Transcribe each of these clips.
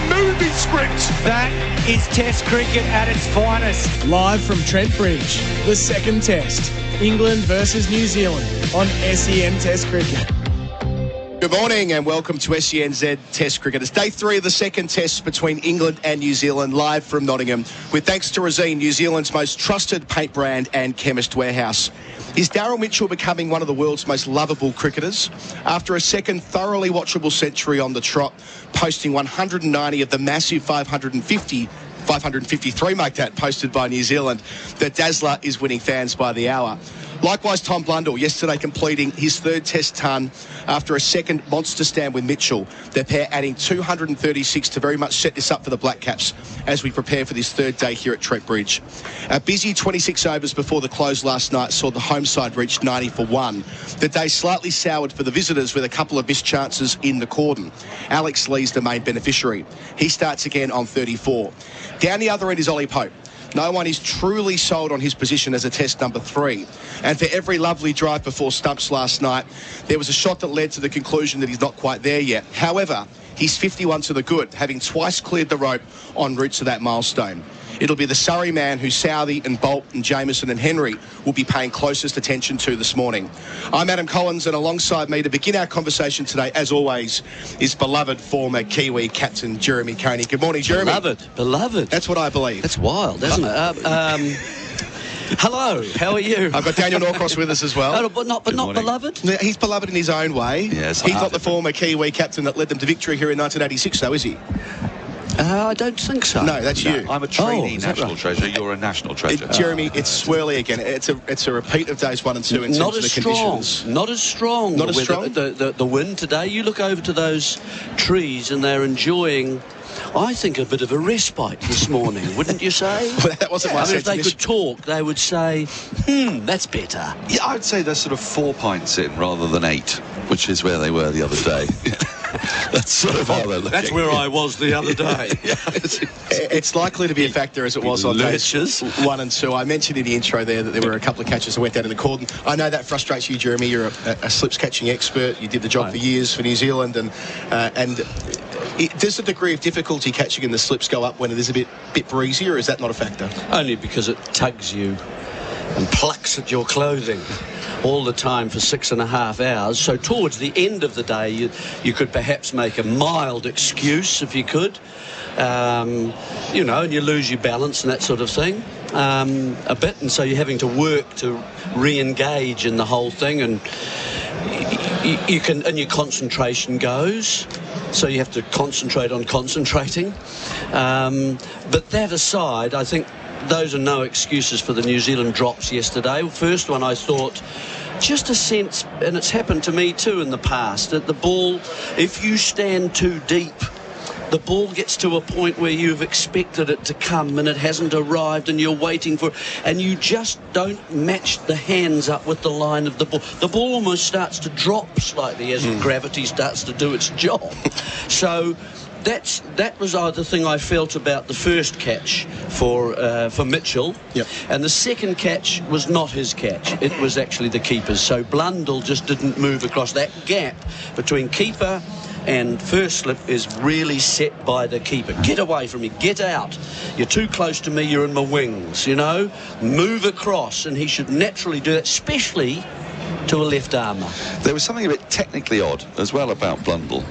movie script. That is Test cricket at its finest. Live from Trent Bridge, the second Test, England versus New Zealand on SEN Test Cricket. Good morning and welcome to SENZ Test Cricket. It's day 3 of the second Test between England and New Zealand, live from Nottingham, with thanks to Resene, New Zealand's most trusted paint brand and chemist warehouse. Is Daryl Mitchell becoming one of the world's most lovable cricketers? After a second thoroughly watchable century on the trot, posting 190 of the massive 553 mark that posted by New Zealand, the Dazzler is winning fans by the hour. Likewise, Tom Blundell, yesterday completing his third Test ton after a second monster stand with Mitchell. Their pair adding 236 to very much set this up for the Black Caps as we prepare for this third day here at Trent Bridge. A busy 26 overs before the close last night saw the home side reach 90 for 1. The day slightly soured for the visitors with a couple of missed chances in the cordon. Alex Lee's the main beneficiary. He starts again on 34. Down the other end is Ollie Pope. No one is truly sold on his position as a Test number 3. And for every lovely drive before stumps last night, there was a shot that led to the conclusion that he's not quite there yet. However, he's 51 to the good, having twice cleared the rope en route to that milestone. It'll be the Surrey man who Southey and Bolt and Jameson and Henry will be paying closest attention to this morning. I'm Adam Collins, and alongside me to begin our conversation today, as always, is beloved former Kiwi captain Jeremy Coney. Good morning, Jeremy. Beloved. That's what I believe. That's wild, isn't it? Hello, how are you? I've got Daniel Norcross with us as well. Oh, but not beloved? He's beloved in his own way. Yes, he's not the former Kiwi captain that led them to victory here in 1986, though, is he? I don't think so. No, that's you. I'm a trainee national treasure. You're a national treasure. Jeremy, it's swirly again. It's a repeat of days 1 and 2 in terms of the conditions. Not as strong. Not as strong? The wind today. You look over to those trees and they're enjoying, I think, a bit of a respite this morning, wouldn't you say? Well, that wasn't my if they could talk, they would say, that's better. Yeah, I'd say they're sort of 4 pints in rather than 8, which is where they were the other day. That's sort of how they're looking. That's where I was the other day. It's likely to be a factor as it was on days 1 and 2. I mentioned in the intro there that there were a couple of catches that went down in the cordon. I know that frustrates you, Jeremy. You're a slips catching expert. You did the job for years for New Zealand, and does the degree of difficulty catching in the slips go up when it is a bit breezy, or is that not a factor? Only because it tugs you and plucks at your clothing all the time for 6.5 hours. So towards the end of the day, you could perhaps make a mild excuse if you could, and you lose your balance and that sort of thing a bit, and so you're having to work to re-engage in the whole thing, and your concentration goes. So you have to concentrate on concentrating. But that aside, I think those are no excuses for the New Zealand drops yesterday. First one, I thought, just a sense, and it's happened to me too in the past, that the ball, if you stand too deep, the ball gets to a point where you've expected it to come and it hasn't arrived and you're waiting for it, and you just don't match the hands up with the line of the ball. The ball almost starts to drop slightly as gravity starts to do its job. So that was the thing I felt about the first catch for Mitchell. Yep. And the second catch was not his catch. It was actually the keeper's. So Blundell just didn't move across. That gap between keeper and first slip is really set by the keeper. Get away from me, get out. You're too close to me, you're in my wings, Move across, and he should naturally do that, especially to a left armour. There was something a bit technically odd as well about Blundell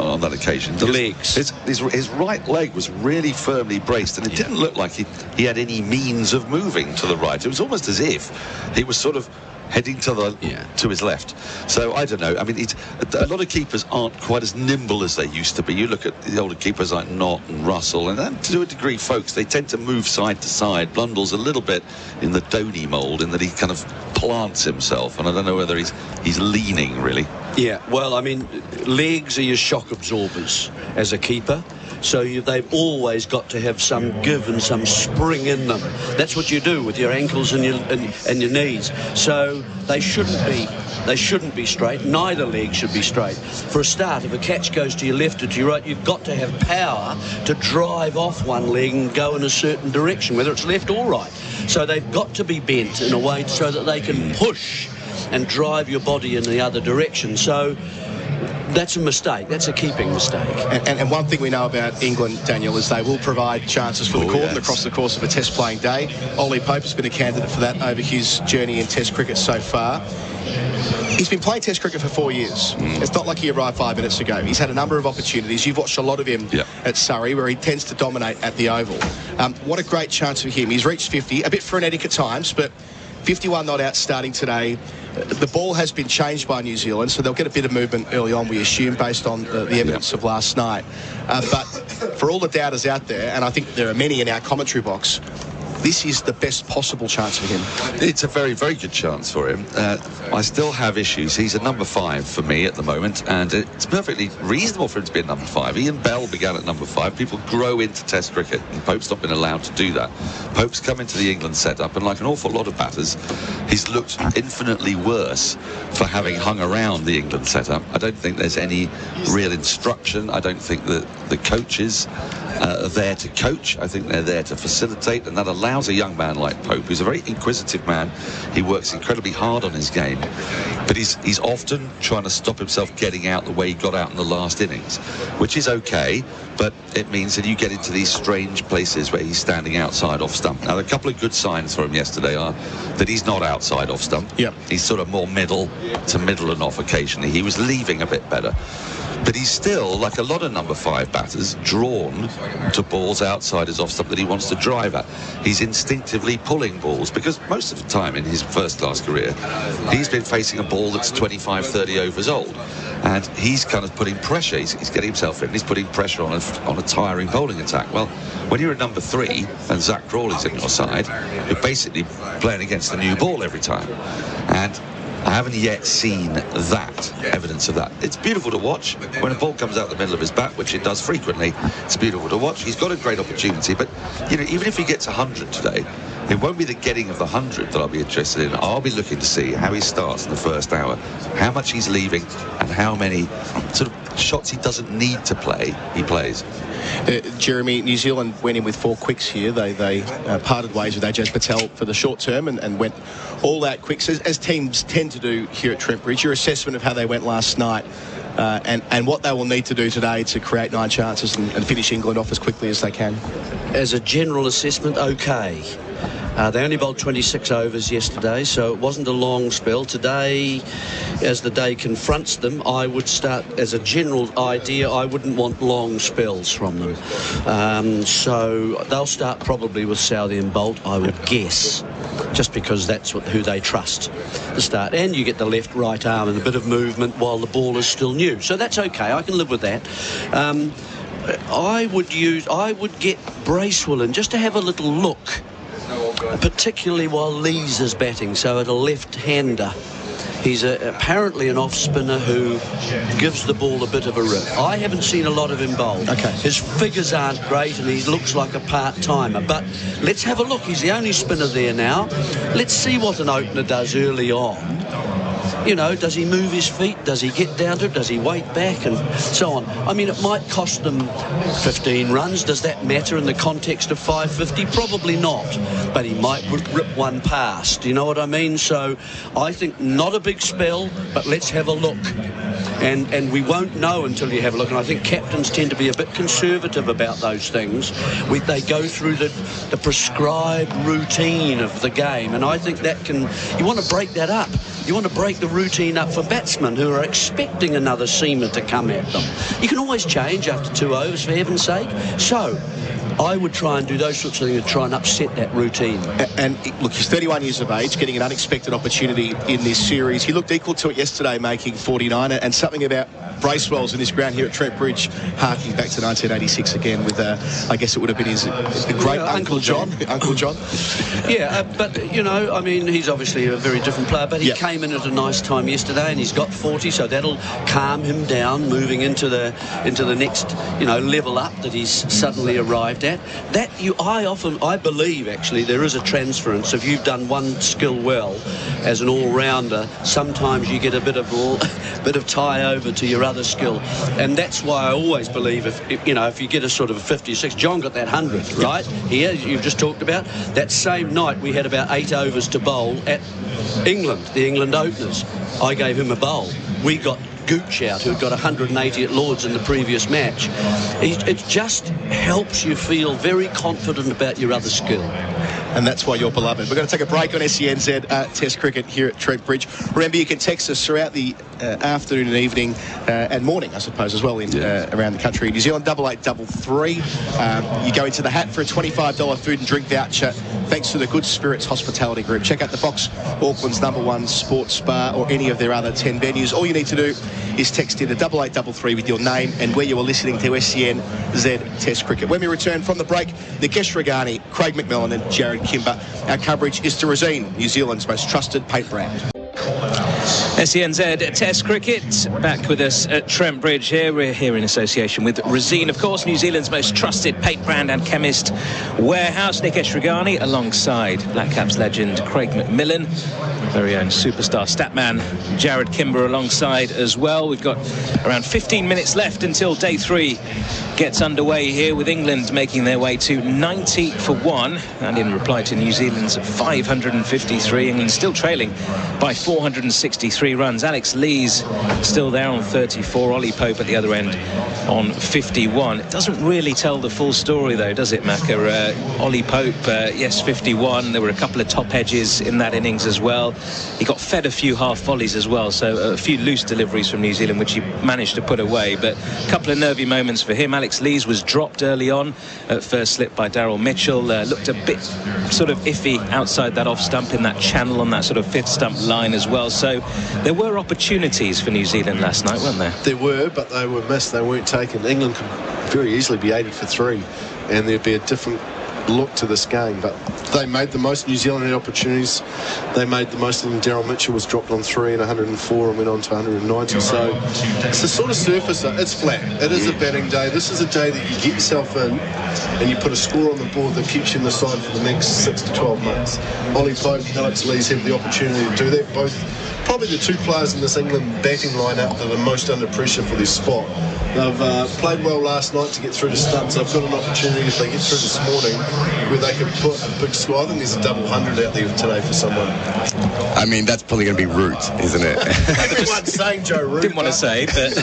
on that occasion. The legs. His right leg was really firmly braced, and it didn't look like he had any means of moving to the right. It was almost as if he was sort of heading to his left. So I don't know. I mean, a lot of keepers aren't quite as nimble as they used to be. You look at the older keepers like Knott and Russell, and then to a degree, folks, they tend to move side to side. Blundell's a little bit in the Dhoni mould in that he kind of plants himself, and I don't know whether he's leaning really. Yeah, well, I mean, legs are your shock absorbers as a keeper. So they've always got to have some give and some spring in them. That's what you do with your ankles and your knees. So they shouldn't be straight. Neither leg should be straight. For a start, if a catch goes to your left or to your right, you've got to have power to drive off one leg and go in a certain direction, whether it's left or right. So they've got to be bent in a way so that they can push and drive your body in the other direction. So That's a mistake. That's a keeping mistake. And one thing we know about England, Daniel, is they will provide chances for the cordon across the course of a Test playing day. Ollie Pope has been a candidate for that over his journey in Test cricket so far. He's been playing Test cricket for 4 years. It's not like he arrived 5 minutes ago. He's had a number of opportunities. You've watched a lot of him at Surrey, where he tends to dominate at the Oval. What a great chance for him. He's reached 50, a bit frenetic at times, but 51 not out starting today. The ball has been changed by New Zealand, so they'll get a bit of movement early on, we assume, based on the evidence of last night. But for all the doubters out there, and I think there are many in our commentary box, this is the best possible chance for him. It's a very, very good chance for him. I still have issues. He's a number 5 for me at the moment, and it's perfectly reasonable for him to be a number 5. Ian Bell began at number 5. People grow into Test cricket, and Pope's not been allowed to do that. Pope's come into the England setup, and like an awful lot of batters, he's looked infinitely worse for having hung around the England setup. I don't think there's any real instruction. I don't think that the coaches are there to coach. I think they're there to facilitate, and that allows a young man like Pope, who's a very inquisitive man. He works incredibly hard on his game, but he's often trying to stop himself getting out the way he got out in the last innings, which is okay, but it means that you get into these strange places where he's standing outside off stump. Now, a couple of good signs for him yesterday are that he's not outside off stump. He's sort of more middle to middle and off occasionally. He was leaving a bit better. But he's still, like a lot of number 5 batters, drawn to balls outside his off stump that he wants to drive at. He's instinctively pulling balls, because most of the time in his first-class career, he's been facing a ball that's 25, 30 overs old. And he's kind of putting pressure. He's getting himself in. He's putting pressure on a tiring bowling attack. Well, when you're a number 3 and Zach Crawley's in your side, you're basically playing against the new ball every time. And I haven't yet seen that evidence of that. It's beautiful to watch when a ball comes out the middle of his bat, which it does frequently. It's beautiful to watch. He's got a great opportunity, but you know, even if he gets 100 today, it won't be the getting of the 100 that I'll be interested in. I'll be looking to see how he starts in the first hour, how much he's leaving, and how many sort of shots he doesn't need to play, he plays. Jeremy, New Zealand went in with 4 quicks here. They parted ways with Ajaz Patel for the short term and went all out quicks, as teams tend to do here at Trent Bridge. Your assessment of how they went last night and what they will need to do today to create 9 chances and finish England off as quickly as they can? As a general assessment, okay. They only bowled 26 overs yesterday, so it wasn't a long spell. Today, as the day confronts them, I would start, as a general idea, I wouldn't want long spells from them. So they'll start probably with Southey and Bolt, I would guess, just because that's who they trust to start. And you get the left, right arm and a bit of movement while the ball is still new. So that's okay, I can live with that. I would get Bracewell in just to have a little look, particularly while Lees is batting, so at a left-hander. He's apparently an off-spinner who gives the ball a bit of a rip. I haven't seen a lot of him bowl. His figures aren't great and he looks like a part-timer, but let's have a look. He's the only spinner there now. Let's see what an opener does early on. You know, does he move his feet? Does he get down to it? Does he wait back? And so on. I mean, it might cost them 15 runs. Does that matter in the context of 550? Probably not. But he might rip one past. You know what I mean? So I think not a big spell, but let's have a look. And we won't know until you have a look. And I think captains tend to be a bit conservative about those things. They go through the prescribed routine of the game. And I think that you want to break that up. You want to break the routine up for batsmen who are expecting another seamer to come at them. You can always change after 2 overs, for heaven's sake. So I would try and do those sorts of things and try and upset that routine. And look, he's 31 years of age, getting an unexpected opportunity in this series. He looked equal to it yesterday, making 49, and something about Bracewell's in this ground here at Trent Bridge, harking back to 1986 again with, I guess it would have been his great Uncle John. Uncle John. Yeah, but, you know, I mean, he's obviously a very different player, but he came in at a nice time yesterday and he's got 40, so that'll calm him down moving into the next, you know, level up that he's suddenly arrived at. I believe, actually, there is a transference. If you've done one skill well as an all-rounder, sometimes you get a bit of tie over to your other skill, and that's why I always believe if you get a sort of a 56, John got that 100 right here you've just talked about. That same night we had about 8 overs to bowl at England, the England openers. I gave him a bowl. We got Gooch out, who had got 180 at Lords in the previous match. It just helps you feel very confident about your other skill. And that's why you're beloved. We're going to take a break on SENZ Test Cricket here at Trent Bridge. Remember, you can text us throughout the afternoon and evening and morning, I suppose, as well, around the country. New Zealand 8833. You go into the hat for a $25 food and drink voucher thanks to the Good Spirits Hospitality Group. Check out the Box, Auckland's #1 sports bar, or any of their other 10 venues. All you need to do is text in to 8833 with your name and where you are listening to SENZ Test Cricket. When we return from the break, Nikesh Regani, Craig McMillan and Jared Kimber. Our coverage is to Resene, New Zealand's most trusted paint brand. SENZ Test Cricket, back with us at Trent Bridge here. We're here in association with Resene, of course, New Zealand's most trusted paint brand and chemist warehouse. Nikesh Regani alongside Black Caps legend Craig McMillan, very own superstar statman Jared Kimber alongside as well. We've got around 15 minutes left until day 3 gets underway here, with England making their way to 90 for 1, and in reply to New Zealand's 553, England still trailing by 463 runs. Alex Lees still there on 34, Ollie Pope at the other end on 51. It doesn't really tell the full story though, does it, Macca? Ollie Pope, yes, 51. There were a couple of top edges in that innings as well. He got fed a few half volleys as well, so a few loose deliveries from New Zealand which he managed to put away, but a couple of nervy moments for him. Alex Lees was dropped early on at first slip by Daryl Mitchell, looked a bit sort of iffy outside that off stump in that channel on that sort of 5th stump line as well. So there were opportunities for New Zealand last night, weren't there? There were, but they were missed. They weren't taken. England could very easily be 80 for 3 and there'd be a different look to this game, but they made the most. New Zealand had opportunities, they made the most of them. Daryl Mitchell was dropped on 3 and 104 and went on to 190, so it's the sort of surface, it's flat. It is a batting day. This is a day that you get yourself in and you put a score on the board that keeps you in the side for the next 6 to 12 months. Ollie Pope, Alex Lees have the opportunity to do that. Both probably the 2 players in this England batting lineup that are most under pressure for their spot. They've played well last night to get through the stumps. They've got an opportunity, if they get through this morning, where they can put a big score. I think there's a double 100 out there today for someone. I mean, that's probably going to be Root, isn't it? Everyone's saying Joe Root. Didn't want to say, but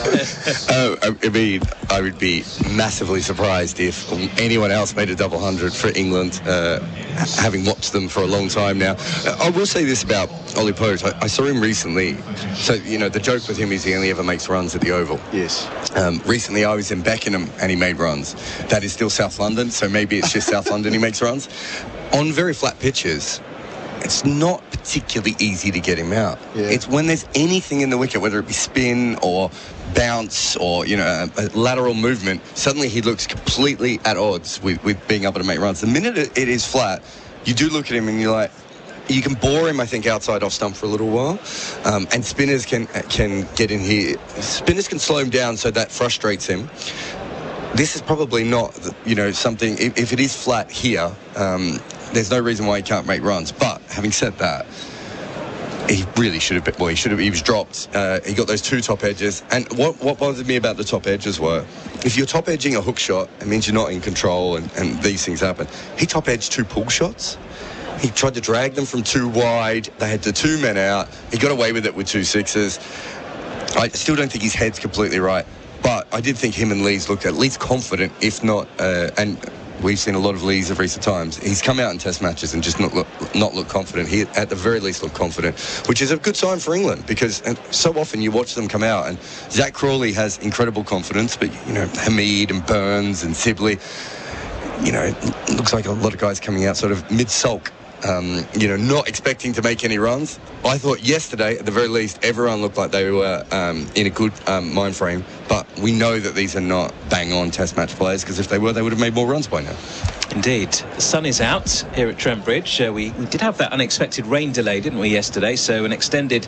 I mean, I would be massively surprised if anyone else made a double 100 for England, having watched them for a long time now. I will say this about Ollie Pope. I saw him recently. So, you know, the joke with him is he only ever makes runs at the Oval. Yes. Recently I was in Beckenham and he made runs. That is still South London, so maybe it's just South London he makes runs. On very flat pitches, it's not particularly easy to get him out. Yeah. It's when there's anything in the wicket, whether it be spin or bounce or, you know, a lateral movement, suddenly he looks completely at odds with being able to make runs. The minute it is flat, you do look at him and you're like, you can bore him, I think, outside off stump for a little while, and spinners can get in here. Spinners can slow him down, so that frustrates him. This is probably not, you know, something. If it is flat here, there's no reason why he can't make runs. But having said that, he really should have been. Well, he was dropped. He got those 2 top edges, and what bothered me about the top edges were, if you're top edging a hook shot, it means you're not in control, and these things happen. He top edged 2 pull shots. He tried to drag them from 2 wide. They had the 2 men out. He got away with it with 2 sixes. I still don't think his head's completely right, but I did think him and Lees looked at least confident, if not, and we've seen a lot of Lees of recent times. He's come out in Test matches and just not look confident. He at the very least looked confident, which is a good sign for England, because so often you watch them come out and Zach Crawley has incredible confidence, but, you know, Hamid and Burns and Sibley, you know, it looks like a lot of guys coming out sort of mid-sulk. You know, not expecting to make any runs. I thought yesterday, at the very least, everyone looked like they were in a good mind frame, but we know that these are not bang-on Test match players, because if they were, they would have made more runs by now. Indeed. The sun is out here at Trent Bridge. We did have that unexpected rain delay, didn't we, yesterday? So an extended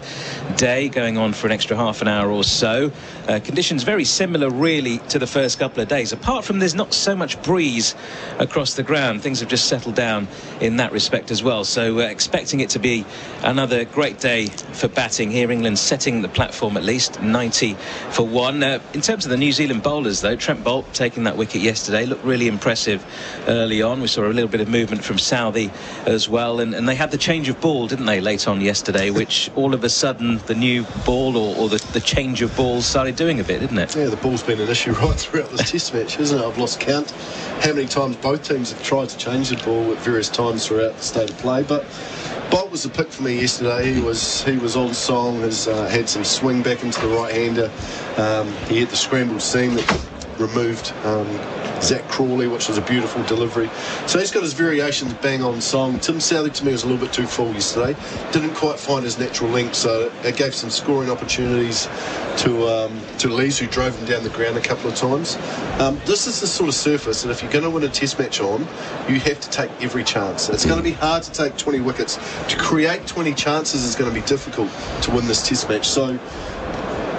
day going on for an extra half an hour or so. Conditions very similar, really, to the first couple of days. Apart from there's not so much breeze across the ground. Things have just settled down in that respect as well. So expecting it to be another great day for batting here. England setting the platform at least 90 for 1. In terms of the New Zealand bowlers, though, Trent Boult taking that wicket yesterday looked really impressive early early on. We saw a little bit of movement from Southey as well, and they had the change of ball, didn't they, late on yesterday, which all of a sudden the new ball or the change of balls started doing a bit, didn't it? Yeah, the ball's been an issue right throughout this test match, hasn't it? I've lost count how many times both teams have tried to change the ball at various times throughout the state of play, but Bolt was the pick for me yesterday. He was on song, had some swing back into the right-hander. He hit the scrambled seam that removed Zach Crawley, which was a beautiful delivery. So he's got his variations bang on song. Tim Southey to me was a little bit too full yesterday. Didn't quite find his natural length, so it gave some scoring opportunities to Lees, who drove him down the ground a couple of times. This is the sort of surface, and if you're going to win a test match on, you have to take every chance. It's going to be hard to take 20 wickets. To create 20 chances is going to be difficult to win this test match. So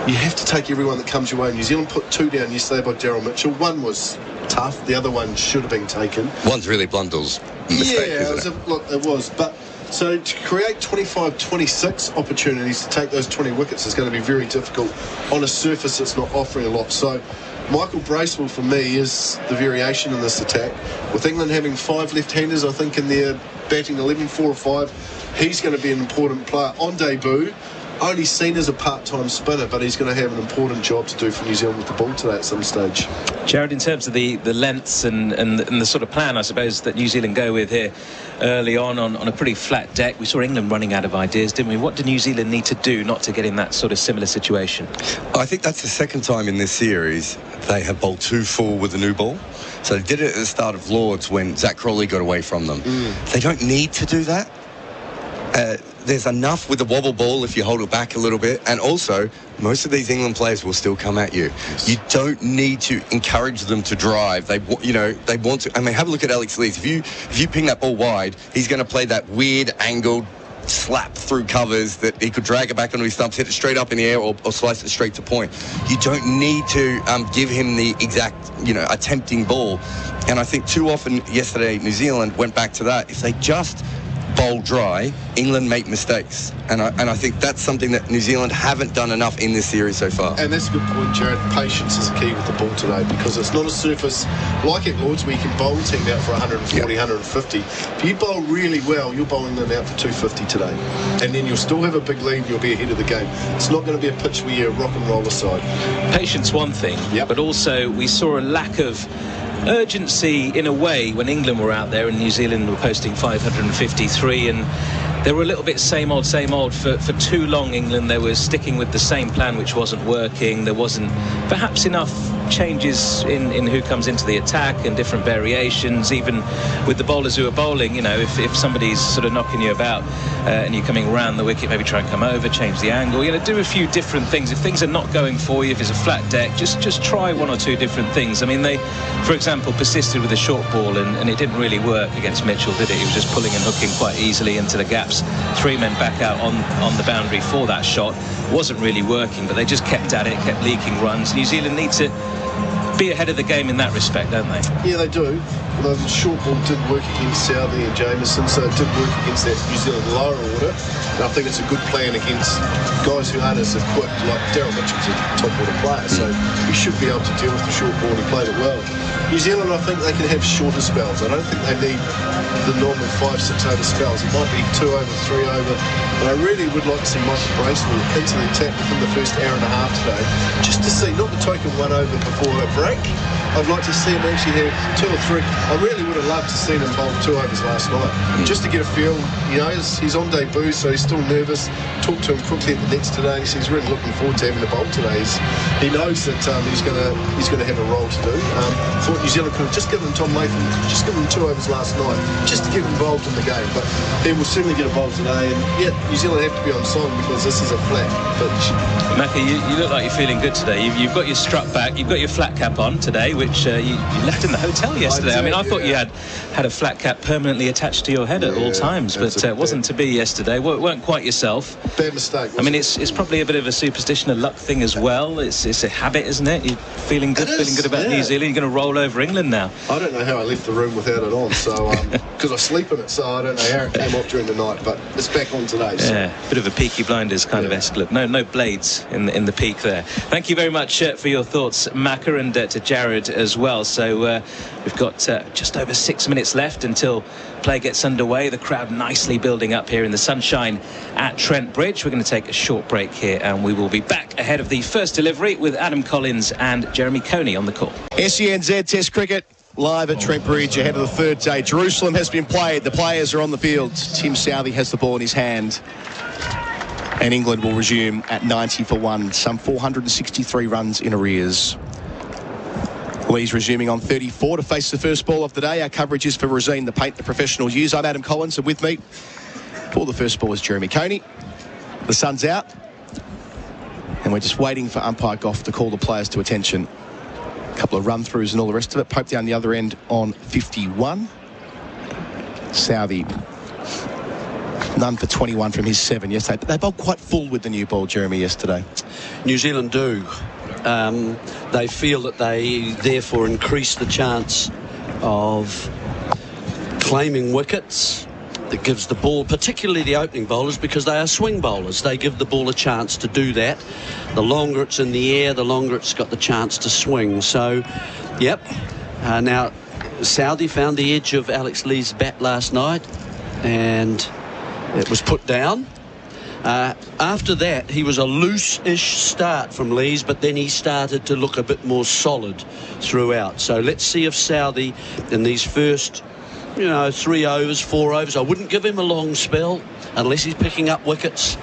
you have to take everyone that comes your way. New Zealand put 2 down yesterday by Daryl Mitchell. One was tough. The other one should have been taken. One's really Blundell's mistake, isn't it? Look, it was. But so to create 25, 26 opportunities to take those 20 wickets is going to be very difficult on a surface that's not offering a lot. So Michael Bracewell, for me, is the variation in this attack. With England having 5 left-handers, I think, in their batting 11, 4 or 5, he's going to be an important player. On debut, only seen as a part-time spinner, but he's going to have an important job to do for New Zealand with the ball today at some stage. Jared, in terms of the lengths and the sort of plan, I suppose, that New Zealand go with here early on a pretty flat deck, we saw England running out of ideas, didn't we? What do New Zealand need to do not to get in that sort of similar situation? I think that's the second time in this series they have bowled too full with the new ball. So they did it at the start of Lords when Zach Crawley got away from them. They don't need to do that. There's enough with the wobble ball if you hold it back a little bit, and also most of these England players will still come at you. You don't need to encourage them to drive. They want to. I mean, have a look at Alex Lees. If you ping that ball wide, he's going to play that weird angled slap through covers that he could drag it back onto his stumps, hit it straight up in the air, or slice it straight to point. You don't need to give him the exact attempting ball. And I think too often yesterday New Zealand went back to that. If they just bowl dry, England make mistakes, and I think that's something that New Zealand haven't done enough in this series so far. And that's a good point, Jared. Patience is key with the ball today, because it's not a surface like at Lords where you can bowl a team out for 140, 150. If you bowl really well, you're bowling them out for 250 today, and then you'll still have a big lead and you'll be ahead of the game. It's not going to be a pitch where you're rock and roll aside. Patience, one thing, but also we saw a lack of urgency in a way when England were out there and New Zealand were posting 553, and they were a little bit same old for too long. England, they were sticking with the same plan which wasn't working. There wasn't perhaps enough changes in who comes into the attack and different variations, even with the bowlers who are bowling. If somebody's sort of knocking you about and you're coming around the wicket, maybe try and come over, change the angle, do a few different things. If things are not going for you, if it's a flat deck, just try 1 or 2 different things. I mean, they, for example, persisted with a short ball and it didn't really work against Mitchell, did it? He was just pulling and hooking quite easily into the gaps. 3 men back out on the boundary for that shot. Wasn't really working, but they just kept at it, kept leaking runs. New Zealand need to be ahead of the game in that respect, don't they? Yeah, they do. The short ball did work against Southey and Jameson, so it did work against that New Zealand lower order. And I think it's a good plan against guys who aren't as equipped, like Daryl Mitchell's a top order player, so he should be able to deal with the short ball, and he played it well. New Zealand, I think they can have shorter spells. I don't think they need the normal 5-6 over spells. It might be 2 over, 3 over. But I really would like to see Michael Bracewell into the attack within the first hour and a half today, just to see, not the token 1 over before a break. I'd like to see him actually have 2 or 3. I really would have loved to see him bowl 2 overs last night, just to get a feel. He's on debut, so he's still nervous. Talked to him quickly at the nets today, and he's really looking forward to having the bowl today. He knows that he's going to have a role to do. Thought New Zealand could have just given Tom Latham, just given him 2 overs last night, just to get involved in the game. But he will certainly get a bowl today, and New Zealand have to be on song because this is a flat pitch. Mackie, you look like you're feeling good today. You've got your strut back, you've got your flat cap on today, which you left in the hotel yesterday. I thought you had a flat cap permanently attached to your head at all times, but it wasn't to be yesterday. Weren't quite yourself. Bad mistake. I mean, it's probably a bit of a superstition, a luck thing as well. It's a habit, isn't it? You're feeling good about New Zealand. You're going to roll over England now. I don't know how I left the room without it on, so because I sleep in it, so I don't know how it came off during the night, but it's back on today. So. Yeah, bit of a Peaky Blinders kind of esque look. No blades in the peak there. Thank you very much for your thoughts, Macca, and to Jared as well. So we've got just over 6 minutes left until play gets underway. The crowd nicely building up here in the sunshine at Trent Bridge. We're going to take a short break here, and we will be back ahead of the first delivery with Adam Collins and Jeremy Coney on the call. SENZ Test Cricket live at Trent Bridge ahead of the third day. Jerusalem has been played. The players are on the field. Tim Southey has the ball in his hand. And England will resume at 90 for 1. Some 463 runs in arrears. Lee's resuming on 34 to face the first ball of the day. Our coverage is for Rosine, the paint the professionals use. I'm Adam Collins, and with me for the first ball is Jeremy Coney. The sun's out, and we're just waiting for umpire Goff to call the players to attention. A couple of run-throughs and all the rest of it. Pope down the other end on 51. Southey, none for 21 from his 7 yesterday. But they bowled quite full with the new ball, Jeremy, yesterday. New Zealand do. They feel that they therefore increase the chance of claiming wickets. That gives the ball, particularly the opening bowlers, because they are swing bowlers, they give the ball a chance to do that. The longer it's in the air, the longer it's got the chance to swing. So, yep. Now, Southey found the edge of Alex Lee's bat last night, and it was put down. After that, he was a loose-ish start from Lees, but then he started to look a bit more solid throughout. So let's see if Southey, in these first 3 overs, 4 overs, I wouldn't give him a long spell unless he's picking up wickets.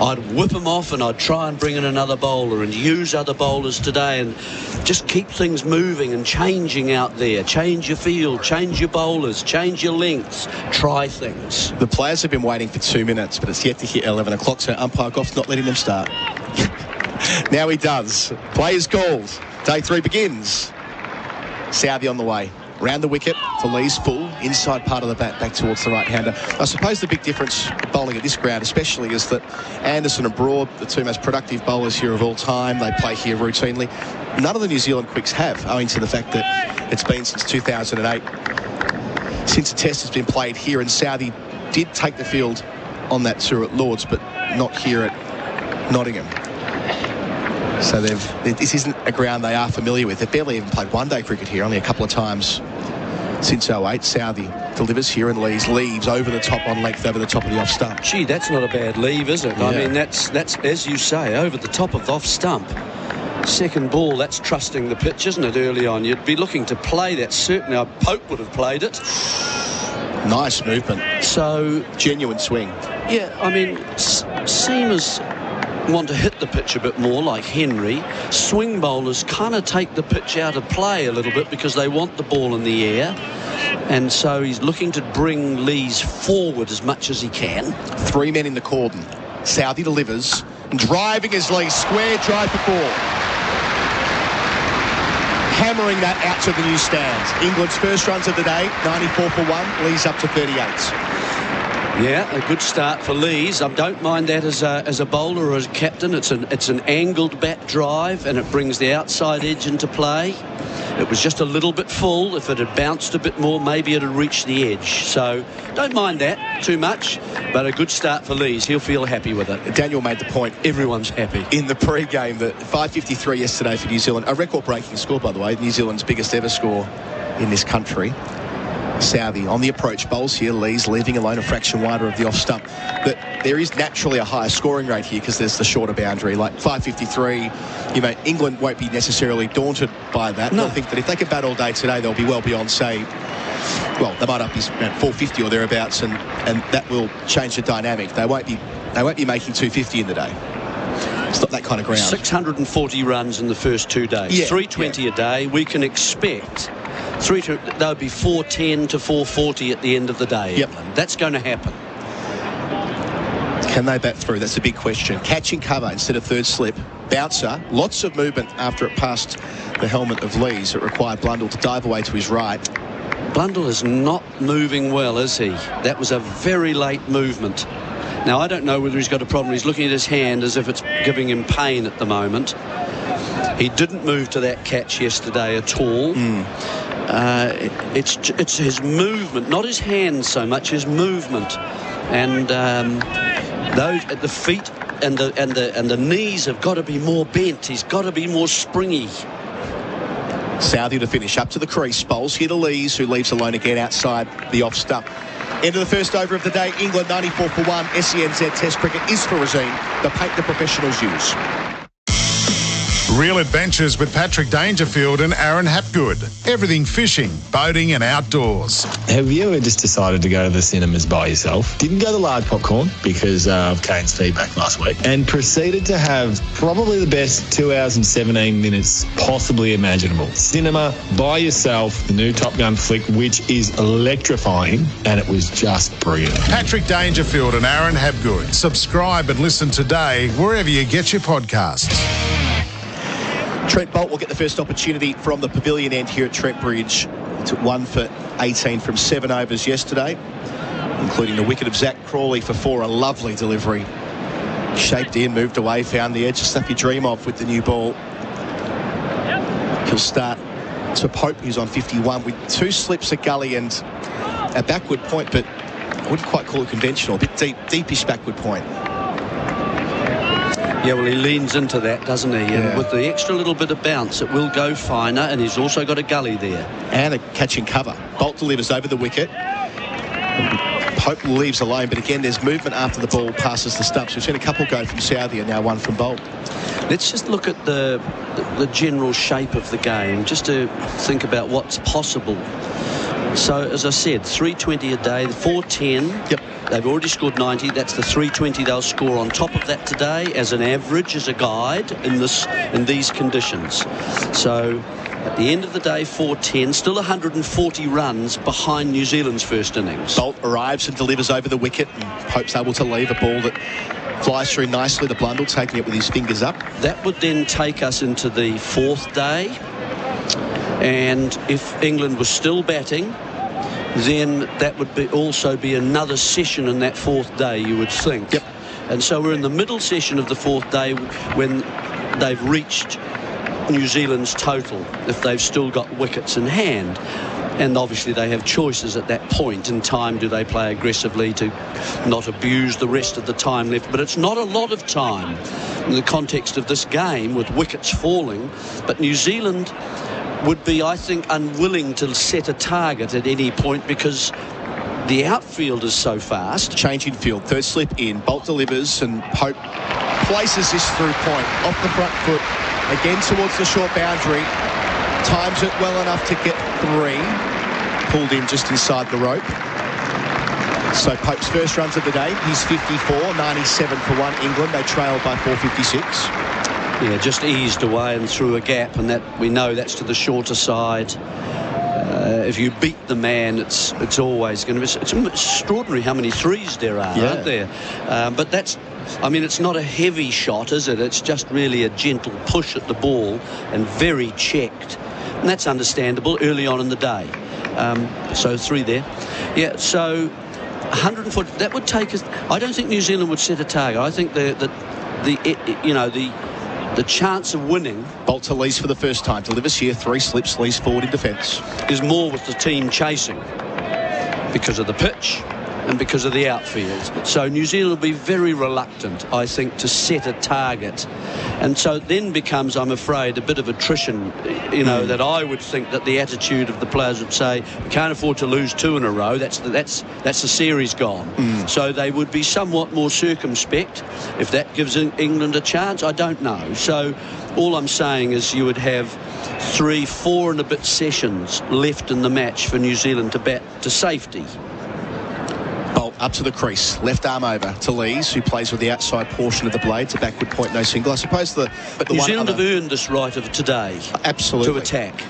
I'd whip him off, and I'd try and bring in another bowler and use other bowlers today and just keep things moving and changing out there. Change your field, change your bowlers, change your lengths, try things. The players have been waiting for 2 minutes, but it's yet to hit 11 o'clock, so umpire Goff's not letting them start. Now he does. Play is called. Day 3 begins. Southey on the way. Round the wicket for Lee's full, inside part of the bat, back towards the right-hander. I suppose the big difference bowling at this ground especially is that Anderson and Broad, the two most productive bowlers here of all time, they play here routinely. None of the New Zealand quicks have, owing to the fact that it's been since 2008 since the test has been played here, and Southey did take the field on that tour at Lords, but not here at Nottingham. So this isn't a ground they are familiar with. They've barely even played one-day cricket here, only a couple of times since 08. Southey delivers here, and leaves over the top on length, over the top of the off stump. Gee, that's not a bad leave, is it? Yeah. I mean, that's as you say, over the top of the off stump. Second ball, that's trusting the pitch, isn't it, early on? You'd be looking to play that. Certainly, Pope would have played it. Nice movement. So, genuine swing. Yeah, I mean, seamers want to hit the pitch a bit more, like Henry. Swing bowlers kind of take the pitch out of play a little bit because they want the ball in the air, and so he's looking to bring Lees forward as much as he can. 3 men in the cordon. Southey delivers, and driving his Lees, square drive for 4. Hammering that out to the new stands. England's first runs of the day, 94 for 1, Lees up to 38. Yeah, a good start for Lees. I don't mind that as a bowler or as a captain. It's an angled bat drive, and it brings the outside edge into play. It was just a little bit full. If it had bounced a bit more, maybe it had reached the edge. So don't mind that too much, but a good start for Lees. He'll feel happy with it. Daniel made the point. Everyone's happy. In the pre-game, that 553 yesterday for New Zealand. A record-breaking score, by the way. New Zealand's biggest ever score in this country. Southey on the approach, bowls here. Lees leaving alone a fraction wider of the off stump. But there is naturally a higher scoring rate here because there's the shorter boundary. Like 553, England won't be necessarily daunted by that. No. They'll think that if they can bat all day today, they'll be well beyond, say, well, they might up his around 450 or thereabouts, and that will change the dynamic. They won't be making 250 in the day. It's not that kind of ground. 640 runs in the first 2 days. Yeah, 320 a day. We can expect that would be 410 to 440 at the end of the day. Yep. That's going to happen. Can they bat through? That's a big question. Catching cover instead of third slip. Bouncer. Lots of movement after it passed the helmet of Lees. It required Blundell to dive away to his right. Blundell is not moving well, is he? That was a very late movement. Now, I don't know whether he's got a problem. He's looking at his hand as if it's giving him pain at the moment. He didn't move to that catch yesterday at all. It's his movement, not his hands so much, his movement, and those at the feet and the knees have got to be more bent. He's got to be more springy. Southey to finish up to the crease. Bowls here to Lees, who leaves alone again outside the off stump. End of the first over of the day. England 94 for 1. SENZ Test cricket is for Razine, the paint the professionals use. Real Adventures with Patrick Dangerfield and Aaron Hapgood. Everything fishing, boating and outdoors. Have you ever just decided to go to the cinemas by yourself? Didn't go to large popcorn because of Kane's feedback last week, and proceeded to have probably the best 2 hours and 17 minutes possibly imaginable. Cinema by yourself, the new Top Gun flick, which is electrifying, and it was just brilliant. Patrick Dangerfield and Aaron Hapgood. Subscribe and listen today wherever you get your podcasts. Trent Boult will get the first opportunity from the pavilion end here at Trent Bridge. He took 1 for 18 from 7 overs yesterday, including the wicket of Zach Crawley for 4. A lovely delivery. Shaped in, moved away, found the edge. The stuff you dream of with the new ball. He'll start to Pope, who's on 51, with 2 slips, a gully and a backward point, but I wouldn't quite call it conventional. A bit deepish backward point. Yeah, well, he leans into that, doesn't he? Yeah. And with the extra little bit of bounce, it will go finer, and he's also got a gully there. And a catching cover. Boult delivers over the wicket. Pope leaves alone, but again, there's movement after the ball passes the stumps. We've seen a couple go from Southey and now 1 from Boult. Let's just look at the general shape of the game, just to think about what's possible. So, as I said, 320 a day, 410. Yep. They've already scored 90. That's the 320 they'll score on top of that today as an average, as a guide in these conditions. So, at the end of the day, 410, still 140 runs behind New Zealand's first innings. Boult arrives and delivers over the wicket, and Pope's able to leave a ball that flies through nicely to Blundell, taking it with his fingers up. That would then take us into the 4th day. And if England was still batting, then that would also be another session in that 4th day, you would think. Yep. And so we're in the middle session of the 4th day when they've reached New Zealand's total, if they've still got wickets in hand. And obviously they have choices at that point in time. Do they play aggressively to not abuse the rest of the time left? But it's not a lot of time in the context of this game with wickets falling. But New Zealand would be, I think, unwilling to set a target at any point because the outfield is so fast. Changing field, 3rd slip in. Boult delivers and Pope places this through point off the front foot, again towards the short boundary. Times it well enough to get 3. Pulled in just inside the rope. So Pope's first runs of the day. He's 54, 97 for 1 England. They trail by 456. Yeah, just eased away and through a gap, and that we know that's to the shorter side. If you beat the man, it's always going to be. It's extraordinary how many 3s there are, aren't there? But that's, I mean, it's not a heavy shot, is it? It's just really a gentle push at the ball and very checked, and that's understandable early on in the day. So 3 there. Yeah. So 140. That would take us. I don't think New Zealand would set a target. I think the chance of winning. Boult to Lees for the first time. Delivers here, 3 slips, Lees forward in defence. Is more with the team chasing because of the pitch and because of the outfield. So New Zealand will be very reluctant, I think, to set a target. And so it then becomes, I'm afraid, a bit of attrition, that I would think that the attitude of the players would say, we can't afford to lose 2 in a row. That's the series gone. So they would be somewhat more circumspect. If that gives England a chance, I don't know. So all I'm saying is you would have 3, 4 and a bit sessions left in the match for New Zealand to bat to safety. Boult up to the crease, left arm over to Lees, who plays with the outside portion of the blade. It's a backward point, no single. I suppose New Zealand have earned this right of today. Absolutely. To attack.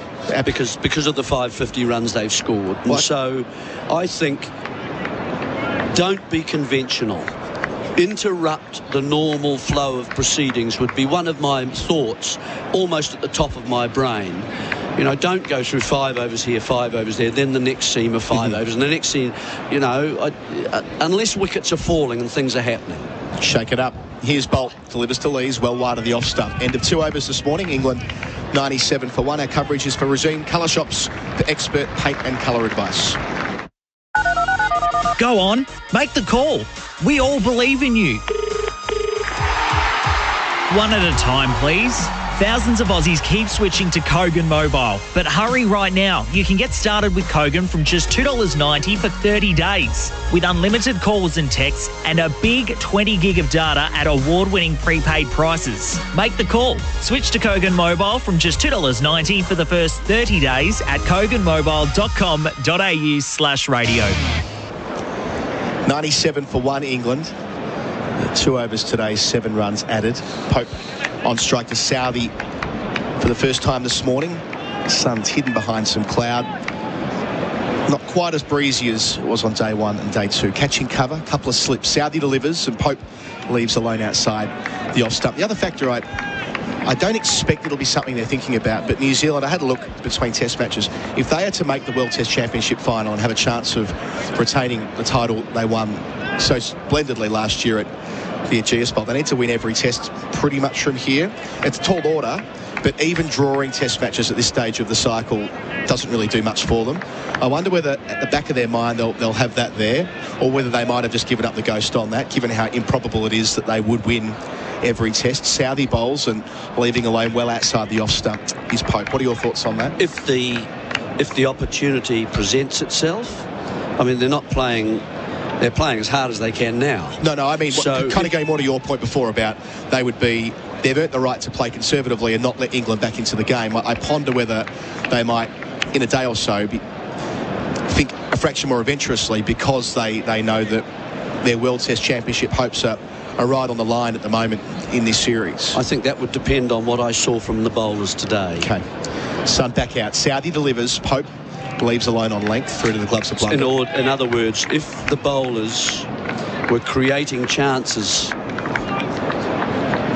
Because of the 550 runs they've scored. And so I think don't be conventional. Interrupt the normal flow of proceedings would be one of my thoughts, almost at the top of my brain. Don't go through 5 overs here, 5 overs there, then the next seam of 5 overs, and the next seam, unless wickets are falling and things are happening. Shake it up. Here's Boult, delivers to Lees, well wide of the off stump. End of 2 overs this morning, England 97 for 1. Our coverage is for Razine Colour Shops for expert paint and colour advice. Go on, make the call. We all believe in you. One at a time, please. Thousands of Aussies keep switching to Kogan Mobile. But hurry right now. You can get started with Kogan from just $2.90 for 30 days. With unlimited calls and texts and a big 20 gig of data at award-winning prepaid prices. Make the call. Switch to Kogan Mobile from just $2.90 for the first 30 days at koganmobile.com.au/radio. 97 for 1 England. 2 overs today, 7 runs added. Pope on strike to Southey for the first time this morning. The sun's hidden behind some cloud. Not quite as breezy as it was on day 1 and day 2. Catching cover, a couple of slips. Southey delivers and Pope leaves alone outside the off stump. The other factor, I don't expect it'll be something they're thinking about, but New Zealand, I had a look between test matches. If they are to make the World Test Championship final and have a chance of retaining the title they won so splendidly last year at the Ageas Bowl, they need to win every test pretty much from here. It's a tall order, but even drawing test matches at this stage of the cycle doesn't really do much for them. I wonder whether at the back of their mind they'll have that there, or whether they might have just given up the ghost on that, given how improbable it is that they would win every test. Southey bowls and leaving alone well outside the off stump is Pope. What are your thoughts on that? If the opportunity presents itself, I mean, they're not playing. They're playing as hard as they can now. No, I mean, so kind of going more to your point before about they've earned the right to play conservatively and not let England back into the game. I ponder whether they might, in a day or so, think a fraction more adventurously, because they know that their World Test Championship hopes are right on the line at the moment in this series. I think that would depend on what I saw from the bowlers today. Okay. Sun back out. Southey delivers. Pope leaves alone on length through to the gloves of Blunder. In other words, if the bowlers were creating chances,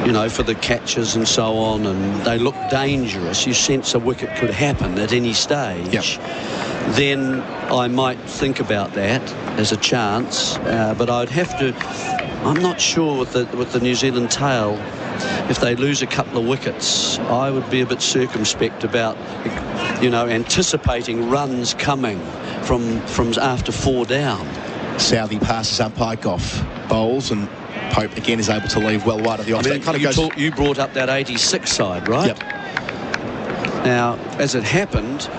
you know, for the catches and so on, and they look dangerous, you sense a wicket could happen at any stage, then I might think about that as a chance. But I'd have to. I'm not sure with the New Zealand tail. If they lose a couple of wickets, I would be a bit circumspect about, you know, anticipating runs coming from after 4 down. Southey passes umpire Goff, bowls, and Pope again is able to leave well wide of the off. I mean, you brought up that 86 side, right? Yep. Now, as it happened,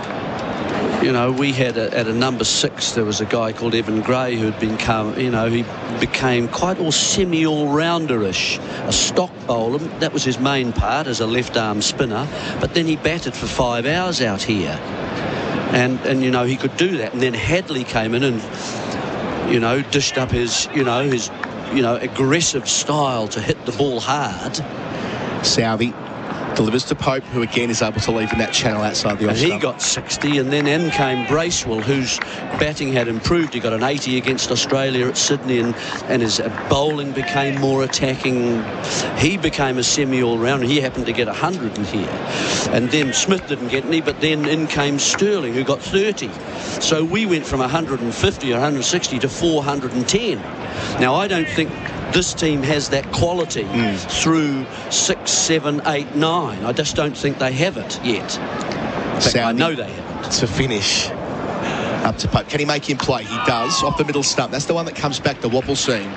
you know, we had at a number 6, there was a guy called Evan Gray who had become, you know, he became quite semi-all-rounder-ish, a stock bowler. That was his main part as a left-arm spinner. But then he batted for 5 hours out here, and you know, he could do that. And then Hadley came in and, you know, dished up his aggressive style to hit the ball hard. Southey delivers to Pope, who again is able to leave in that channel outside the off stump. He got 60, and then in came Bracewell, whose batting had improved. He got an 80 against Australia at Sydney, and his bowling became more attacking. He became a semi-all-rounder. He happened to get 100 in here. And then Smith didn't get any, but then in came Sterling, who got 30. So we went from 150 or 160 to 410. Now, I don't think this team has that quality through 6, 7, 8, 9. I just don't think they have it yet. In fact, I know they haven't. To finish up to Pope. Can he make him play? He does, off the middle stump. That's the one that comes back, the wobble seam.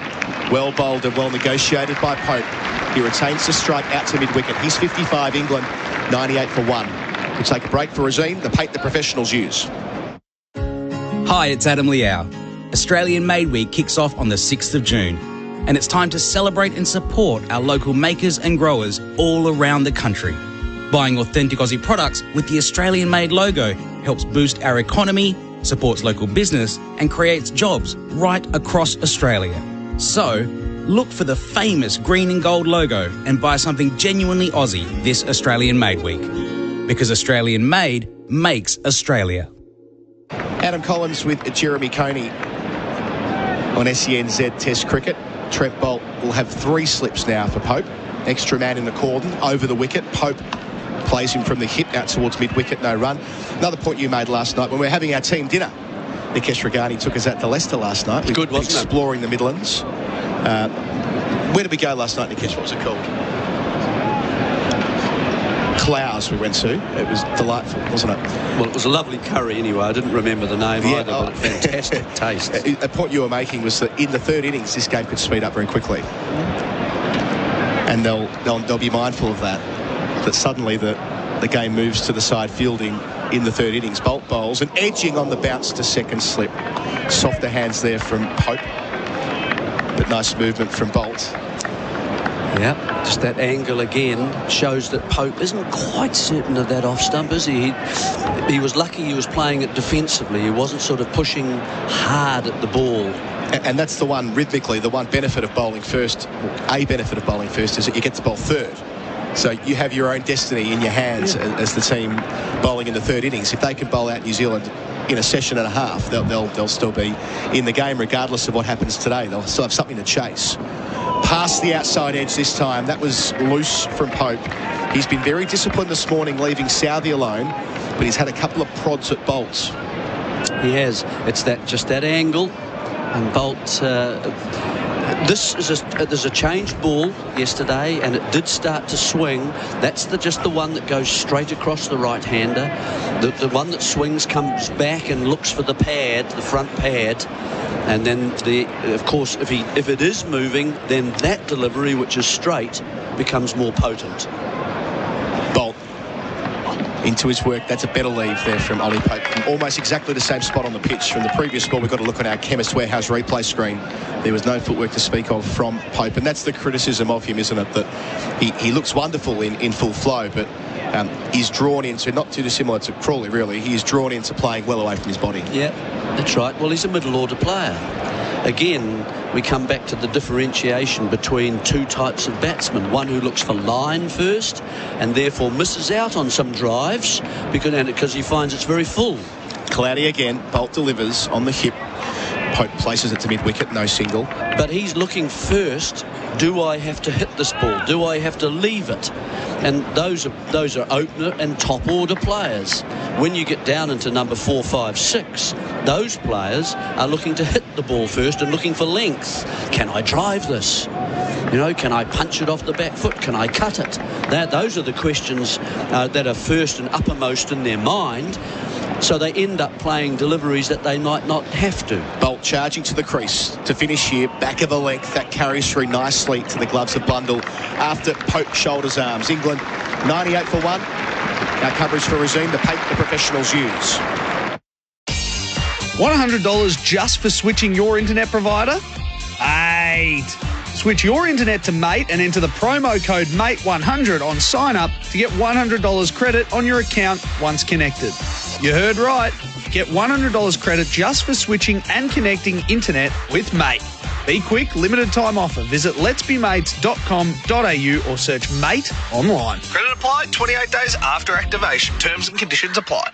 Well bowled and well negotiated by Pope. He retains the strike out to mid-wicket. He's 55, England 98 for 1. We'll take a break for Razine, the paint the professionals use. Hi, it's Adam Liao. Australian Made Week kicks off on the 6th of June. And it's time to celebrate and support our local makers and growers all around the country. Buying authentic Aussie products with the Australian Made logo helps boost our economy, supports local business, and creates jobs right across Australia. So, look for the famous green and gold logo and buy something genuinely Aussie this Australian Made Week. Because Australian Made makes Australia. Adam Collins with Jeremy Coney on SENZ Test Cricket. Trent Bolt will have 3 slips now for Pope. Extra man in the cordon, over the wicket. Pope plays him from the hip out towards mid-wicket, no run. Another point you made last night when we were having our team dinner. Nikesh Regani took us out to Leicester last night. Good, wasn't it? Exploring the Midlands. Where did we go last night, Nikesh? What was it called? Clouds we went to. It was delightful, wasn't it? Well, it was a lovely curry anyway. I didn't remember the name either, but fantastic taste. A point you were making was that in the 3rd innings, this game could speed up very quickly. And they'll be mindful of that. that suddenly the game moves to the side fielding in the third innings. Bolt bowls and edging on the bounce to second slip. Softer hands there from Pope, but nice movement from Bolt. Yeah, just that angle again shows that Pope isn't quite certain of that off stump, is he? He was lucky he was playing it defensively. He wasn't sort of pushing hard at the ball. And that's the one, rhythmically, the one benefit of bowling first, a benefit of bowling first, is that you get to bowl third. So you have your own destiny in your hands as the team bowling in the third innings. If they can bowl out New Zealand in a session and a half, they'll still be in the game regardless of what happens today. They'll still have something to chase. Past the outside edge this time. That was loose from Pope. He's been very disciplined this morning, leaving Southey alone, but he's had a couple of prods at Bolts. He has. It's just that angle, and Bolt. There's a changed ball yesterday, and it did start to swing. That's just the one that goes straight across the right-hander. The one that swings comes back and looks for the pad, the front pad. And then, of course, if it is moving, then that delivery, which is straight, becomes more potent. Bolt into his work. That's a better leave there from Ollie Pope. From almost exactly the same spot on the pitch from the previous ball. We've got to look at our Chemist Warehouse replay screen. There was no footwork to speak of from Pope, and that's the criticism of him, isn't it? That he looks wonderful in full flow, but he's drawn into, not too dissimilar to Crawley, really. He's drawn into playing well away from his body. Yeah, that's right. Well, he's a middle-order player. Again, we come back to the differentiation between two types of batsmen. One who looks for line first and therefore misses out on some drives because he finds it's very full. Cloudy again. Bolt delivers on the hip. Pope places it to mid-wicket, no single. But he's looking first, do I have to hit this ball? Do I have to leave it? And those are opener and top order players. When you get down into number 4, 5, 6, those players are looking to hit the ball first and looking for length. Can I drive this? Can I punch it off the back foot? Can I cut it? Those are the questions that are first and uppermost in their mind. So they end up playing deliveries that they might not have to. Bolt charging to the crease to finish here. Back of the length. That carries through nicely to the gloves of Blundell after Pope shoulders arms. England 98 for 1. Our coverage for Razine, the paint the professionals use. $100 just for switching your internet provider? Mate. Switch your internet to Mate and enter the promo code MATE100 on sign up to get $100 credit on your account once connected. You heard right. Get $100 credit just for switching and connecting internet with Mate. Be quick, limited time offer. Visit letsbemates.com.au or search Mate online. Credit applied 28 days after activation. Terms and conditions apply.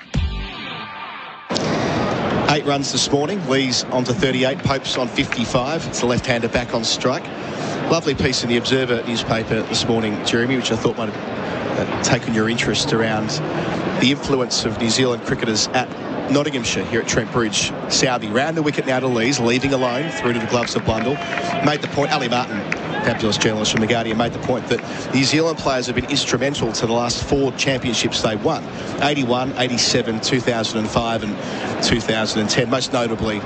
8 runs this morning. Lee's on to 38. Pope's on 55. It's the left-hander back on strike. Lovely piece in the Observer newspaper this morning, Jeremy, which I thought might have taken your interest around the influence of New Zealand cricketers at Nottinghamshire here at Trent Bridge. Southey round the wicket now to Lees, leaving alone through to the gloves of Blundell. Made the point, Ali Martin, fabulous journalist from The Guardian, made the point that New Zealand players have been instrumental to the last 4 championships they won. 81, 87, 2005 and 2010. Most notably,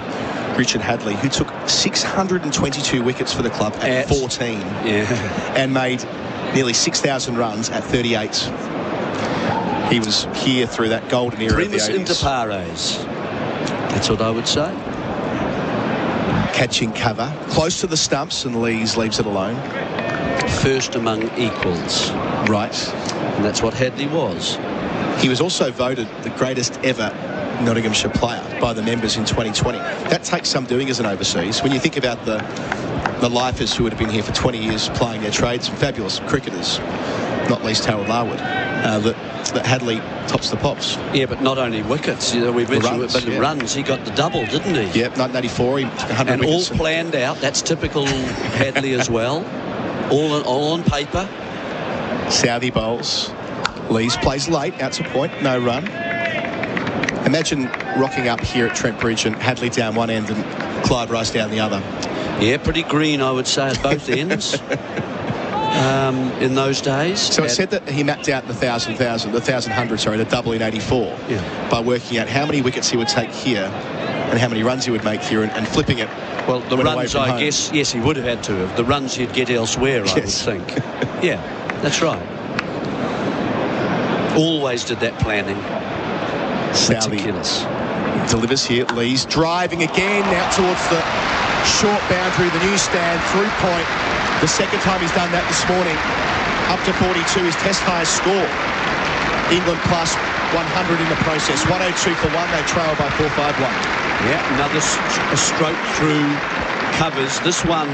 Richard Hadley, who took 622 wickets for the club at 14 and made nearly 6,000 runs at 38. He was here through that golden era Primus of the 80s. inter pares. That's what I would say. Catching cover, close to the stumps, and Lees leaves it alone. First among equals. Right. And that's what Hadley was. He was also voted the greatest ever Nottinghamshire player by the members in 2020. That takes some doing as an overseas. When you think about the lifers who would have been here for 20 years playing their trades, some fabulous cricketers, not least Harold Larwood, that Hadley tops the pops. Yeah, but not only wickets. We've mentioned runs, but runs. He got the double, didn't he? Yep, 1984, he 100 and wickets. all planned out. That's typical Hadley as well. All on paper. Southey bowls. Lees plays late, out to point, no run. Imagine rocking up here at Trent Bridge and Hadley down one end and Clyde Rice down the other. Yeah, pretty green, I would say, at both ends. In those days. So it said that he mapped out the 1,100, the double in 84, by working out how many wickets he would take here and how many runs he would make here and flipping it. Well, the runs, I guess, yes, he would have had to have. The runs he'd get elsewhere, I would think. Yeah, that's right. Always did that planning. Meticulous. Delivers here. Lee's driving again out towards the short boundary, the new stand, through point. The second time he's done that this morning. Up to 42, his test highest score. England plus 100 in the process. 102 for one. They trail by 4-5-1. Yeah, another stroke through covers. This one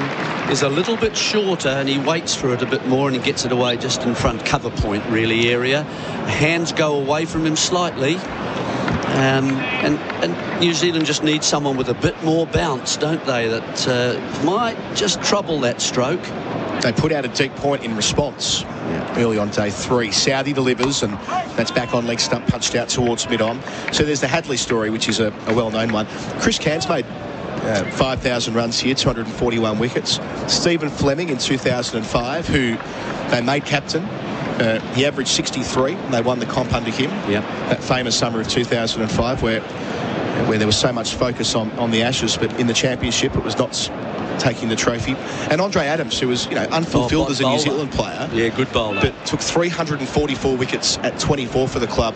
is a little bit shorter, and he waits for it a bit more, and he gets it away just in front cover point really area. Hands go away from him slightly. And New Zealand just needs someone with a bit more bounce, don't they, that might just trouble that stroke. They put out a deep point in response early on day 3. Southey delivers, and that's back on leg stump, punched out towards mid-on. So there's the Hadley story, which is a well-known one. Chris Cairns made 5,000 runs here, 241 wickets. Stephen Fleming in 2005, who they made captain. He averaged 63, and they won the comp under him. Yep. That famous summer of 2005, where there was so much focus on the Ashes, but in the championship it was not taking the trophy. And Andre Adams, who was unfulfilled as a New Zealand player. Yeah, good bowler. But took 344 wickets at 24 for the club,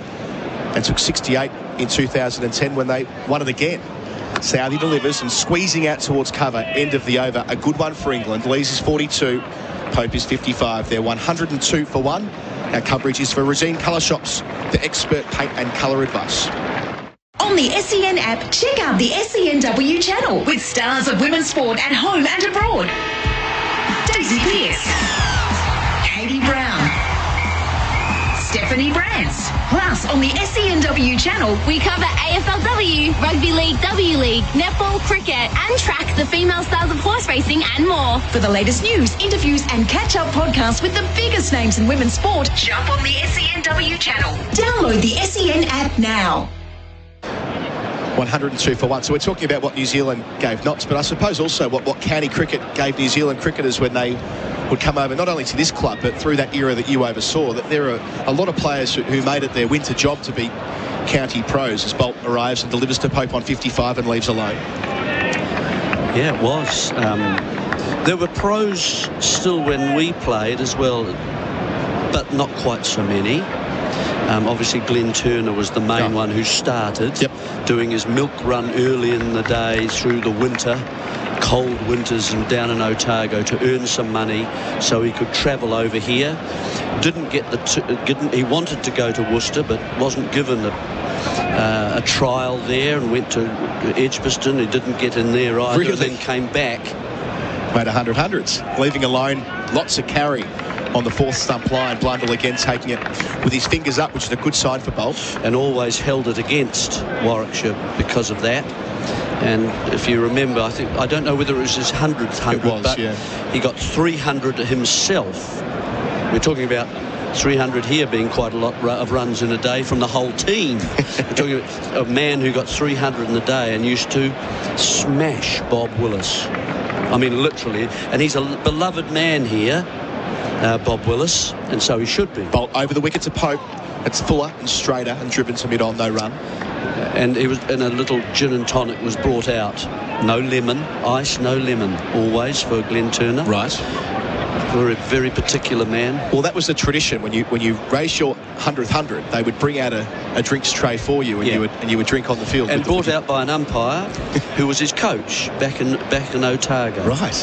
and took 68 in 2010 when they won it again. Southey delivers and squeezing out towards cover, end of the over. A good one for England. Lees is 42. Pope is 55. They're 102 for one. Our coverage is for Resine Colour Shops, the expert paint and colour advice. On the SEN app, check out the SENW channel with stars of women's sport at home and abroad. Daisy Pearce, Katie Brown, Stephanie Brands. Plus, on the SENW channel, we cover AFLW, Rugby League, W League, netball, cricket, and track the female stars of horse racing and more. For the latest news, interviews, and catch-up podcasts with the biggest names in women's sport, jump on the SENW channel. Download the SEN app now. 102 for one. So we're talking about what New Zealand gave Knots, but I suppose also what county cricket gave New Zealand cricketers when they would come over, not only to this club, but through that era that you oversaw, that there are a lot of players who made it their winter job to be county pros, as Bolt arrives and delivers to Pope on 55 and leaves alone. Yeah, it was. There were pros still when we played as well, but not quite so many. Obviously, Glenn Turner was the main one who started doing his milk run early in the day through the winter, cold winters, and down in Otago to earn some money so he could travel over here. Didn't get he wanted to go to Worcester, but wasn't given a trial there, and went to Edgbaston. He didn't get in there either. Really? Then came back. Made 100 hundreds, leaving alone lots of carry on the fourth stump line. Blundell again taking it with his fingers up, which is a good sign for Bolt. And always held it against Warwickshire because of that. And if you remember, I don't know whether it was his 100th 100, but he got 300 himself. We're talking about 300 here being quite a lot of runs in a day from the whole team. We're talking about a man who got 300 in a day and used to smash Bob Willis. I mean, literally. And he's a beloved man here, Bob Willis, and so he should be. Bolt over the wicket to Pope. It's fuller and straighter and driven to mid-on, no run. And it was, and a little gin and tonic was brought out. No lemon, ice, no lemon, always for Glenn Turner. Right. For a very particular man. Well, that was the tradition. When you raise your 100th 100, they would bring out a drinks tray for you, and you would drink on the field. And brought out by an umpire who was his coach back in Otago. Right.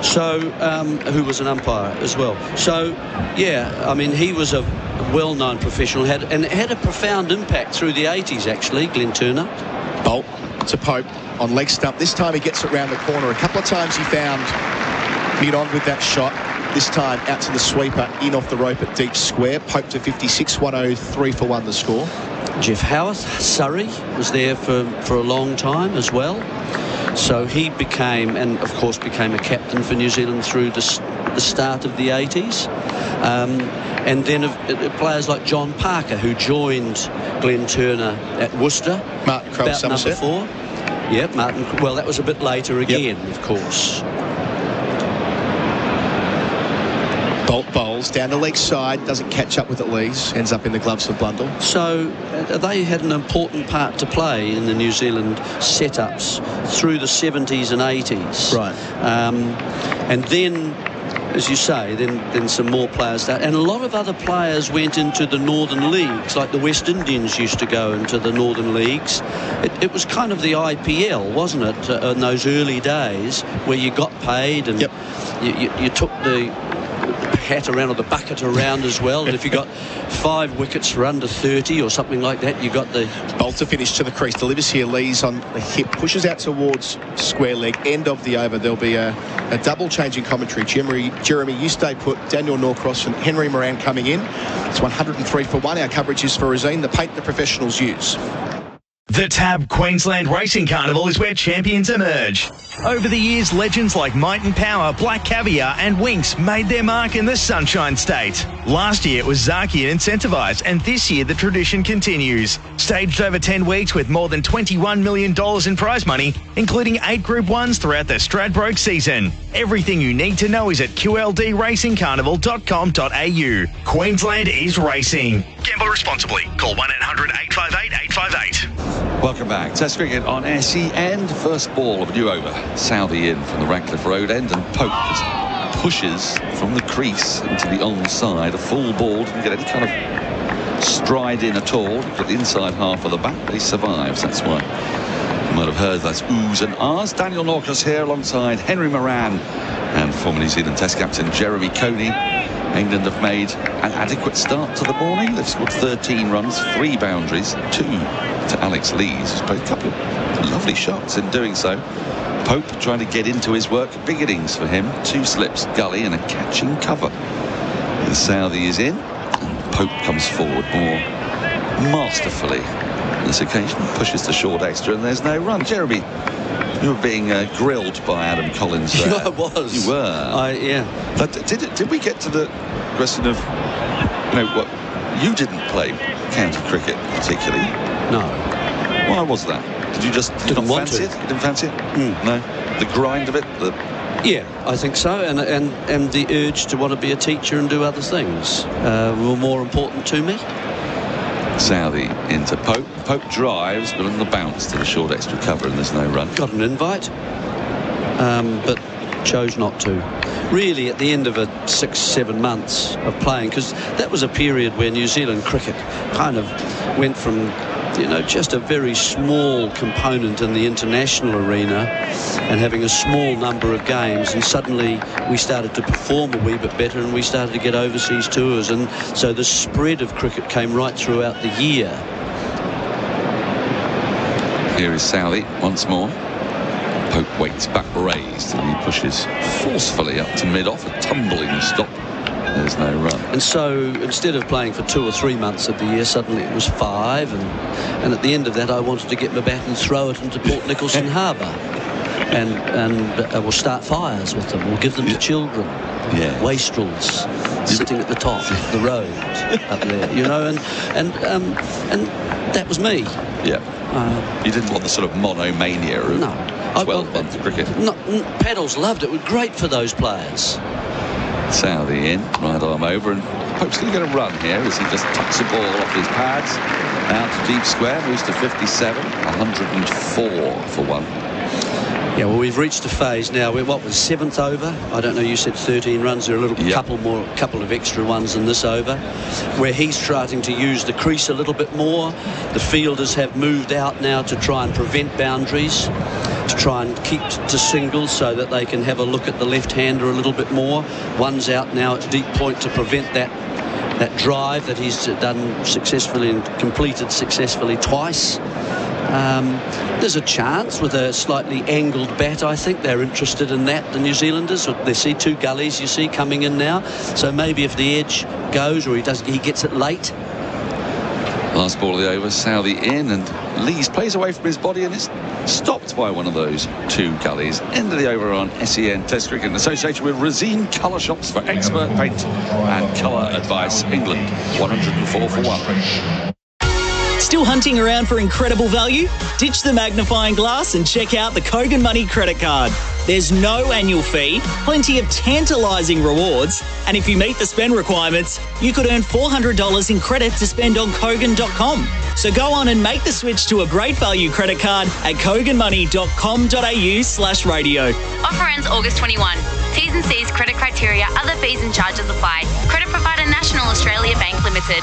So, who was an umpire as well. So, yeah, I mean, he was a well-known professional, and had a profound impact through the 80s, actually, Glenn Turner. Bolt to Pope on leg stump. This time he gets it round the corner. A couple of times he found mid-on with that shot. This time out to the sweeper, in off the rope at deep square. Pope to 56, 103 for one the score. Jeff Howarth, Surrey, was there for a long time as well. So he became, and of course became, a captain for New Zealand through the start of the 80s. And then players like John Parker, who joined Glenn Turner at Worcester. Martin Crowe, about Somerset. number 4. Yep, Martin. Well, that was a bit later again, of course. Bolt bowls down the leg side, doesn't catch up with it, Lees, ends up in the gloves of Blundell. So they had an important part to play in the New Zealand setups through the 70s and 80s. Right. And then as you say, then some more players start. And a lot of other players went into the northern leagues, like the West Indians used to go into the northern leagues. It was kind of the IPL, wasn't it, in those early days, where you got paid and you took the hat around or the bucket around as well, and if you got 5 wickets for under 30 or something like that, you got the Bolter finish to the crease, delivers here, Lees on the hip, pushes out towards square leg, end of the over. There'll be a double change in commentary. Jeremy, you stay put. Daniel Norcross and Henry Moran coming in. It's 103 for 1. Our coverage is for Rosine, the paint the professionals use. The TAB Queensland Racing Carnival is where champions emerge. Over the years, legends like Might and Power, Black Caviar and Winx made their mark in the Sunshine State. Last year it was Zaki and Incentivised, and this year the tradition continues. Staged over 10 weeks with more than $21 million in prize money, including 8 Group 1s throughout the Stradbroke season. Everything you need to know is at qldracingcarnival.com.au. Queensland is racing. Gamble responsibly. Call 1-800-858-858. Welcome back. Test cricket on SEN. First ball of a new over. Southey in from the Radcliffe Road end, and Pope just pushes from the crease into the onside. A full ball, didn't get any kind of stride in at all. Got the inside half of the bat, but he survives. That's why you might have heard those oohs and ahs. Daniel Norcross here alongside Henry Moran and former New Zealand Test captain Jeremy Coney. England have made an adequate start to the morning. They've scored 13 runs, 3 boundaries, 2 to Alex Lees, who's played a couple of lovely shots in doing so. Pope trying to get into his work. Big innings for him. 2 slips, gully and a catching cover. The Southey is in, and Pope comes forward more masterfully. On this occasion, pushes the short extra, and there's no run. Jeremy, you were being grilled by Adam Collins there. Yeah, I was. You were. Yeah. But did we get to the question of, what you didn't play county cricket particularly? No. Why was that? Did you just not fancy it? You didn't fancy it? No. The grind of it. Yeah, I think so, and the urge to want to be a teacher and do other things were more important to me. Southey into Pope. Pope drives, but on the bounce to the short extra cover, and there's no run. Got an invite, but chose not to. Really, at the end of 6-7 months of playing, because that was a period where New Zealand cricket kind of went from just a very small component in the international arena and having a small number of games, and suddenly we started to perform a wee bit better and we started to get overseas tours, and so the spread of cricket came right throughout the year. Here is Southey once more. Pope waits back raised and he pushes forcefully up to mid-off, a tumbling stop. There's no run. And so instead of playing for 2 or 3 months of the year, suddenly it was 5, and at the end of that I wanted to get my bat and throw it into Port Nicholson Harbour and we'll start fires with them. We'll give them to children. Yeah. Wastrels sitting at the top of the road up there, and that was me. Yeah. You didn't want the sort of monomania of 12 months of cricket. Paddles loved it. It was great for those players. Southey in, right arm over, and Pope's going to get a run here as he just tucks the ball off his pads out to deep square, moves to 57, 104 for 1. Yeah, well, we've reached a phase now. What was 7th over? I don't know. You said 13 runs. There are a couple of extra ones in this over, where he's starting to use the crease a little bit more. The fielders have moved out now to try and prevent boundaries, to try and keep to singles so that they can have a look at the left-hander a little bit more. One's out now at deep point to prevent that drive that he's done successfully and completed successfully twice. There's a chance with a slightly angled bat. I think they're interested in that, the New Zealanders. They see 2 gullies, you see, coming in now. So maybe if the edge goes, or he gets it late. Last ball of the over, Southey in, and Lees plays away from his body and is stopped by one of those 2 gullies. End of the over on SEN Test Cricket in association with Rosine Colour Shops for expert paint and colour advice. England 104 for 1. Still hunting around for incredible value? Ditch the magnifying glass and check out the Kogan Money credit card. There's no annual fee, plenty of tantalising rewards, and if you meet the spend requirements, you could earn $400 in credit to spend on Kogan.com. So go on and make the switch to a great value credit card at koganmoney.com.au/radio. Offer ends August 21. T's and C's, credit criteria, other fees and charges apply. Credit provider National Australia Bank Limited.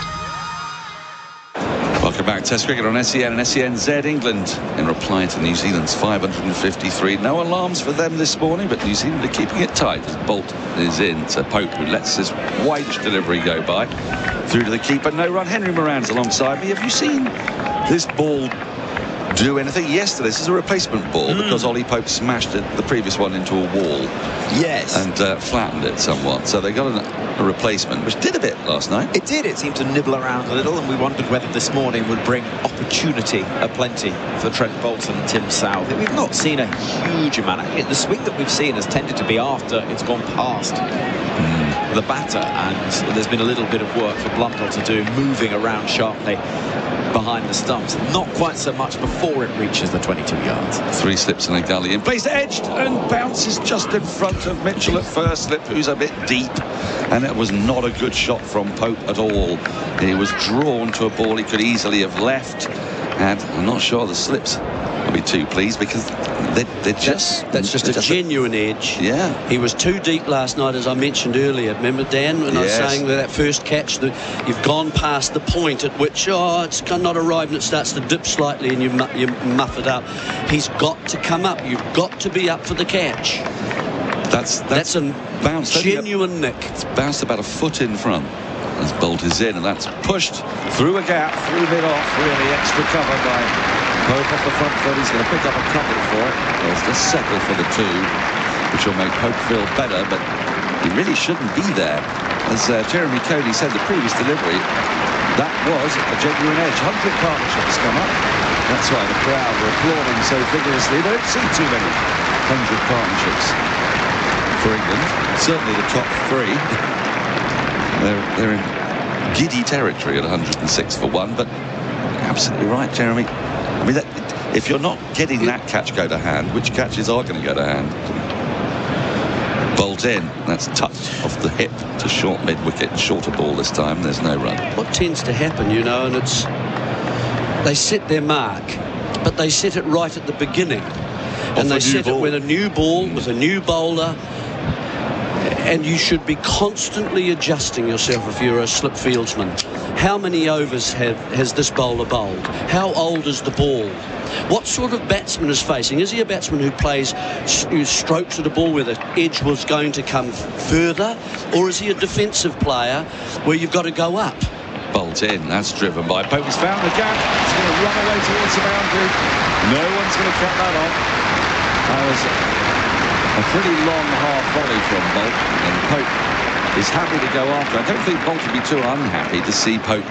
Welcome back. Test cricket on SEN and SENZ. England in reply to New Zealand's 553. No alarms for them this morning, but New Zealand are keeping it tight as Bolt is in to Pope, who lets this wide delivery go by. Through to the keeper. No run. Henry Moran's alongside me. Have you seen this ball do anything? Yesterday, this is a replacement ball because Ollie Pope smashed the previous one into a wall. Yes. And flattened it somewhat. So they got a replacement, which did a bit last night. It did. It seemed to nibble around a little, and we wondered whether this morning would bring opportunity aplenty for Trent Bolton and Tim South. We've not seen a huge amount. The swing that we've seen has tended to be after it's gone past the batter, and there's been a little bit of work for Blundell to do, moving around sharply behind the stumps. Not quite so much before it reaches the 22 yards. 3 slips in a gully. In place, edged and bounces just in front of Mitchell at first slip, who's a bit deep. And it was not a good shot from Pope at all. He was drawn to a ball he could easily have left. And I'm not sure the slips will be too pleased because they're just... That's just a genuine edge. Yeah. He was too deep last night, as I mentioned earlier. Remember, Dan, when I was saying that first catch, that you've gone past the point at which, it's not arrived and it starts to dip slightly and you muff it up. He's got to come up. You've got to be up for the catch. That's a genuine nick. It's bounced about a foot in front as Bolt is in, and that's pushed through a gap, through mid-off. Really extra cover by Pope off the front foot. He's going to pick up a couple for it. There's the settle for the 2, which will make Pope feel better, but he really shouldn't be there. As Jeremy Coney said, the previous delivery, that was a genuine edge. 100 partnerships come up. That's why the crowd were applauding so vigorously. They don't see too many 100 partnerships for England. Certainly the top 3. They're in giddy territory at 106 for 1, but absolutely right, Jeremy. I mean, if you're not getting that catch go to hand, which catches are going to go to hand? Bolt in. That's touched off the hip to short mid-wicket. Shorter ball this time. There's no run. What tends to happen, and it's... They set their mark, but they set it right at the beginning. And they set it with a new ball, with a new bowler. And you should be constantly adjusting yourself if you're a slip fieldsman. How many overs has this bowler bowled? How old is the ball? What sort of batsman is facing? Is he a batsman who strokes at a ball where the edge was going to come further? Or is he a defensive player where you've got to go up? Bolt in. That's driven by Pope. He's found the gap. He's going to run away towards the boundary. No one's going to cut that off. That was a pretty long half volley from Bolt, and Pope is happy to go after. I don't think Bolt would be too unhappy to see Pope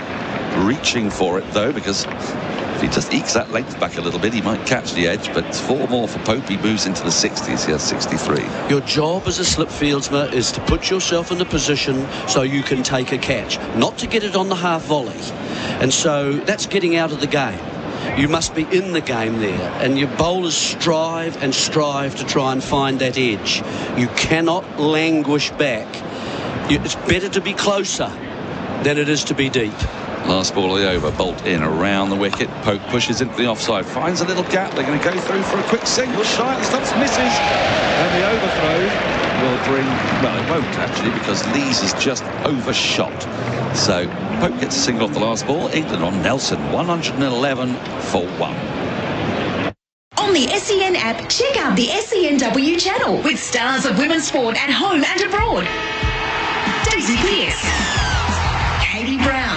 reaching for it, though, because if he just ekes that length back a little bit, he might catch the edge. But it's 4 more for Pope. He moves into the 60s. He has 63. Your job as a slip fieldsman is to put yourself in a position so you can take a catch, not to get it on the half volley. And so that's getting out of the game. You must be in the game there, and your bowlers strive to try and find that edge. You cannot languish back. It's better to be closer than it is to be deep. Last ball of the over. Bolt in around the wicket. Pope pushes into the offside, finds a little gap. They're going to go through for a quick single. Shy at the stumps, misses, and the overthrow will bring... Well, it won't actually, because Lees has just overshot. So Pope gets a single off the last ball. England on Nelson, 111 for 1. On the SEN app, check out the SENW channel with stars of women's sport at home and abroad. Daisy Pearce, Katie Brown,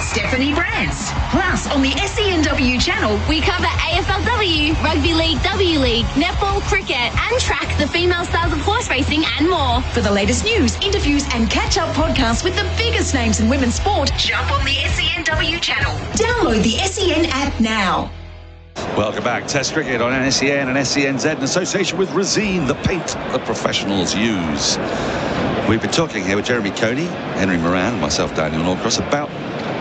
Stephanie Brands. Plus, on the SENW channel, we cover AFLW, Rugby League, W League, netball, cricket, and track the female stars of horse racing and more. For the latest news, interviews, and catch-up podcasts with the biggest names in women's sport, jump on the SENW channel. Download the SEN app now. Welcome back. Test cricket on SEN and SENZ in association with Resine, the paint that professionals use. We've been talking here with Jeremy Coney, Henry Moran, myself, Daniel Norcross, about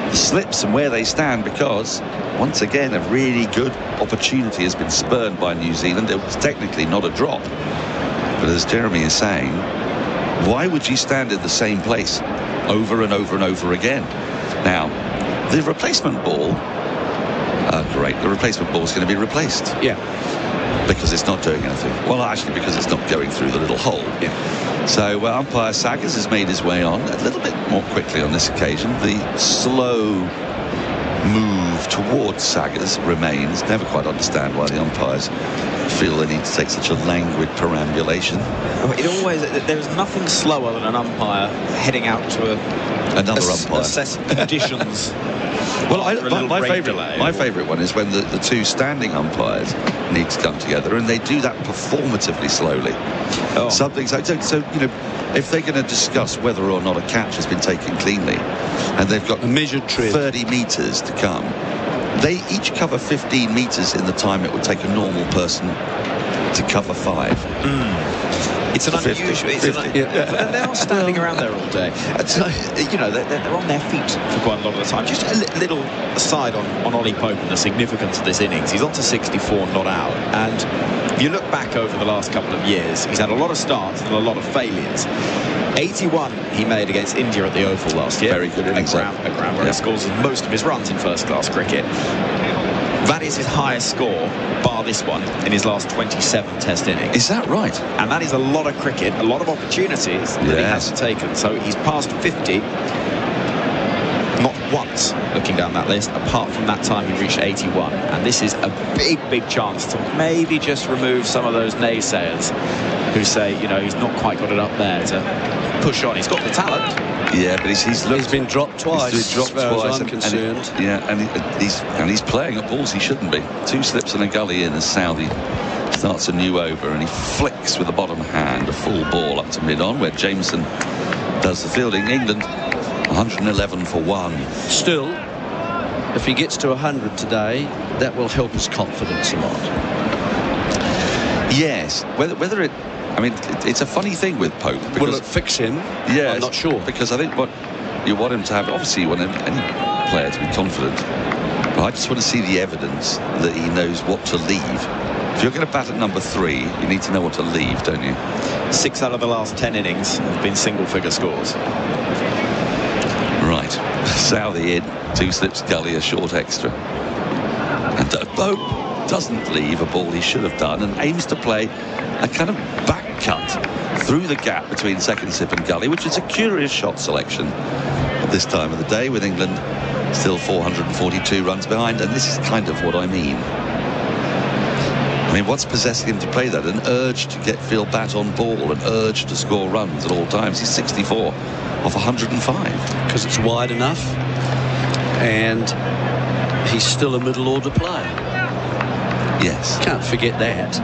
the slips and where they stand, because once again a really good opportunity has been spurned by New Zealand. It was technically not a drop, but as Jeremy is saying, why would you stand in the same place over and over and over again? Now, the replacement ball, great, the replacement ball is going to be replaced. Yeah. because it's not doing anything. Well, actually, because it's not going through the little hole. Yeah. So umpire Saggers has made his way on a little bit more quickly on this occasion. The slow move towards Saggers remains. Never quite understand why the umpires feel they need to take such a languid perambulation. It always, there's nothing slower than an umpire heading out to another umpire assess conditions. Well, my favourite one is when the two standing umpires need to come together, and they do that performatively slowly. Something so you know, if they're going to discuss whether or not a catch has been taken cleanly, and they've got a measured tread, 30 metres to come, they each cover 15 metres in the time it would take a normal person to cover 5. It's an unusual. But they're not standing around there all day. So, you know, they're on their feet for quite a lot of the time. Just a little aside on Ollie Pope and the significance of this innings. He's on to 64, not out. And if you look back over the last couple of years, he's had a lot of starts and a lot of failures. 81 he made against India at the Oval last year. Very good innings. A ground where he scores most of his runs in first-class cricket. That is his highest score, bar this one, in his last 27 Test innings. Is that right? And that is a lot of cricket, a lot of opportunities that he hasn't taken. So he's passed 50, not once, looking down that list, apart from that time he reached 81. And this is a big, big chance to maybe just remove some of those naysayers who say, you know, he's not quite got it up there to push on. He's got the talent. Yeah, but he's been dropped twice. He's been dropped twice, I'm concerned. And he's playing at balls he shouldn't be. 2 slips and a gully in as Southee starts a new over, and he flicks with the bottom hand a full ball up to mid-on, where Jameson does the fielding. England 111 for 1. Still, if he gets to 100 today, that will help his confidence a lot. Yes, whether it. I mean, it's a funny thing with Pope. Will it fix him? Yeah, I'm not sure. Because I think what you want him to have, obviously you want any player to be confident. But I just want to see the evidence that he knows what to leave. If you're going to bat at number 3, you need to know what to leave, don't you? 6 out of the last 10 innings have been single-figure scores. Right. Southee in, 2 slips gully, a short extra. And Pope doesn't leave a ball he should have done and aims to play a kind of back cut through the gap between second slip and gully, which is a curious shot selection at this time of the day, with England still 442 runs behind. And this is kind of what I mean. I mean, what's possessing him to play that? An urge to get field bat on ball, an urge to score runs at all times. He's 64 off 105. Because it's wide enough, and he's still a middle order player. Yes. Can't forget that.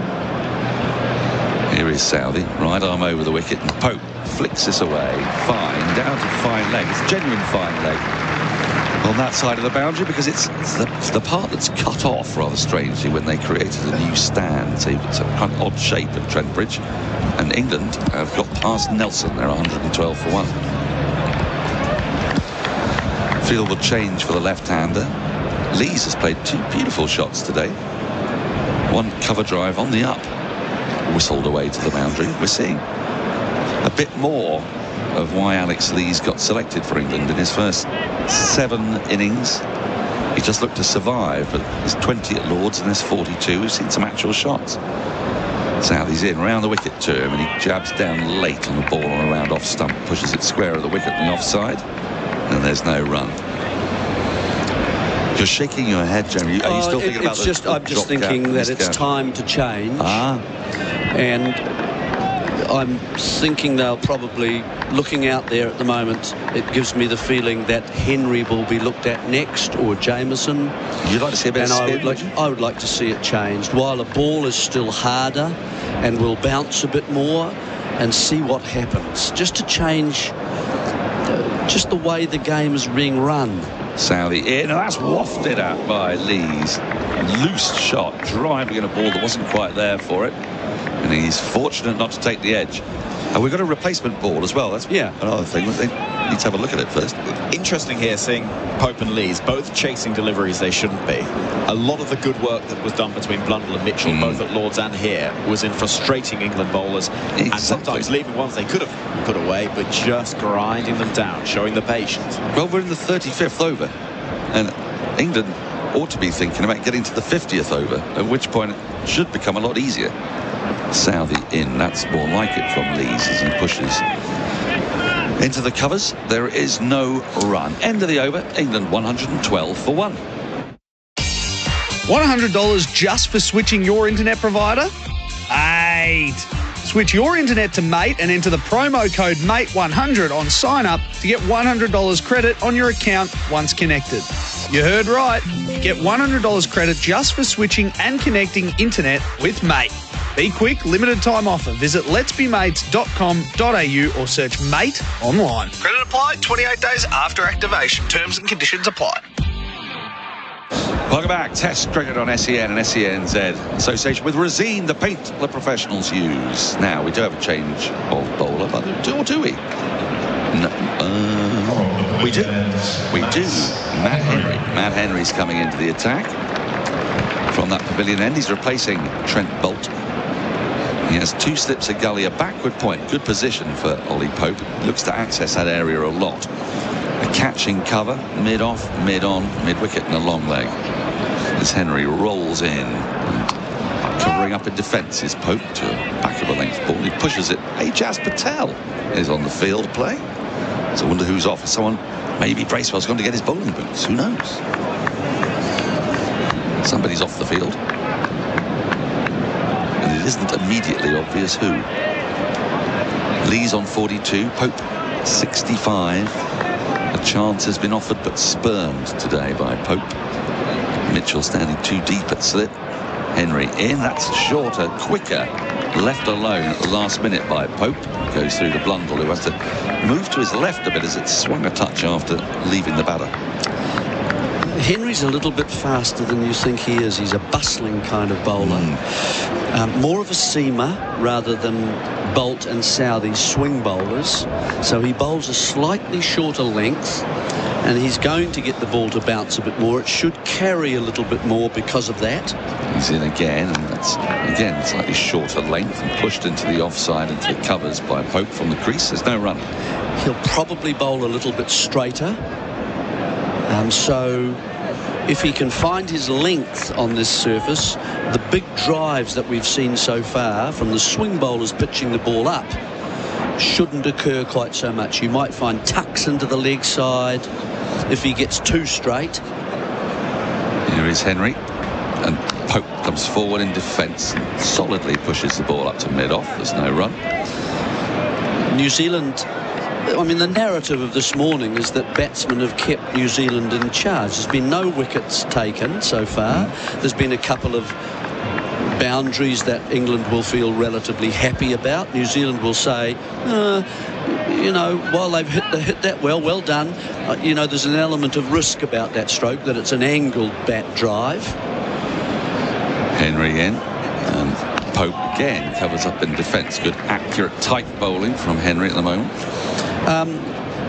Here is Southee, right arm over the wicket, and Pope flicks this away. Fine, down to fine leg. It's genuine fine leg on that side of the boundary, because it's the part that's cut off rather strangely when they created a new stand. So it's a kind of odd shape at Trent Bridge, and England have got past Nelson. They're 112 for 1. Field will change for the left-hander. Lees has played 2 beautiful shots today. 1 cover drive on the up, whistled away to the boundary. We're seeing a bit more of why Alex Lees got selected for England in his first 7 innings. He just looked to survive, but there's 20 at Lords and there's 42. We've seen some actual shots. Southee's in, round the wicket to him, and he jabs down late on the ball on a round off stump, pushes it square of the wicket on the offside, and there's no run. You're shaking your head, Jeremy. Are you still thinking about the I'm just thinking that it's time to change. And I'm thinking they'll probably, looking out there at the moment, it gives me the feeling that Henry will be looked at next, or Jameson. You'd like to see a bit of spin? I would like to see it changed. While a ball is still harder and will bounce a bit more, and see what happens. Just to change just the way the game is being run. Southee in, and that's wafted out by Lees. Loose shot, driving in a ball that wasn't quite there for it. And he's fortunate not to take the edge. And we've got a replacement ball as well. That's another thing. They need to have a look at it first. Interesting here seeing Pope and Lees both chasing deliveries they shouldn't be. A lot of the good work that was done between Blundell and Mitchell, both at Lords and here, was in frustrating England bowlers. Exactly. And sometimes leaving ones they could have put away, but just grinding them down, showing the patience. Well, we're in the 35th over, and England ought to be thinking about getting to the 50th over, at which point it should become a lot easier. Southey in, that's more like it from Lees as he pushes into the covers. There is no run. End of the over, England 112 for 1. $100 just for switching your internet provider? 8. Switch your internet to Mate and enter the promo code MATE100 on sign up to get $100 credit on your account once connected. You heard right. Get $100 credit just for switching and connecting internet with Mate. Be quick, limited time offer. Visit letsbemates.com.au or search Mate online. Credit applied 28 days after activation. Terms and conditions apply. Welcome back. Test cricket on SEN and SENZ. Association with Razine, the paint the professionals use. Now, we do have a change of bowler, but or do we? No, we do. We do. Matt Henry. Matt Henry's coming into the attack from that pavilion end. He's replacing Trent Bolt. He has 2 slips of gully, a backward point. Good position for Ollie Pope. Looks to access that area a lot. A catching cover, mid-off, mid-on, mid-wicket and a long leg. As Henry rolls in, covering up in defence is Pope to a back of a length ball. He pushes it. Ajaz Patel is on the field play. So I wonder who's off. Someone, maybe Bracewell's going to get his bowling boots. Who knows? Somebody's off the field. And it isn't immediately obvious who. Lee's on 42, Pope 65. A chance has been offered but spurned today by Pope. Mitchell standing too deep at slip. Henry in. That's shorter, quicker. Left alone at the last minute by Pope. Goes through to Blundell, who has to move to his left a bit as it swung a touch after leaving the batter. Henry's a little bit faster than you think he is. He's a bustling kind of bowler. More of a seamer rather than Bolt and Southey swing bowlers. So he bowls a slightly shorter length and he's going to get the ball to bounce a bit more. It should carry a little bit more because of that. He's in again, and that's again slightly shorter length and pushed into the offside, into the covers by Pope from the crease. There's no run. He'll probably bowl a little bit straighter. So if he can find his length on this surface, the big drives that we've seen so far from the swing bowlers pitching the ball up shouldn't occur quite so much. You might find tucks into the leg side if he gets too straight. Here is Henry, and Pope comes forward in defence and solidly pushes the ball up to mid-off. There's no run. New Zealand, I mean, the narrative of this morning is that batsmen have kept New Zealand in charge. There's been no wickets taken so far. There's been a couple of boundaries that England will feel relatively happy about. New Zealand will say, you know, while they've hit that well done. You know, there's an element of risk about that stroke, that it's an angled bat drive. Henry in, and Pope again covers up in defence. Good, accurate, tight bowling from Henry at the moment.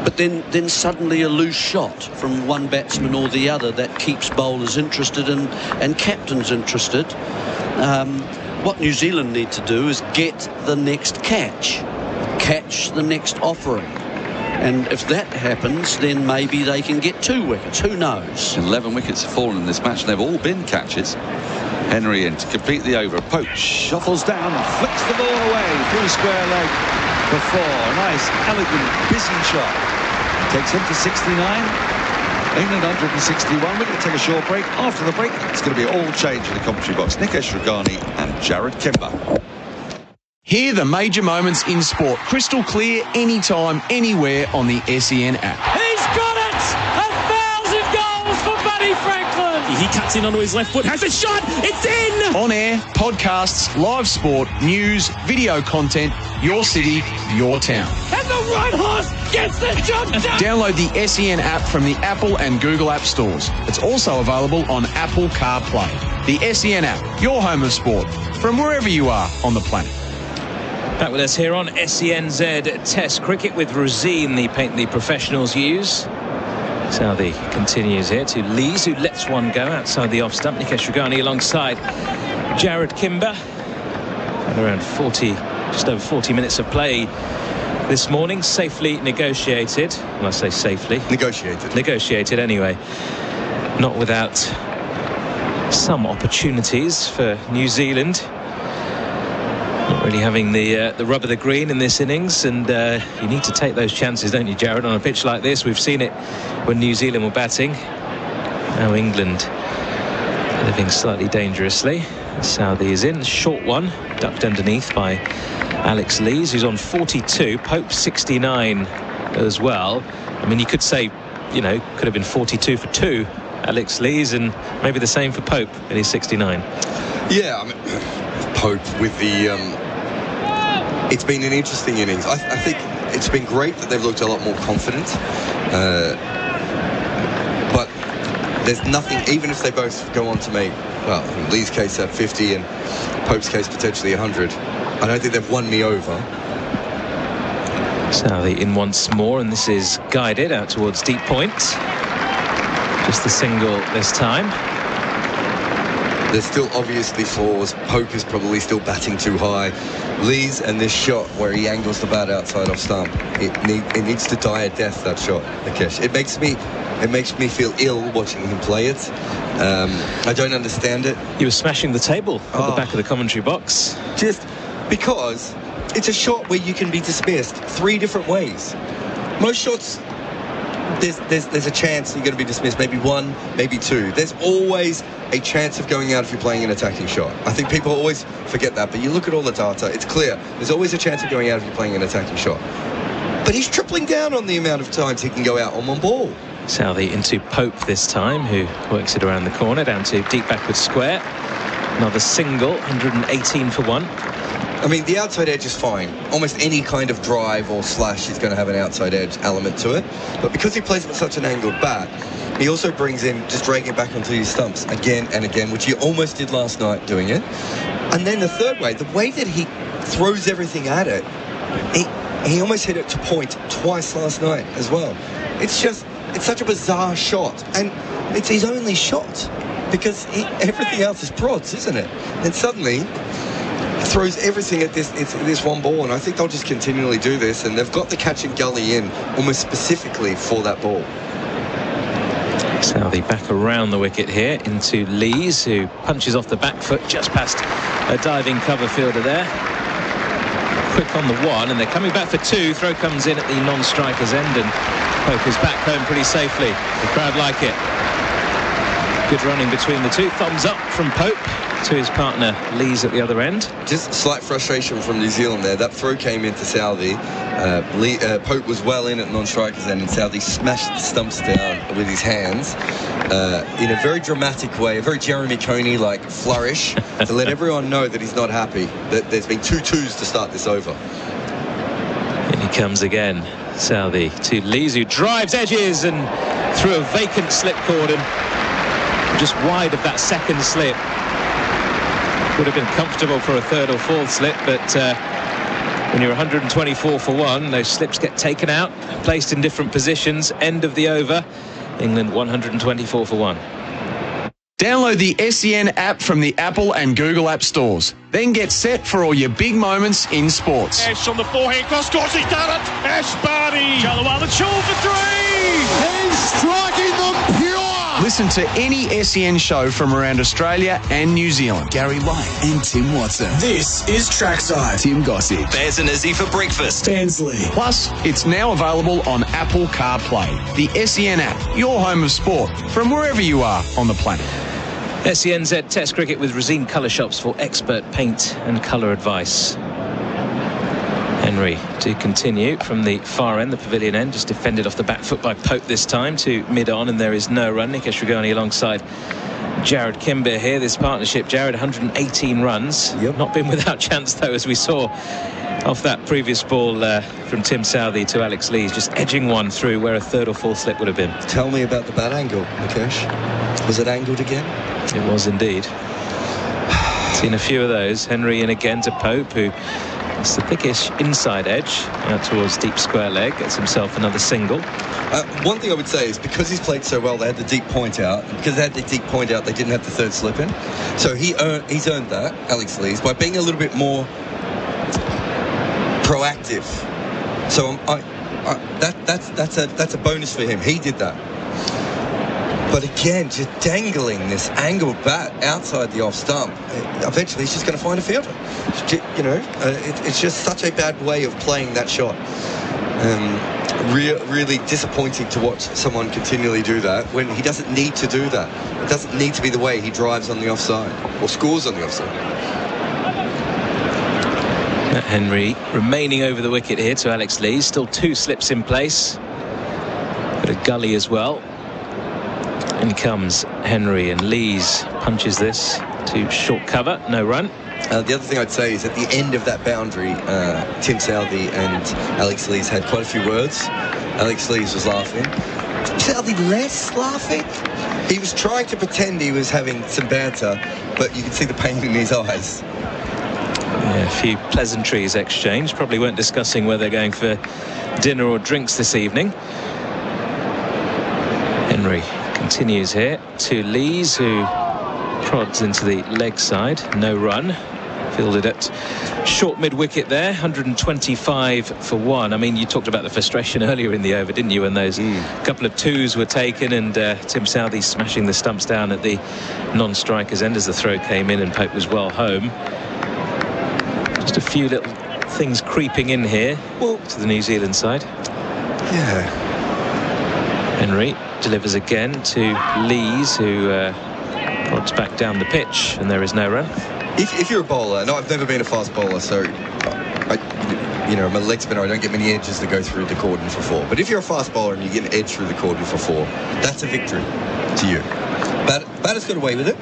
But then suddenly a loose shot from one batsman or the other that keeps bowlers interested and captains interested. What New Zealand need to do is get the next catch the next offering. And if that happens, then maybe they can get 2 wickets. Who knows? 11 wickets have fallen in this match. They've all been catches. Henry in to complete the over. Pope shuffles down and flicks the ball away through square leg for 4. Nice, elegant, busy shot. Takes him to 69. England 161. We're going to take a short break. After the break, it's going to be all change in the commentary box. Nikesh Ragani and Jared Kimber. Hear the major moments in sport crystal clear, anytime, anywhere on the SEN app. He's got it! 1,000 goals for Buddy Franklin! He cuts in onto his left foot, has a shot, it's in! On air, podcasts, live sport, news, video content, your city, your town. And the right horse gets the job done! Download the SEN app from the Apple and Google app stores. It's also available on Apple CarPlay. The SEN app, your home of sport, from wherever you are on the planet. Back with us here on SENZ Test Cricket with Razine, the paint the professionals use. Southey continues here to Lees, who lets one go outside the off stump. Nikesh Ragani alongside Jared Kimber. And around 40, just over 40 minutes of play this morning, safely negotiated. When I say safely, negotiated. Negotiated anyway. Not without some opportunities for New Zealand. Not really having the rub of the green in this innings, and you need to take those chances, don't you, Jared, on a pitch like this? We've seen it when New Zealand were batting. Now England living slightly dangerously. Southee is in, short one, ducked underneath by Alex Lees, who's on 42. Pope 69 as well. I mean, you could say, you know, could have been 42 for 2, Alex Lees, and maybe the same for Pope, and he's 69. Yeah, I mean, Pope with the... it's been an interesting innings. I think it's been great that they've looked a lot more confident. But there's nothing, even if they both go on to make, well, in Lee's case at 50 and Pope's case potentially 100, I don't think they've won me over. Southee in once more, and this is guided out towards deep point. Just the single this time. There's still obviously flaws. Pope is probably still batting too high. Lees and this shot where he angles the bat outside off stump, it needs to die a death, that shot, Nikesh. It makes me feel ill watching him play it. I don't understand it. He was smashing the table at the back of the commentary box. Just because it's a shot where you can be dismissed 3 different ways. Most shots, there's a chance you're going to be dismissed, maybe 1, maybe 2. There's always a chance of going out if you're playing an attacking shot. I think people always forget that, but you look at all the data, it's clear. There's always a chance of going out if you're playing an attacking shot. But he's tripling down on the amount of times he can go out on one ball. Southee into Pope this time, who works it around the corner, down to deep backward square. Another single, 118 for 1. I mean, the outside edge is fine. Almost any kind of drive or slash is going to have an outside edge element to it. But because he plays with such an angled bat, he also brings in just dragging it back onto his stumps again and again, which he almost did last night doing it. And then the third way, the way that he throws everything at it, he almost hit it to point twice last night as well. It's such a bizarre shot. And it's his only shot because everything else is prods, isn't it? And suddenly throws everything at this one ball, and I think they'll just continually do this, and they've got the catch and gully in almost specifically for that ball. Southee back around the wicket here into Lees, who punches off the back foot just past a diving cover fielder there. Quick on the 1, and they're coming back for 2. Throw comes in at the non-striker's end, and Pope is back home pretty safely. The crowd like it. Good running between the 2. Thumbs up from Pope to his partner Lees at the other end. Just slight frustration from New Zealand there. That throw came into Southee. Pope was well in at non-striker's end, and Southee smashed the stumps down with his hands in a very dramatic way, a very Jeremy Coney-like flourish to let everyone know that he's not happy, that there's been 2 2s to start this over. And he comes again, Southee to Lees, who drives edges and through a vacant slip cordon, just wide of that second slip. Would have been comfortable for a 3rd or 4th slip, but when you're 124 for 1, those slips get taken out, placed in different positions. End of the over. England 124 for 1. Download the SEN app from the Apple and Google app stores. Then get set for all your big moments in sports. Ash on the forehand cross, scores, he's done it. Ash Barty. Jalawala Chul for 3. He's striking them pure. Listen to any SEN show from around Australia and New Zealand. Gary Light and Tim Watson. This is Trackside. Tim Gossage. Bears and Izzy for breakfast. Bensley. Plus, it's now available on Apple CarPlay. The SEN app, your home of sport, from wherever you are on the planet. SENZ Test Cricket with Resine Colour Shops for expert paint and colour advice. Henry to continue from the far end, the pavilion end, just defended off the back foot by Pope this time to mid-on, and there is no run. Nikesh Ragani alongside Jared Kimber here. This partnership, Jared, 118 runs. Yep. Not been without chance, though, as we saw off that previous ball from Tim Southee to Alex Lees, just edging one through where a 3rd or 4th slip would have been. Tell me about the bat angle, Nikesh. Was it angled again? It was indeed. Seen a few of those. Henry in again to Pope, who it's the thickish inside edge out towards deep square leg, gets himself another single. One thing I would say is because he's played so well, they had the deep point out. And because they had the deep point out, they didn't have the 3rd slip in. So he's earned that, Alex Lees, by being a little bit more proactive. So that's a bonus for him. He did that. But again, just dangling this angled bat outside the off stump. Eventually, he's just going to find a fielder. It's just such a bad way of playing that shot. Really disappointing to watch someone continually do that when he doesn't need to do that. It doesn't need to be the way he drives on the offside or scores on the offside. Henry remaining over the wicket here to Alex Lee. Still 2 slips in place. Bit of gully as well. In comes Henry, and Lees punches this to short cover, no run. The other thing I'd say is at the end of that boundary, Tim Southey and Alex Lees had quite a few words. Alex Lees was laughing. Tim Southey less laughing. He was trying to pretend he was having some banter, but you could see the pain in his eyes. Yeah, a few pleasantries exchanged. Probably weren't discussing where they're going for dinner or drinks this evening. Henry continues here to Lees, who prods into the leg side, no run. Fielded at short mid-wicket there, 125 for 1. I mean, you talked about the frustration earlier in the over, didn't you, when those couple of 2s were taken, and Tim Southey smashing the stumps down at the non-striker's end as the throw came in and Pope was well home. Just a few little things creeping in here to the New Zealand side. Yeah. Henry delivers again to Lees, who prods back down the pitch, and there is no run. If you're a bowler, no, I've never been a fast bowler, so I'm a leg spinner. I don't get many edges that go through the cordon for 4. But if you're a fast bowler and you get an edge through the cordon for 4, that's a victory to you. Batter's got away with it,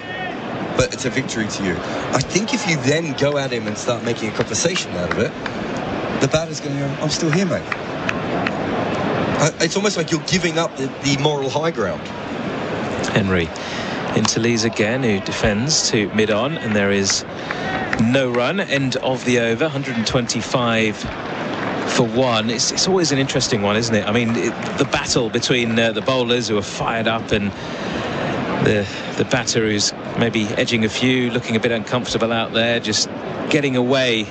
but it's a victory to you. I think if you then go at him and start making a conversation out of it, the batter's going to go, I'm still here, mate. It's almost like you're giving up the moral high ground. Henry into Lees again, who defends to mid-on, and there is no run. End of the over, 125 for 1. It's always an interesting one, isn't it? I mean, the battle between the bowlers who are fired up and the batter who's maybe edging a few, looking a bit uncomfortable out there, just getting away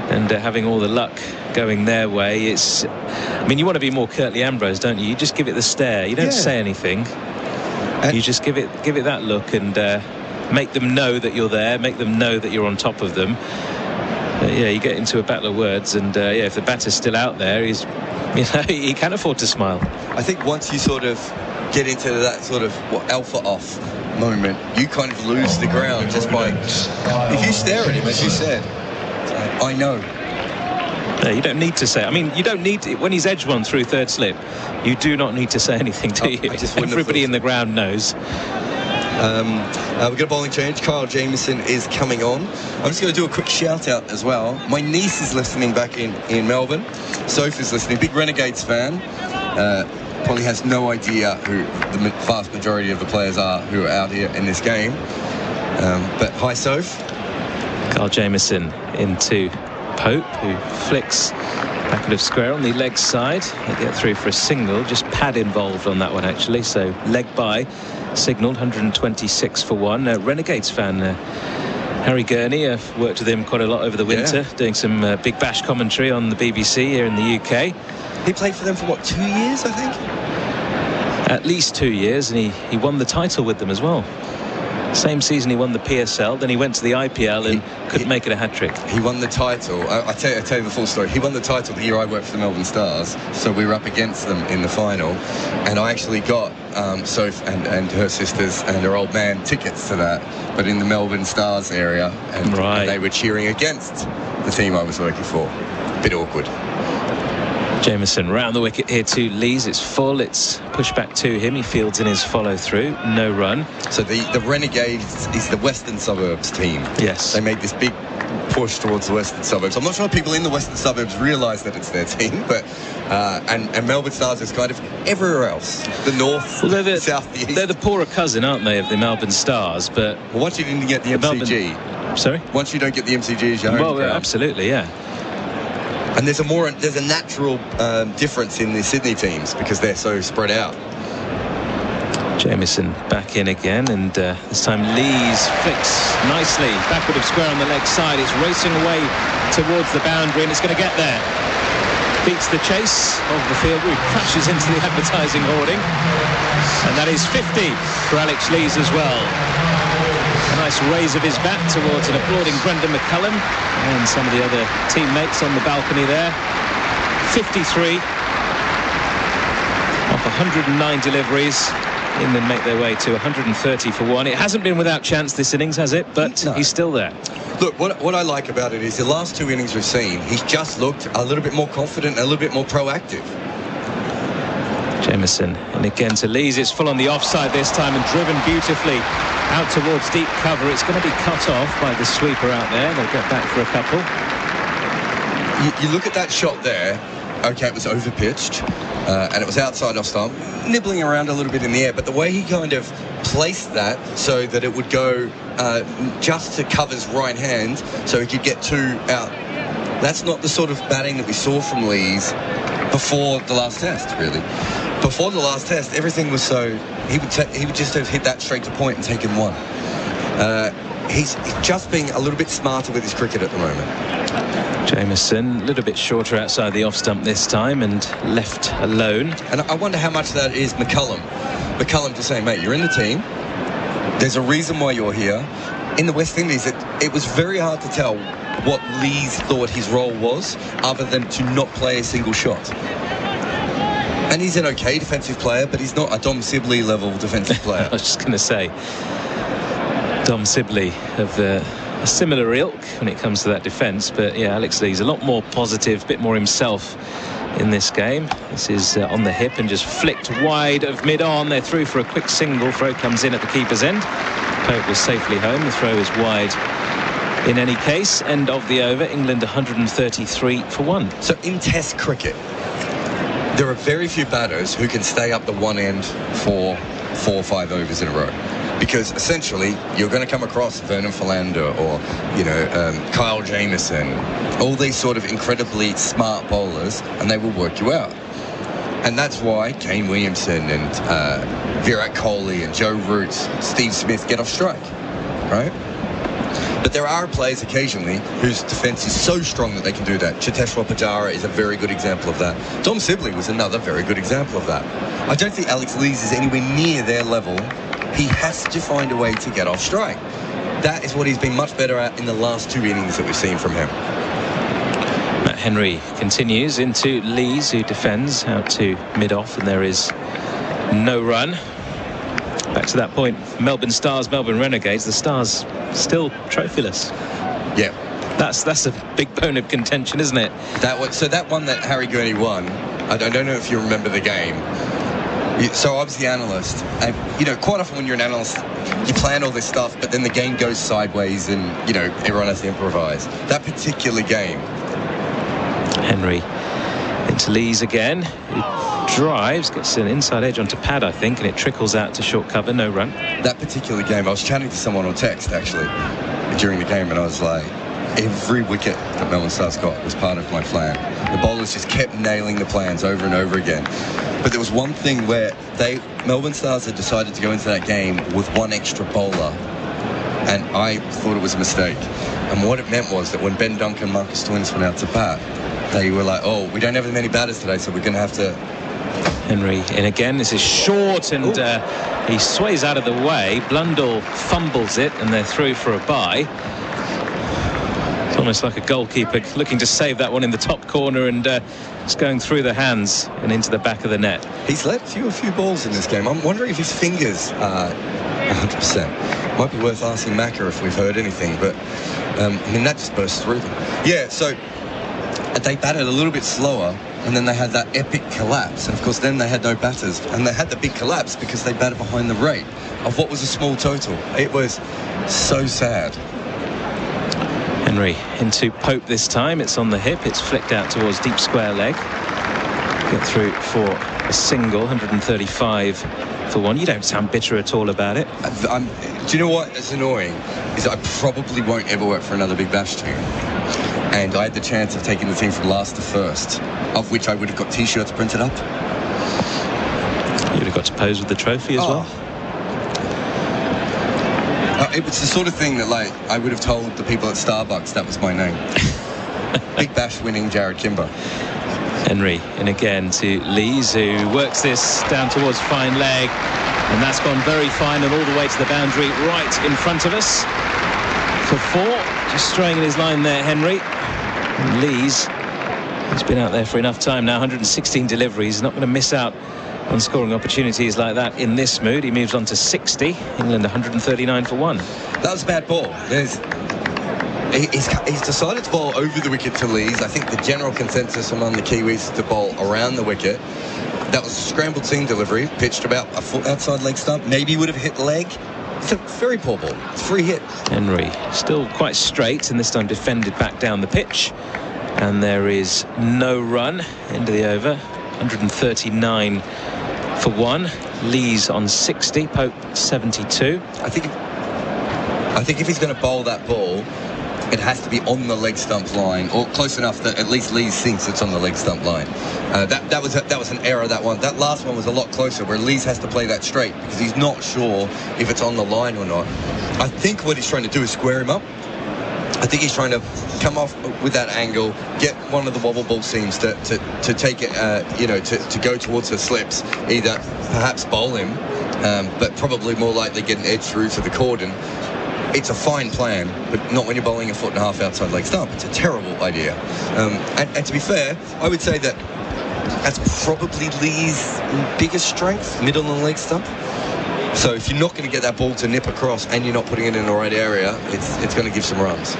and having all the luck going their way. I mean, you want to be more Curtly Ambrose, don't you? You just give it the stare. You don't say anything. You just give it that look and make them know that you're there, make them know that you're on top of them. You get into a battle of words, and if the batter's still out there, he can afford to smile. I think once you sort of get into that sort of alpha off moment, you kind of lose the ground just by, if you stare at him, as you said, I know. No, you don't need to say. I mean, you don't need to, when he's edged one through 3rd slip, you do not need to say anything, do you? Everybody in the ground knows. We've got a bowling change. Kyle Jamieson is coming on. I'm just going to do a quick shout out as well. My niece is listening back in Melbourne. Sophie's listening, big Renegades fan. Probably has no idea who the vast majority of the players are who are out here in this game. But hi, Soph. Kyle Jamieson into Pope, who flicks backward of square on the leg side. They get through for a single, just pad involved on that one actually, so leg by signalled, 126 for 1. Renegades fan Harry Gurney, I've worked with him quite a lot over the winter, doing some Big Bash commentary on the BBC here in the UK. He played for them for what, 2 years, I think? At least 2 years, and he won the title with them as well. Same season he won the PSL, then he went to the IPL and couldn't make it a hat-trick. He won the title. I tell you the full story. He won the title the year I worked for the Melbourne Stars, so we were up against them in the final, and I actually got Soph and her sisters and her old man tickets to that, but in the Melbourne Stars area, and they were cheering against the team I was working for. Bit awkward. Jamieson round the wicket here to Lees. It's full. It's pushed back to him. He fields in his follow-through. No run. So the Renegades is the Western Suburbs team. Yes. They made this big push towards the Western Suburbs. I'm not sure people in the Western Suburbs realise that it's their team, but and Melbourne Stars is kind of everywhere else. The north, the south, the east. They're the poorer cousin, aren't they, of the Melbourne Stars? But once you didn't get the MCG, sorry. Once you don't get the MCG as your home ground. Absolutely, yeah. And there's a natural difference in the Sydney teams because they're so spread out. Jamieson back in again, and this time Lees flicks nicely backward of square on the leg side. It's racing away towards the boundary, and it's going to get there. Beats the chase of the field, crashes into the advertising hoarding. And that is 50 for Alex Lees as well. A nice raise of his bat towards an applauding Brendan McCullum and some of the other teammates on the balcony there. 53 off 109 deliveries. England make their way to 130 for one. It hasn't been without chance this innings, has it? But he's still there. Look, what I like about it is the last two innings we've seen, he's just looked a little bit more confident, a little bit more proactive. Jamieson, and again to Lees. It's full on the offside this time and driven beautifully out towards deep cover. It's going to be cut off by the sweeper out there. They'll get back for a couple. You look at that shot there. Okay, it was overpitched, and it was outside off stump, nibbling around a little bit in the air, but the way he kind of placed that so that it would go just to cover's right hand so he could get two out, that's not the sort of batting that we saw from Lees before the last test, really. Before the last test, everything was so... He would just have hit that straight to point and taken one. He's just being a little bit smarter with his cricket at the moment. Jamieson, a little bit shorter outside the off stump this time and left alone. And I wonder how much of that is McCullum. McCullum just saying, mate, you're in the team. There's a reason why you're here. In the West Indies, it was very hard to tell what Lees thought his role was, other than to not play a single shot. And he's an okay defensive player, but he's not a Dom Sibley level defensive player. I was just going to say, Dom Sibley of a similar ilk when it comes to that defence. But yeah, Alex Lees a lot more positive, a bit more himself in this game. This is on the hip and just flicked wide of mid-on. They're through for a quick single. Throw comes in at the keeper's end. Pope was safely home. The throw is wide in any case. End of the over. England 133 for one. So in Test cricket, there are very few batters who can stay up the one end for 4 or 5 overs in a row. Because essentially, you're going to come across Vernon Philander or, Kyle Jamieson, all these sort of incredibly smart bowlers, and they will work you out. And that's why Kane Williamson and Virat Kohli and Joe Root, Steve Smith get off strike, right? But there are players occasionally whose defence is so strong that they can do that. Cheteshwar Pujara is a very good example of that. Dom Sibley was another very good example of that. I don't think Alex Lees is anywhere near their level. He has to find a way to get off strike. That is what he's been much better at in the last 2 innings that we've seen from him. Matt Henry continues into Lees, who defends out to mid-off, and there is no run. Back to that point, Melbourne Stars, Melbourne Renegades, the Stars still trophyless. Yeah. That's a big bone of contention, isn't it? That one that Harry Gurney won, I don't know if you remember the game. So I was the analyst, and quite often when you're an analyst, you plan all this stuff, but then the game goes sideways, and everyone has to improvise. That particular game, Henry into Lees again. He drives, gets an inside edge onto pad, I think, and it trickles out to short cover, no run. That particular game, I was chatting to someone on text actually during the game, and I was like, every wicket that Melbourne Stars got was part of my plan. The bowlers just kept nailing the plans over and over again. But there was one thing where Melbourne Stars had decided to go into that game with one extra bowler, and I thought it was a mistake. And what it meant was that when Ben Duncan and Marcus Twins went out to bat, they were like, oh, we don't have as many batters today, so we're going to have to... Henry in again. This is short, and he sways out of the way. Blundell fumbles it, and they're through for a bye. It's almost like a goalkeeper looking to save that one in the top corner, and it's going through the hands and into the back of the net. He's let a few balls in this game. I'm wondering if his fingers are 100%. Might be worth asking Macca if we've heard anything, but that just burst through them. Yeah, so they batted a little bit slower, and then they had that epic collapse, and of course then they had no batters, and they had the big collapse because they batted behind the rate of what was a small total. It was so sad. Henry into Pope this time. It's on the hip. It's flicked out towards deep square leg. Get through for a single. 135 for one. You don't sound bitter at all about it. Do you know what is annoying? Is I probably won't ever work for another Big Bash team. And I had the chance of taking the team from last to first, of which I would have got T-shirts printed up. You would have got to pose with the trophy as well. It was the sort of thing that, I would have told the people at Starbucks that was my name. Big Bash winning Jared Kimber. Henry in again to Lees, who works this down towards fine leg, and that's gone very fine and all the way to the boundary right in front of us for 4. Just straying in his line there, Henry. And Lees, he's been out there for enough time now, 116 deliveries, not going to miss out on scoring opportunities like that in this mood. He moves on to 60. England 139 for 1. That was a bad ball. He's decided to bowl over the wicket to Lees. I think the general consensus among the Kiwis is to bowl around the wicket. That was a scrambled seam delivery, pitched about a foot outside leg stump. Maybe would have hit leg. It's a very poor ball. It's a free hit. Henry still quite straight, and this time defended back down the pitch. And there is no run into the over. 139 for 1. Lees on 60. Pope 72. I think if he's going to bowl that ball, it has to be on the leg stump line, or close enough that at least Lees thinks it's on the leg stump line. That was an error, that one. That last one was a lot closer, where Lees has to play that straight because he's not sure if it's on the line or not. I think what he's trying to do is square him up. I think he's trying to come off with that angle, get one of the wobble ball seams to take it, to go towards the slips, either perhaps bowl him, but probably more likely get an edge through to the cordon. It's a fine plan, but not when you're bowling a foot and a half outside leg stump. It's a terrible idea. And to be fair, I would say that that's probably Lee's biggest strength, middle and leg stump. So if you're not going to get that ball to nip across and you're not putting it in the right area, it's going to give some runs.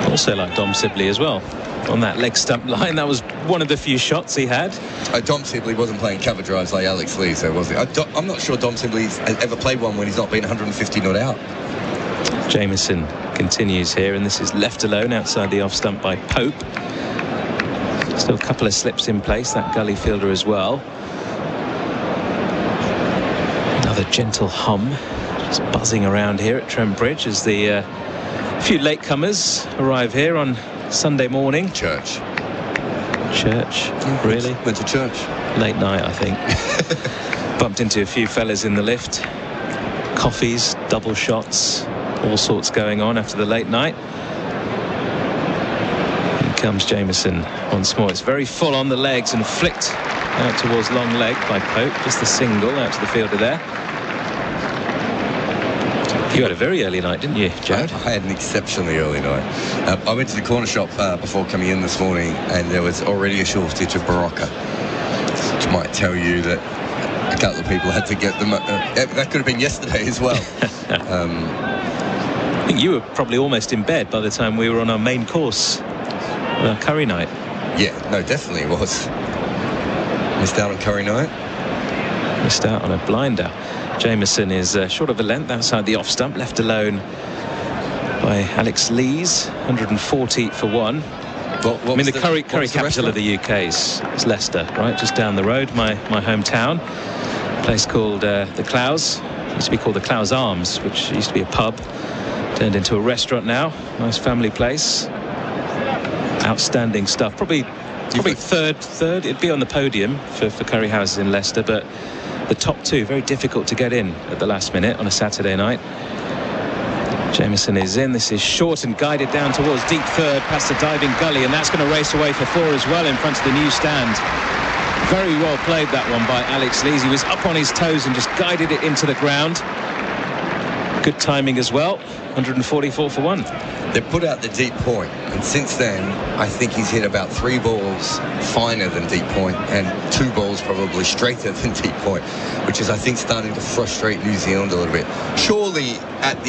Also like Dom Sibley as well. On that leg stump line, that was one of the few shots he had. Dom Sibley wasn't playing cover drives like Alex Lees, though, was he? I'm not sure Dom Sibley's ever played one when he's not been 150 not out. Jamieson continues here, and this is left alone outside the off stump by Pope. Still a couple of slips in place, that gully fielder as well. Another gentle hum just buzzing around here at Trent Bridge as the few latecomers arrive here on Sunday morning. Church, really? Went to church. Late night, I think. Bumped into a few fellas in the lift. Coffees, double shots, all sorts going on after the late night. Here comes Jamieson once more. It's very full on the legs and flicked out towards long leg by Pope. Just the single out to the fielder there. You had a very early night, didn't you, Jared? I had an exceptionally early night. I went to the corner shop before coming in this morning, and there was already a shortage of Barocca, which might tell you that a couple of people had to get them. That could have been yesterday as well. I think you were probably almost in bed by the time we were on our main course, curry night. Yeah, no, definitely it was. Missed out on curry night. Missed out on a blinder. Jamieson is short of a length outside the off stump, left alone by Alex Lees. 140 for 1. I mean, the curry capital of the UK is Leicester, right? Just down the road, my hometown. A place called the Clowes. It used to be called the Clowes Arms, which used to be a pub. Turned into a restaurant now. Nice family place. Outstanding stuff. Probably third. It'd be on the podium for curry houses in Leicester, but the top two very difficult to get in at the last minute on a Saturday night. Jamieson is in. This is short and guided down towards deep third past the diving gully, and that's going to race away for 4 as well in front of the new stand. Very well played, that one, by Alex Lees. He was up on his toes and just guided it into the ground. Good timing as well. 144 for 1. They put out the deep point, and since then I think he's hit about 3 balls finer than deep point and 2 balls probably straighter than deep point, which is, I think, starting to frustrate New Zealand a little bit. Surely at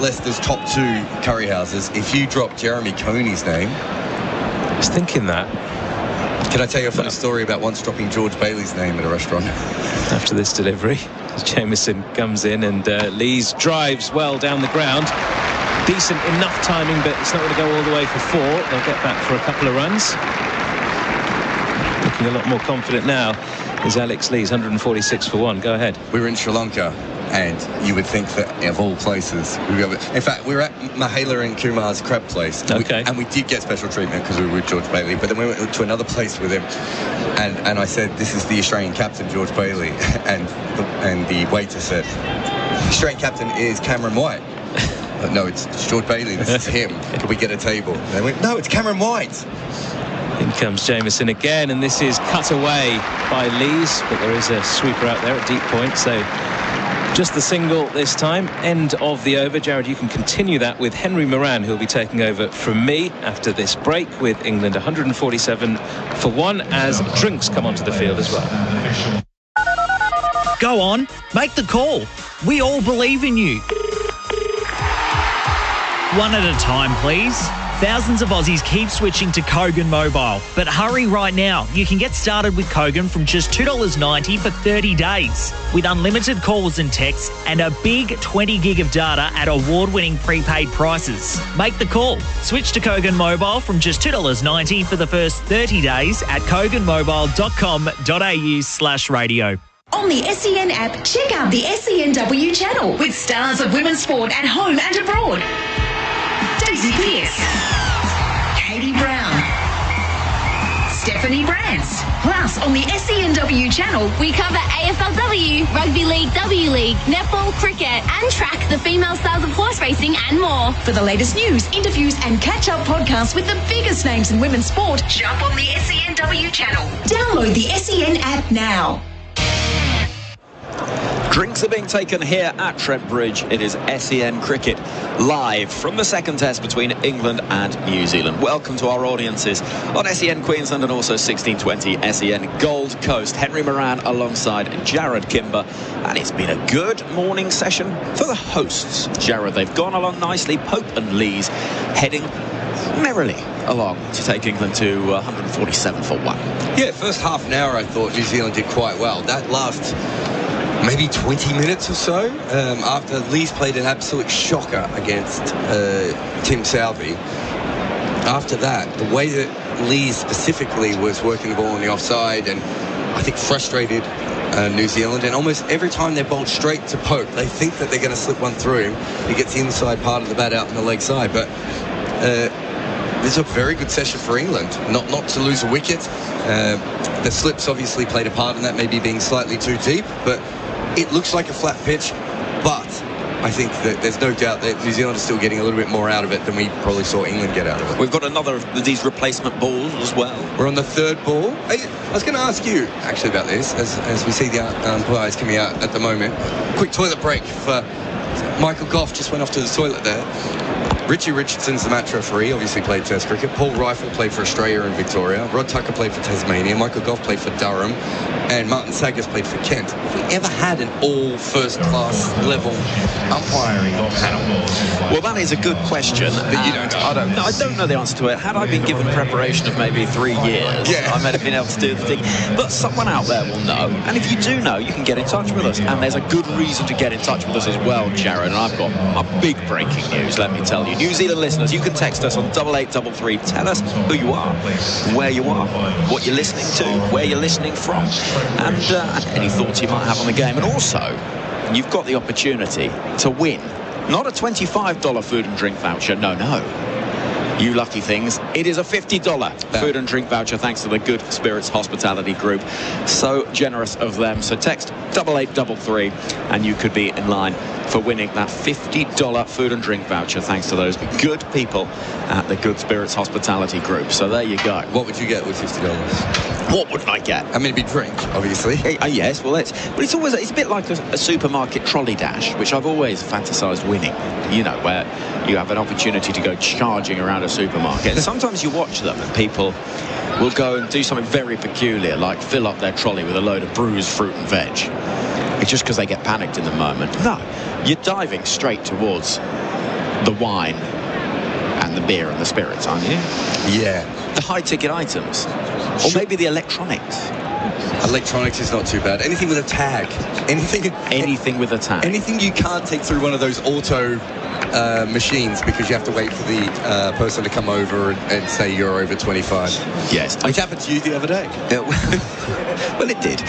Leicester's top 2 curry houses, if you drop Jeremy Coney's name. I was thinking that. Can I tell you a funny story about once dropping George Bailey's name at a restaurant? After this delivery, Jamieson comes in, and Lees drives well down the ground. Decent enough timing, but it's not going to go all the way for 4. They'll get back for a couple of runs. Looking a lot more confident now is Alex Lees. 146 for 1. Go ahead. We were in Sri Lanka, and you would think that of all places, in fact, we were at Mahela and Kumar's crab place. Okay. And we did get special treatment because we were with George Bailey, but then we went to another place with him, and I said, this is the Australian captain, George Bailey, and the waiter said, Australian captain is Cameron White. No, it's George Bailey. This is him. Can we get a table? And they went, no, it's Cameron White. In comes Jamieson again, and this is cut away by Lees, but there is a sweeper out there at deep point, so just the single this time. End of the over. Jared, you can continue that with Henry Moran, who'll be taking over from me after this break, with England 147-1 as drinks come onto the field as well. Go on, make the call. We all believe in you. One at a time, please. Thousands of Aussies keep switching to Kogan Mobile, but hurry right now. You can get started with Kogan from just $2.90 for 30 days, with unlimited calls and texts and a big 20 gig of data at award-winning prepaid prices. Make the call. Switch to Kogan Mobile from just $2.90 for the first 30 days at koganmobile.com.au/radio. On the SEN app, check out the SENW channel with stars of women's sport at home and abroad. Daisy Pearce, Katie Brown, Stephanie Brands. Plus, on the SENW channel, we cover AFLW, Rugby League, W League, netball, cricket, and track the female stars of horse racing and more. For the latest news, interviews, and catch-up podcasts with the biggest names in women's sport, jump on the SENW channel. Download the SEN app now. Drinks are being taken here at Trent Bridge. It is SEN Cricket live from the second test between England and New Zealand. Welcome to our audiences on SEN Queensland and also 1620 SEN Gold Coast. Henry Moran alongside Jared Kimber, and it's been a good morning session for the hosts. Jared, they've gone along nicely. Pope and Lees heading merrily along to take England to 147-1. Yeah, first half an hour I thought New Zealand did quite well. That last maybe 20 minutes or so, after Lees played an absolute shocker against Tim Southey. After that, the way that Lees specifically was working the ball on the offside and I think frustrated New Zealand, and almost every time they bowled straight to Pope, they think that they're going to slip one through him. He gets the inside part of the bat out on the leg side, but this is a very good session for England, not to lose a wicket. The slips obviously played a part in that, maybe being slightly too deep, but it looks like a flat pitch. But I think that there's no doubt that New Zealand is still getting a little bit more out of it than we probably saw England get out of it. We've got another of these replacement balls as well. We're on the third ball. I was going to ask you actually about this as we see the umpires coming out at the moment. Quick toilet break for Michael Goff, just went off to the toilet there. Richie Richardson's the match referee, obviously played Test cricket. Paul Rifle played for Australia and Victoria. Rod Tucker played for Tasmania. Michael Goff played for Durham. And Martin Saggers played for Kent. Have we ever had an all first-class level umpiring panel? Well, that is a good question. I don't know the answer to it. Had I been given preparation of maybe 3 years, I might have been able to do the thing. But someone out there will know. And if you do know, you can get in touch with us. And there's a good reason to get in touch with us as well, Jared. And I've got a big breaking news, let me tell you. New Zealand listeners, you can text us on 8833. Tell us who you are, where you are, what you're listening to, where you're listening from, and any thoughts you might have on the game. And also, you've got the opportunity to win not a $25 food and drink voucher, no. You lucky things, it is a $50 food and drink voucher thanks to the Good Spirits Hospitality Group. So generous of them. So text 8833 and you could be in line for winning that $50 food and drink voucher thanks to those good people at the Good Spirits Hospitality Group. So there you go. What would you get with $50? What wouldn't I get? I mean, it'd be drink, obviously. Yes, well, it's a bit like a supermarket trolley dash, which I've always fantasised winning. You know, where you have an opportunity to go charging around a supermarket. And sometimes you watch them and people will go and do something very peculiar, like fill up their trolley with a load of bruised fruit and veg. It's just because they get panicked in the moment. No, you're diving straight towards the wine and the beer and the spirits, aren't you? Yeah. The high-ticket items. Or maybe the electronics. Electronics is not too bad. Anything with a tag. Anything with a tag. Anything you can't take through one of those auto machines because you have to wait for the person to come over and say you're over 25. Yes. Which happened to you the other day. Well, it did.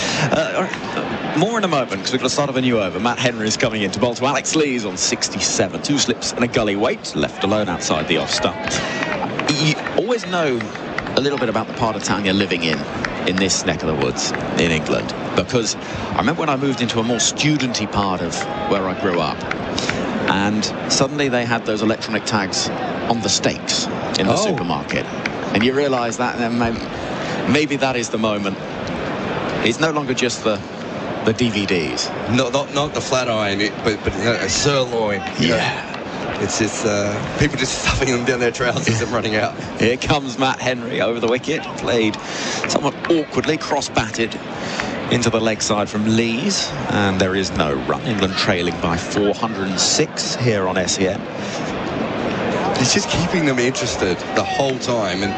More in a moment, because we've got the start of a new over. Matt Henry is coming in to bowl to Alex Lees on 67. 2 slips and a gully weight, left alone outside the off stump. You always know a little bit about the part of town you're living in this neck of the woods in England, because I remember when I moved into a more studenty part of where I grew up, and suddenly they had those electronic tags on the steaks in the supermarket. And you realise that, and then maybe that is the moment. It's no longer just the DVDs. Not the flat iron, but a sirloin. Yeah. It's just people just stuffing them down their trousers and running out. Here comes Matt Henry over the wicket. Played somewhat awkwardly, cross-batted into the leg side from Lees. And there is no run. England trailing by 406 here on SEN. It's just keeping them interested the whole time. And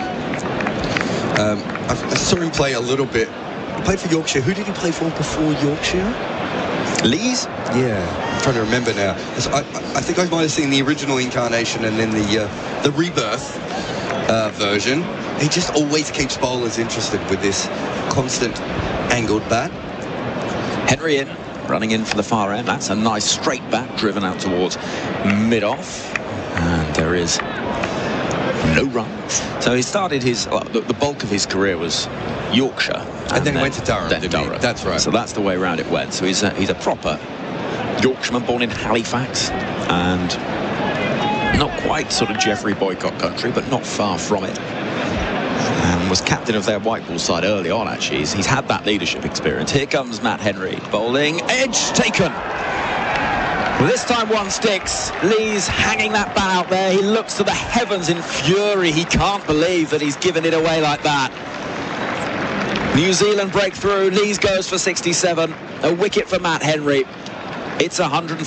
I saw him play a little bit. He played for Yorkshire. Who did he play for before Yorkshire? Lees? Yeah, I'm trying to remember now. I think I might have seen the original incarnation and then the rebirth version. He just always keeps bowlers interested with this constant angled bat. Henry in, running in for the far end. That's a nice straight bat driven out towards mid-off. And there is no runs. So he started his, the bulk of his career was Yorkshire. And then he went to Durham. That's right. So that's the way around it went. So he's a proper Yorkshireman, born in Halifax, and not quite sort of Geoffrey Boycott country, but not far from it. And was captain of their white ball side early on, actually. He's had that leadership experience. Here comes Matt Henry, bowling, edge taken. Well, this time one sticks. Lees hanging that bat out there. He looks to the heavens in fury. He can't believe that he's given it away like that. New Zealand breakthrough. Lees goes for 67. A wicket for Matt Henry. It's 147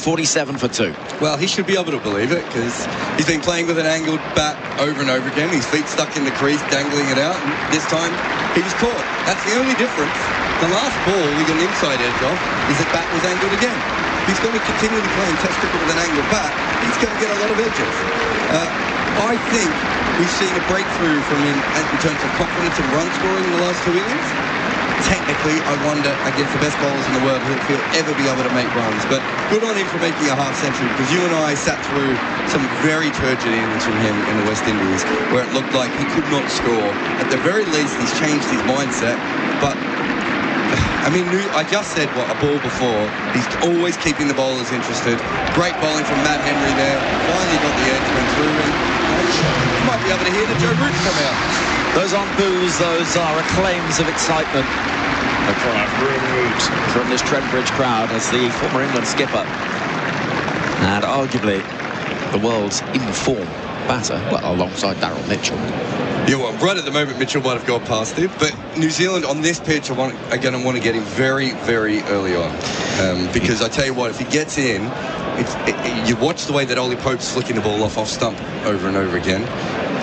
for 2. Well, he should be able to believe it because he's been playing with an angled bat over and over again. His feet stuck in the crease, dangling it out. And this time, he was caught. That's the only difference. The last ball, we got an inside edge off, his bat was angled again. He's going to continue to play Test cricket with an angled bat. He's going to get a lot of edges. I think we've seen a breakthrough from him in terms of confidence and run scoring in the last 2 innings. Technically, I wonder, against the best bowlers in the world, if he'll ever be able to make runs. But good on him for making a half century, because you and I sat through some very turgid innings from him in the West Indies, where it looked like he could not score. At the very least, he's changed his mindset. But I mean, I just said what a ball before. He's always keeping the bowlers interested. Great bowling from Matt Henry there. Finally got the edge, went through, and you might be able to hear the Joe Root come out. Those aren't boos, those are acclaims of excitement. A cry of Root from this Trent Bridge crowd as the former England skipper and arguably the world's in-form batter, well, alongside Daryl Mitchell. Yeah, well, right at the moment, Mitchell might have gone past it, but New Zealand on this pitch, I want to get him very, very early on, because I tell you what, if he gets in, you watch the way that Ollie Pope's flicking the ball off stump over and over again.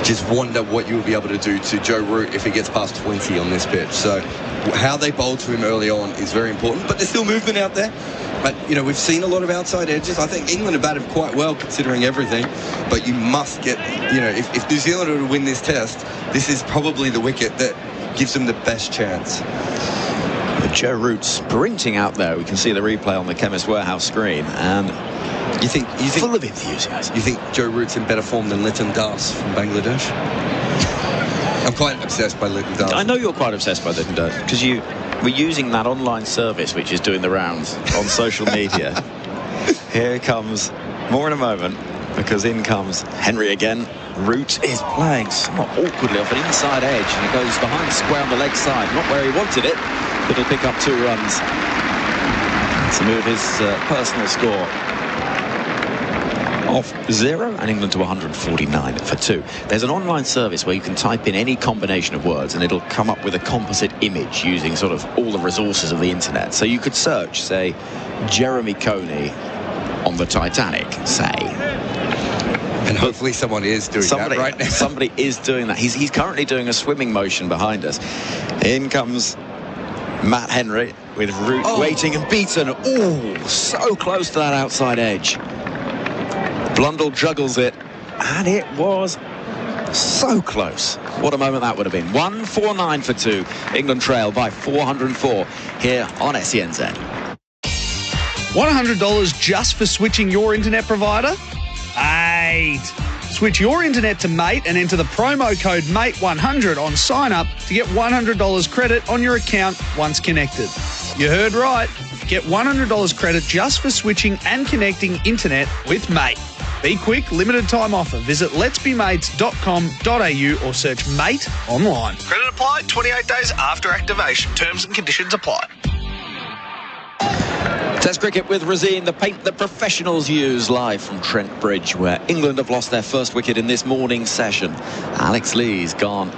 Just wonder what you will be able to do to Joe Root if he gets past 20 on this pitch. So how they bowl to him early on is very important, but there's still movement out there. But, you know, we've seen a lot of outside edges. I think England have batted quite well considering everything, but you must get, you know, if New Zealand were to win this test, this is probably the wicket that gives them the best chance. But Joe Root sprinting out there. We can see the replay on the Chemist Warehouse screen, and you think full of enthusiasm. You think Joe Root's in better form than Lytton Das from Bangladesh? I'm quite obsessed by Lytton Das. I know you're quite obsessed by Lytton Das because we're using that online service which is doing the rounds on social media. Here comes more in a moment, because in comes Henry again. Root is playing somewhat awkwardly off an inside edge, and he goes behind the square on the leg side, not where he wanted it, but he'll pick up 2 runs to move his personal score off 0 and England to 149 for 2. There's an online service where you can type in any combination of words and it'll come up with a composite image using sort of all the resources of the internet. So you could search, say, Jeremy Coney on the Titanic, say. And hopefully someone is doing that right now. Somebody is doing that. He's currently doing a swimming motion behind us. In comes Matt Henry with Root waiting and beaten. Oh, so close to that outside edge. Blundell juggles it, and it was so close. What a moment that would have been. 149 for 2. England trail by 404 here on SENZ. $100 just for switching your internet provider? Mate. Switch your internet to Mate and enter the promo code MATE100 on sign up to get $100 credit on your account once connected. You heard right. Get $100 credit just for switching and connecting internet with Mate. Be quick, limited time offer. Visit letsbemates.com.au or search mate online. Credit applied 28 days after activation. Terms and conditions apply. Test cricket with Razine, the paint that professionals use, live from Trent Bridge, where England have lost their first wicket in this morning's session. Alex Lee's gone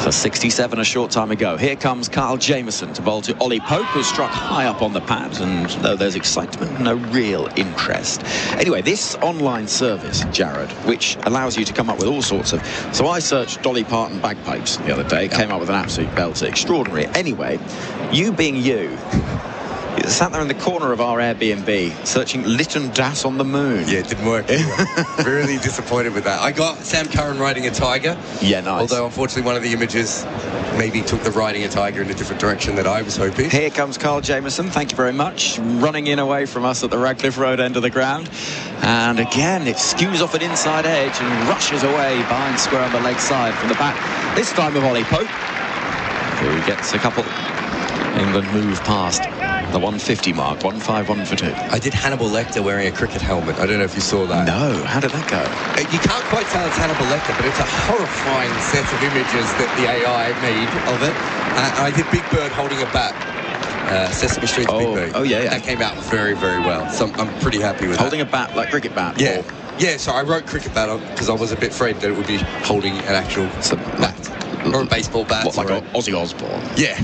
for 67 a short time ago. Here comes Kyle Jamieson to bowl to Ollie Pope, who struck high up on the pad, and though there's excitement, no real interest. Anyway, this online service, Jared, which allows you to come up with all sorts of... So I searched Dolly Parton bagpipes the other day, came up with an absolute belter. Extraordinary. Anyway, you being you... You sat there in the corner of our Airbnb searching Lytton Das on the Moon. Yeah, it didn't work. Really disappointed with that. I got Sam Curran riding a tiger. Yeah, nice. Although, unfortunately, one of the images maybe took the riding a tiger in a different direction than I was hoping. Here comes Kyle Jamieson, thank you very much, running in away from us at the Radcliffe Road end of the ground. And again, it skews off an inside edge and rushes away behind square on the leg side from the bat. This time of Ollie Pope, who gets a couple. England move past the 150 mark, 151 for 2. I did Hannibal Lecter wearing a cricket helmet. I don't know if you saw that. No, how did that go? You can't quite tell it's Hannibal Lecter, but it's a horrifying set of images that the AI made of it. I did Big Bird holding a bat. Sesame Street's Big Bird. Oh, yeah. That came out very, very well. So I'm pretty happy with holding a bat, like cricket bat? Yeah. Yeah, so I wrote cricket bat on because I was a bit afraid that it would be holding an actual bat. Or a baseball bat. What, like Ozzy Osbourne? Yeah.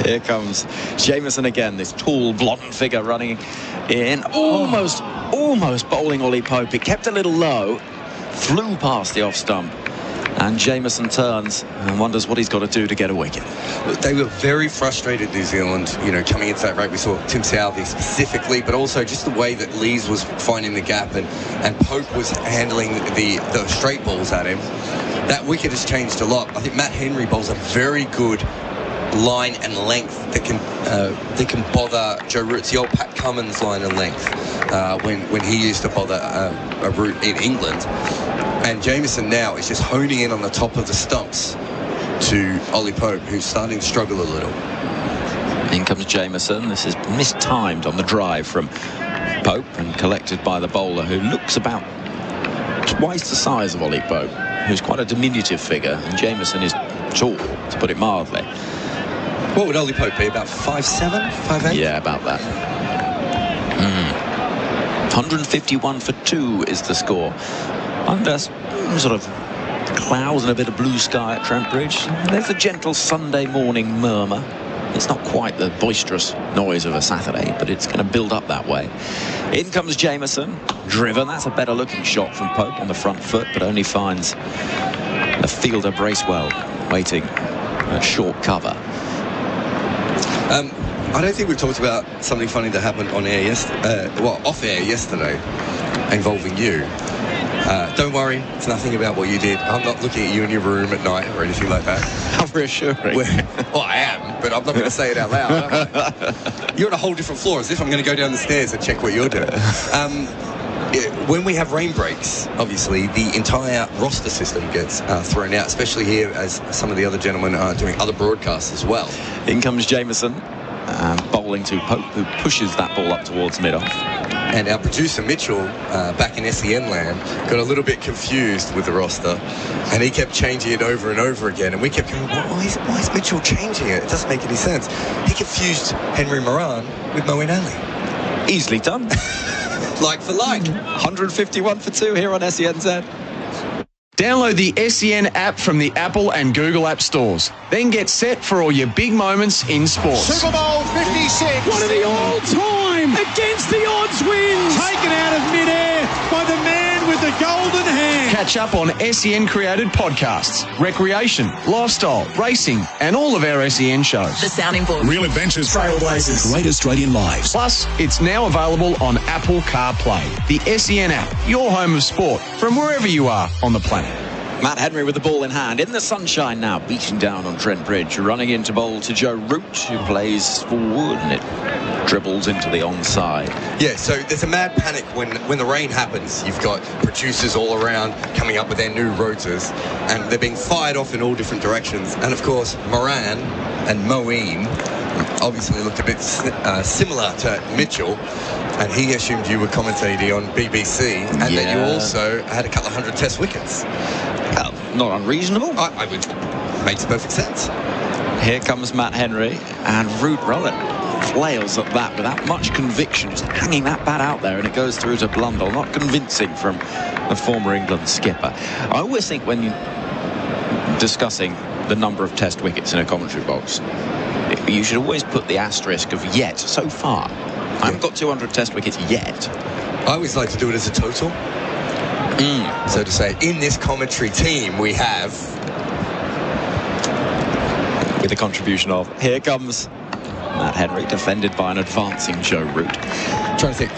Here comes Jamieson again, this tall, blonde figure running in, almost bowling Ollie Pope. It kept a little low, flew past the off stump, and Jamieson turns and wonders what he's got to do to get a wicket. They were very frustrated, New Zealand, coming into that break. We saw Tim Southee specifically, but also just the way that Lees was finding the gap and Pope was handling the straight balls at him. That wicket has changed a lot. I think Matt Henry bowls a very good line and length that can bother Joe Root. It's the old Pat Cummins line and length when he used to bother a Root in England. And Jamieson now is just honing in on the top of the stumps to Ollie Pope, who's starting to struggle a little. In comes Jamieson. This is mistimed on the drive from Pope and collected by the bowler, who looks about twice the size of Ollie Pope, who's quite a diminutive figure, and Jamieson is tall, to put it mildly. What would Ollie Pope be, about 5'7", 5'8"? Yeah, about that. 151 for 2 is the score. Under sort of clouds and a bit of blue sky at Trent Bridge. There's a gentle Sunday morning murmur. It's not quite the boisterous noise of a Saturday, but it's going to build up that way. In comes Jamieson, driven. That's a better looking shot from Pope on the front foot, but only finds a fielder Bracewell waiting at short cover. I don't think we've talked about something funny that happened on air off air yesterday, involving you. Don't worry, it's nothing about what you did. I'm not looking at you in your room at night or anything like that. How reassuring. Well, I am, but I'm not going to say it out loud, am I? You're on a whole different floor, as if I'm going to go down the stairs and check what you're doing. When we have rain breaks, obviously, the entire roster system gets thrown out, especially here as some of the other gentlemen are doing other broadcasts as well. In comes Jamieson, bowling to Pope, who pushes that ball up towards mid-off. And our producer, Mitchell, back in SEN land, got a little bit confused with the roster, and he kept changing it over and over again, and we kept going, why is Mitchell changing it? It doesn't make any sense. He confused Henry Moran with Moeen Ali. Easily done. Like for like. 151 for 2 here on SENZ. Download the SEN app from the Apple and Google app stores. Then get set for all your big moments in sports. Super Bowl 56. One of the all-time against the odds wins. Taken out of midair by the man with the golden hand. Catch up on SEN created podcasts, recreation, lifestyle, racing, and all of our SEN shows. The Sounding Board. Real Adventures. Trailblazers. Great Australian Lives. Plus, it's now available on Apple CarPlay. The SEN app, your home of sport, from wherever you are on the planet. Matt Henry with the ball in hand, in the sunshine now, beating down on Trent Bridge, running into bowl to Joe Root, who plays forward, and it dribbles into the onside. Yeah, so there's a mad panic when the rain happens. You've got producers all around coming up with their new rotors, and they're being fired off in all different directions. And of course, Moran and Moeen obviously looked a bit similar to Mitchell, and he assumed you were commentating on BBC, and that you also had a couple of 100 Test wickets. Not unreasonable. I would. Makes perfect sense. Here comes Matt Henry, and Root Rollet flails at that without much conviction, just hanging that bat out there, and it goes through to Blundell. Not convincing from the former England skipper. I always think when you're discussing the number of Test wickets in a commentary box, you should always put the asterisk of yet, so far. I haven't got 200 Test wickets yet. I always like to do it as a total. So to say, in this commentary team we have, with the contribution of, here comes Matt Henry, defended by an advancing Joe Root. I'm trying to think,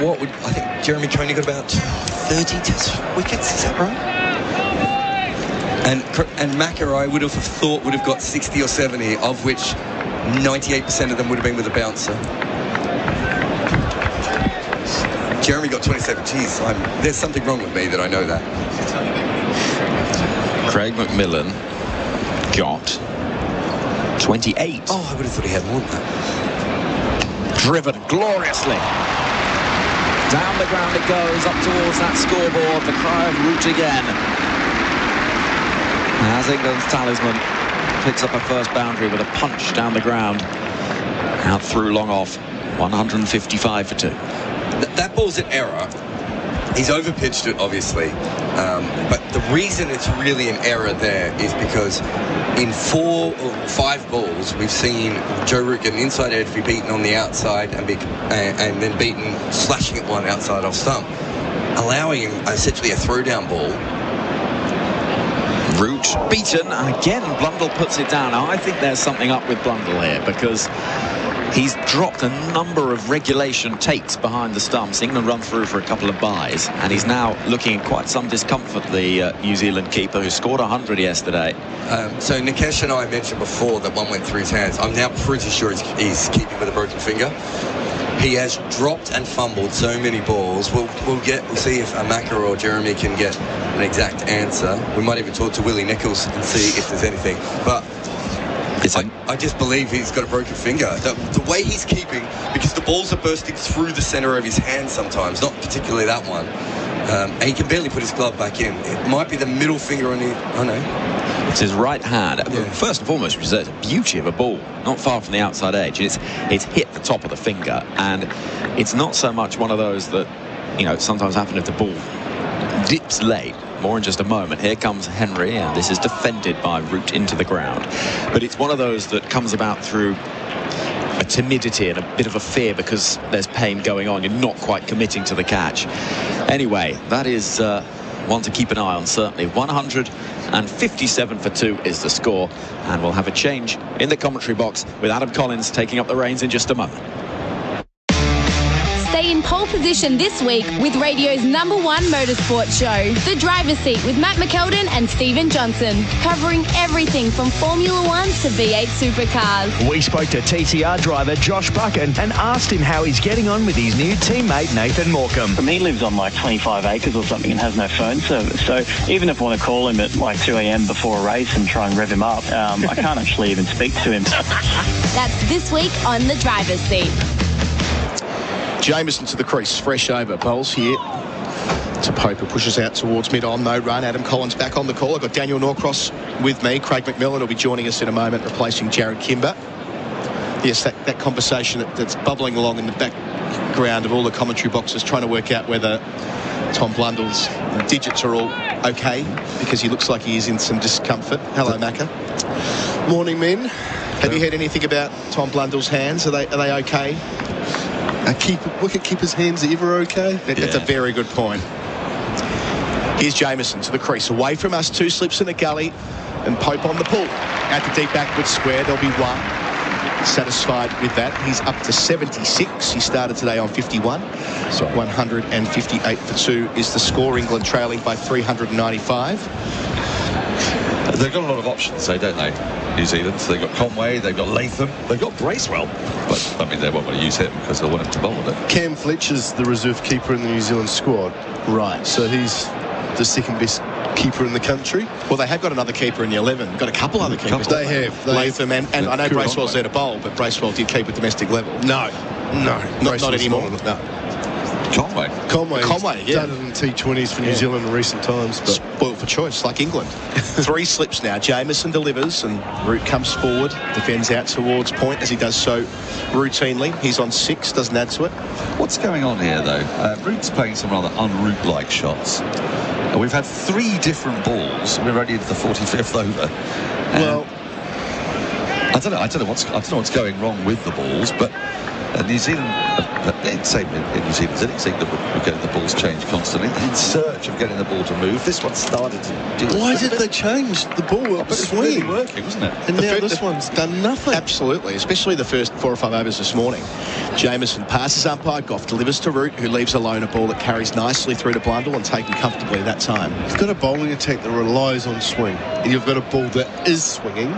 what would, I think Jeremy Coney got about 30 Test wickets, is that right? And Macca, I would have thought, would have got 60 or 70, of which 98% of them would have been with a bouncer. Jeremy got 27. Geez, there's something wrong with me that I know that. Craig McMillan got 28. Oh, I would have thought he had more than that. Driven gloriously. Down the ground it goes, up towards that scoreboard. The cry of Root again. As England's talisman picks up a first boundary with a punch down the ground. Out through long off. 155 for 2. That ball's an error. He's overpitched it, obviously. But the reason it's really an error there is because in 4 or 5 balls, we've seen Joe Root get an inside edge, be beaten on the outside, and then beaten slashing at one outside off stump, allowing him essentially a throwdown ball. Root beaten, and again Blundell puts it down. Now, I think there's something up with Blundell here, because he's dropped a number of regulation takes behind the stumps. England run through for a couple of byes, and he's now looking in quite some discomfort, the New Zealand keeper, who scored 100 yesterday. So Nikesh and I mentioned before that one went through his hands. I'm now pretty sure he's keeping with a broken finger. He has dropped and fumbled so many balls. We'll see if Amaka or Jeremy can get an exact answer. We might even talk to Willie Nichols and see if there's anything. But I just believe he's got a broken finger. The way he's keeping, because the balls are bursting through the centre of his hand sometimes, not particularly that one. And he can barely put his glove back in. It might be the middle finger on the... I know. It's his right hand. Yeah. First and foremost, it's a beauty of a ball, not far from the outside edge. It's hit the top of the finger, and it's not so much one of those that, sometimes happen if the ball dips late. More in just a moment. Here comes Henry, and this is defended by Root into the ground. But it's one of those that comes about through a timidity and a bit of a fear because there's pain going on. You're not quite committing to the catch. Anyway, that is one to keep an eye on, certainly. 157 for 2 is the score, and we'll have a change in the commentary box with Adam Collins taking up the reins in just a moment. Stay in pole position this week with radio's #1 motorsport show, The Driver's Seat with Matt McKeldin and Stephen Johnson, covering everything from Formula 1 to V8 supercars. We spoke to TCR driver Josh Buchan and asked him how he's getting on with his new teammate Nathan Morecambe. He lives on like 25 acres or something and has no phone service, so even if I want to call him at like 2 a.m. before a race and try and rev him up, I can't actually even speak to him. That's this week on The Driver's Seat. Jameson to the crease, fresh over. Bowles here to Pope, pushes out towards mid-on, no run. Adam Collins back on the call. I've got Daniel Norcross with me. Craig McMillan will be joining us in a moment, replacing Jared Kimber. Yes, that conversation that's bubbling along in the background of all the commentary boxes, trying to work out whether Tom Blundell's digits are all okay, because he looks like he is in some discomfort. Hello, Macca. Morning, men. Have you heard anything about Tom Blundell's hands? Are they okay? Wicket-keeper's hands ever okay? That's a very good point. Here's Jameson to the crease. Away from us, 2 slips in the gully, and Pope on the pull. At the deep backward square, there'll be 1. Satisfied with that. He's up to 76. He started today on 51. So 158 for 2 is the score. England trailing by 395. They've got a lot of options, don't they, New Zealand? So they've got Conway, they've got Latham, they've got Bracewell. But, I mean, they won't want to use him because they'll want him to bowl with it. Cam Fletcher's the reserve keeper in the New Zealand squad. Right. So he's the second best keeper in the country. Well, they have got another keeper in the 11. Got a couple other keepers. They have. Latham and I know Bracewell's there to bowl, but Bracewell did keep at domestic level. No, not anymore. No. Conway's done it in T20s for New Zealand in recent times, but spoiled for choice, like England. 3 slips now. Jameson delivers, and Root comes forward, defends out towards point as he does so routinely. He's on 6, doesn't add to it. What's going on here, though? Root's playing some rather un-Root-like shots. We've had 3 different balls. We're already into the 45th over. Well, I don't know what's going wrong with the balls, but New Zealand, same in New Zealand, I think that we're getting the balls changed constantly in search of getting the ball to move. This one started to do. Why did they change the ball? It was really working, wasn't it? And now this one's done nothing. Absolutely, especially the first 4 or 5 overs this morning. Jameson passes umpire, Goff delivers to Root, who leaves alone a ball that carries nicely through to Blundell and taken comfortably that time. You've got a bowling attack that relies on swing, and you've got a ball that is swinging,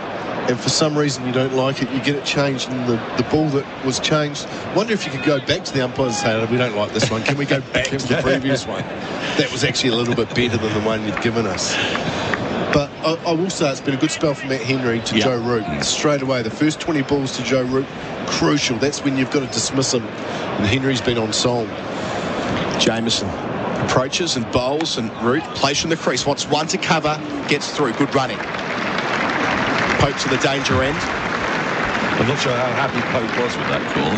and for some reason you don't like it, you get it changed, and the ball that was changed, wonder if you could go back to the umpires and say, we don't like this one, can we go back to the previous one? That was actually a little bit better than the one you'd given us. But I will say it's been a good spell from Matt Henry to Joe Root. Straight away, the first 20 balls to Joe Root, crucial. That's when you've got to dismiss him, and Henry's been on song. Jameson approaches and bowls, and Root plays from the crease, wants one to cover, gets through, good running. Pope to the danger end. I'm not sure how happy Pope was with that call.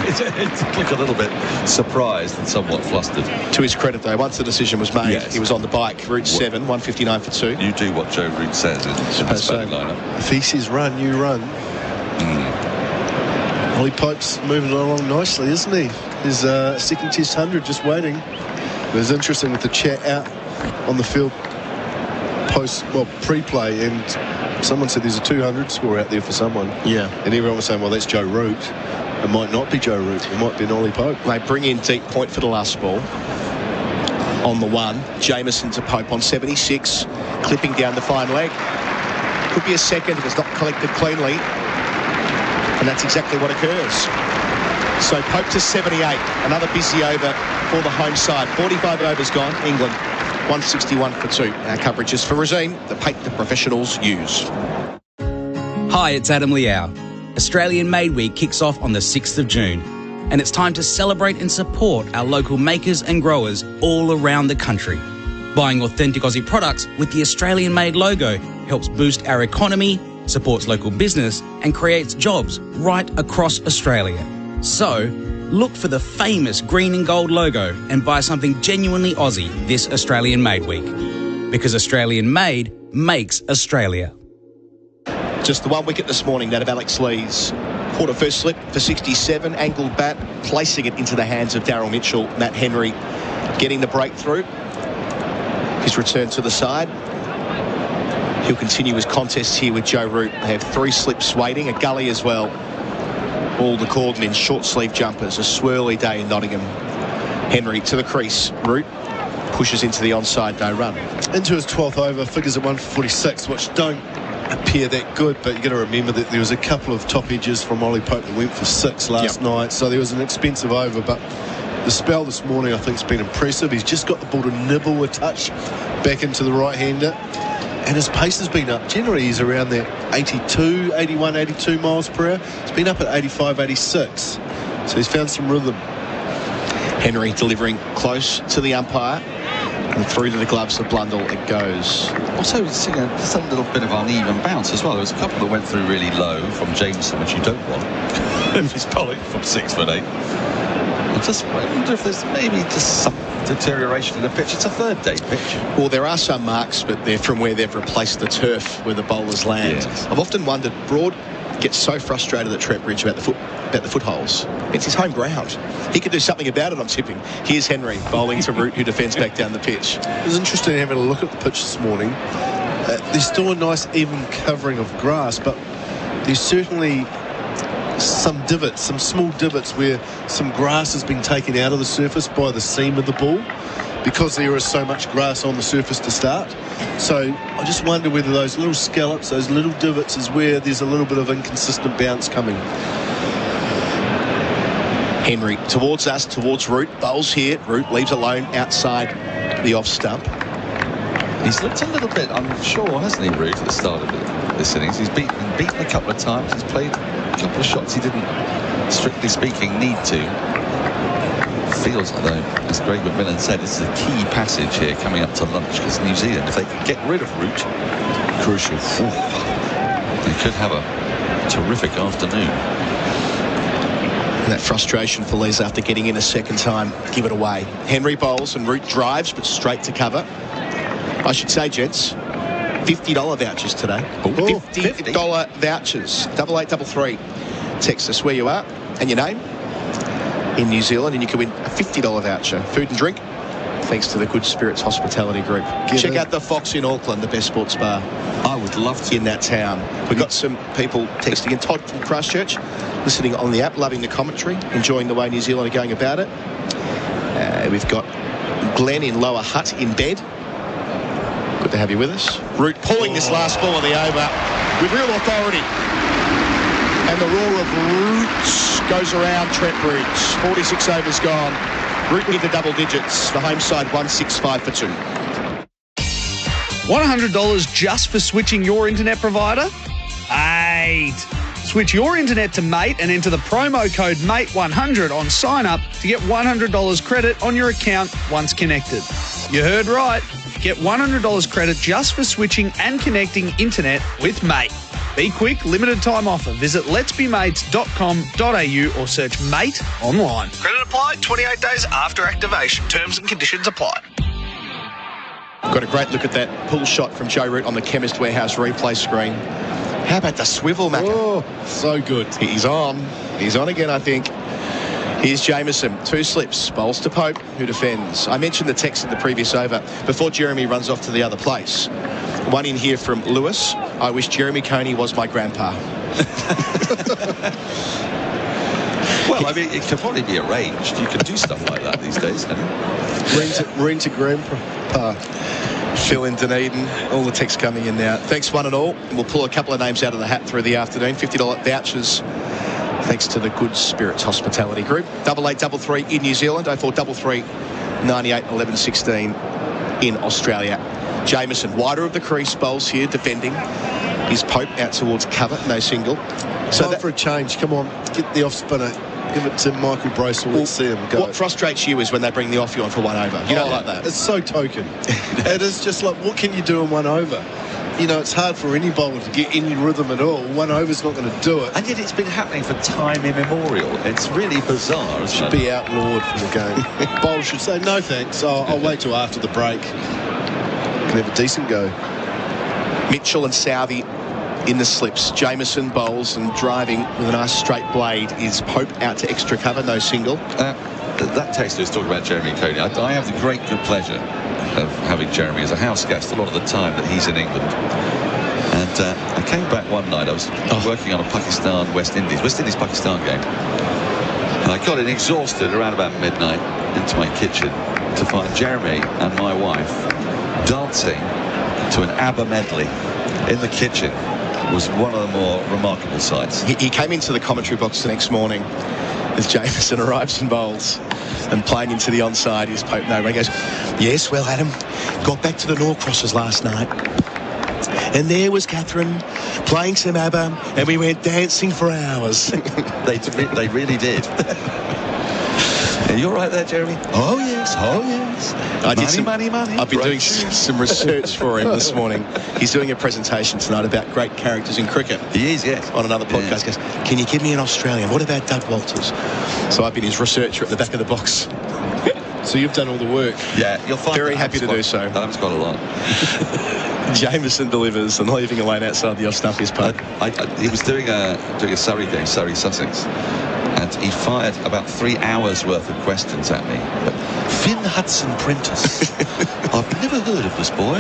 It's like a little bit surprised and somewhat flustered. To his credit, though, once the decision was made, he was on the bike. Root 7, 159 for 2. You do what Joe Root says in his batting lineup. If he says run, you run. Ollie Pope's moving along nicely, isn't he? His second test 100 just waiting. It was interesting with the chat out on the field pre-play, and someone said there's a 200 score out there for someone. Yeah. And everyone was saying, well, that's Joe Root. It might not be Joe Root. It might be an Ollie Pope. They bring in deep point for the last ball. On the 1, Jameson to Pope on 76, clipping down the fine leg. Could be a second if it's not collected cleanly. And that's exactly what occurs. So Pope to 78, another busy over for the home side. 45 overs gone, England 161 for 2. Our coverage is for Rosine, the paint the professionals use. Hi, it's Adam Liao. Australian Made Week kicks off on the 6th of June, and it's time to celebrate and support our local makers and growers all around the country. Buying authentic Aussie products with the Australian Made logo helps boost our economy, supports local business, and creates jobs right across Australia. So, look for the famous green and gold logo and buy something genuinely Aussie this Australian Made Week. Because Australian Made makes Australia. Just the 1 wicket this morning, that of Alex Lees. Caught a first slip for 67, angled bat, placing it into the hands of Daryl Mitchell. Matt Henry getting the breakthrough. His return to the side. He'll continue his contests here with Joe Root. They have 3 slips waiting, a gully as well. All the Corden in short sleeve jumpers, a swirly day in Nottingham. Henry to the crease. Root pushes into the onside no run. Into his 12th over, figures at 146, which don't appear that good, but you got to remember that there was a couple of top edges from Ollie Pope that went for 6 last night, so there was an expensive over, but the spell this morning I think has been impressive. He's just got the ball to nibble a touch back into the right-hander, and his pace has been up. Generally he's around that 81, 82 miles per hour. It's been up at 85, 86, so he's found some rhythm. Henry delivering close to the umpire and through to the gloves of Blundell it goes. Also seeing just a little bit of uneven bounce as well. There was a couple that went through really low from Jameson, which you don't want if he's bowling from 6 foot 8. I just wonder if there's maybe just some deterioration in the pitch. It's a 3rd day pitch. Well, there are some marks, but they're from where they've replaced the turf where the bowlers land. Yes. I've often wondered, Broad gets so frustrated at Trent Bridge about the footholes. It's his home ground. He could do something about it, I'm tipping. Here's Henry bowling to Root, who defends back down the pitch. It was interesting having a look at the pitch this morning. There's still a nice even covering of grass, but there's certainly some divots, some small divots where some grass has been taken out of the surface by the seam of the ball because there is so much grass on the surface to start. So I just wonder whether those little scallops, those little divots, is where there's a little bit of inconsistent bounce coming. Henry towards us, towards Root, bowls here. Root leaves alone outside the off stump. He's looked a little bit unsure, hasn't he, Ruth, at the start of this innings? He's been beaten a couple of times. He's played a couple of shots he didn't, strictly speaking, need to. Feels like, though, as Greg McMillan said, this is a key passage here coming up to lunch, because New Zealand, if they can get rid of Root, crucial, they could have a terrific afternoon. And that frustration for Les after getting in a second time, give it away. Henry bowls and Root drives, but straight to cover. I should say, gents, $50 vouchers today. $50 vouchers. 8833. Text us where you are and your name in New Zealand, and you can win a $50 voucher. Food and drink, thanks to the Good Spirits Hospitality Group. Check out the Fox in Auckland, the best sports bar. I would love to. In that town. We've got some people texting in. Todd from Christchurch, listening on the app, loving the commentary, enjoying the way New Zealand are going about it. We've got Glenn in Lower Hutt in bed. Good to have you with us. Root pulling this last ball of the over with real authority. And the roar of Roots goes around Trent Bridge. 46 overs gone. Root into double digits. The home side 165 for 2. $100 just for switching your internet provider? Mate. Switch your internet to Mate and enter the promo code MATE100 on sign up to get $100 credit on your account once connected. You heard right. Get $100 credit just for switching and connecting internet with Mate. Be quick, limited time offer. Visit letsbemates.com.au or search Mate online. Credit applied 28 days after activation. Terms and conditions apply. Got a great look at that pull shot from Joe Root on the Chemist Warehouse replay screen. How about the swivel, Macca? Oh, so good. He's on. He's on again, I think. Here's Jameson. 2 slips. Bowls to Pope, who defends. I mentioned the text in the previous over before Jeremy runs off to the other place. One in here from Lewis. I wish Jeremy Coney was my grandpa. Well, I mean, it could probably be arranged. You can do stuff like that these days, can't you? Ring to grandpa. Phil in Dunedin. All the texts coming in now. Thanks one and all. We'll pull a couple of names out of the hat through the afternoon. $50 vouchers. Thanks to the Good Spirits Hospitality Group. 8833 in New Zealand. 0433 98 11 16 in Australia. Jameson, wider of the crease, bowls here, defending. Is Pope out towards cover, no single. So that for a change, come on, get the off spinner. Give it to Michael Bracewell. Let's see him go. What frustrates you is when they bring the offie on for 1 over. You don't like that? It's so token. It is just like, what can you do in 1 over? You know, it's hard for any bowler to get any rhythm at all. 1 over's not going to do it. And yet it's been happening for time immemorial. It's really bizarre, isn't it? Should be outlawed from the game. Bowler should say, no thanks, I'll wait till after the break. Can have a decent go. Mitchell and Southey in the slips. Jameson bowls and driving with a nice straight blade. Is Pope out to extra cover, no single. That texter is talking about Jeremy Coney. I have the great good pleasure of having Jeremy as a house guest a lot of the time that he's in England. And I came back one night. I was working on a West Indies-Pakistan game. And I got in exhausted around about midnight into my kitchen to find Jeremy and my wife dancing to an ABBA medley in the kitchen. Was one of the more remarkable sights. He came into the commentary box the next morning as Jameson arrives and bowls and playing into the onside is Pope no. He goes, yes, well, Adam, got back to the Norcrosses last night and there was Catherine playing some ABBA and we went dancing for hours. They really did. Are you all right there, Jeremy? Oh, yes. I did money. I've been doing some research for him this morning. He's doing a presentation tonight about great characters in cricket. He is, yes. On another podcast. He goes, can you give me an Australian? What about Doug Walters? So I've been his researcher at the back of the box. So you've done all the work. Yeah, you'll find. Very happy to do so. Adam's got a lot. Jameson delivers and leaving a lane outside the off-stump is Pope. He was doing a Surrey game, Surrey-Sussex. And he fired about 3 hours worth of questions at me. But Finn Hudson-Prentice. I've never heard of this boy.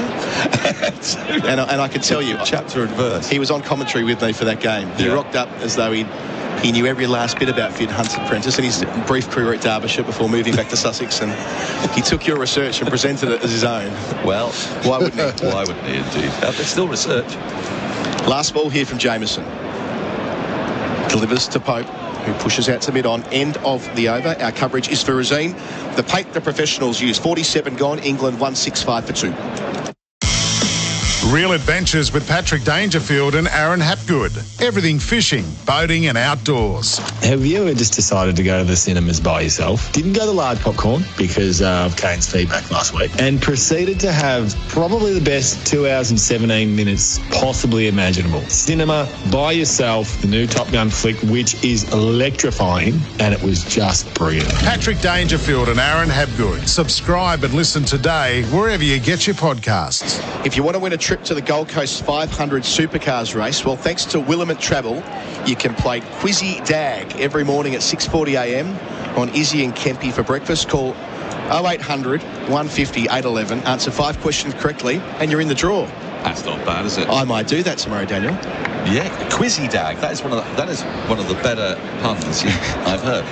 and I can tell you, chapter and verse. He was on commentary with me for that game. He rocked up as though he knew every last bit about Finn Hudson-Prentice and his brief career at Derbyshire before moving back to Sussex. And he took your research and presented it as his own. Well, why wouldn't he? Why wouldn't he, indeed? It's still research. Last ball here from Jameson. Delivers to Pope, who pushes out to mid-on. End of the over. Our coverage is for Razine. The paint the professionals use. 47 gone. England 165 for 2. Real adventures with Patrick Dangerfield and Aaron Hapgood. Everything fishing, boating and outdoors. Have you ever just decided to go to the cinemas by yourself? Didn't go to large popcorn because of Kane's feedback last week, and proceeded to have probably the best 2 hours and 17 minutes possibly imaginable. Cinema by yourself, the new Top Gun flick, which is electrifying, and it was just brilliant. Patrick Dangerfield and Aaron Hapgood. Subscribe and listen today wherever you get your podcasts. If you want to win a trip to the Gold Coast 500 Supercars race, well, thanks to Willamette Travel, you can play Quizzy Dag every morning at 6:40am on Izzy and Kempy for breakfast. Call 0800 150 811, answer 5 questions correctly, and you're in the draw. That's not bad, is it? I might do that tomorrow, Daniel. Yeah, Quizzy Dag. That is one of the better puns I've heard.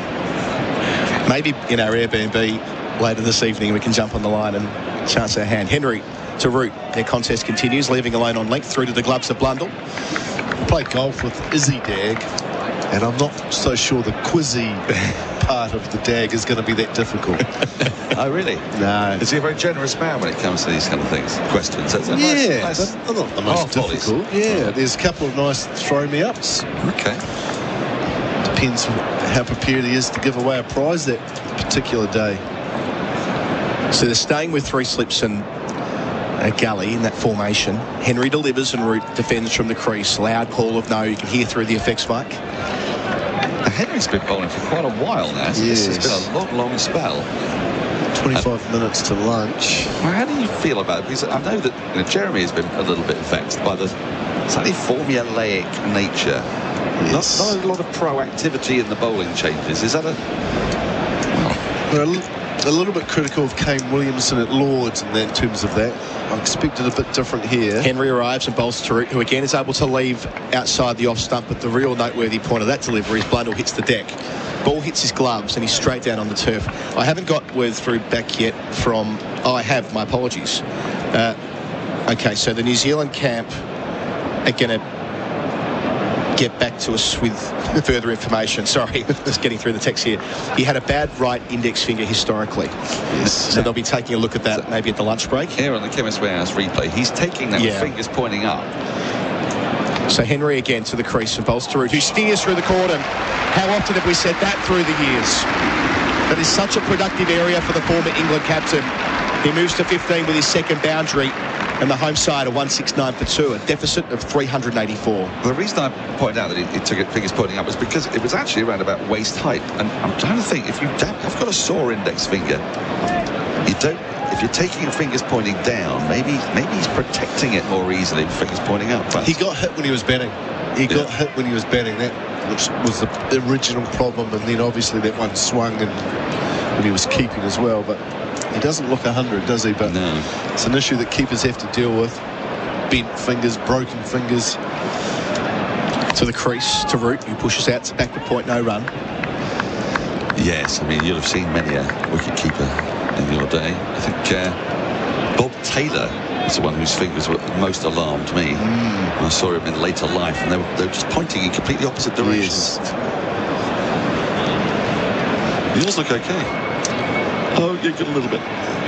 Maybe in our Airbnb later this evening we can jump on the line and chance our hand. Henry to Root. Their contest continues, leaving alone on length through to the gloves of Blundell. I play golf with Izzy Dag, and I'm not so sure the Quizzy part of the Dag is going to be that difficult. Oh, really? No. Is he a very generous man when it comes to these kind of things? Questions. Yeah, nice, but not the most difficult. Yeah, there's a couple of nice throw-me-ups. Okay. Depends how prepared he is to give away a prize that particular day. So they're staying with 3 slips and a galley in that formation. Henry delivers and Root defends from the crease. Loud call of no, you can hear through the effects mic. Henry's been bowling for quite a while now. So yes. This has been a long spell. 25 minutes to lunch. Well, how do you feel about it? Because I know that Jeremy has been a little bit vexed by the slightly formulaic nature. Yes. Not a lot of proactivity in the bowling changes. Is that a little bit critical of Kane Williamson at Lords in terms of that. I expected a bit different here. Henry arrives and bowls to Root, who again is able to leave outside the off stump, but the real noteworthy point of that delivery is Blundell hits the deck. Ball hits his gloves and he's straight down on the turf. I haven't got word through back yet from... Oh, I have. My apologies. Okay, so the New Zealand camp are going to get back to us with further information. Sorry, just getting through the text here. He had a bad right index finger historically. Yes. So they'll be taking a look at that maybe at the lunch break. Here on the Chemist Warehouse replay, he's taking that with fingers pointing up. So Henry again to the crease and bowls to Root, who steers through the cordon. How often have we said that through the years? That is such a productive area for the former England captain. He moves to 15 with his second boundary, and the home side are 169 for 2, a deficit of 384. The reason I point out that he took it fingers pointing up was because it was actually around about waist height. And I'm trying to think, if you've got a sore index finger, you don't. If you're taking your fingers pointing down, maybe he's protecting it more easily with fingers pointing up. But he got hit when he was batting. That was the original problem, and then obviously that one swung and when he was keeping as well. But he doesn't look 100, does he? But no. It's an issue that keepers have to deal with. Bent fingers, broken fingers. To the crease, to Root, who pushes out to back to point, no run. Yes, I mean, you'll have seen many a wicket-keeper in your day. I think Bob Taylor is the one whose fingers were most alarmed me. I saw him in later life, and they were just pointing in completely opposite directions. Yes. Yours look okay. Oh, you got a little bit.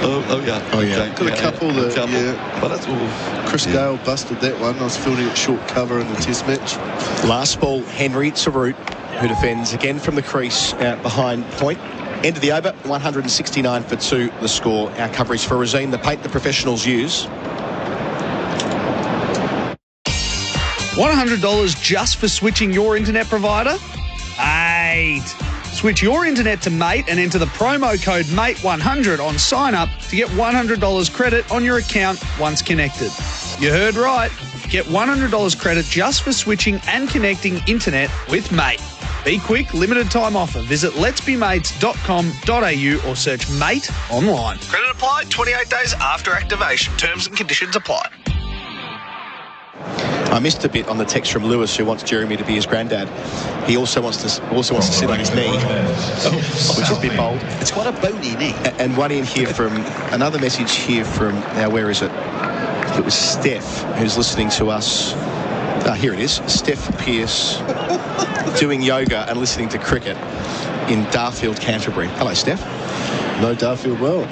Oh yeah. Okay. Got a couple that. Yeah. But that's all. Chris Gale busted that one. I was fielding at short cover in the Test match. Last ball, Henry to Root, who defends again from the crease out behind point. End of the over, 169 for 2 the score. Our coverage for Razine, the paint the professionals use. $100 just for switching your internet provider? Mate. Switch your internet to Mate and enter the promo code MATE100 on sign up to get $100 credit on your account once connected. You heard right. Get $100 credit just for switching and connecting internet with Mate. Be quick, limited time offer. Visit letsbemates.com.au or search Mate online. Credit applied 28 days after activation. Terms and conditions apply. I missed a bit on the text from Lewis, who wants Jeremy to be his granddad. He also wants to sit on his knee, which is a bit bold. It's quite a bony knee. And one in here from another message here from, now where is it? It was Steph, who's listening to us. Here it is. Steph Pearce doing yoga and listening to cricket in Darfield, Canterbury. Hello, Steph. No Darfield well.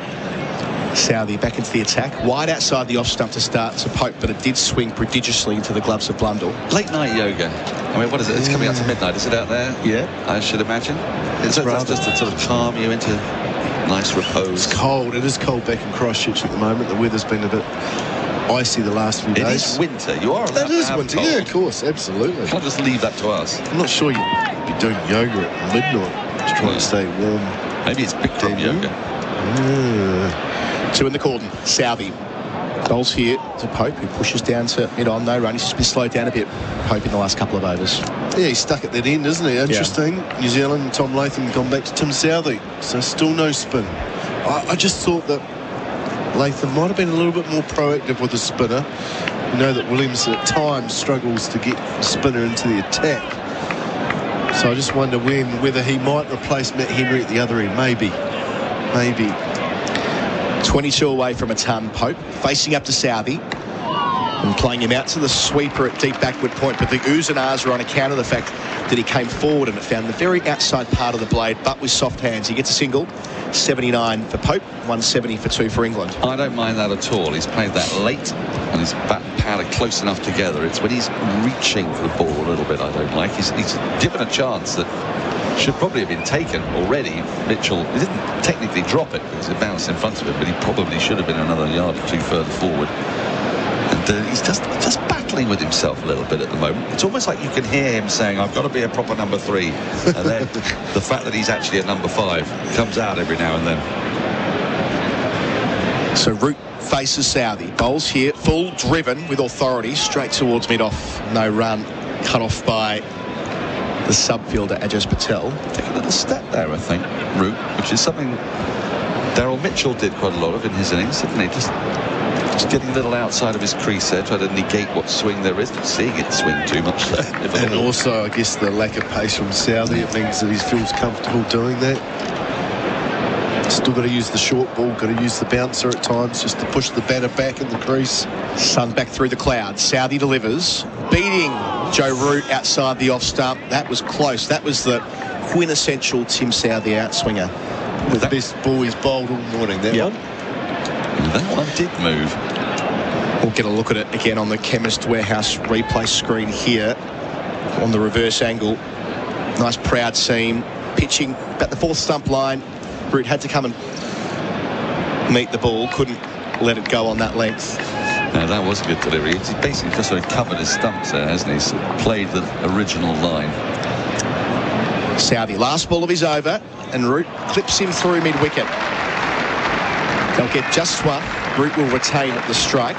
Southey back into the attack. Wide outside the off stump to start to Pope, but it did swing prodigiously into the gloves of Blundell. Late night yoga. I mean, what is it? It's coming up to midnight. Is it out there? Yeah. I should imagine. It's just to sort of calm you into nice repose. It's cold. It is cold back in Christchurch at the moment. The weather's been a bit icy the last few days. It is winter. You are allowed That is to have winter. cold. Yeah, of course. Absolutely. Can't just leave that to us. I'm not sure you'd be doing yoga at midnight. Just trying to stay warm. Maybe it's big time yoga. Two in the cordon. Southey. Bowls here to Pope, who pushes down to mid-on. No run. He's just been slowed down a bit, Pope, in the last couple of overs. Yeah, he's stuck at that end, isn't he? Interesting. Yeah. New Zealand and Tom Latham gone back to Tim Southey. So still no spin. I just thought that Latham might have been a little bit more proactive with the spinner. You know that Williams at times struggles to get the spinner into the attack. So I just wonder whether he might replace Matt Henry at the other end. Maybe. 22 away from a ton, Pope. Facing up to Southey. And playing him out to the sweeper at deep backward point. But the oohs and ahs are on account of the fact that he came forward and it found the very outside part of the blade, but with soft hands. He gets a single. 79 for Pope, 170 for 2 for England. I don't mind that at all. He's played that late and his bat and pad are close enough together. It's when he's reaching for the ball a little bit I don't like. He's given a chance that should probably have been taken already. Mitchell, he didn't technically drop it because it bounced in front of him, but he probably should have been another yard or two further forward. And he's just battling with himself a little bit at the moment. It's almost like you can hear him saying, I've got to be a proper number 3. And then the fact that he's actually a number 5 comes out every now and then. So Root faces Southey. Bowls here, full driven with authority, straight towards mid-off. No run, cut off by the sub-fielder Ajaz Patel. Take a little step there, I think, Root, which is something Daryl Mitchell did quite a lot of in his innings, didn't he? Just getting a little outside of his crease there, trying to negate what swing there is, not seeing it swing too much there. And also, I guess, the lack of pace from Southey, it means that he feels comfortable doing that. Still got to use the short ball, got to use the bouncer at times just to push the batter back in the crease. Sun back through the clouds. Southey delivers, beating Joe Root outside the off stump. That was close. That was the quintessential Tim Southey outswinger. With the best ball he's bowled all morning, that one. That one did move. We'll get a look at it again on the Chemist Warehouse replay screen here on the reverse angle. Nice proud seam. Pitching about the 4th stump line. Root had to come and meet the ball. Couldn't let it go on that length. No, that was a good delivery. He's basically just sort of covered his stumps there, hasn't he? So played the original line. Southey, last ball of his over, and Root clips him through mid-wicket. They'll get just one. Root will retain the strike.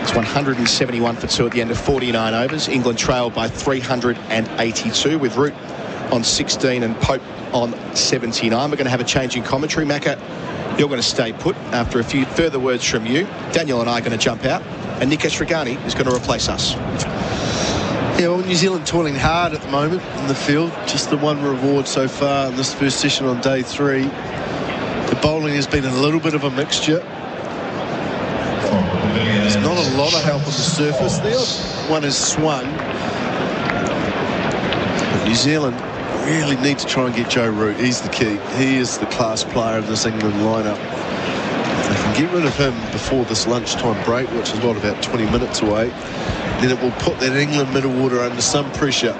It's 171 for 2 at the end of 49 overs. England trailed by 382 with Root on 16 and Pope on 79. We're going to have a change in commentary. Macca, you're going to stay put after a few further words from you. Daniel and I are going to jump out, and Nikesh Regani is going to replace us. Yeah, well, New Zealand toiling hard at the moment in the field. Just the one reward so far in this first session on day 3. The bowling has been a little bit of a mixture. There's not a lot of help on the surface there. One has swung. But New Zealand really need to try and get Joe Root. He's the key. He is the class player in this England lineup. If they can get rid of him before this lunchtime break, which is about 20 minutes away, then it will put that England middle order under some pressure.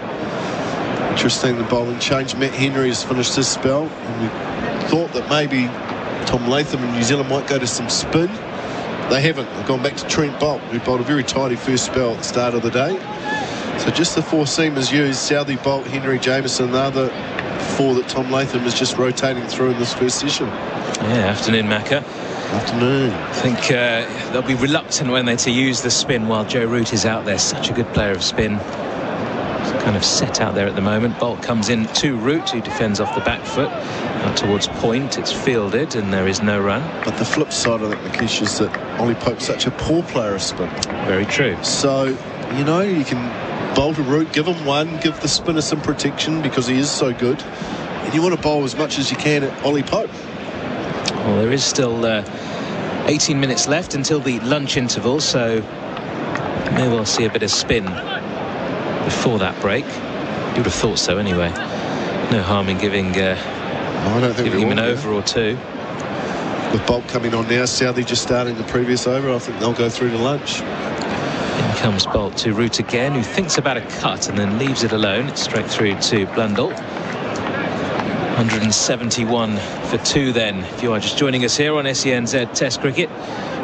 Interesting, the bowling change. Matt Henry has finished his spell, and we thought that maybe Tom Latham and New Zealand might go to some spin. They haven't. They've gone back to Trent Bolt, who bowled a very tidy first spell at the start of the day. So just the 4 seamers used: Southey, Bolt, Henry, Jameson. The other 4 that Tom Latham is just rotating through in this first session. Yeah, afternoon, Macca. Afternoon. I think they'll be reluctant, won't they, to use the spin while Joe Root is out there. Such a good player of spin. It's kind of set out there at the moment. Bolt comes in to Root, who defends off the back foot. Out towards point, it's fielded, and there is no run. But the flip side of that, Nikesh, is that Ollie Pope's such a poor player of spin. Very true. So, you know, you can bowl to Root, give him one, give the spinner some protection because he is so good. And you want to bowl as much as you can at Ollie Pope. Well, there is still 18 minutes left until the lunch interval, so you may well see a bit of spin before that break. You would have thought so anyway. No harm in giving him an over or 2. With Bolt coming on now, Southey just starting the previous over, I think they'll go through to lunch. In comes Bolt to Root again, who thinks about a cut and then leaves it alone. It's straight through to Blundell. 171 for 2 then. If you are just joining us here on SENZ Test Cricket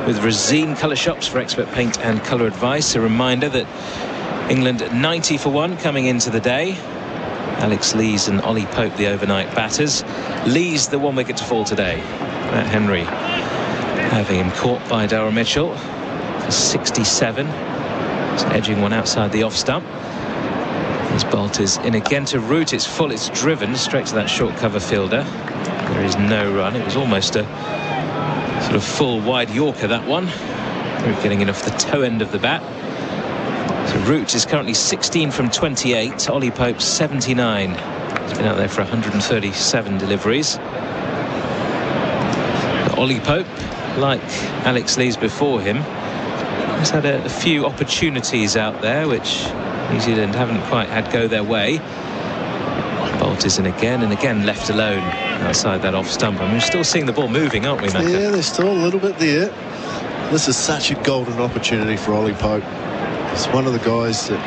with Resine Colour Shops for expert paint and colour advice. A reminder that England 90 for 1 coming into the day. Alex Lees and Ollie Pope, the overnight batters. Lees the 1 wicket to fall today. Matt Henry having him caught by Darryl Mitchell for 67. Just edging one outside the off stump. This Bolt is in again to Root. It's full, it's driven straight to that short cover fielder. There is no run. It was almost a sort of full wide Yorker, that one. Root getting it off the toe end of the bat. So Root is currently 16 from 28. Ollie Pope 79. He's been out there for 137 deliveries. Ollie Pope, like Alex Lees before him, has had a few opportunities out there which New Zealand haven't quite had go their way. Bolt is in again and again, left alone outside that off stump. And we're still seeing the ball moving, aren't we, Macca? Yeah, there's still a little bit there. This is such a golden opportunity for Ollie Pope. He's one of the guys that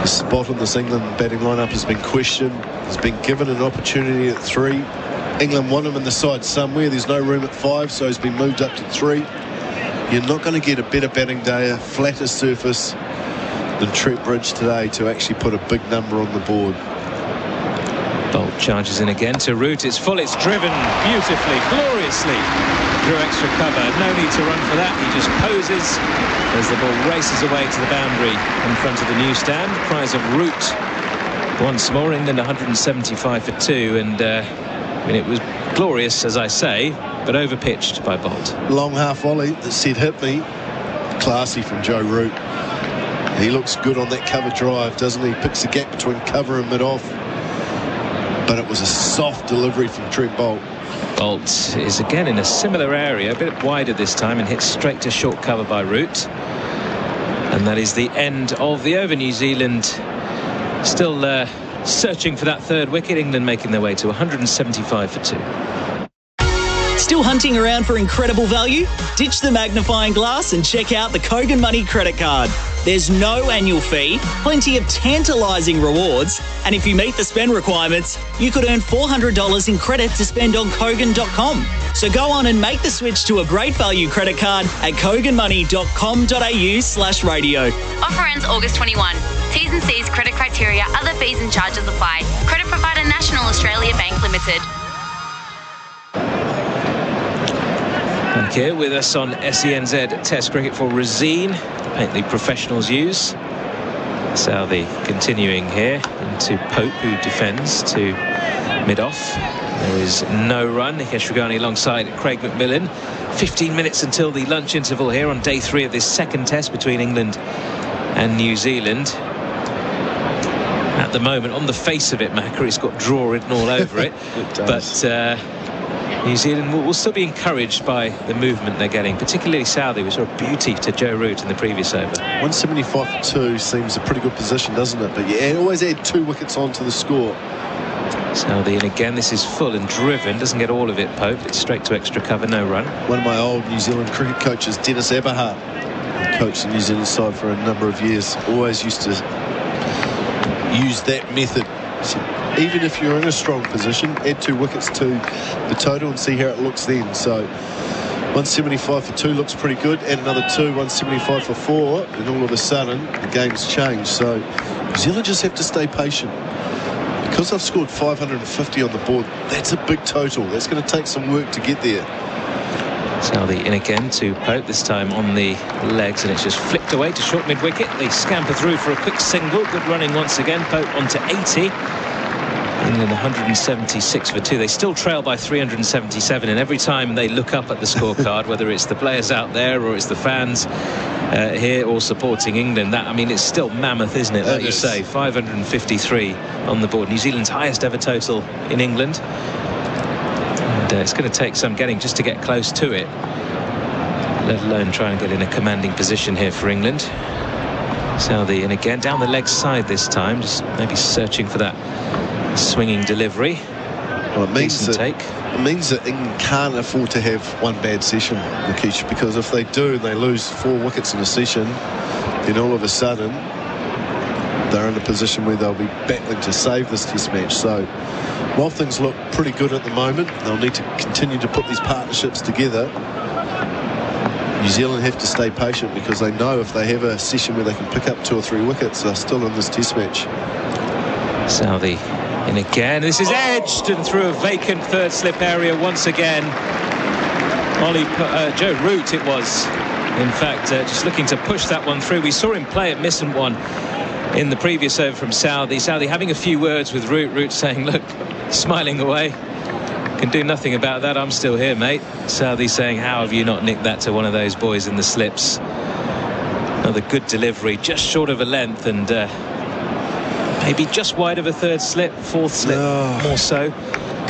the spot in this England batting lineup has been questioned. He's been given an opportunity at 3. England want him in the side somewhere. There's no room at 5, so he's been moved up to 3. You're not going to get a better batting day, a flatter surface than Trent Bridge today to actually put a big number on the board. Bolt charges in again to Root. It's full, it's driven beautifully, gloriously through extra cover. No need to run for that. He just poses as the ball races away to the boundary in front of the newsstand. Prize of Root once more. England 175 for 2, and I mean, it was glorious, as I say, but overpitched by Bolt. Long half volley that said hit me. Classy from Joe Root. He looks good on that cover drive, doesn't he? Picks the gap between cover and mid-off. But it was a soft delivery from Trent Bolt. Bolt is again in a similar area, a bit wider this time, and hits straight to short cover by Root. And that is the end of the over. New Zealand still searching for that 3rd wicket. England making their way to 175 for 2. Still hunting around for incredible value? Ditch the magnifying glass and check out the Kogan Money credit card. There's no annual fee, plenty of tantalising rewards, and if you meet the spend requirements, you could earn $400 in credit to spend on Kogan.com. So go on and make the switch to a great value credit card at koganmoney.com.au/radio. Offer ends August 21. T's and C's, credit criteria, other fees and charges apply. Credit provider National Australia Bank Limited. Back here with us on SENZ Test Cricket for Resine, paint the professionals use. Southey continuing here into Pope, who defends to mid-off. There is no run. Nikesh Ragani alongside Craig McMillan. 15 minutes until the lunch interval here on day 3 of this 2nd test between England and New Zealand. At the moment, on the face of it, Macca, it's got draw written all over it. But New Zealand will still be encouraged by the movement they're getting, particularly Southey, which saw a beauty to Joe Root in the previous over. 175 for 2 seems a pretty good position, doesn't it? But yeah, always add 2 wickets onto the score. Southey, and again, this is full and driven. Doesn't get all of it, Pope. It's straight to extra cover, no run. One of my old New Zealand cricket coaches, Dennis Aberhart, coached the New Zealand side for a number of years, always used to use that method. So even if you're in a strong position, add 2 wickets to the total and see how it looks then. So 175 for 2 looks pretty good. Add another 2, 175 for 4, and all of a sudden the game's changed. So New Zealand just have to stay patient. Because I've scored 550 on the board, that's a big total. That's going to take some work to get there. Southey in again to Pope, this time on the legs, and it's just flicked away to short mid-wicket. They scamper through for a quick single. Good running once again. Pope onto 80. England 176 for 2. They still trail by 377, and every time they look up at the scorecard, whether it's the players out there or it's the fans here or supporting England, that, I mean, it's still mammoth, isn't it? Like you say, 553 on the board. New Zealand's highest ever total in England. And it's going to take some getting just to get close to it, let alone try and get in a commanding position here for England. Southey in again, down the leg side this time, just maybe searching for that swinging delivery. Well, it means that England can't afford to have one bad session, Nikish, because if they do and they lose 4 wickets in a session, then all of a sudden they're in a position where they'll be battling to save this test match. So while things look pretty good at the moment, they'll need to continue to put these partnerships together. New Zealand have to stay patient, because they know if they have a session where they can pick up 2 or 3 wickets, they're still in this test match. Southey in again. This is edged and through a vacant third slip area once again. Joe Root it was. In fact, just looking to push that one through. We saw him play at Missant one in the previous over from Southey. Southey having a few words with Root. Root saying, look, smiling away. Can do nothing about that. I'm still here, mate. Southey saying, how have you not nicked that to one of those boys in the slips? Another good delivery, just short of a length, and maybe just wide of a third slip, fourth slip, more so.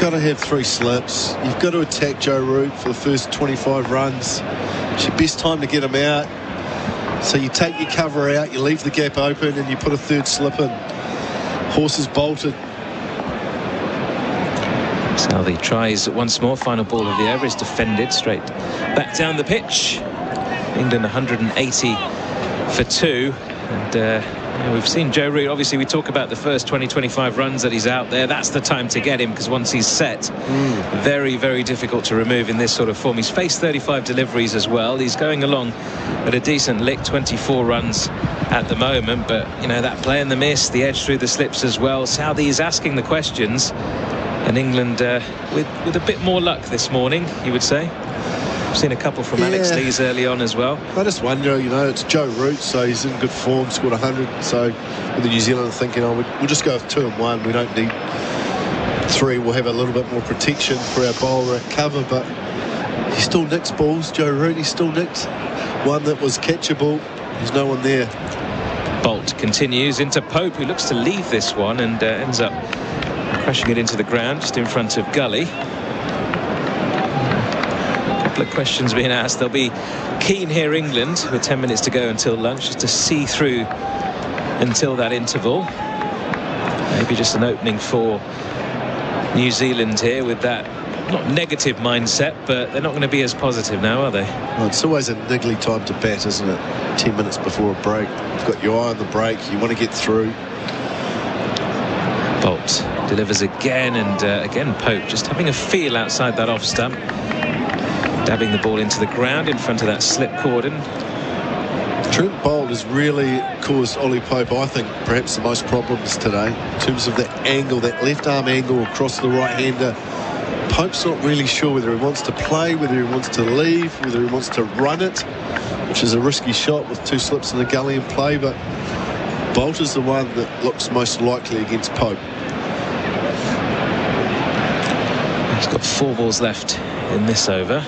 Got to have 3 slips. You've got to attack Joe Root for the first 25 runs. It's your best time to get him out. So you take your cover out, you leave the gap open, and you put a third slip in. Horse is bolted. Southey tries once more. Final ball of the over is defended straight back down the pitch. England 180 for 2. And we've seen Joe Root. Obviously, we talk about the first 20-25 runs that he's out there. That's the time to get him, because once he's set, very, very difficult to remove in this sort of form. He's faced 35 deliveries as well. He's going along at a decent lick, 24 runs at the moment. But, you know, that play in the miss, the edge through the slips as well. Southey is asking the questions. And England with a bit more luck this morning, you would say. I've seen a couple from Alex Lees early on as well. I just wonder, you know, it's Joe Root, so he's in good form, scored 100. So with the New Zealand thinking, we'll just go with 2 and 1. We don't need 3. We'll have a little bit more protection for our bowler at cover. But he still nicks balls, Joe Root. He still nicked one that was catchable. There's no one there. Bolt continues into Pope, who looks to leave this one and ends up crashing it into the ground just in front of Gully. A couple of questions being asked. They'll be keen here, England, with 10 minutes to go until lunch, just to see through until that interval. Maybe just an opening for New Zealand here with that not negative mindset, but they're not going to be as positive now, are they? Well, it's always a niggly time to bat, isn't it? 10 minutes before a break. You've got your eye on the break. You want to get through. Bolt delivers again, and again Pope just having a feel outside that off stump, dabbing the ball into the ground in front of that slip cordon. Trent Bolt has really caused Ollie Pope, I think, perhaps the most problems today in terms of that angle, that left arm angle across the right-hander. Pope's not really sure whether he wants to play, whether he wants to leave, whether he wants to run it, which is a risky shot with 2 slips in the gully in play, but Bolt is the one that looks most likely against Pope. He's got 4 balls left in this over.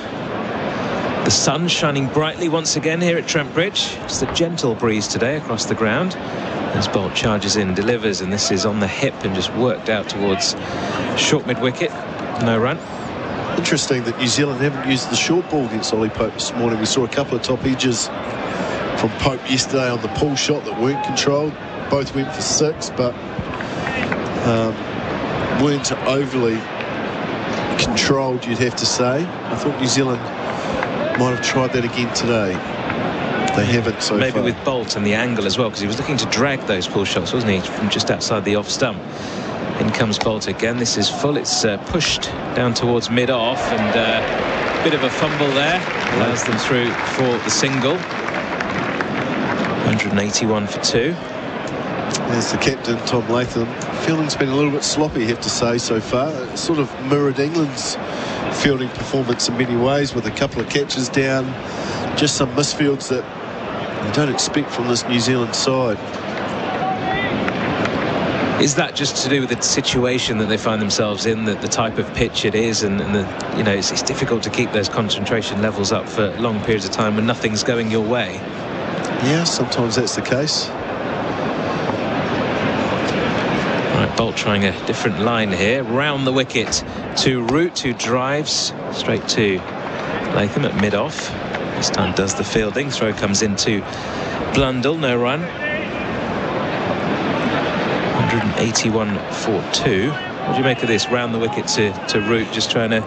The sun shining brightly once again here at Trent Bridge. Just a gentle breeze today across the ground as Bolt charges in, delivers, and this is on the hip and just worked out towards short mid-wicket. No run. Interesting that New Zealand haven't used the short ball against Ollie Pope this morning. We saw a couple of top edges from Pope yesterday on the pull shot that weren't controlled. Both went for 6, but weren't overly controlled, you'd have to say. I thought New Zealand might have tried that again today. They haven't so far. Maybe with Bolt and the angle as well, because he was looking to drag those pull shots, wasn't he, from just outside the off stump. In comes Bolt again. This is full. It's pushed down towards mid-off, and a bit of a fumble there. Allows them through for the single. 181 for 2. There's the captain, Tom Latham. Fielding's been a little bit sloppy, you have to say, so far. It's sort of mirrored England's fielding performance in many ways, with a couple of catches down. Just some misfields that you don't expect from this New Zealand side. Is that just to do with the situation that they find themselves in, the type of pitch it is, and you know, it's difficult to keep those concentration levels up for long periods of time when nothing's going your way? Yeah, sometimes that's the case. Right, Bolt trying a different line here, round the wicket to Root, who drives straight to Latham at mid-off. This time does the fielding. Throw comes into Blundell, no run. 181 for 2. What do you make of this? Round the wicket to Root, just trying to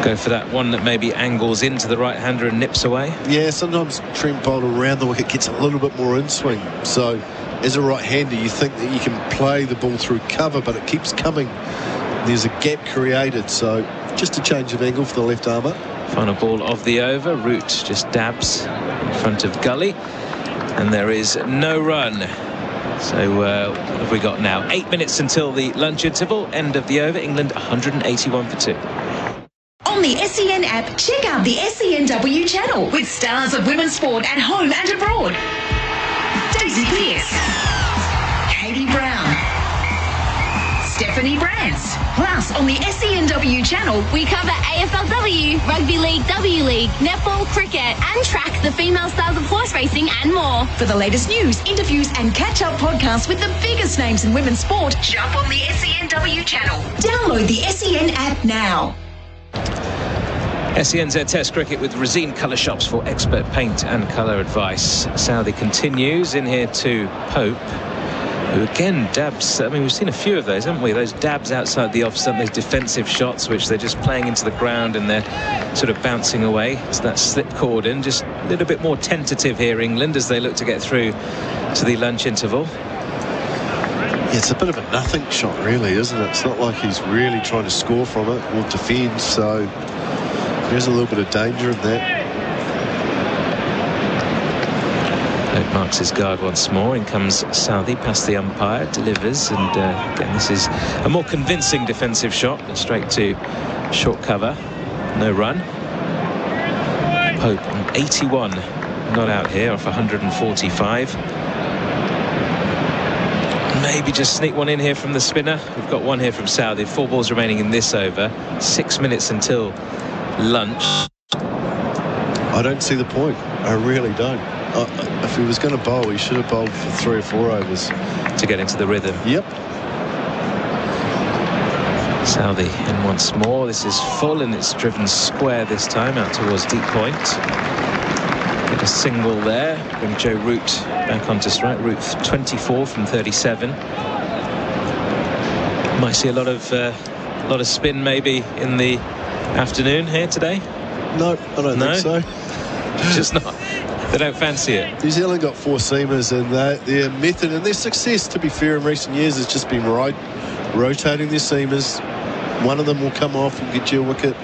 go for that one that maybe angles into the right-hander and nips away. Yeah, sometimes Trent bowled around the wicket gets a little bit more in swing. So as a right-hander, you think that you can play the ball through cover, but it keeps coming. There's a gap created, so just a change of angle for the left armour. Final ball of the over. Root just dabs in front of Gully, and there is no run. So what have we got now? 8 minutes until the lunch interval. End of the over. England 181 for 2. On the SEN app, check out the SENW channel with stars of women's sport at home and abroad. Daisy Pearce, Katie Brown, Stephanie Brands. Plus, on the SENW channel, We cover AFLW, Rugby League, W League, netball, cricket, and track the female stars of horse racing and more. for the latest news, interviews, and catch-up podcasts with the biggest names in women's sport, jump on the SENW channel. Download the SEN app now. SENZ Test Cricket with Resine Colour Shops for expert paint and colour advice. Southey continues in here to Pope, who again dabs. I mean, we've seen a few of those, haven't we? Those dabs outside the off stump, those defensive shots which they're just playing into the ground and they're sort of bouncing away. So that slip cordon, just a little bit more tentative here, England, as they look to get through to the lunch interval. Yeah, it's a bit of a nothing shot, really, isn't it? It's not like he's really trying to score from it or defend, so there's a little bit of danger in that. Pope marks his guard once more. In comes Southey past the umpire, delivers, and again, this is a more convincing defensive shot, straight to short cover. No run. Pope on 81, not out here off 145. Maybe just sneak one in here from the spinner. We've got one here from Southey. 4 balls remaining in this over. 6 minutes until lunch. I don't see the point. I really don't. If he was going to bowl, he should have bowled for 3 or 4 overs to get into the rhythm. Yep. Southey in once more. This is full and it's driven square this time out towards deep point. Get a single there. Bring Joe Root back onto strike. Root 24 from 37. Might see a lot of spin maybe in the afternoon here today. No, I don't think so. Just not. They don't fancy it. New Zealand got 4 seamers, and their method and their success, to be fair, in recent years has just been rotating their seamers. One of them will come off and get you a wicket,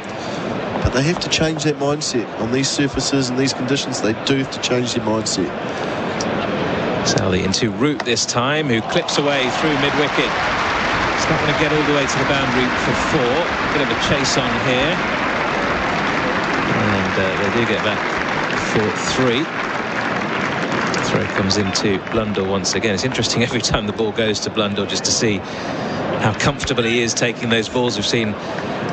but they have to change that mindset on these surfaces and these conditions. They do have to change their mindset. Southey into Root this time, who clips away through mid-wicket. It's not going to get all the way to the boundary for 4. Bit of a chase on here, and they do get back for 3. Throw comes into Blundell once again. It's interesting every time the ball goes to Blundell just to see how comfortable he is taking those balls. We've seen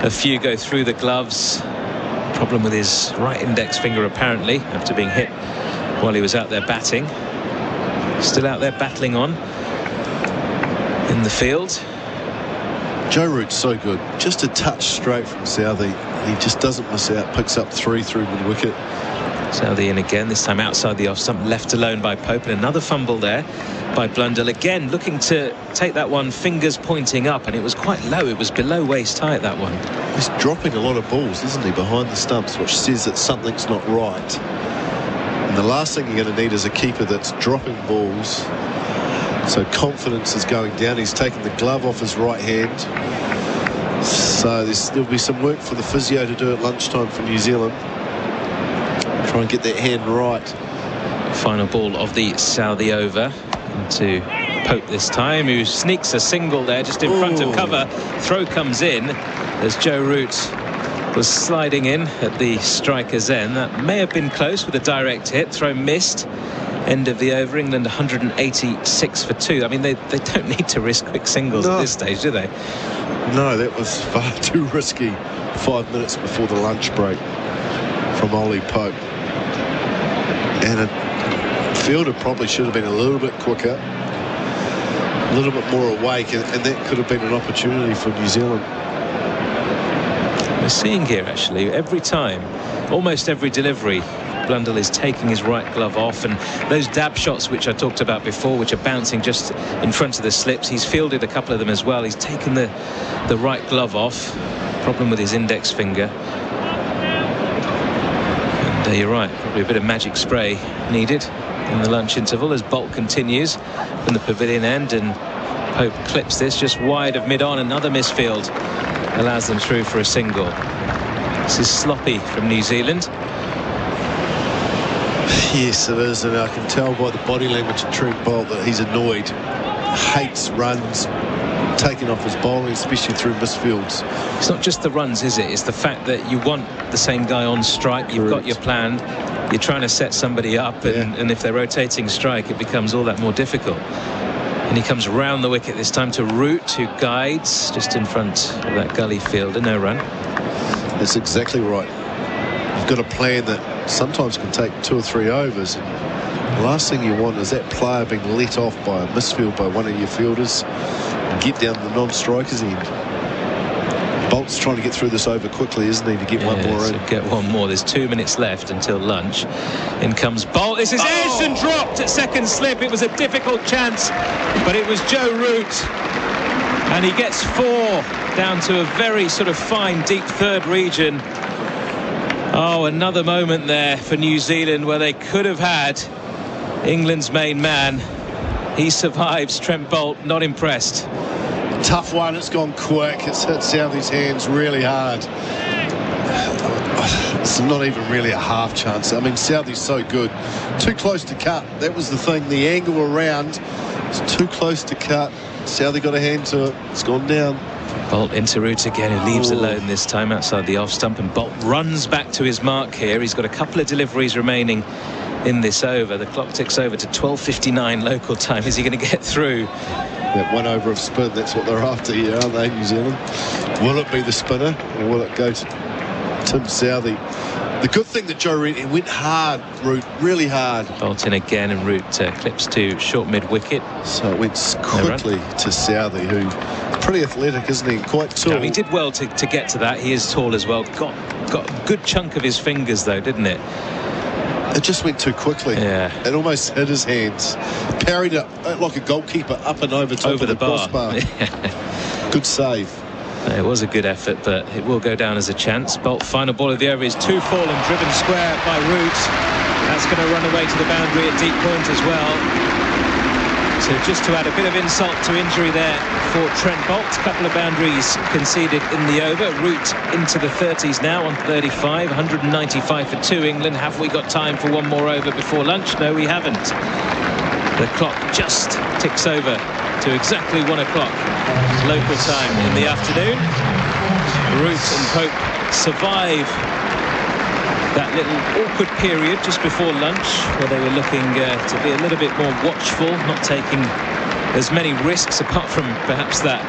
a few go through the gloves. Problem with his right index finger apparently after being hit while he was out there batting. Still out there battling on in the field. Joe Root's so good. Just a touch straight from Southey. He just doesn't miss out. Picks up 3 through mid-wicket. Southey in again, this time outside the off stump, left alone by Pope, and another fumble there by Blundell. Again, looking to take that one, fingers pointing up, and it was quite low. It was below waist height, that one. He's dropping a lot of balls, isn't he, behind the stumps, which says that something's not right. And the last thing you're going to need is a keeper that's dropping balls. So confidence is going down. He's taken the glove off his right hand. So there'll be some work for the physio to do at lunchtime for New Zealand. Try and get that hand right. Final ball of the Southey over into Pope this time, who sneaks a single there just in front of cover. Throw comes in as Joe Root was sliding in at the striker's end. That may have been close with a direct hit. Throw missed. End of the over. England 186 for 2. I mean, they don't need to risk quick singles at this stage, do they? No, that was far too risky. 5 minutes before the lunch break from Ollie Pope. And a fielder probably should have been a little bit quicker, a little bit more awake, and that could have been an opportunity for New Zealand. We're seeing here, actually, every time, almost every delivery, Blundell is taking his right glove off, and those dab shots which I talked about before, which are bouncing just in front of the slips, he's fielded a couple of them as well. He's taken the right glove off. Problem with his index finger. And you're right, probably a bit of magic spray needed in the lunch interval as Bolt continues from the pavilion end, and Pope clips this just wide of mid-on. Another misfield allows them through for a single. This is sloppy from New Zealand. Yes, it is, and I can tell by the body language of Trent Bolt that he's annoyed. Hates runs taken off his bowling, especially through misfields. It's not just the runs, is it? It's the fact that you want the same guy on strike. You've got your plan. You're trying to set somebody up, and if they're rotating strike, it becomes all that more difficult. And he comes round the wicket this time to Root, who guides just in front of that gully fielder. No run. That's exactly right. You've got a plan that sometimes can take 2 or 3 overs. The last thing you want is that player being let off by a misfield by one of your fielders and get down to the non-strikers end. Bolt's trying to get through this over quickly, isn't he, to get one more in. Get one more. There's 2 minutes left until lunch. In comes Bolt. This is edged and dropped at second slip. It was a difficult chance, but it was Joe Root, and he gets 4 down to a very sort of fine deep third region. Oh, another moment there for New Zealand where they could have had England's main man. He survives. Trent Bolt not impressed. Tough one. It's gone quick. It's hit Southey's hands really hard. It's not even really a half chance. I mean, Southey's so good. Too close to cut. That was the thing. The angle around is too close to cut. Southey got a hand to it. It's gone down. Bolt into Root again, who leaves alone this time outside the off stump, and Bolt runs back to his mark here. He's got a couple of deliveries remaining in this over. The clock ticks over to 12:59 local time. Is he going to get through? That 1 over of spin, that's what they're after here, aren't they, New Zealand? Will it be the spinner, or will it go to Tim Southey? The good thing that Joe Root, he went hard, Root, really hard. Bolt in again, and Root clips to short mid-wicket. So it went quickly to Southey, who's pretty athletic, isn't he? Quite tall. No, he did well to get to that. He is tall as well. Got a good chunk of his fingers, though, didn't it? It just went too quickly. Yeah. It almost hit his hands. Parried it like a goalkeeper up and over top of the crossbar. Good save. It was a good effort, but it will go down as a chance. Bolt, final ball of the over is 2 fallen, driven square by Root. That's going to run away to the boundary at deep point as well. So just to add a bit of insult to injury there for Trent Bolt. A couple of boundaries conceded in the over. Root into the 30s now on 35. 195 for 2 England. Have we got time for one more over before lunch? No, we haven't. The clock just ticks over to exactly 1 o'clock local time in the afternoon. Root and Pope survive that little awkward period just before lunch where they were looking to be a little bit more watchful, not taking as many risks, apart from perhaps that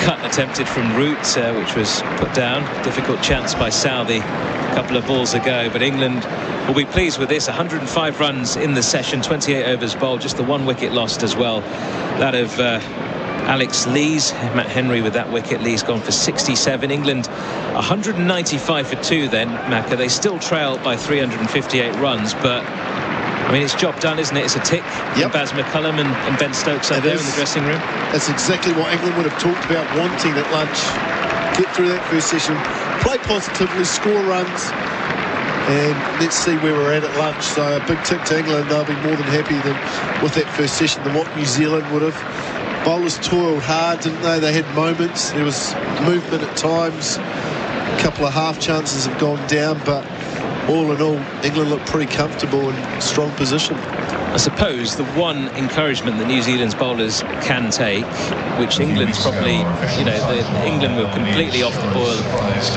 cut attempted from Root, which was put down. Difficult chance by Southey a couple of balls ago, but England will be pleased with this. 105 runs in the session, 28 overs bowled, just the 1 wicket lost as well. That of Alex Lees. Matt Henry with that wicket. Lees gone for 67. England 195 for 2 then, Macca. They still trail by 358 runs, but I mean, it's job done, isn't it? It's a tick. Yep. Baz McCullum and Ben Stokes up there in the dressing room. That's exactly what England would have talked about wanting at lunch. Get through that first session, play positively, score runs, and let's see where we're at lunch. So a big tick to England. They'll be more than happy with that first session than what New Zealand would have. Bowlers toiled hard, didn't they? They had moments. There was movement at times. A couple of half chances have gone down, but all in all, England looked pretty comfortable and strong position. I suppose the one encouragement that New Zealand's bowlers can take, which England's probably, England were completely off the boil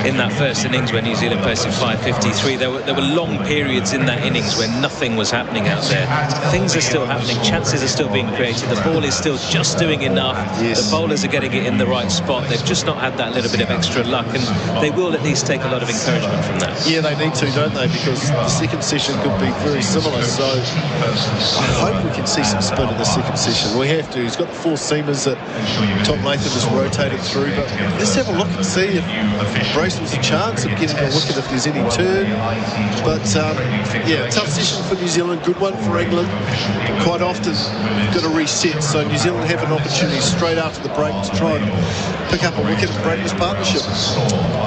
in that first innings where New Zealand posted 553. There were long periods in that innings where nothing was happening out there. Things are still happening, chances are still being created, the ball is still just doing enough. Yes. The bowlers are getting it in the right spot. They've just not had that little bit of extra luck, and they will at least take a lot of encouragement from that. Yeah, they need to, don't they? Because the second session could be very similar. So I hope we can see some spin in the second session. We have to. He's got the 4 seamers that Tom Latham has rotated through, but let's have a look and see if Bracewell's a chance of getting a wicket if there's any turn. But yeah, tough session for New Zealand, good one for England. Quite often you've got to reset, so New Zealand have an opportunity straight after the break to try and pick up a wicket and break this partnership.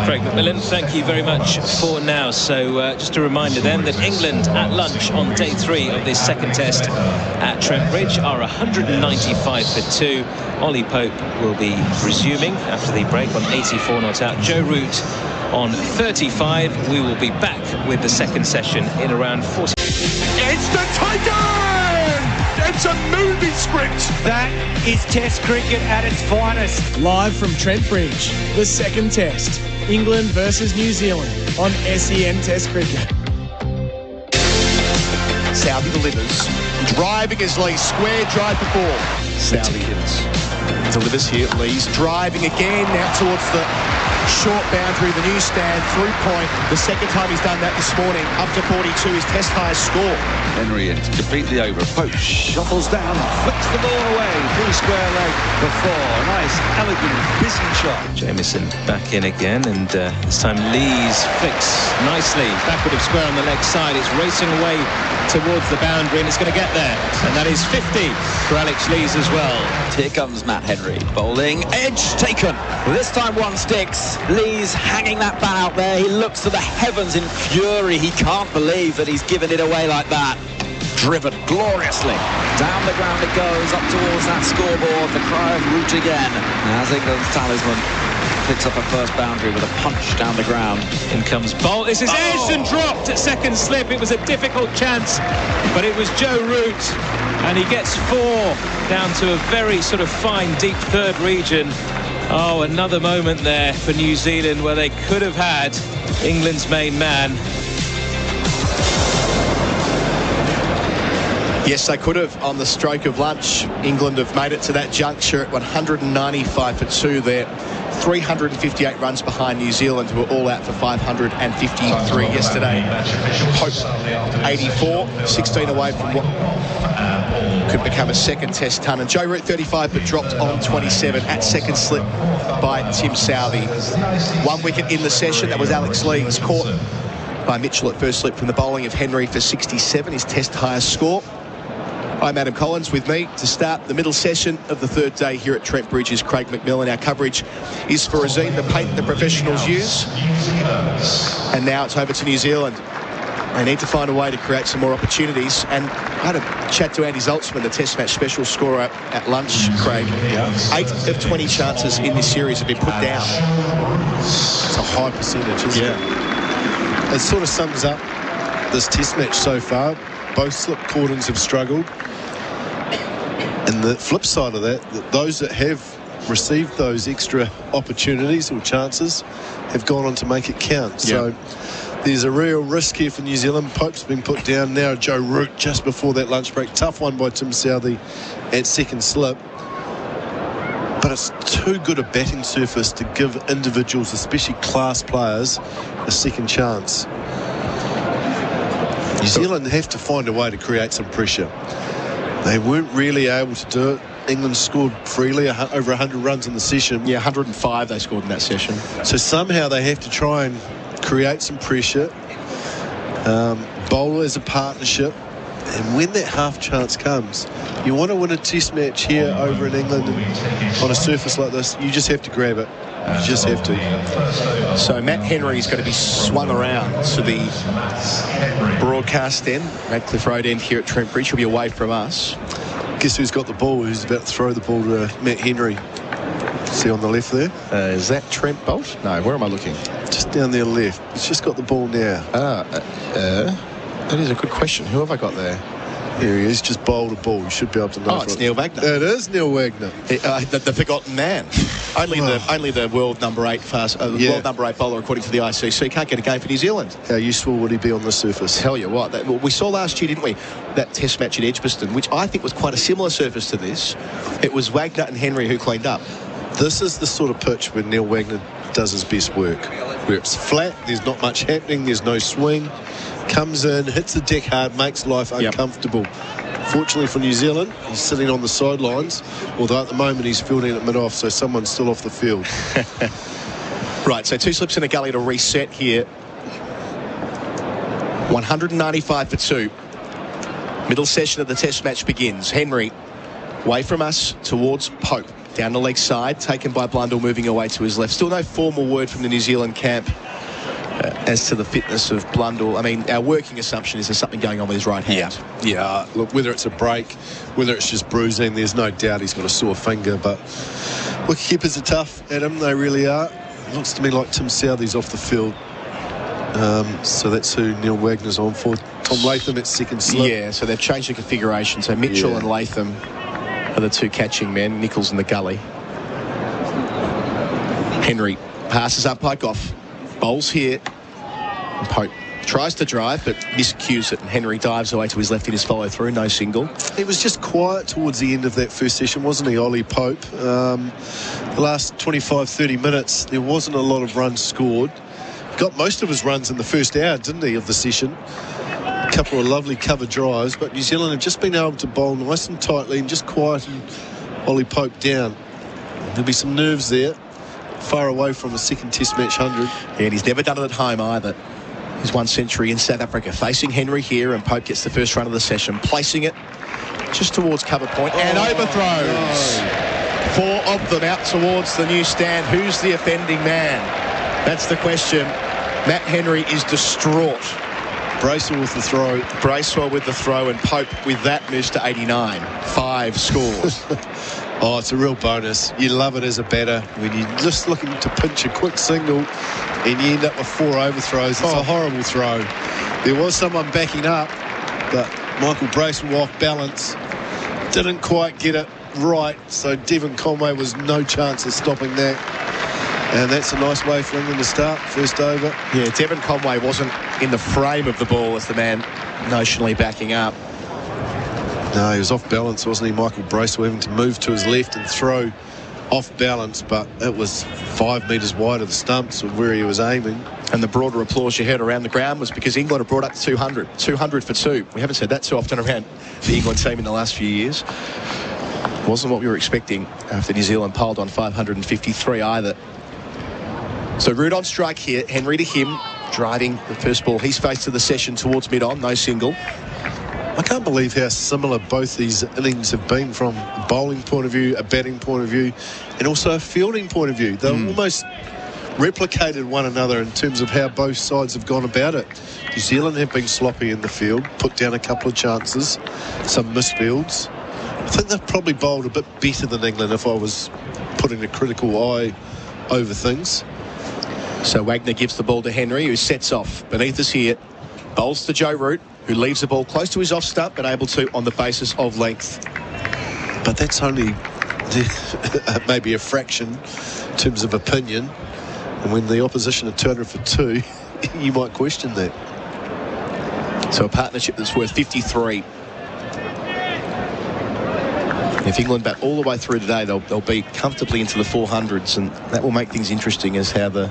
Craig McMillan, thank you very much for now. So just a reminder then that England at lunch on day 3 of this second test at Trent Bridge are 195 for 2. Ollie Pope will be resuming after the break on 84 not out. Joe Root on 35. We will be back with the second session in around 40. It's the Titan! It's a movie script! That is Test cricket at its finest. Live from Trent Bridge, the second test. England versus New Zealand on SEN Test Cricket. Southey delivers. Driving as Lee. Square drive for 4. Southey delivers here. Lee's driving again now towards the short boundary, the newsstand, through point. The second time he's done that this morning, up to 42, his test highest score. Henry in to complete the over. Pope shuffles down, flicks the ball away through square leg for 4. Nice, elegant, busy shot. Jamieson back in again, and this time Lees flicks nicely backward of square on the leg side. It's racing away towards the boundary, and it's going to get there. And that is 50 for Alex Lees as well. Here comes Matt Henry bowling. Edge taken. This time one sticks. Lees hanging that bat out there. He looks to the heavens in fury. He can't believe that he's given it away like that. Driven gloriously. Down the ground it goes, up towards that scoreboard. The cry of Root again. As England's talisman picks up a first boundary with a punch down the ground. In comes Bolt. This is edged and dropped at second slip. It was a difficult chance, but it was Joe Root, and he gets 4 down to a very sort of fine, deep third region. Oh, another moment there for New Zealand where they could have had England's main man. Yes, they could have on the stroke of lunch. England have made it to that juncture at 195 for 2 there. 358 runs behind New Zealand, who were all out for 553 yesterday. Pope 84, 16 away from what could become a second test ton. And Joe Root 35 but dropped on 27 at second slip by Tim Southey. 1 wicket in the session. That was Alex Lees, caught by Mitchell at first slip from the bowling of Henry for 67, his test highest score. I'm Adam Collins. With me to start the middle session of the third day here at Trent Bridge is Craig McMillan. Our coverage is for Razine, the paint the professionals use. And now it's over to New Zealand. They need to find a way to create some more opportunities. And I had a chat to Andy Zaltzman, the Test match special scorer at lunch, Craig. 8 of 20 chances in this series have been put down. It's a high percentage, isn't it? It sort of sums up this Test match so far. Both slip cordons have struggled. And the flip side of that, those that have received those extra opportunities or chances have gone on to make it count. So there's a real risk here for New Zealand. Pope's been put down. Now Joe Root just before that lunch break. Tough one by Tim Southey at second slip. But it's too good a batting surface to give individuals, especially class players, a second chance. New Zealand have to find a way to create some pressure. They weren't really able to do it. England scored freely, over 100 runs in the session. Yeah, 105 they scored in that session. So somehow they have to try and create some pressure, bowl as a partnership, and when that half chance comes, you want to win a Test match here over in England and on a surface like this, you just have to grab it. You just have to. So Matt Henry's going to be swung around to the broadcast end, Radcliffe Road end here at Trent Bridge. He'll be away from us. Guess who's got the ball? Who's about to throw the ball to Matt Henry? See on the left there? Is that Trent Bolt? No, where am I looking? Just down there left. He's just got the ball now. That is a good question. Who have I got there? Here he is, just bowled a ball. You should be able to know. Oh, it's Neil Wagner. It is Neil Wagner. The forgotten man. Only the world number 8 world number 8 bowler according to the ICC. Can't get a game for New Zealand. How useful would he be on the surface? Tell you what, we saw last year, didn't we? That Test match at Edgbaston, which I think was quite a similar surface to this. It was Wagner and Henry who cleaned up. This is the sort of pitch where Neil Wagner does his best work, where it's flat, there's not much happening, there's no swing, comes in, hits the deck hard, makes life uncomfortable. Fortunately for New Zealand, he's sitting on the sidelines, although at the moment he's fielding at mid-off, so someone's still off the field. Right, so 2 slips in a gully to reset here. 195 for 2. Middle session of the test match begins. Henry, away from us towards Pope. Down the leg side, taken by Blundell, moving away to his left. Still no formal word from the New Zealand camp as to the fitness of Blundell. I mean, our working assumption is there's something going on with his right hand. Yeah, look, whether it's a break, whether it's just bruising, there's no doubt he's got a sore finger. But wicketkeepers are tough, Adam, they really are. It looks to me like Tim Southey's off the field. So that's who Neil Wagner's on for. Tom Latham at second slip. Yeah, so they've changed the configuration. So Mitchell and Latham are the 2 catching men. Nichols in the gully. Henry passes up, Poke off. Bowls here. And Pope tries to drive, but miscues it. And Henry dives away to his left in his follow through. No single. He was just quiet towards the end of that first session, wasn't he, Ollie Pope? The last 25, 30 minutes, there wasn't a lot of runs scored. Got most of his runs in the first hour, didn't he, of the session? A couple of lovely cover drives, but New Zealand have just been able to bowl nice and tightly and just quieten Ollie Pope down. There'll be some nerves there, far away from a second test match 100. Yeah, and he's never done it at home either. His 1 century in South Africa. Facing Henry here, and Pope gets the first run of the session, placing it just towards cover point and overthrows. No. 4 of them out towards the new stand. Who's the offending man? That's the question. Matt Henry is distraught. Bracewell with the throw. Bracewell with the throw, and Pope with that moves to 89. 5 scores. Oh, it's a real bonus. You love it as a batter when you're just looking to pinch a quick single and you end up with 4 overthrows. It's a horrible throw. There was someone backing up, but Michael Bracewell off balance. Didn't quite get it right, so Devon Conway was no chance of stopping that. And that's a nice way for England to start. First over. Yeah, Devon Conway wasn't in the frame of the ball as the man notionally backing up. No, he was off balance, wasn't he? Michael Bracewell having to move to his left and throw off balance, but it was 5 metres wide of the stumps of where he was aiming. And the broader applause you heard around the ground was because England have brought up to 200. 200 for 2. We haven't said that too often around the England team in the last few years. Wasn't what we were expecting after New Zealand piled on 553 either. So Root on strike here. Henry to him, driving the first ball he's faced to the session towards mid-on. No single. I can't believe how similar both these innings have been from a bowling point of view, a batting point of view, and also a fielding point of view. They've almost replicated one another in terms of how both sides have gone about it. New Zealand have been sloppy in the field, put down a couple of chances, some misfields. I think they've probably bowled a bit better than England if I was putting a critical eye over things. So Wagner gives the ball to Henry, who sets off. Beneath us here, bowls to Joe Root, who leaves the ball close to his off stump, but able to on the basis of length. But that's only maybe a fraction in terms of opinion. And when the opposition are 200 for 2, you might question that. So a partnership that's worth 53. If England bat all the way through today, they'll be comfortably into the 400s, and that will make things interesting as how the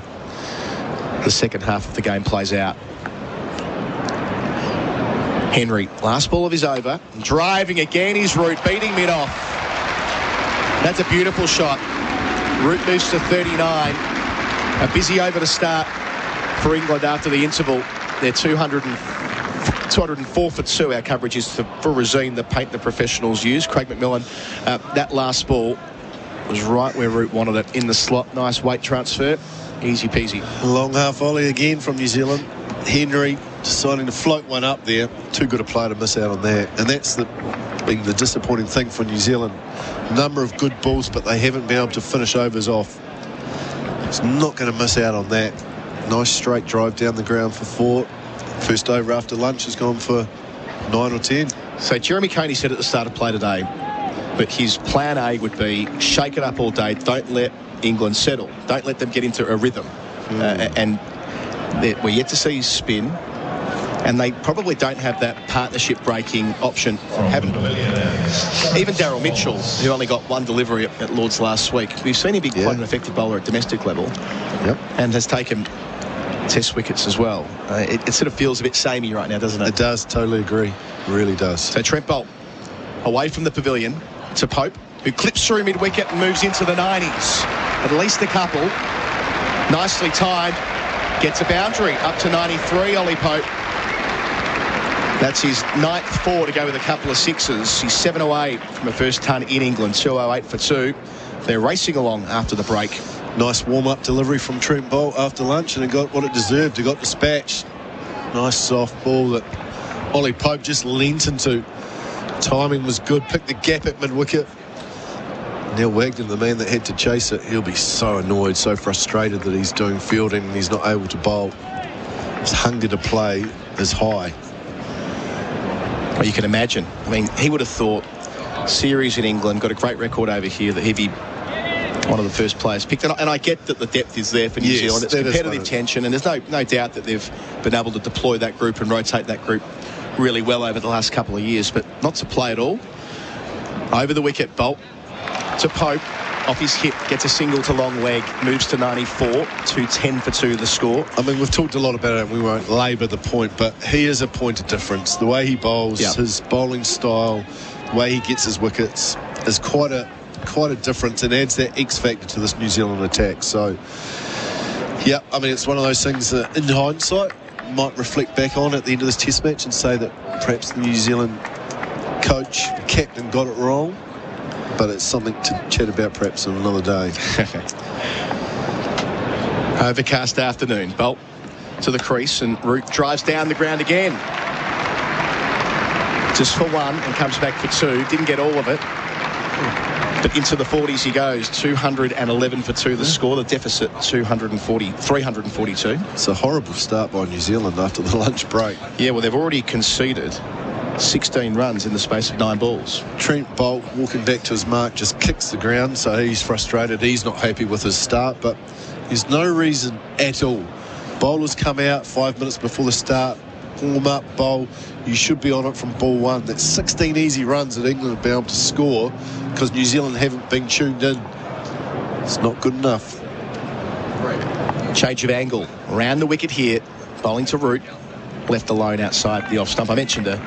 second half of the game plays out. Henry, last ball of his over, driving again. He's Root, beating mid-off. That's a beautiful shot. Root moves to 39. A busy over to start for England after the interval. They're 204 for 2. Our coverage is for Rosine, the paint the professionals use. Craig McMillan, that last ball was right where Root wanted it, in the slot. Nice weight transfer. Easy peasy. Long half volley again from New Zealand. Henry deciding to float one up there. Too good a player to miss out on that. And that's been the disappointing thing for New Zealand. Number of good balls, but they haven't been able to finish overs off. It's not going to miss out on that. Nice straight drive down the ground for 4. First over after lunch has gone for 9 or 10. So Jeremy Coney said at the start of play today, but his plan A would be shake it up all day. Don't let England settle. Don't let them get into a rhythm. And we're yet to see spin, and they probably don't have that partnership breaking option. Even Daryl Mitchell, who only got 1 delivery at Lord's last week, we've seen him be quite an effective bowler at domestic level, and has taken test wickets as well. It sort of feels a bit samey right now, doesn't it? It does, totally agree. Really does. So Trent Bolt away from the pavilion to Pope, who clips through mid-wicket and moves into the 90s. At least a couple. Nicely timed. Gets a boundary up to 93, Ollie Pope. That's his 9th 4 to go with a couple of sixes. He's 708 from a first ton in England, 208 for 2. They're racing along after the break. Nice warm-up delivery from Trent Bolt after lunch, and it got what it deserved. It got dispatched. Nice soft ball that Ollie Pope just leant into. Timing was good, picked the gap at mid-wicket. Neil Wagner, the man that had to chase it, he'll be so annoyed, so frustrated that he's doing fielding and he's not able to bowl. His hunger to play is high. Well, you can imagine. I mean, he would have thought series in England, got a great record over here, that he'd be one of the first players picked. And I get that the depth is there for New Zealand. It's competitive tension, and there's no doubt that they've been able to deploy that group and rotate that group really well over the last couple of years, but not to play at all. Over the wicket, Bolt to Pope, off his hip, gets a single to long leg, moves to 94, 210 for 2 the score. I mean, we've talked a lot about it, and we won't labour the point, but he is a point of difference. The way he bowls, his bowling style, the way he gets his wickets is quite a difference, and adds that X factor to this New Zealand attack. So, yeah, I mean, it's one of those things that in hindsight might reflect back on at the end of this test match and say that perhaps the New Zealand coach, captain, got it wrong. But it's something to chat about perhaps on another day. Overcast afternoon. Bolt to the crease, and Root drives down the ground again. Just for 1 and comes back for 2. Didn't get all of it. But into the 40s he goes. 211 for 2 the score. The deficit 342. It's a horrible start by New Zealand after the lunch break. Yeah, well, they've already conceded 16 runs in the space of 9 balls. Trent Bolt, walking back to his mark, just kicks the ground, so he's frustrated. He's not happy with his start, but there's no reason at all. Bowlers come out 5 minutes before the start, warm up, bowl. You should be on it from ball 1. That's 16 easy runs that England have been able to score because New Zealand haven't been tuned in. It's not good enough. Change of angle. Around the wicket here. Bowling to Root. Left alone outside the off stump. I mentioned a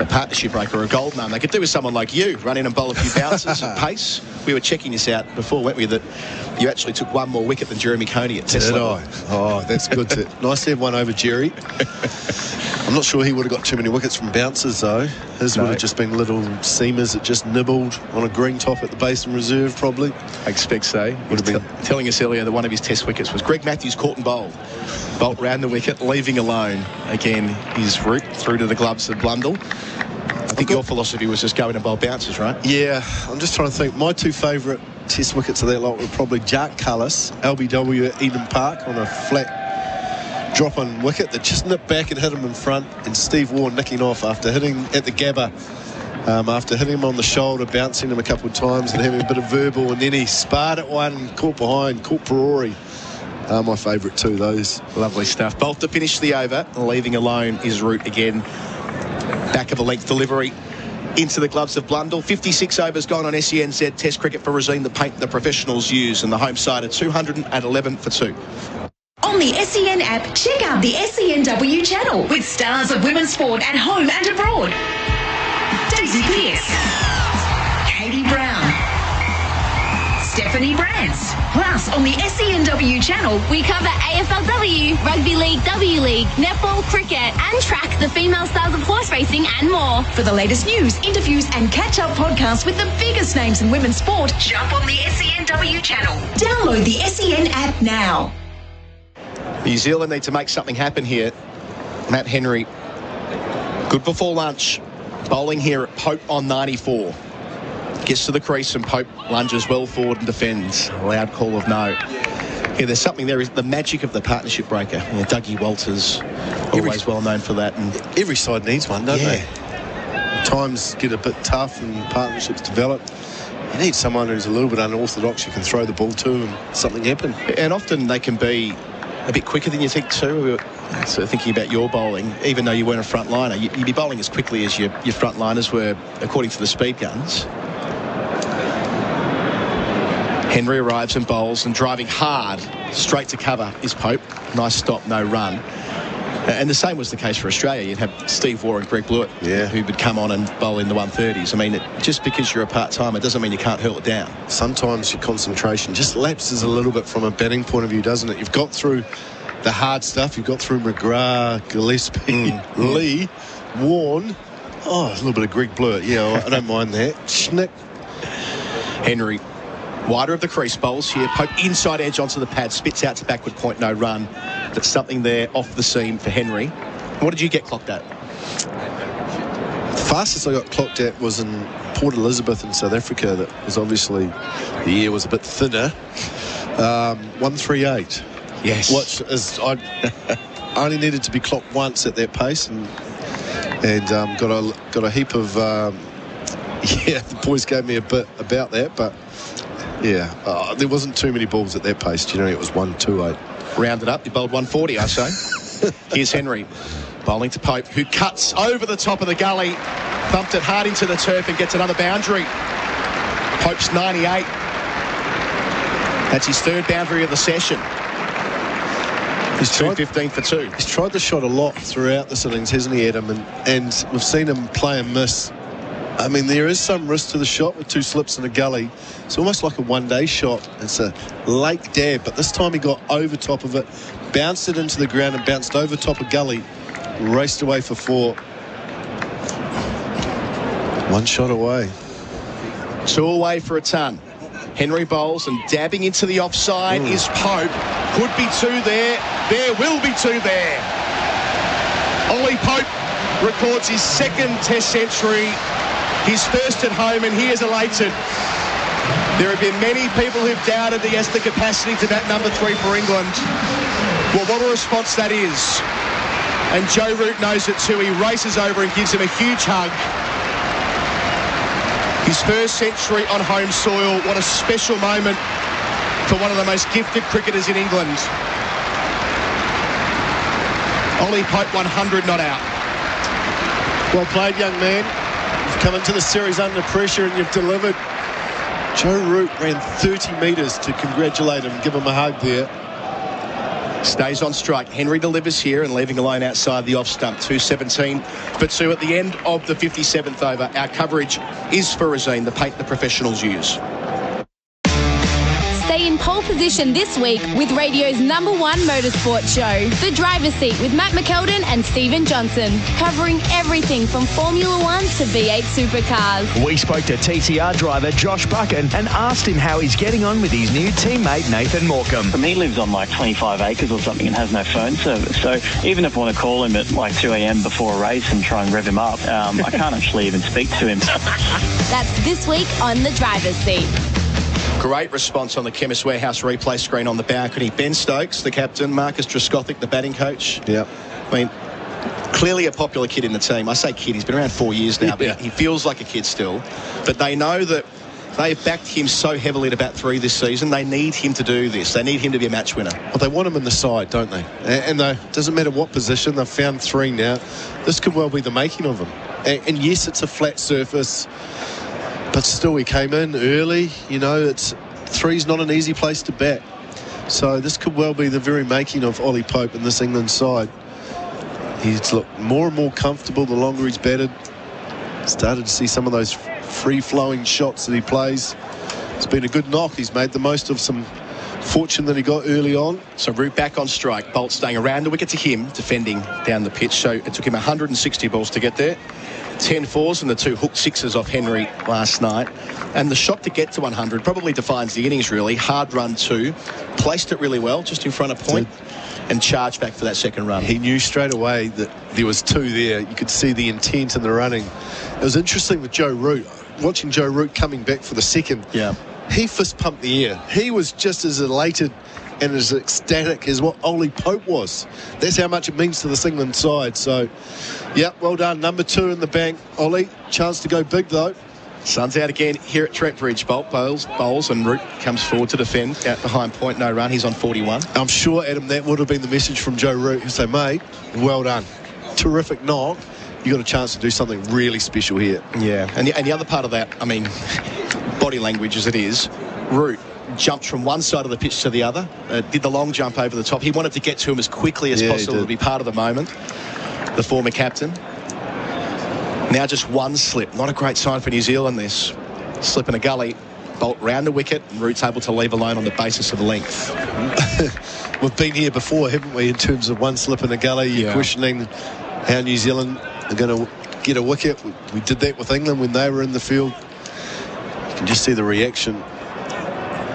partnership breaker, a golden arm. They could do with someone like you, run in and bowl a few bounces at pace. We were checking this out before, weren't we, that you actually took 1 more wicket than Jeremy Coney at Test level. Oh, that's good. Nice to have one over Jerry. I'm not sure he would have got too many wickets from bounces, though. His would have just been little seamers that just nibbled on a green top at the Basin Reserve, probably. I expect so. Would have been telling us earlier that one of his Test wickets was Greg Matthews caught and bowled. Bolt round the wicket, leaving alone again his route through to the gloves of Blundell. I think your philosophy was just going and bowl bounces, right? Yeah, I'm just trying to think. My 2 favourite Test wickets of that lot were probably Jack Cullis, LBW at Eden Park, on a flat drop-on wicket that just nipped back and hit him in front, and Steve Waugh nicking off after hitting at the Gabba, after hitting him on the shoulder, bouncing him a couple of times and having a bit of verbal, and then he sparred at one and caught behind, caught Perori. My favourite 2, those. Lovely stuff. Bolt to finish the over, leaving alone his route again. Back of a length delivery into the gloves of Blundell. 56 overs gone on SENZ Test cricket for Rosine, the paint the professionals use, and the home side are 211 for 2. On the SEN app, check out the SENW channel with stars of women's sport at home and abroad. Daisy Pearce, Katie Brown, Stephanie Brands. Plus, on the SENW channel, We cover AFLW, Rugby League, W League, netball, cricket, and track the female stars of horse racing and more. For the latest news, interviews, and catch-up podcasts with the biggest names in women's sport, jump on the SENW channel. Download the SEN app now. New Zealand need to make something happen here. Matt Henry, good before lunch. Bowling here at Pope on 94. Gets to the crease and Pope lunges well forward and defends. A loud call of no. Yeah, there's something there. Is the magic of the partnership breaker. You know, Dougie Walters, always well known for that. And every side needs one, don't they? Times get a bit tough and partnerships develop. You need someone who's a little bit unorthodox you can throw the ball to and something happen. And often they can be a bit quicker than you think too. So thinking about your bowling, even though you weren't a front liner, you'd be bowling as quickly as your front liners were, according to the speed guns. Henry arrives and bowls, and driving hard straight to cover is Pope. Nice stop, no run. And the same was the case for Australia. You'd have Steve Waugh and Greg Blewett, who would come on and bowl in the 130s. I mean, just because you're a part-timer doesn't mean you can't hurl it down. Sometimes your concentration just lapses a little bit from a batting point of view, doesn't it? You've got through the hard stuff. You've got through McGrath, Gillespie, Lee, Warne. Oh, a little bit of Greg Blewett. Yeah, I don't mind that. Schnick. Henry, wider of the crease, bowls here. Pope inside edge onto the pad, spits out to backward point, no run. That's something there off the seam for Henry. What did you get clocked at? The fastest I got clocked at was in Port Elizabeth in South Africa. That was obviously, the air was a bit thinner. 138. Yes. Which is, I only needed to be clocked once at that pace, and got a heap of the boys gave me a bit about that, but there wasn't too many balls at that pace. Do you know, it was 128. Rounded up, you bowled 140, I say. Here's Henry bowling to Pope, who cuts over the top of the gully, thumped it hard into the turf and gets another boundary. Pope's 98. That's his third boundary of the session. He's 215 for 2. He's tried the shot a lot throughout this innings, hasn't he, Adam? And we've seen him play and miss. I mean, there is some risk to the shot with 2 slips in a gully. It's almost like a one-day shot. It's a late dab, but this time he got over top of it, bounced it into the ground and bounced over top of gully, raced away for 4. 1 shot away. 2 away for a ton. Henry bowls, and dabbing into the offside is Pope. Could be 2 there. There will be 2 there. Ollie Pope records his 2nd Test century, his first at home, and he is elated. There have been many people who've doubted he has the capacity to bat number 3 for England. Well, what a response that is. And Joe Root knows it too. He races over and gives him a huge hug. His first century on home soil. What a special moment for one of the most gifted cricketers in England. Ollie Pope 100 not out. Well played, young man. You've come into the series under pressure and you've delivered. Joe Root ran 30 metres to congratulate him, give him a hug there. Stays on strike. Henry delivers here and leaving alone outside the off stump. 217 for 2 at the end of the 57th over. Our coverage is for Razine, the paint the professionals use. Stay in pole position this week with radio's #1 motorsport show, The Driver's Seat with Matt McKeldin and Stephen Johnson, covering everything from Formula 1 to V8 supercars. We spoke to TCR driver Josh Buchan and asked him how he's getting on with his new teammate Nathan Morecambe. He lives on like 25 acres or something and has no phone service. So even if I want to call him at like 2 a.m. before a race and try and rev him up, I can't actually even speak to him. That's this week on The Driver's Seat. Great response on the Chemist Warehouse replay screen on the balcony. Ben Stokes, the captain, Marcus Trescothick, the batting coach. Yep. I mean, clearly a popular kid in the team. I say kid, he's been around 4 years now, but he feels like a kid still. But they know that they've backed him so heavily to bat 3 this season. They need him to do this. They need him to be a match winner. Well, they want him in the side, don't they? And it doesn't matter what position. They've found 3 now. This could well be the making of him. And yes, it's a flat surface, but still he came in early. You know, 3's not an easy place to bat. So this could well be the very making of Ollie Pope in this England side. He's looked more and more comfortable the longer he's batted. Started to see some of those free-flowing shots that he plays. It's been a good knock. He's made the most of some fortune that he got early on. So Root back on strike. Bolt staying around the wicket to him, defending down the pitch. So it took him 160 balls to get there. 10 fours and the 2 hooked 6s off Henry last night. And the shot to get to 100 probably defines the innings, really. Hard run 2. Placed it really well, just in front of point. And charged back for that second run. He knew straight away that there was 2 there. You could see the intent in the running. It was interesting with Joe Root. Watching Joe Root coming back for the second. Yeah. He fist pumped the air. He was just as elated and as ecstatic as what Ollie Pope was. That's how much it means to this England side. So, yeah, well done. Number 2 in the bank, Ollie. Chance to go big, though. Sun's out again here at Trent Bridge. Bolt bowls and Root comes forward to defend. Out behind point, no run. He's on 41. I'm sure, Adam, that would have been the message from Joe Root. He'd say, mate, well done. Terrific knock. You got a chance to do something really special here. Yeah, and the other part of that, I mean, body language as it is, Root jumped from one side of the pitch to the other, did the long jump over the top. He wanted to get to him as quickly as possible to be part of the moment, the former captain. Now just one slip. Not a great sign for New Zealand, this. Slip in a gully. Bolt round the wicket, and Root's able to leave alone on the basis of the length. We've been here before, haven't we, in terms of one slip in a gully. You're questioning how New Zealand are going to get a wicket. We did that with England when they were in the field. You can just see the reaction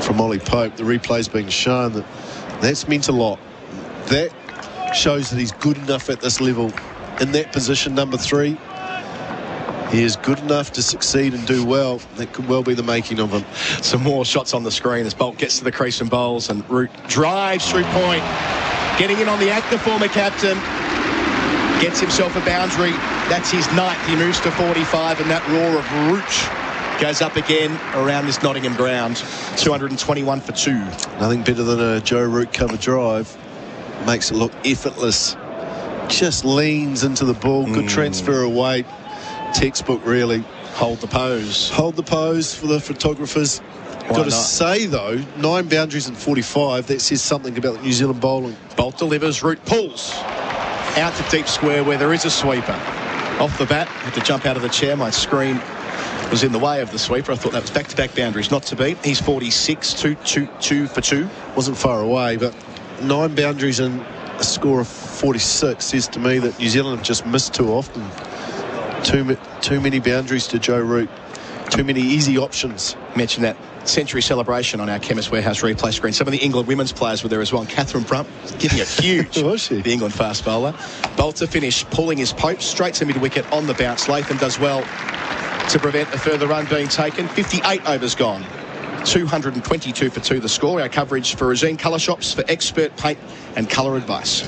from Ollie Pope. The replay's been shown. That's meant a lot. That shows that he's good enough at this level. In that position, number 3, he is good enough to succeed and do well. That could well be the making of him. Some more shots on the screen as Bolt gets to the crease and bowls, and Root drives through point. Getting in on the act, the former captain. Gets himself a boundary. That's his 9th. He moves to 45, and that roar of Root goes up again around this Nottingham ground. 221 for 2. Nothing better than a Joe Root cover drive. Makes it look effortless. Just leans into the ball. Good transfer of weight. Textbook, really. Hold the pose. Hold the pose for the photographers. Got to say, though, 9 boundaries in 45. That says something about the New Zealand bowling. Bolt delivers. Root pulls. Out to deep square where there is a sweeper. Off the bat. Had to jump out of the chair. My screen was in the way of the sweeper. I thought that was back-to-back boundaries. Not to beat. He's 46. 2 for 2. Wasn't far away, but 9 boundaries and a score of 46 says to me that New Zealand have just missed too often. Too many boundaries to Joe Root. Too many easy options. Mentioned that century celebration on our Chemist Warehouse replay screen. Some of the England women's players were there as well. And Catherine Brump giving a huge the England fast bowler. Bolt to finish, pulling his Pope straight to mid-wicket on the bounce. Latham does well to prevent a further run being taken. 58 overs gone. 222 for 2 the score. Our coverage for Rosine Colour Shops for expert paint and colour advice.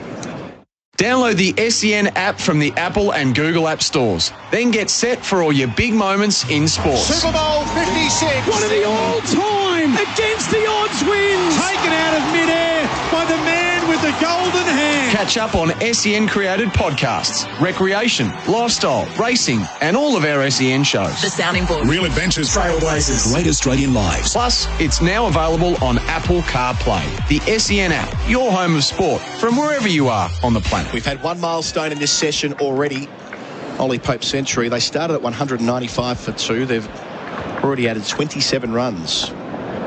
Download the SEN app from the Apple and Google app stores. Then get set for all your big moments in sports. Super Bowl 56. One of the all-time against the odds wins. Taken out of midair by the man with the golden hand. Catch up on SEN-created podcasts, recreation, lifestyle, racing, and all of our SEN shows. The Sounding Board. Real Adventures. Trailblazers. Great Australian Lives. Plus, it's now available on Apple CarPlay. The SEN app, your home of sport, from wherever you are on the planet. We've had one milestone in this session already. Ollie Pope's century. They started at 195 for 2. They've already added 27 runs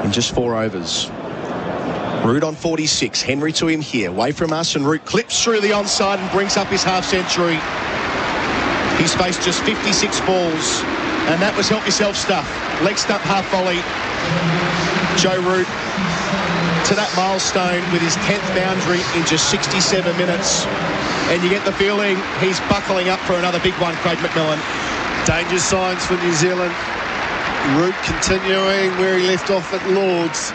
in just 4 overs. Root on 46. Henry to him here. Away from us, and Root clips through the onside and brings up his half-century. He's faced just 56 balls, and that was help yourself stuff. Leg stump half volley. Joe Root to that milestone with his 10th boundary in just 67 minutes. And you get the feeling he's buckling up for another big one, Craig McMillan. Danger signs for New Zealand. Root continuing where he left off at Lords.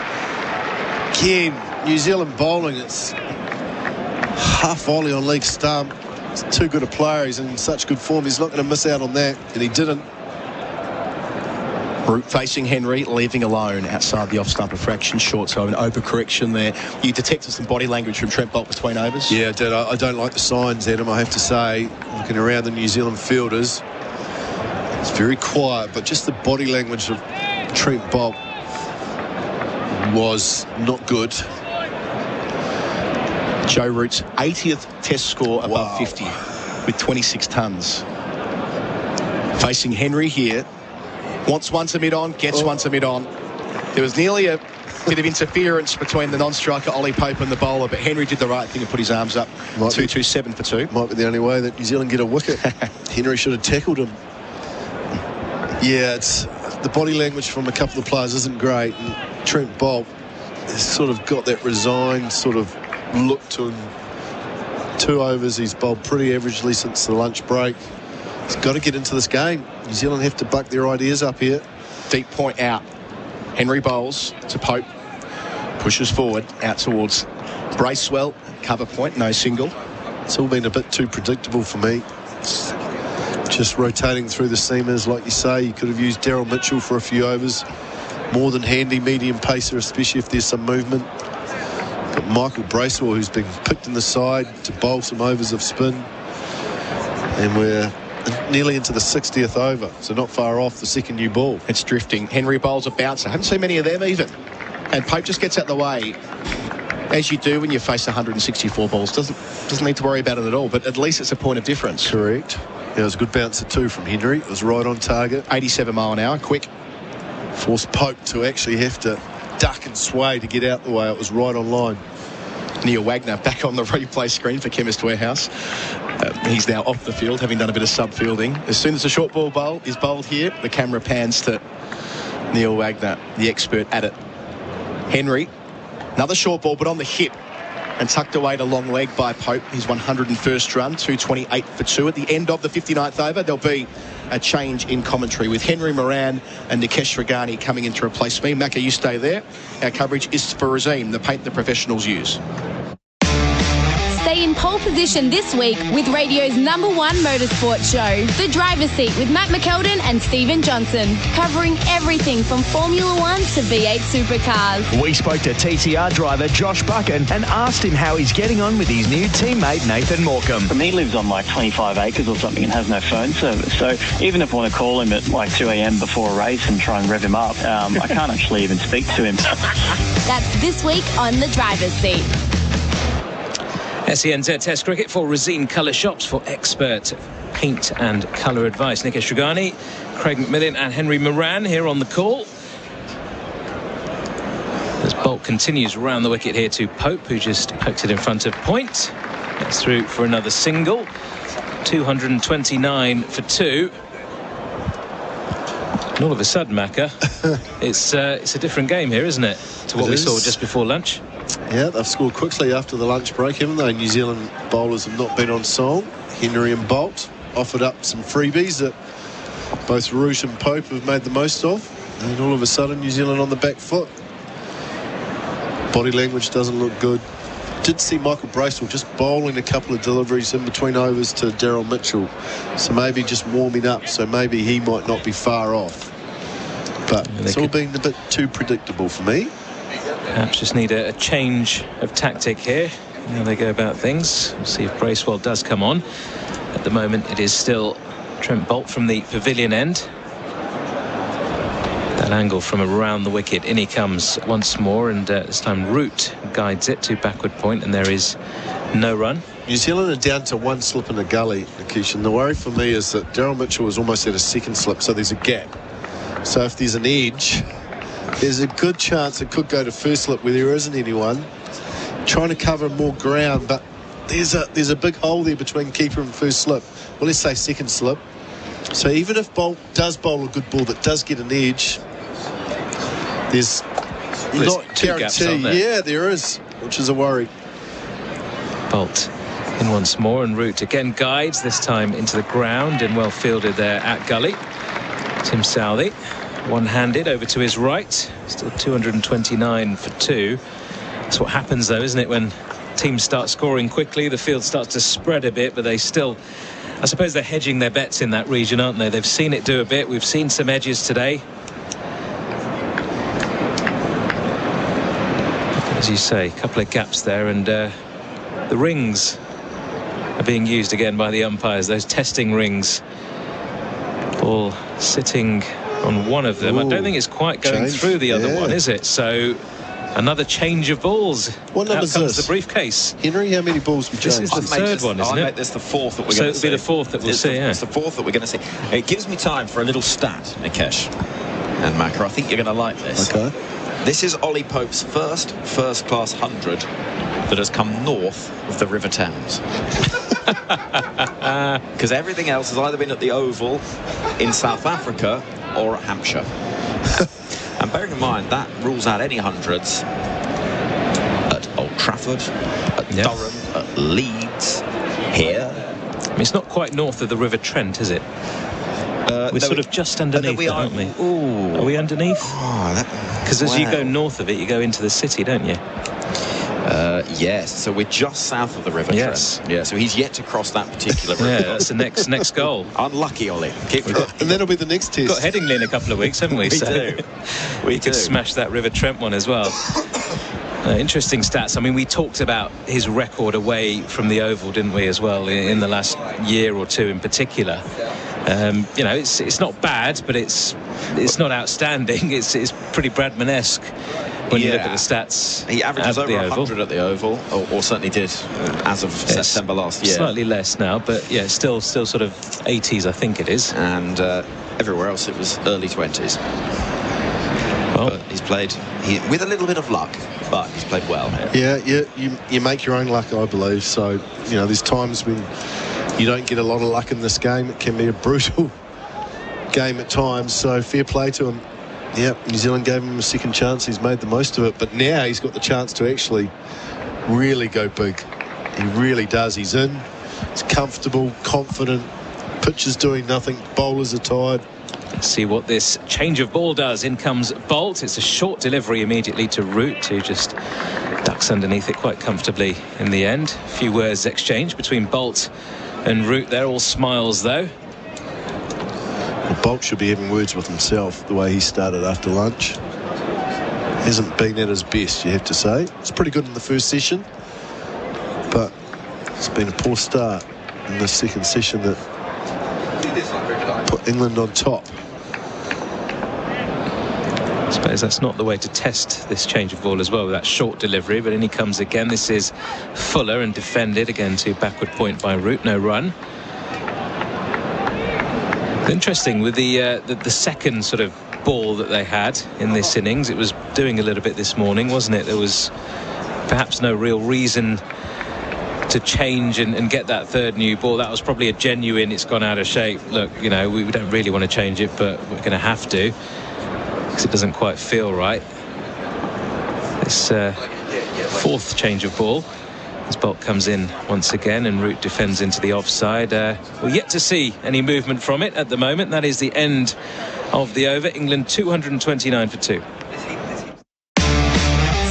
Again, New Zealand bowling, it's half volley on leg stump. He's too good a player. He's in such good form. He's not going to miss out on that, and he didn't. Root facing Henry, leaving alone outside the off-stumper fraction short, so an overcorrection there. You detected some body language from Trent Bolt between overs? Yeah, I did. I don't like the signs, Adam, I have to say. Looking around the New Zealand fielders, it's very quiet, but just the body language of Trent Bolt was not good. Joe Root's 80th test score above 50 with 26 tons. Facing Henry here. Wants one to mid-on, gets one to mid-on. There was nearly a bit of interference between the non-striker Ollie Pope and the bowler, but Henry did the right thing and put his arms up. 227 for 2. Might be the only way that New Zealand get a wicket. Henry should have tackled him. Yeah, it's the body language from a couple of players isn't great. And Trent Bolt has sort of got that resigned sort of look to him. 2 overs, he's bowled pretty averagely since the lunch break. He's got to get into this game. New Zealand have to buck their ideas up here. Deep point out. Henry bowls to Pope. Pushes forward out towards Bracewell. Cover point, no single. It's all been a bit too predictable for me. Just rotating through the seamers, like you say. You could have used Daryl Mitchell for a few overs. More than handy, medium pacer, especially if there's some movement. Got Michael Bracewell, who's been picked in the side to bowl some overs of spin. And we're nearly into the 60th over, so not far off the second new ball. It's drifting. Henry bowls a bouncer. Haven't seen many of them even. And Pope just gets out the way, as you do when you face 164 balls. Doesn't need to worry about it at all, but at least it's a point of difference. Correct. Yeah, it was a good bouncer too from Henry. It was right on target. 87 mile an hour, quick. Forced Pope to actually have to duck and sway to get out the way. It was right on line. Neil Wagner back on the replay screen for Chemist Warehouse. He's now off the field, having done a bit of sub-fielding. As soon as the short ball is bowled here, the camera pans to Neil Wagner, the expert at it. Henry, another short ball, but on the hip and tucked away to long leg by Pope. His 101st run, 228 for 2. At the end of the 59th over, there'll be a change in commentary with Henry Moran and Nikesh Regani coming in to replace me. Macca, you stay there. Our coverage is for Razim, the paint the professionals use. Stay in pole position this week with radio's #1 motorsport show, The Driver's Seat with Matt McKeldin and Stephen Johnson, covering everything from Formula 1 to V8 supercars. We spoke to TCR driver Josh Buchan and asked him how he's getting on with his new teammate Nathan Morecambe. He lives on like 25 acres or something and has no phone service. So even if I want to call him at like 2 a.m. before a race and try and rev him up, I can't actually even speak to him. That's this week on The Driver's Seat. SENZ Test Cricket for Razine Colour Shops for expert paint and colour advice. Nikesh Regani, Craig McMillan and Henry Moran here on the call. As Bolt continues round the wicket here to Pope, who just poked it in front of point. Gets through for another single. 229 for 2. And all of a sudden, Macca, it's a different game here, isn't it, to what we saw just before lunch? Yeah, they've scored quickly after the lunch break, haven't they? New Zealand bowlers have not been on song. Henry and Bolt offered up some freebies that both Root and Pope have made the most of. And all of a sudden, New Zealand on the back foot. Body language doesn't look good. Did see Michael Bracewell just bowling a couple of deliveries in between overs to Daryl Mitchell. So maybe just warming up, so maybe he might not be far off. But it's all been a bit too predictable for me. Perhaps just need a change of tactic here. How they go about things. We'll see if Bracewell does come on. At the moment, it is still Trent Bolt from the pavilion end. That angle from around the wicket. In he comes once more, and this time Root guides it to backward point, and there is no run. New Zealand are down to one slip in the gully, Nikesh, and the worry for me is that Daryl Mitchell is almost at a second slip, so there's a gap. So if there's an edge, there's a good chance it could go to first slip where there isn't anyone. Trying to cover more ground, but there's a big hole there between keeper and first slip. Well, let's say second slip. So even if Bolt does bowl a good ball that does get an edge, there's not guarantee. Yeah, there is, which is a worry. Bolt in once more, and Root again guides, this time into the ground, and well fielded there at gully. Tim Southey, one-handed over to his right. Still 229 for 2. That's what happens, though, isn't it, when teams start scoring quickly? The field starts to spread a bit, but they still, I suppose they're hedging their bets in that region, aren't they? They've seen it do a bit. We've seen some edges today. As you say, a couple of gaps there, and the rings are being used again by the umpires, those testing rings. Ball sitting on one of them. I don't think it's quite going through the other one, is it? So another change of balls. What number is this? The briefcase. Henry, how many balls we changed? This is the third one, isn't it? I make this the fourth that we're so going to see. So it'll be the fourth that we'll see, yeah. It's the fourth that we're going to see. It gives me time for a little stat, Nikesh and Macca. I think you're going to like this. Okay. This is Ollie Pope's first-class 100 that has come north of the River Thames. Because everything else has either been at the Oval, in South Africa, or at Hampshire. And bearing in mind, that rules out any hundreds at Old Trafford, at Durham, at Leeds, here. I mean, it's not quite north of the River Trent, is it? We're sort of just underneath it, aren't we? Ooh. Are we underneath? Because as you go north of it, you go into the city, don't you? Yes, so we're just south of the River Trent. Yeah, so he's yet to cross that particular river. Yeah, that's the next goal. Unlucky, Ollie. And that'll be the next test. We've got Headingley in a couple of weeks, haven't we? We do. We could smash that River Trent one as well. Interesting stats. I mean, we talked about his record away from the Oval, didn't we, as well, in the last year or two in particular. You know, it's not bad, but it's not outstanding. It's pretty Bradman-esque when you look at the stats. He averages over 100 at the Oval, or certainly did as of September last year. Slightly less now, but yeah, still sort of 80s, I think it is. And everywhere else it was early 20s. Well, but he's played with a little bit of luck, but he's played well. Yeah, you make your own luck, I believe. So, you know, there's times when you don't get a lot of luck in this game. It can be a brutal game at times, so fair play to him. Yeah, New Zealand gave him a second chance. He's made the most of it, but now he's got the chance to actually really go big. He really does. He's in. He's comfortable, confident. Pitcher's doing nothing. Bowlers are tired. Let's see what this change of ball does. In comes Bolt. It's a short delivery immediately to Root, who just ducks underneath it quite comfortably in the end. A few words exchanged between Bolt and Root. They're all smiles, though. Well, Bolt should be having words with himself the way he started after lunch. Hasn't been at his best, you have to say. It's pretty good in the first session, but it's been a poor start in the second session that put England on top. I suppose that's not the way to test this change of ball as well, with that short delivery, but in he comes again. This is Fuller and defended again to backward point by Root. No run. Interesting with the second sort of ball that they had in this innings. It was doing a little bit this morning, wasn't it? There was perhaps no real reason to change and get that third new ball. That was probably a genuine, it's gone out of shape. Look, you know, we don't really want to change it, but we're going to have to, because it doesn't quite feel right. This fourth change of ball, as Bolt comes in once again and Root defends into the offside. We're yet to see any movement from it at the moment. That is the end of the over. England 229 for 2.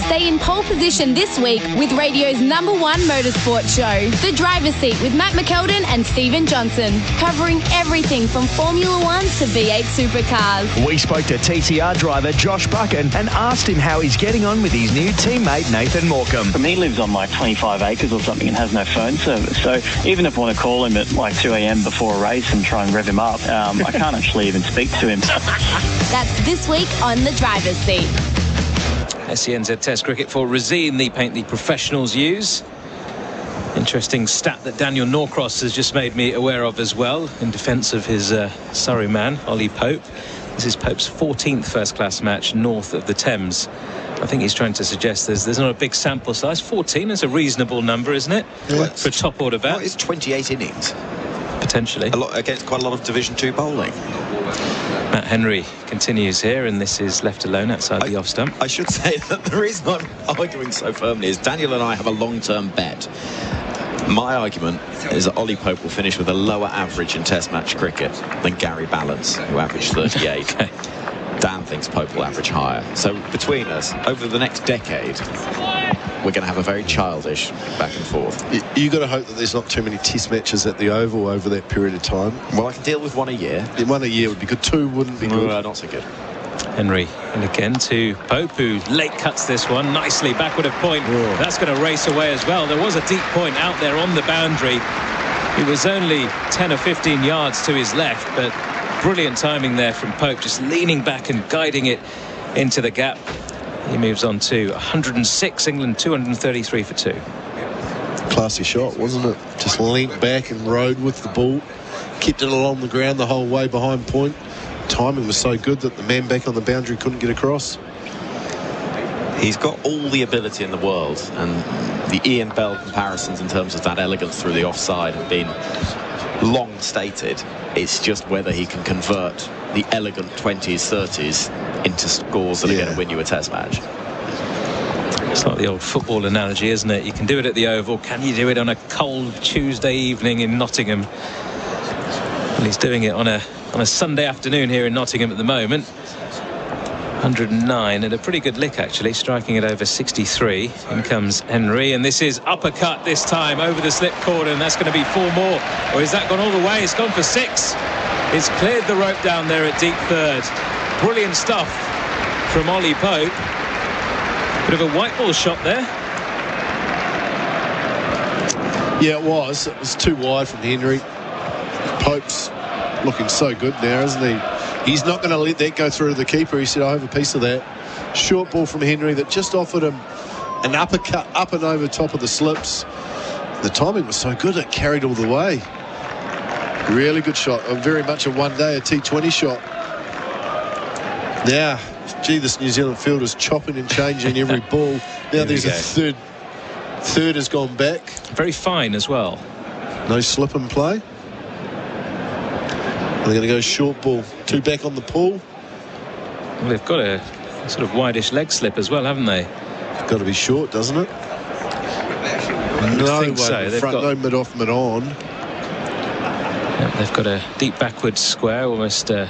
Stay in pole position this week with radio's #1 motorsport show, The Driver's Seat with Matt McKeldin and Stephen Johnson, covering everything from Formula 1 to V8 supercars. We spoke to TTR driver Josh Buchan and asked him how he's getting on with his new teammate Nathan Morecambe. He lives on like 25 acres or something and has no phone service. So even if I want to call him at like 2 a.m. before a race and try and rev him up, I can't actually even speak to him. That's this week on The Driver's Seat. SENZ Test cricket for Resine, the paint the professionals use. Interesting stat that Daniel Norcross has just made me aware of as well, in defence of his Surrey man, Ollie Pope. This is Pope's 14th first-class match north of the Thames. I think he's trying to suggest there's not a big sample size. 14 is a reasonable number, isn't it? Yeah. For a top-order bat. Well, it's 28 innings. Potentially. A lot against quite a lot of Division 2 bowling. Matt Henry continues here, and this is left alone outside the off stump. I should say that the reason I'm arguing so firmly is Daniel and I have a long-term bet. My argument is that Ollie Pope will finish with a lower average in Test match cricket than Gary Ballance, who averaged 38. Okay. Dan thinks Pope will average higher. So between us, over the next decade, we're going to have a very childish back and forth. You got to hope that there's not too many Test matches at the Oval over that period of time. Well, I can deal with one a year. One a year would be good. Two wouldn't be good. Not so good. Henry, and again to Pope, who late cuts this one nicely backward of point. Whoa. That's going to race away as well. There was a deep point out there on the boundary. It was only 10 or 15 yards to his left, but brilliant timing there from Pope, just leaning back and guiding it into the gap. He moves on to 106, England 233 for 2. Classy shot, wasn't it? Just leant back and rode with the ball, kept it along the ground the whole way behind point. Timing was so good that the man back on the boundary couldn't get across. He's got all the ability in the world, and the Ian Bell comparisons in terms of that elegance through the offside have been long stated. It's just whether he can convert the elegant 20s, 30s into scores that are going to win you a Test match. It's like the old football analogy, isn't it? You can do it at the Oval. Can you do it on a cold Tuesday evening in Nottingham? Well, he's doing it on a Sunday afternoon here in Nottingham at the moment. 109 and a pretty good lick, actually, striking it over 63. In comes Henry, and this is uppercut this time over the slip corner, and that's going to be 4 more. Or has that gone all the way? It's gone for 6. It's cleared the rope down there at deep third. Brilliant stuff from Ollie Pope. Bit of a white ball shot there. Yeah, it was. It was too wide from Henry. Pope's looking so good now, isn't he? He's not going to let that go through to the keeper. He said, I have a piece of that. Short ball from Henry that just offered him an uppercut up and over top of the slips. The timing was so good, it carried all the way. Really good shot. Very much a one-day, a T20 shot. Now, gee, this New Zealand field is chopping and changing every ball. Now there's a third. Third has gone back. Very fine as well. No slip and play. They're going to go short ball. 2 back on the pool. Well, they've got a sort of wideish leg slip as well, haven't they? Got to be short, doesn't it? No way. So. Front, no mid-off, mid-on. Yep, they've got a deep backwards square, almost a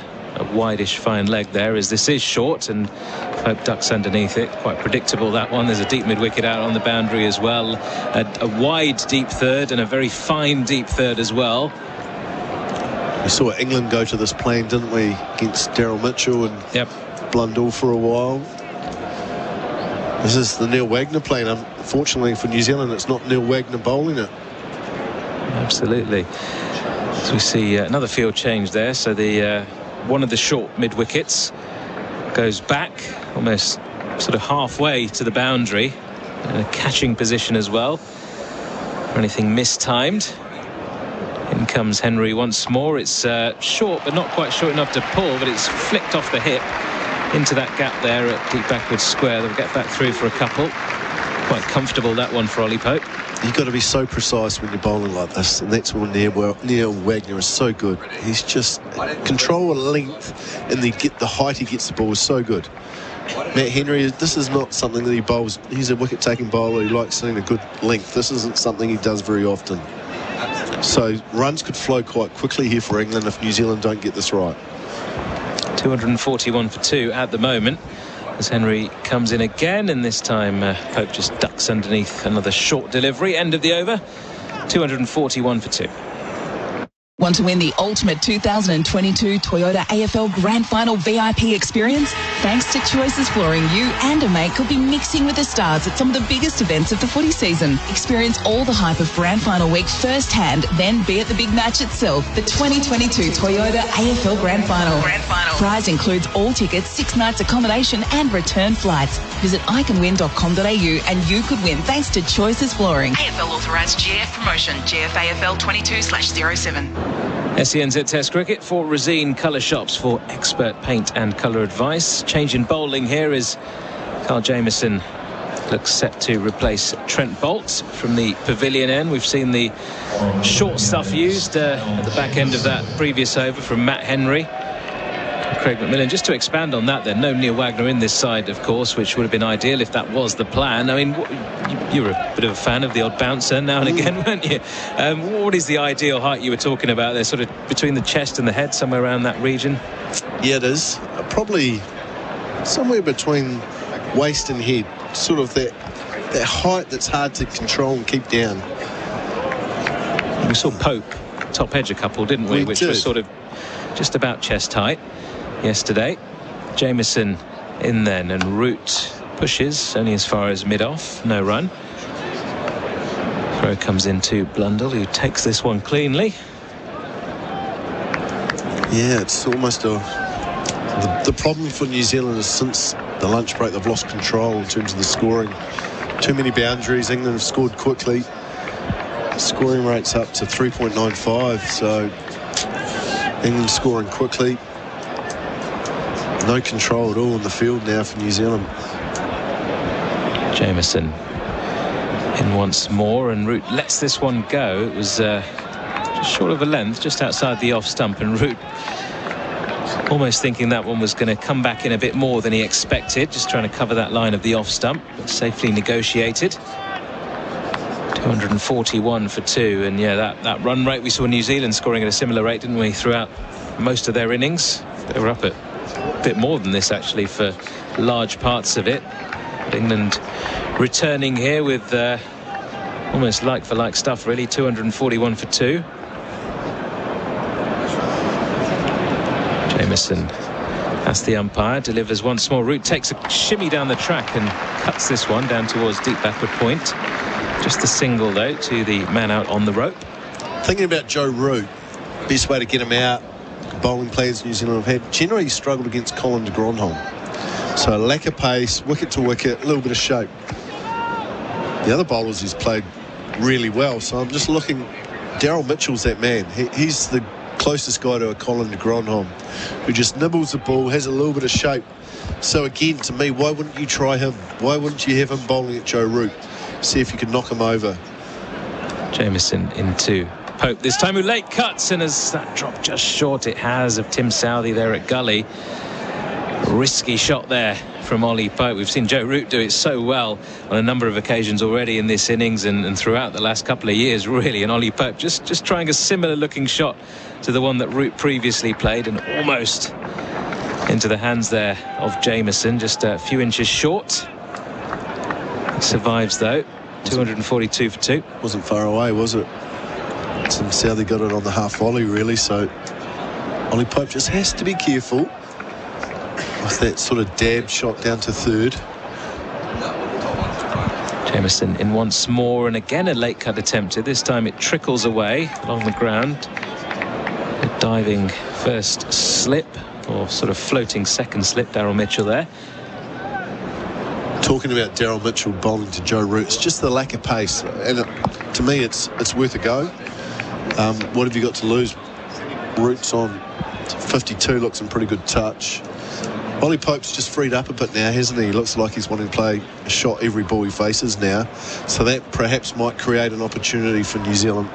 wideish fine leg there, as this is short, and Pope ducks underneath it. Quite predictable, that one. There's a deep mid-wicket out on the boundary as well. A wide deep third and a very fine deep third as well. We saw England go to this plan, didn't we, against Daryl Mitchell and Blundell for a while. This is the Neil Wagner plan. Unfortunately for New Zealand, it's not Neil Wagner bowling it. Absolutely. So we see another field change there. So the one of the short mid-wickets goes back almost sort of halfway to the boundary, in a catching position as well. Anything mistimed. In comes Henry once more. It's short, but not quite short enough to pull, but it's flicked off the hip into that gap there at deep backwards square. They'll get back through for a couple. Quite comfortable, that one, for Ollie Pope. You've got to be so precise when you're bowling like this, and that's when Neil Wagner is so good. He's just control a length, and the height he gets the ball is so good. Matt Henry, this is not something that he bowls. He's a wicket-taking bowler. He likes seeing a good length. This isn't something he does very often. So runs could flow quite quickly here for England if New Zealand don't get this right. 241 for 2 at the moment, as Henry comes in again, and this time Pope just ducks underneath another short delivery. End of the over. 241 for 2. Want to win the ultimate 2022 Toyota AFL Grand Final VIP experience? Thanks to Choices Flooring, you and a mate could be mixing with the stars at some of the biggest events of the footy season. Experience all the hype of Grand Final week firsthand, then be at the big match itself, the 2022 Toyota AFL Grand Final. Prize includes all tickets, 6 nights accommodation and return flights. Visit iCanWin.com.au and you could win thanks to Choices Flooring. AFL authorised GF promotion, GFAFL 22/07. SENZ Test Cricket for Resine Colour Shops for expert paint and colour advice. Change in bowling here is Carl Jamieson looks set to replace Trent Boult from the pavilion end. We've seen the short stuff used at the back end of that previous over from Matt Henry. Craig McMillan, just to expand on that then, no Neil Wagner in this side, of course, which would have been ideal if that was the plan. I mean, you were a bit of a fan of the odd bouncer now and again, weren't you? What is the ideal height you were talking about there, sort of between the chest and the head, somewhere around that region? Yeah, it is. Probably somewhere between waist and head, sort of that height that's hard to control and keep down. We saw Pope top edge a couple, didn't we? Which was sort of just about chest height yesterday. Jamieson in then, and Root pushes only as far as mid-off, no run. Throw comes into Blundell, who takes this one cleanly. Yeah, it's almost the problem for New Zealand is since the lunch break they've lost control in terms of the scoring. Too many boundaries. England have scored quickly. Scoring rate's up to 3.95, so England scoring quickly. No control at all in the field now for New Zealand. Jamieson in once more, and Root lets this one go. It was just short of a length, just outside the off stump, and Root almost thinking that one was going to come back in a bit more than he expected, just trying to cover that line of the off stump, but safely negotiated. 241 for 2, and yeah, that run rate, we saw New Zealand scoring at a similar rate, didn't we, throughout most of their innings. They were up at a bit more than this actually for large parts of it. But England returning here with almost like for like stuff really. 241 for 2. Jamieson asks the umpire, delivers once more. Root takes a shimmy down the track and cuts this one down towards deep backward point. Just a single though to the man out on the rope. Thinking about Joe Root, best way to get him out, bowling players New Zealand have had generally struggled against Colin de Grandhomme. So a lack of pace, wicket to wicket, a little bit of shape. The other bowlers he's played really well. So I'm just looking. Daryl Mitchell's that man. He's the closest guy to a Colin de Grandhomme, who just nibbles the ball, has a little bit of shape. So again, to me, why wouldn't you try him? Why wouldn't you have him bowling at Joe Root? See if you could knock him over. Jamieson into Pope this time, who late cuts, and as that dropped just short, it has, of Tim Southee there at Gully. Risky shot there from Ollie Pope. We've seen Joe Root do it so well on a number of occasions already in this innings and throughout the last couple of years, really. And Ollie Pope just trying a similar looking shot to the one that Root previously played, and almost into the hands there of Jamieson, just a few inches short. He survives though. 242 for 2. Wasn't far away, was it? Tim Southee got it on the half volley, really. So Ollie Pope just has to be careful with that sort of dab shot down to third. Jamieson in once more, and again a late cut attempted. This time it trickles away along the ground. A diving first slip, or sort of floating second slip, Daryl Mitchell there. Talking about Daryl Mitchell bowling to Joe Root, it's just the lack of pace, and to me it's worth a go. What have you got to lose? Root's on 52, looks in pretty good touch. Ollie Pope's just freed up a bit now, hasn't he? He looks like he's wanting to play a shot every ball he faces now, so that perhaps might create an opportunity for New Zealand.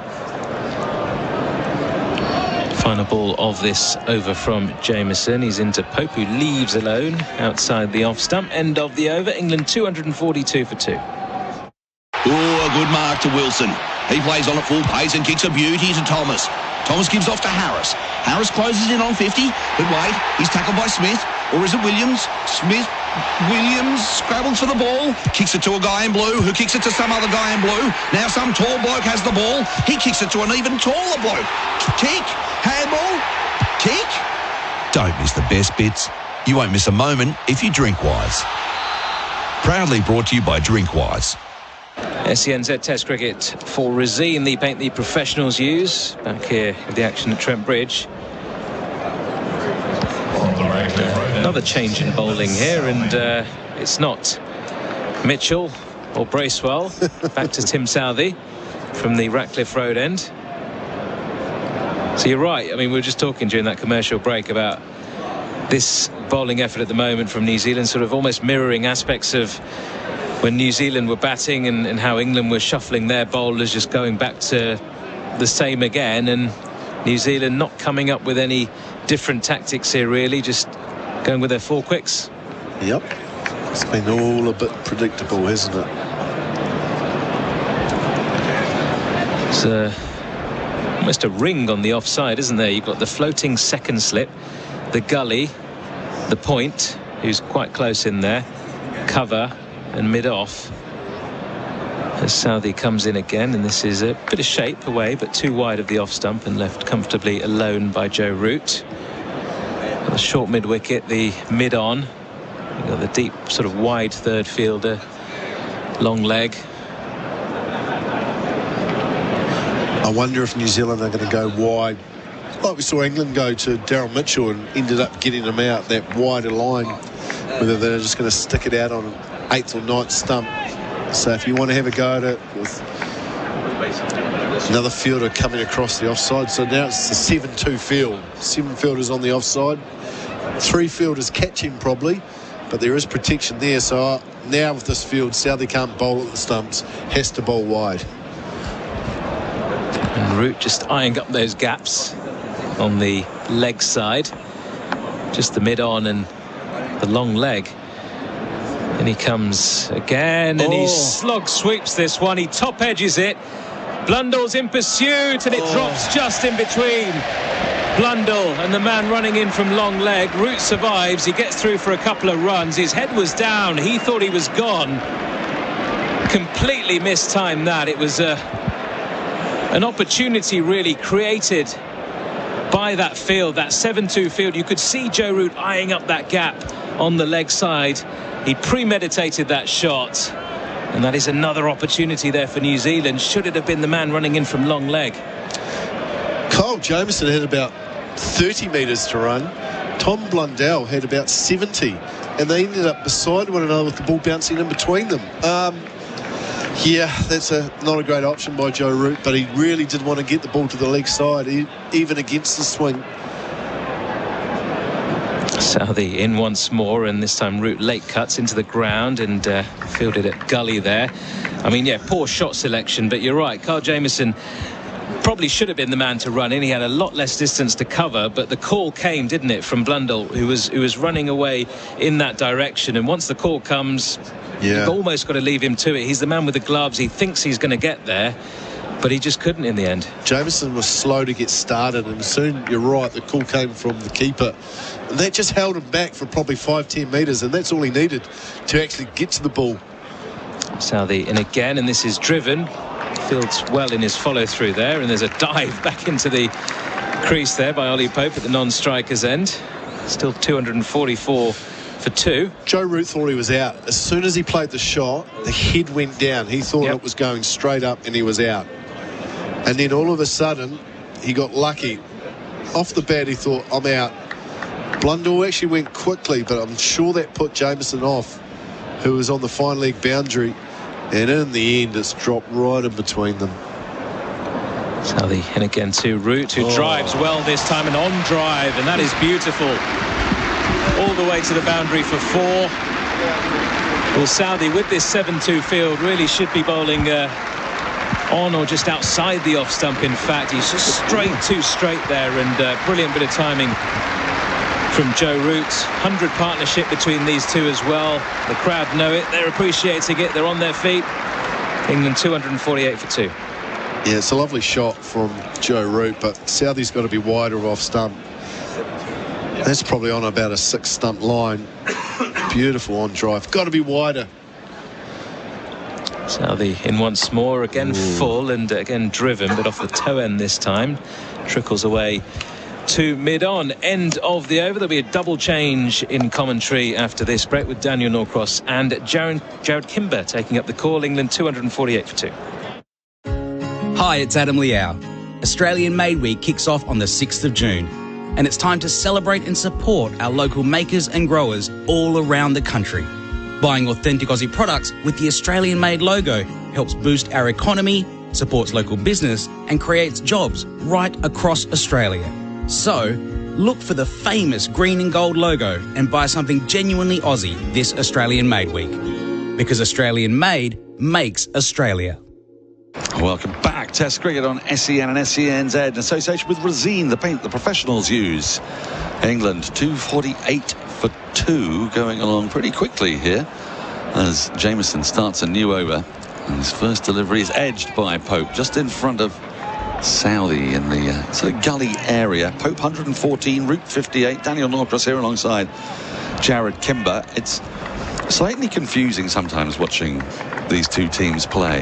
Final ball of this over from Jamieson. He's into Pope, who leaves alone outside the off stump. End of the over. England 242 for 2. Oh, a good mark to Wilson. He plays on at full pace and kicks a beauty to Thomas. Thomas gives off to Harris. Harris closes in on 50, but wait, he's tackled by Smith. Or is it Williams? Williams scrabbles for the ball, kicks it to a guy in blue, who kicks it to some other guy in blue. Now some tall bloke has the ball. He kicks it to an even taller bloke. Kick, handball, kick. Don't miss the best bits. You won't miss a moment if you drink Wise. Proudly brought to you by Drinkwise. SENZ Test Cricket for Resine, the paint the professionals use. Back here with the action at Trent Bridge. Another change in bowling here, and it's not Mitchell or Bracewell. Back to Tim Southee from the Ratcliffe Road end. So you're right. I mean, we were just talking during that commercial break about this bowling effort at the moment from New Zealand, sort of almost mirroring aspects of when New Zealand were batting and how England were shuffling their bowlers, just going back to the same again, and New Zealand not coming up with any different tactics here, really, just going with their four quicks. Yep. It's been all a bit predictable, hasn't it? It's almost a ring on the offside, isn't there? You've got the floating second slip, the gully, the point, who's quite close in there, cover and mid-off. As Southee comes in again, and this is a bit of shape away, but too wide of the off stump and left comfortably alone by Joe Root. The short mid-wicket, the mid-on. You've got the deep, sort of wide third fielder, long leg. I wonder if New Zealand are going to go wide, like we saw England go to Daryl Mitchell and ended up getting him out that wider line, whether they're just going to stick it out on 8th or 9th stump. So if you want to have a go at it with another fielder coming across the offside, so now it's the 7-2 field. 7 fielders on the offside, 3 fielders catching probably, but there is protection there. So now with this field, Southee can't bowl at the stumps, has to bowl wide. And Root just eyeing up those gaps on the leg side, just the mid-on and the long leg. And he comes again, and he slog sweeps this one. He top edges it. Blundell's in pursuit, and it drops just in between Blundell and the man running in from long leg. Root survives. He gets through for a couple of runs. His head was down. He thought he was gone. Completely mistimed that. It was an opportunity really created by that field, that 7-2 field. You could see Joe Root eyeing up that gap on the leg side. He premeditated that shot, and that is another opportunity there for New Zealand, should it have been the man running in from long leg. Kyle Jamieson had about 30 metres to run. Tom Blundell had about 70, and they ended up beside one another with the ball bouncing in between them. Yeah, that's not a great option by Joe Root, but he really did want to get the ball to the leg side, even against the swing. Southey in once more, and this time Root late cuts into the ground and fielded at gully there. I mean, yeah, poor shot selection, but you're right. Carl Jamieson probably should have been the man to run in. He had a lot less distance to cover, but the call came, didn't it, from Blundell, who was running away in that direction. And once the call comes, you've almost got to leave him to it. He's the man with the gloves. He thinks he's going to get there, but he just couldn't in the end. Jamieson was slow to get started, and soon, you're right, the call came from the keeper. And that just held him back for probably 5-10 metres, and that's all he needed to actually get to the ball. Southey in again, and this is driven. Fields well in his follow-through there, and there's a dive back into the crease there by Ollie Pope at the non-striker's end. Still 244 for 2. Joe Root thought he was out. As soon as he played the shot, the head went down. He thought it was going straight up, and he was out. And then all of a sudden, he got lucky. Off the bat, he thought, I'm out. Blundell actually went quickly, but I'm sure that put Jamieson off, who was on the fine leg boundary. And in the end, it's dropped right in between them. Southey in again to Root, who drives well this time, an on drive, and that is beautiful. All the way to the boundary for 4. Well, Southey, with this 7-2 field, really should be bowling on or just outside the off stump. In fact, he's just too straight there, and brilliant bit of timing from Joe Root. 100 partnership between these two as well. The crowd know it, they're appreciating it, they're on their feet. England 248 for 2. Yeah, it's a lovely shot from Joe Root, but Southey's got to be wider off stump. That's probably on about a 6 stump line. Beautiful on drive, got to be wider. Southey in once more, again full and again driven, but off the toe end this time. Trickles away to mid-on. End of the over. There'll be a double change in commentary after this break, with Daniel Norcross and Jared Kimber taking up the call. England 248 for 2. Hi, it's Adam Liao. Australian Made Week kicks off on the 6th of June, and it's time to celebrate and support our local makers and growers all around the country. Buying authentic Aussie products with the Australian Made logo helps boost our economy, supports local business, and creates jobs right across Australia. So, look for the famous green and gold logo and buy something genuinely Aussie this Australian Made Week. Because Australian Made makes Australia. Welcome back. Test cricket on SEN and SENZ in association with Resine, the paint the professionals use. England 248 for 2, going along pretty quickly here as Jamieson starts a new over. And his first delivery is edged by Pope, just in front of Southey in the sort of gully area. Pope 114, Root 58. Daniel Norcross here alongside Jared Kimber. It's slightly confusing sometimes watching these two teams play.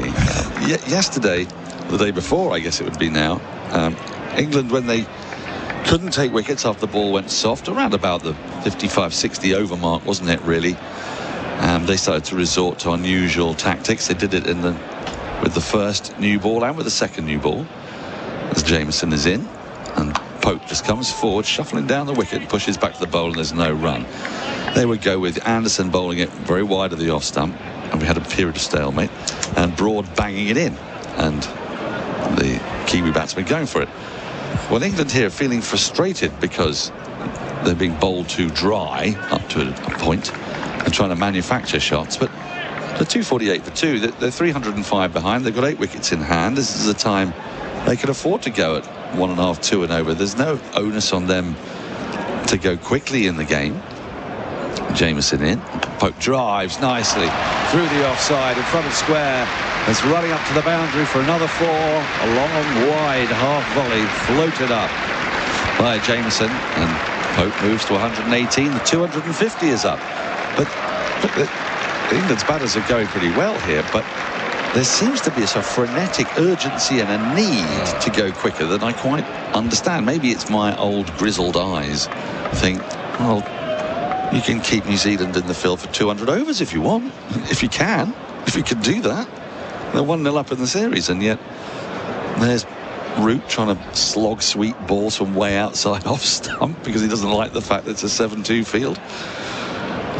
Yesterday, the day before, I guess it would be now, England, when they couldn't take wickets after the ball went soft, around about the 55-60 over mark, wasn't it really? They started to resort to unusual tactics. They did it with the first new ball and with the second new ball, as Jamieson is in, and Pope just comes forward, shuffling down the wicket, pushes back to the bowl, and there's no run. They would go with Anderson bowling it very wide of the off stump, and we had a period of stalemate, and Broad banging it in, and the Kiwi batsman going for it. Well, England here feeling frustrated because they're being bowled too dry up to a point and trying to manufacture shots, but they're 248 for 2. They're 305 behind. They've got 8 wickets in hand. This is a time they could afford to go at 1.5, 2 and over. There's no onus on them to go quickly in the game. Jamieson in. Pope drives nicely through the offside in front of square. It's running up to the boundary for another 4. A long, wide half volley floated up by Jamieson, and Pope moves to 118. The 250 is up. But look, England's batters are going pretty well here, but there seems to be a sort of frenetic urgency and a need to go quicker than I quite understand. Maybe it's my old grizzled eyes think, well, you can keep New Zealand in the field for 200 overs if you want, if you can do that. They're 1-0 up in the series, and yet there's Root trying to slog sweet balls from way outside off stump because he doesn't like the fact that it's a 7-2 field.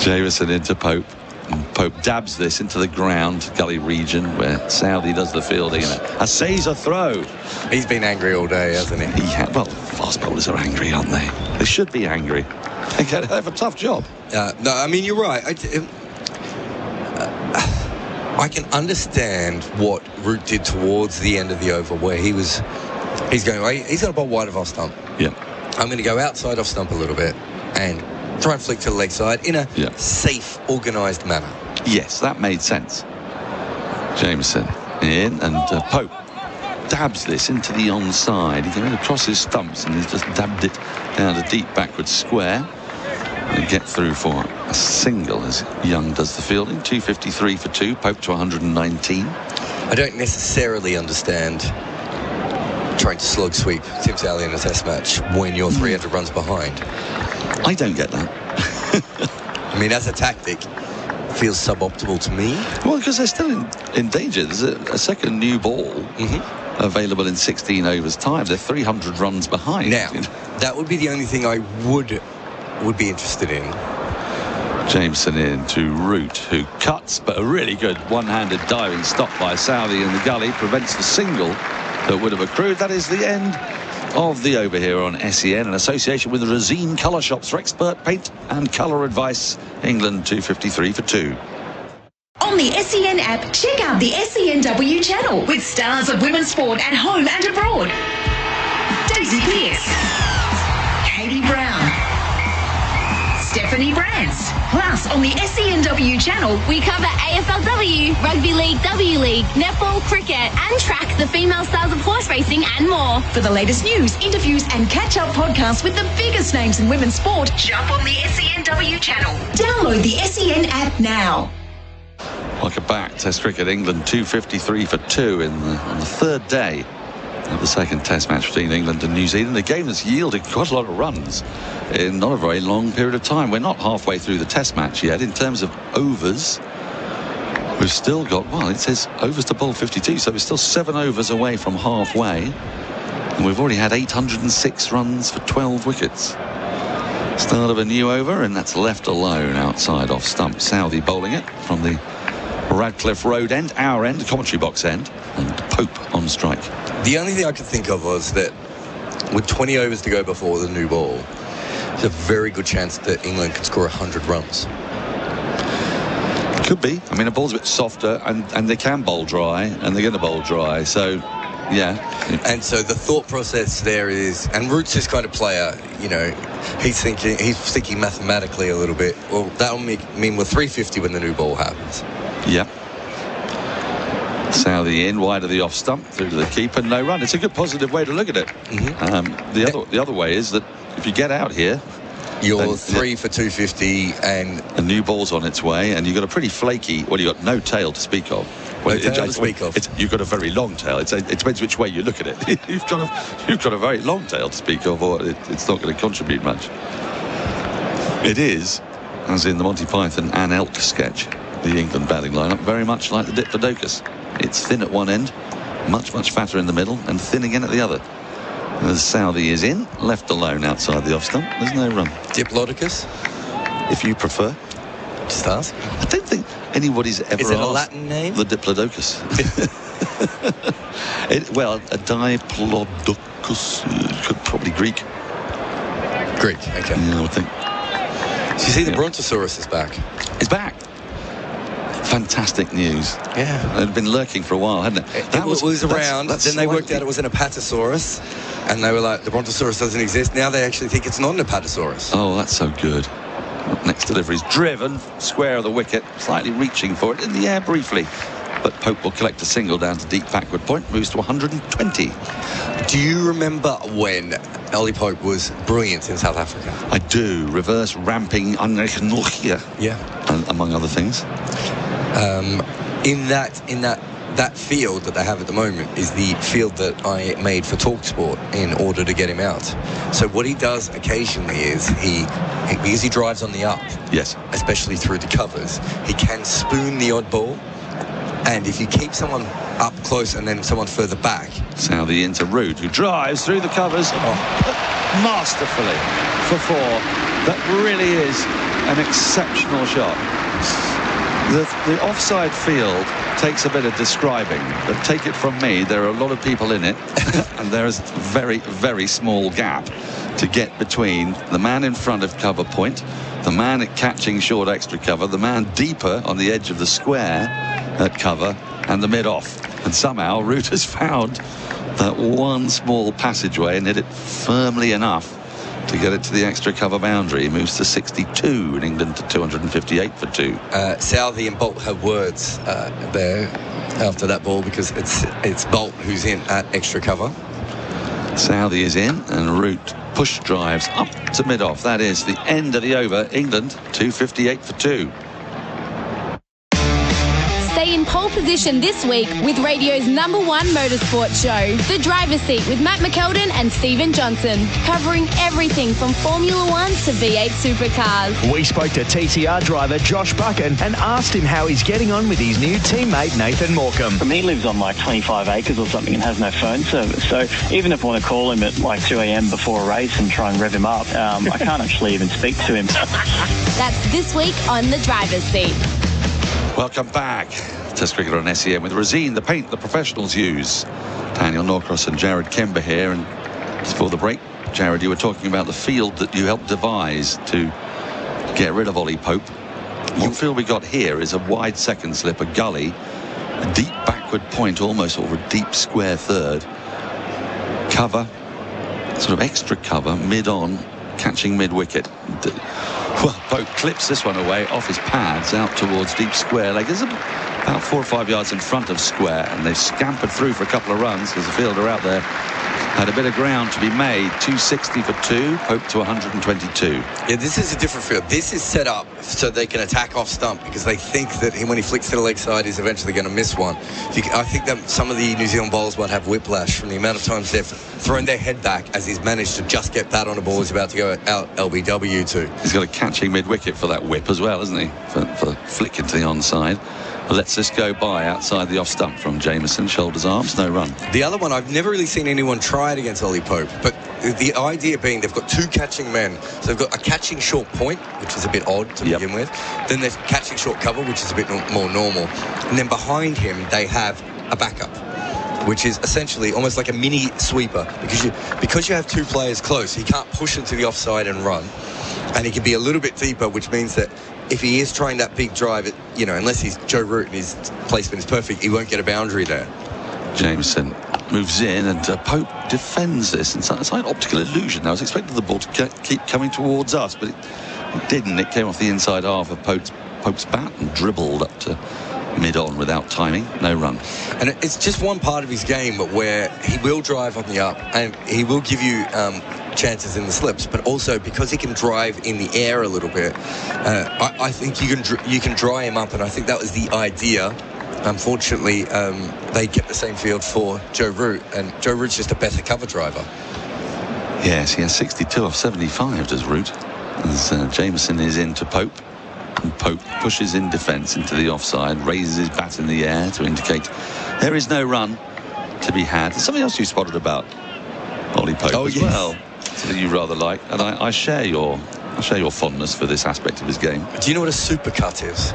Jamieson into Pope. And Pope dabs this into the ground, gully region, where Southey does the fielding. A Caesar throw. He's been angry all day, hasn't he? Well, fast bowlers are angry, aren't they? They should be angry. They have a tough job. No, I mean, you're right. I can understand what Root did towards the end of the over, where he's going, he's got a bowl wide of off stump. Yeah. I'm going to go outside off stump a little bit and try and flick to the leg side in a safe, organised manner. Yes, that made sense. Jameson in, and Pope dabs this into the onside. He went across his stumps and he's just dabbed it down a deep backward square. And get through for a single as Young does the fielding. 253 for 2, Pope to 119. I don't necessarily understand trying to slug sweep Tim Sally in a test match when you're 300 runs behind. I don't get that. I mean, as a tactic, feels suboptimal to me. Well, because they're still in danger. There's a second new ball available in 16 overs time. They're 300 runs behind. Now, that would be the only thing I would be interested in. Jameson in to Root, who cuts, but a really good one-handed diving stop by Southey in the gully prevents the single that would have accrued. That is the end of the over here on SEN, in association with the Razine Colour Shops for expert paint and colour advice. England 253 for 2. On the SEN app, check out the SENW channel with stars of women's sport at home and abroad. Daisy Pearce, Katie Brown, Stephanie Brands. Plus, on the SENW channel, We cover AFLW, Rugby League, W League, netball, cricket, and track the female stars of horse racing and more. For the latest news, interviews, and catch-up podcasts with the biggest names in women's sport, jump on the SENW channel. Download the SEN app now. Welcome back. Test cricket, England 253 for 2 on the third day of the second test match between England and New Zealand. A game that's yielded quite a lot of runs in not a very long period of time. We're not halfway through the test match yet. In terms of overs, we've still got, well, it says overs to bowl 52, so we're still 7 overs away from halfway. And we've already had 806 runs for 12 wickets. Start of a new over, and that's left alone outside off stump. Southey bowling it from the Radcliffe Road end, our end, commentary box end, and Pope on strike. The only thing I could think of was that with 20 overs to go before the new ball, there's a very good chance that England could score 100 runs. Could be. I mean, the ball's a bit softer, and they can bowl dry, and they're going to bowl dry, so yeah. And so the thought process there is, and Root's this kind of player, you know, he's thinking mathematically a little bit. Well, that'll mean we're 350 when the new ball happens. Yeah. Southey in, wide of the off stump, through to the keeper, no run. It's a good positive way to look at it. The other way is that if you get out here, you're 3 for 250, and a new ball's on its way, and you've got a pretty flaky, well, you've got no tail to speak of. Well, you've got a very long tail. It depends which way you look at it. You've got a very long tail to speak of, or it's not going to contribute much. It is, as in the Monty Python and Elk sketch, the England batting lineup, very much like the Diplodocus. It's thin at one end, much fatter in the middle, and thin again at the other. As Southey is in, left alone outside the off stump, there's no run. Diplodocus, if you prefer. Just ask. I don't think anybody's ever Is it asked a Latin name? The Diplodocus. Well, a Diplodocus could probably Greek. Okay. Yeah, I would think. So you see, the Brontosaurus is back. It's back. Fantastic news. Yeah. It had been lurking for a while, hadn't it? It was around. Then they worked out it was an Apatosaurus, and they were like, the Brontosaurus doesn't exist. Now they actually think it's not an Apatosaurus. Oh, that's so good. Next delivery is driven, square of the wicket, slightly reaching for it in the air briefly. But Pope will collect a single down to deep backward point, moves to 120. Do you remember when Ollie Pope was brilliant in South Africa? I do. Reverse ramping Nokia. Yeah. Among other things. In that field that they have at the moment is the field that I made for TalkSport in order to get him out. So what he does occasionally is because he drives on the up, yes, especially through the covers, he can spoon the odd ball. And if you keep someone up close and then someone further back. Southey into Root, who drives through the covers masterfully for 4. That really is an exceptional shot. The offside field takes a bit of describing, but take it from me, there are a lot of people in it, and there is a very, very small gap to get between the man in front of cover point, the man at catching short extra cover, the man deeper on the edge of the square at cover, and the mid-off. And somehow Root has found that one small passageway and hit it firmly enough to get it to the extra cover boundary. He moves to 62 in England to 258 for 2. Southey and Bolt have words there after that ball, because it's Bolt who's in at extra cover. Southey is in, and Root push drives up to mid-off. That is the end of the over. England 258 for 2. Stay in pole position this week with radio's #1 motorsport show, The Driver's Seat with Matt McKeldin and Stephen Johnson, covering everything from Formula 1 to V8 supercars. We spoke to TCR driver Josh Buchan and asked him how he's getting on with his new teammate Nathan Morecambe. He lives on like 25 acres or something and has no phone service. So even if I want to call him at like 2 a.m. before a race and try and rev him up, I can't actually even speak to him. That's this week on The Driver's Seat. Welcome back. Test cricket on SEN with Resine, the paint the professionals use. Daniel Norcross and Jared Kemba here. And before the break, Jared, you were talking about the field that you helped devise to get rid of Ollie Pope. What field we got here is a wide second slip, a gully, a deep backward point, almost over a deep square third. Cover, sort of extra cover, mid-on, catching mid-wicket. Well, Pope clips this one away off his pads out towards deep square leg. There's about 4 or 5 yards in front of square, and they've scampered through for a couple of runs because the fielder out there had a bit of ground to be made. 260 for 2, Pope to 122. Yeah, this is a different field. This is set up so they can attack off stump, because they think that when he flicks to the leg side, he's eventually going to miss one. I think that some of the New Zealand bowlers might have whiplash from the amount of times they've thrown their head back as he's managed to just get that on a ball he's about to go out LBW to. He's got a catching mid-wicket for that whip as well, hasn't he? For flicking to the onside. Lets this go by outside the off stump from Jameson. Shoulders, arms, no run. The other one, I've never really seen anyone try it against Ollie Pope, but the idea being they've got 2 catching men. So they've got a catching short point, which is a bit odd to begin with. Then there's catching short cover, which is a bit more normal. And then behind him, they have a backup, which is essentially almost like a mini sweeper, because you have 2 players close, he can't push into the offside and run, and he can be a little bit deeper, which means that if he is trying that big drive, unless he's Joe Root and his placement is perfect, he won't get a boundary there. Jameson moves in, and Pope defends this. It's like optical illusion. I was expecting the ball to keep coming towards us, but it didn't. It came off the inside half of Pope's bat and dribbled up to mid-on without timing. No run. And it's just one part of his game where he will drive on the up, and he will give you chances in the slips, but also because he can drive in the air a little bit, I think you can dry him up, and I think that was the idea. Unfortunately, they kept the same field for Joe Root, and Joe Root's just a better cover driver. Yes, he has 62 off 75, does Root. As Jameson is into Pope, and Pope pushes in defence into the offside, raises his bat in the air to indicate there is no run to be had. There's something else you spotted about Ollie Pope as well, that you rather like, and I share your fondness for this aspect of his game. Do you know what a supercut is?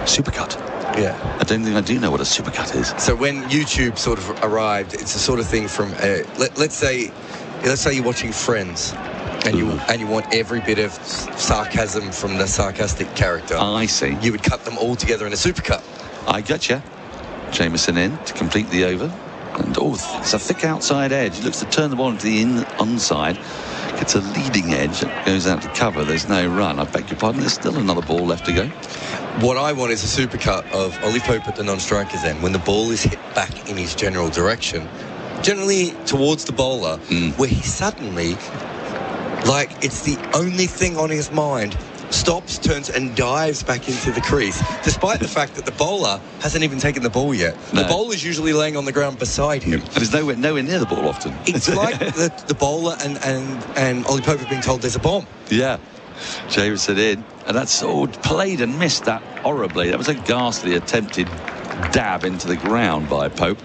Supercut? Yeah. I don't think I do know what a supercut is. So when YouTube sort of arrived, it's the sort of thing from let's say you're watching Friends, and you want every bit of sarcasm from the sarcastic character. I see. You would cut them all together in a supercut. I gotcha. Jameson in to complete the over. And it's a thick outside edge. He looks to turn the ball into the onside. Gets a leading edge that goes out to cover. There's no run. I beg your pardon. There's still another ball left to go. What I want is a supercut of Ollie Pope at the non-striker's end when the ball is hit back in his general direction, generally towards the bowler, where he suddenly, like it's the only thing on his mind, stops, turns and dives back into the crease, despite the fact that the bowler hasn't even taken the ball yet. No. The bowler's usually laying on the ground beside him. And he's nowhere near the ball often. It's like the bowler and Ollie Pope have been told there's a bomb. Yeah. Jameson in, and that's played and missed that horribly. That was a ghastly attempted dab into the ground by Pope.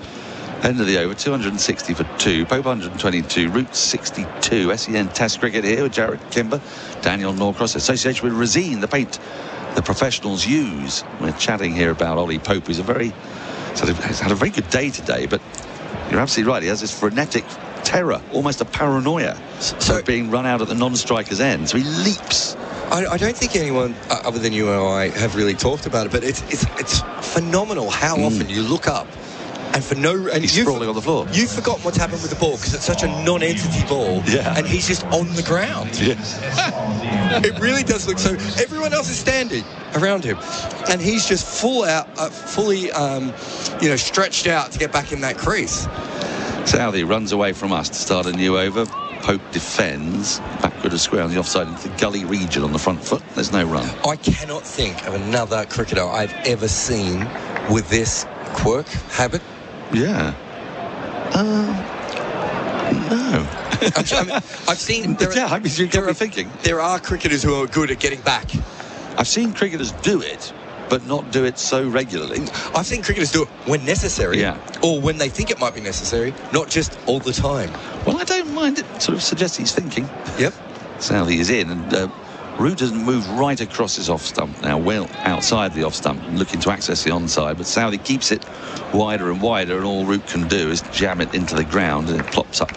End of the over, 260 for 2. Pope 122, Root 62. SEN Test cricket here with Jared Kimber, Daniel Norcross, association with Resine, the paint the professionals use. We're chatting here about Ollie Pope, who's he's had a very good day today, but you're absolutely right. He has this frenetic terror, almost a paranoia, of being run out at the non-striker's end. So he leaps. I don't think anyone other than you and I have really talked about it, but it's phenomenal how often you look up and he's sprawling on the floor. You've forgotten what's happened with the ball because it's such a non-entity ball, and he's just on the ground. It really does look so. Everyone else is standing around him, and he's just fully stretched out to get back in that crease. Southey runs away from us to start a new over. Pope defends backward of square on the offside into the gully region on the front foot. There's no run. I cannot think of another cricketer I've ever seen with this habit. Yeah. No. I've seen. There are cricketers who are good at getting back. I've seen cricketers do it, but not do it so regularly. I've seen cricketers do it when necessary, or when they think it might be necessary, not just all the time. Well, I don't mind it. Sort of suggests he's thinking. Yep. Southey is in, and Root has moved right across his off stump now, well outside the off stump, looking to access the onside. But Southey keeps it wider and wider, and all Root can do is jam it into the ground, and it plops up.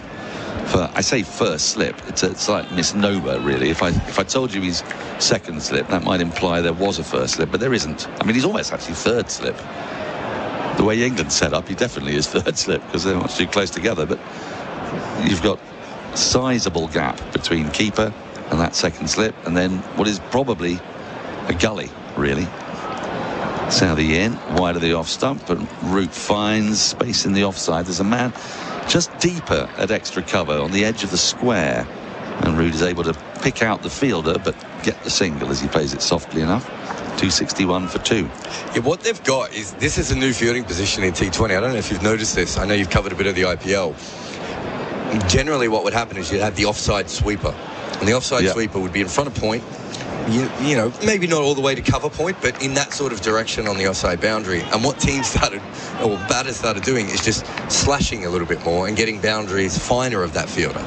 I say first slip, it's a slight misnomer, really. If I told you he's second slip, that might imply there was a first slip, but there isn't. I mean, he's almost actually third slip. The way England's set up, he definitely is third slip because they're much too close together. But you've got a sizable gap between keeper and that second slip, and then what is probably a gully, really. Southey in, wide of the off stump, but Root finds space in the offside. There's a man just deeper at extra cover on the edge of the square, and Root is able to pick out the fielder but get the single as he plays it softly enough. 261 for 2. Yeah, what they've got is, this is a new fielding position in T20. I don't know if you've noticed this. I know you've covered a bit of the IPL. Generally what would happen is you'd have the offside sweeper, and the offside sweeper would be in front of point, you know, maybe not all the way to cover point, but in that sort of direction on the offside boundary. And what batters started doing is just slashing a little bit more and getting boundaries finer of that fielder.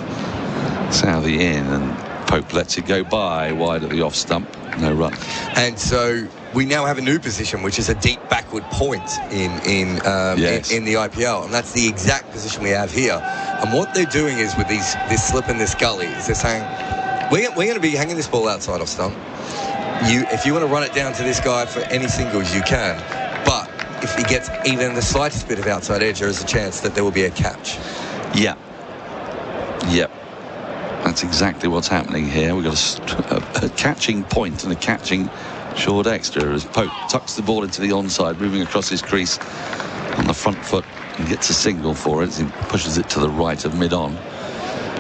Southey in, and Pope lets it go by wide at the off stump. No run. And so we now have a new position, which is a deep backward point in the IPL, and that's the exact position we have here. And what they're doing is with this slip and this gully is they're saying, we're going to be hanging this ball outside off stump. If you want to run it down to this guy for any singles, you can. But if he gets even the slightest bit of outside edge, there is a chance that there will be a catch. Yeah. Yep. That's exactly what's happening here. We've got a catching point and a catching short extra as Pope tucks the ball into the onside, moving across his crease on the front foot, and gets a single for it as he pushes it to the right of mid-on.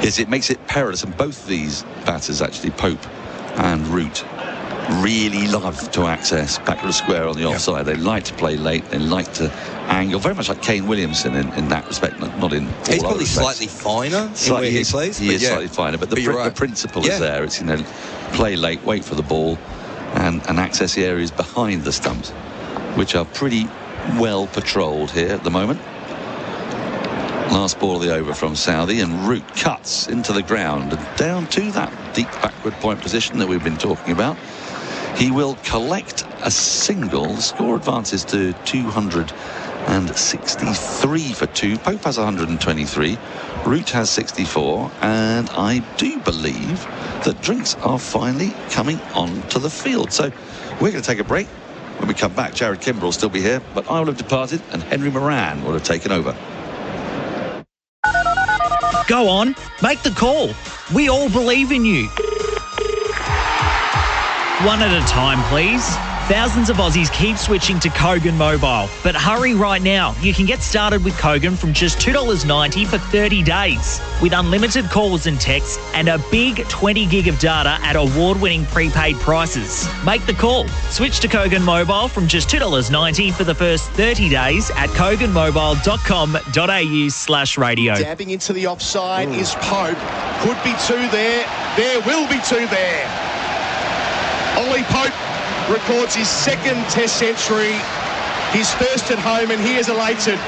It makes it perilous, and both these batters, actually, Pope and Root, really love to access backward of square on the offside. They like to play late, they like to angle, very much like Kane Williamson in that respect, not in all He's probably respects. Slightly finer in where he plays. He is slightly finer, but the principle is there. It's, play late, wait for the ball, and access the areas behind the stumps, which are pretty well patrolled here at the moment. Last ball of the over from Southey, and Root cuts into the ground and down to that deep backward point position that we've been talking about. He will collect a single. Score advances to 263 for 2. Pope has 123. Root has 64. And I do believe that drinks are finally coming onto the field. So we're going to take a break. When we come back, Jared Kimber will still be here, but I will have departed and Henry Moran will have taken over. Go on, make the call. We all believe in you. One at a time, please. Thousands of Aussies keep switching to Kogan Mobile. But hurry right now. You can get started with Kogan from just $2.90 for 30 days. With unlimited calls and texts and a big 20 gig of data at award-winning prepaid prices. Make the call. Switch to Kogan Mobile from just $2.90 for the first 30 days at koganmobile.com.au/radio. Dabbing into the offside is Pope. Could be 2 there. There will be 2 there. Ollie Pope records his second Test century His first at home, and he is elated.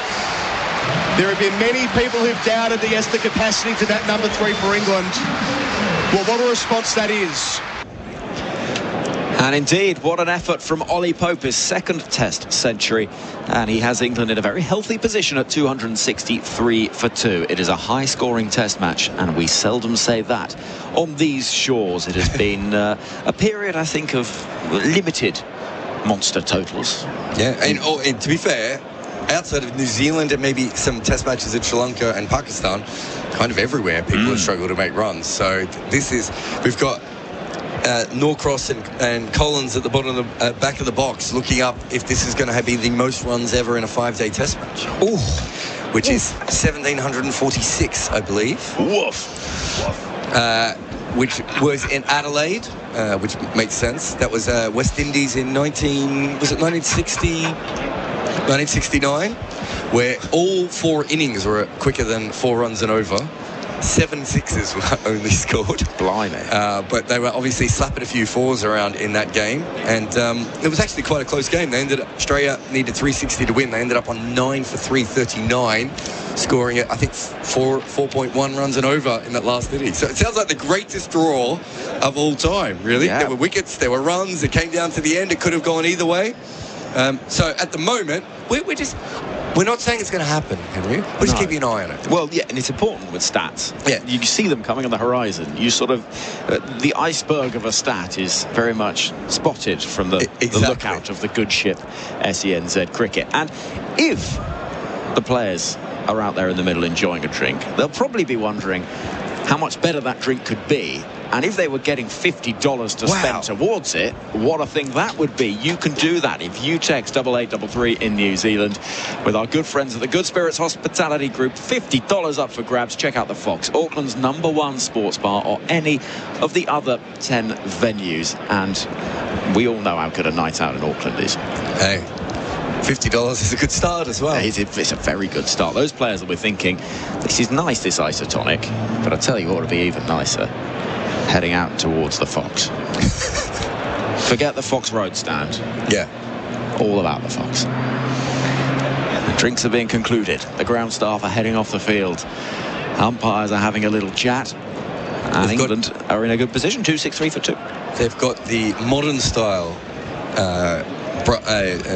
There have been many people who've doubted he has the capacity to bat number 3 for England. Well, what a response that is. And indeed, what an effort from Ollie Pope, his second Test century. And he has England in a very healthy position at 263 for 2. It is a high-scoring Test match, and we seldom say that on these shores. It has been a period, I think, of limited monster totals. Yeah, and to be fair, outside of New Zealand and maybe some Test matches in Sri Lanka and Pakistan, kind of everywhere people have struggled to make runs. So we've got Norcross and Collins at the bottom of the back of the box, looking up if this is going to be the most runs ever in a 5-day Test match. Which is 1,746, I believe. Which was in Adelaide, which makes sense. That was West Indies in 1969, where all 4 innings were quicker than 4 runs and over. 7 sixes were only scored. Blimey. But they were obviously slapping a few 4s around in that game. And it was actually quite a close game. Australia needed 360 to win. They ended up on 9 for 339, scoring I think 4.1 runs and over in that last inning. So it sounds like the greatest draw of all time, really. Yeah. There were wickets, there were runs. It came down to the end. It could have gone either way. So at the moment, we're not saying it's going to happen, Henry. We're just keeping an eye on it. Well, yeah, and it's important with stats. Yeah. You see them coming on the horizon. You sort of... the iceberg of a stat is very much spotted from the lookout of the good ship SENZ Cricket. And if the players are out there in the middle enjoying a drink, they'll probably be wondering how much better that drink could be. And if they were getting $50 to spend towards it, what a thing that would be. You can do that if you text 8833 in New Zealand with our good friends at the Good Spirits Hospitality Group. $50 up for grabs. Check out the Fox, Auckland's #1 sports bar, or any of the other 10 venues. And we all know how good a night out in Auckland is. Hey, $50 is a good start as well. It's a very good start. Those players will be thinking, this is nice, this isotonic, but I tell you what would be even nicer, heading out towards the Fox. Forget the Fox Road stand. Yeah. All about the Fox. The drinks are being concluded. The ground staff are heading off the field. Umpires are having a little chat. And England are in a good position, 263 for 2. They've got the modern style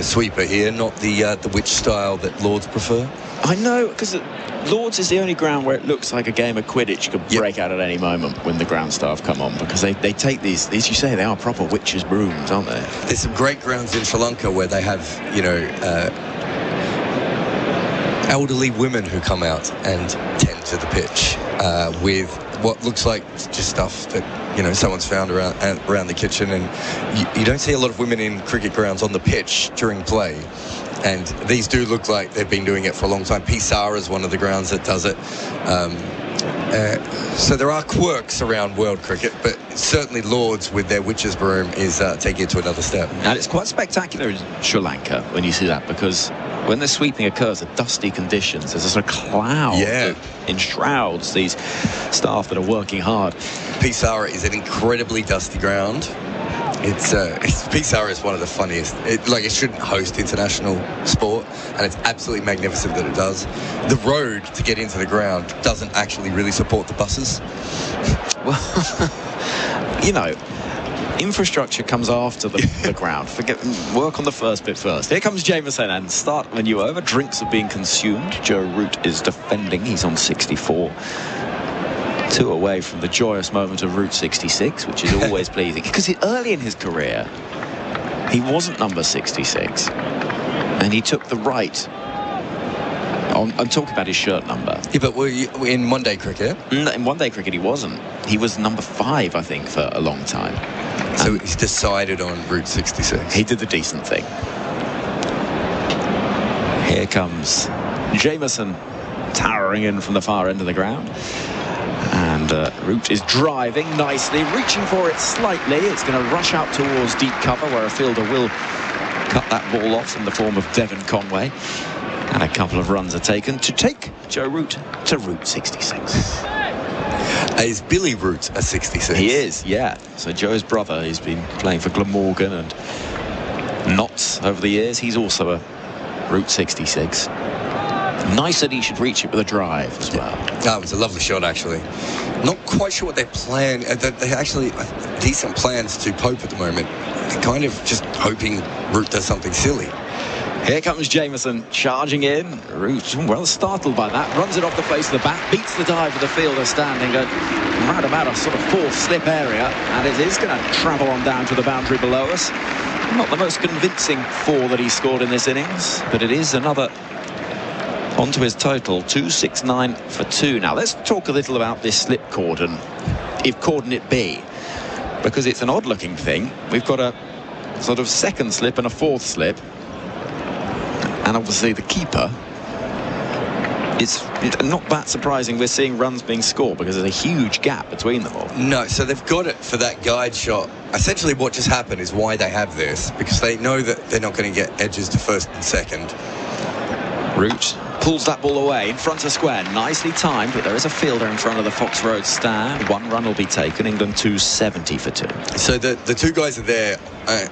sweeper here, not the witch style that Lords prefer. I know, because Lords is the only ground where it looks like a game of Quidditch could break out at any moment when the ground staff come on, because they take these, as you say, they are proper witches' brooms, aren't they? There's some great grounds in Sri Lanka where they have, elderly women who come out and tend to the pitch with what looks like just stuff that someone's found around the kitchen, and you don't see a lot of women in cricket grounds on the pitch during play. And these do look like they've been doing it for a long time. Pisara is one of the grounds that does it. So there are quirks around world cricket, but certainly Lords with their witch's broom is taking it to another step. And it's quite spectacular in Sri Lanka when you see that, because when the sweeping occurs, the dusty conditions, there's a sort of cloud that enshrouds these staff that are working hard. Pisara is an incredibly dusty ground. Pisara is one of the funniest. It shouldn't host international sport, and it's absolutely magnificent that it does. The road to get into the ground doesn't actually really support the buses. Well, infrastructure comes after the ground. Work on the first bit first. Here comes Jameson, and start the new over. Drinks are being consumed. Joe Root is defending. He's on 64. 2 away from the joyous moment of Route 66, which is always pleasing, because early in his career he wasn't number 66, and he took the right. I'm talking about his shirt number. Yeah, but were you in one-day cricket? In one-day cricket he wasn't. He was number 5, I think, for a long time. So he's decided on Route 66. He did the decent thing. Here comes Jameson, towering in from the far end of the ground. And Root is driving nicely, reaching for it slightly. It's going to rush out towards deep cover, where a fielder will cut that ball off in the form of Devon Conway. And a couple of runs are taken to take Joe Root to Route 66. Is Billy Root a 66? He is, yeah. So Joe's brother, he's been playing for Glamorgan and Notts over the years. He's also a Route 66. Nice that he should reach it with a drive as well. That was a lovely shot, actually. Not quite sure what their plan. They actually decent plans to Pope at the moment. They're kind of just hoping Root does something silly. Here comes Jameson charging in. Root, well startled by that, runs it off the face of the bat, beats the dive with the fielder standing right about a sort of fourth slip area, and it is going to travel on down to the boundary below us. Not the most convincing 4 that he scored in this innings, but it is another onto his total, 269 for 2. Now let's talk a little about this slip cordon, if cordon it be, because it's an odd looking thing. We've got a sort of second slip and a fourth slip, and obviously the keeper. It's not that surprising we're seeing runs being scored because there's a huge gap between them all. No, so they've got it for that guide shot. Essentially what just happened is why they have this, because they know that they're not going to get edges to first and second. Root pulls that ball away in front of square, nicely timed, but there is a fielder in front of the Fox Road stand. 1 run will be taken. England 270 for 2. So the 2 guys are there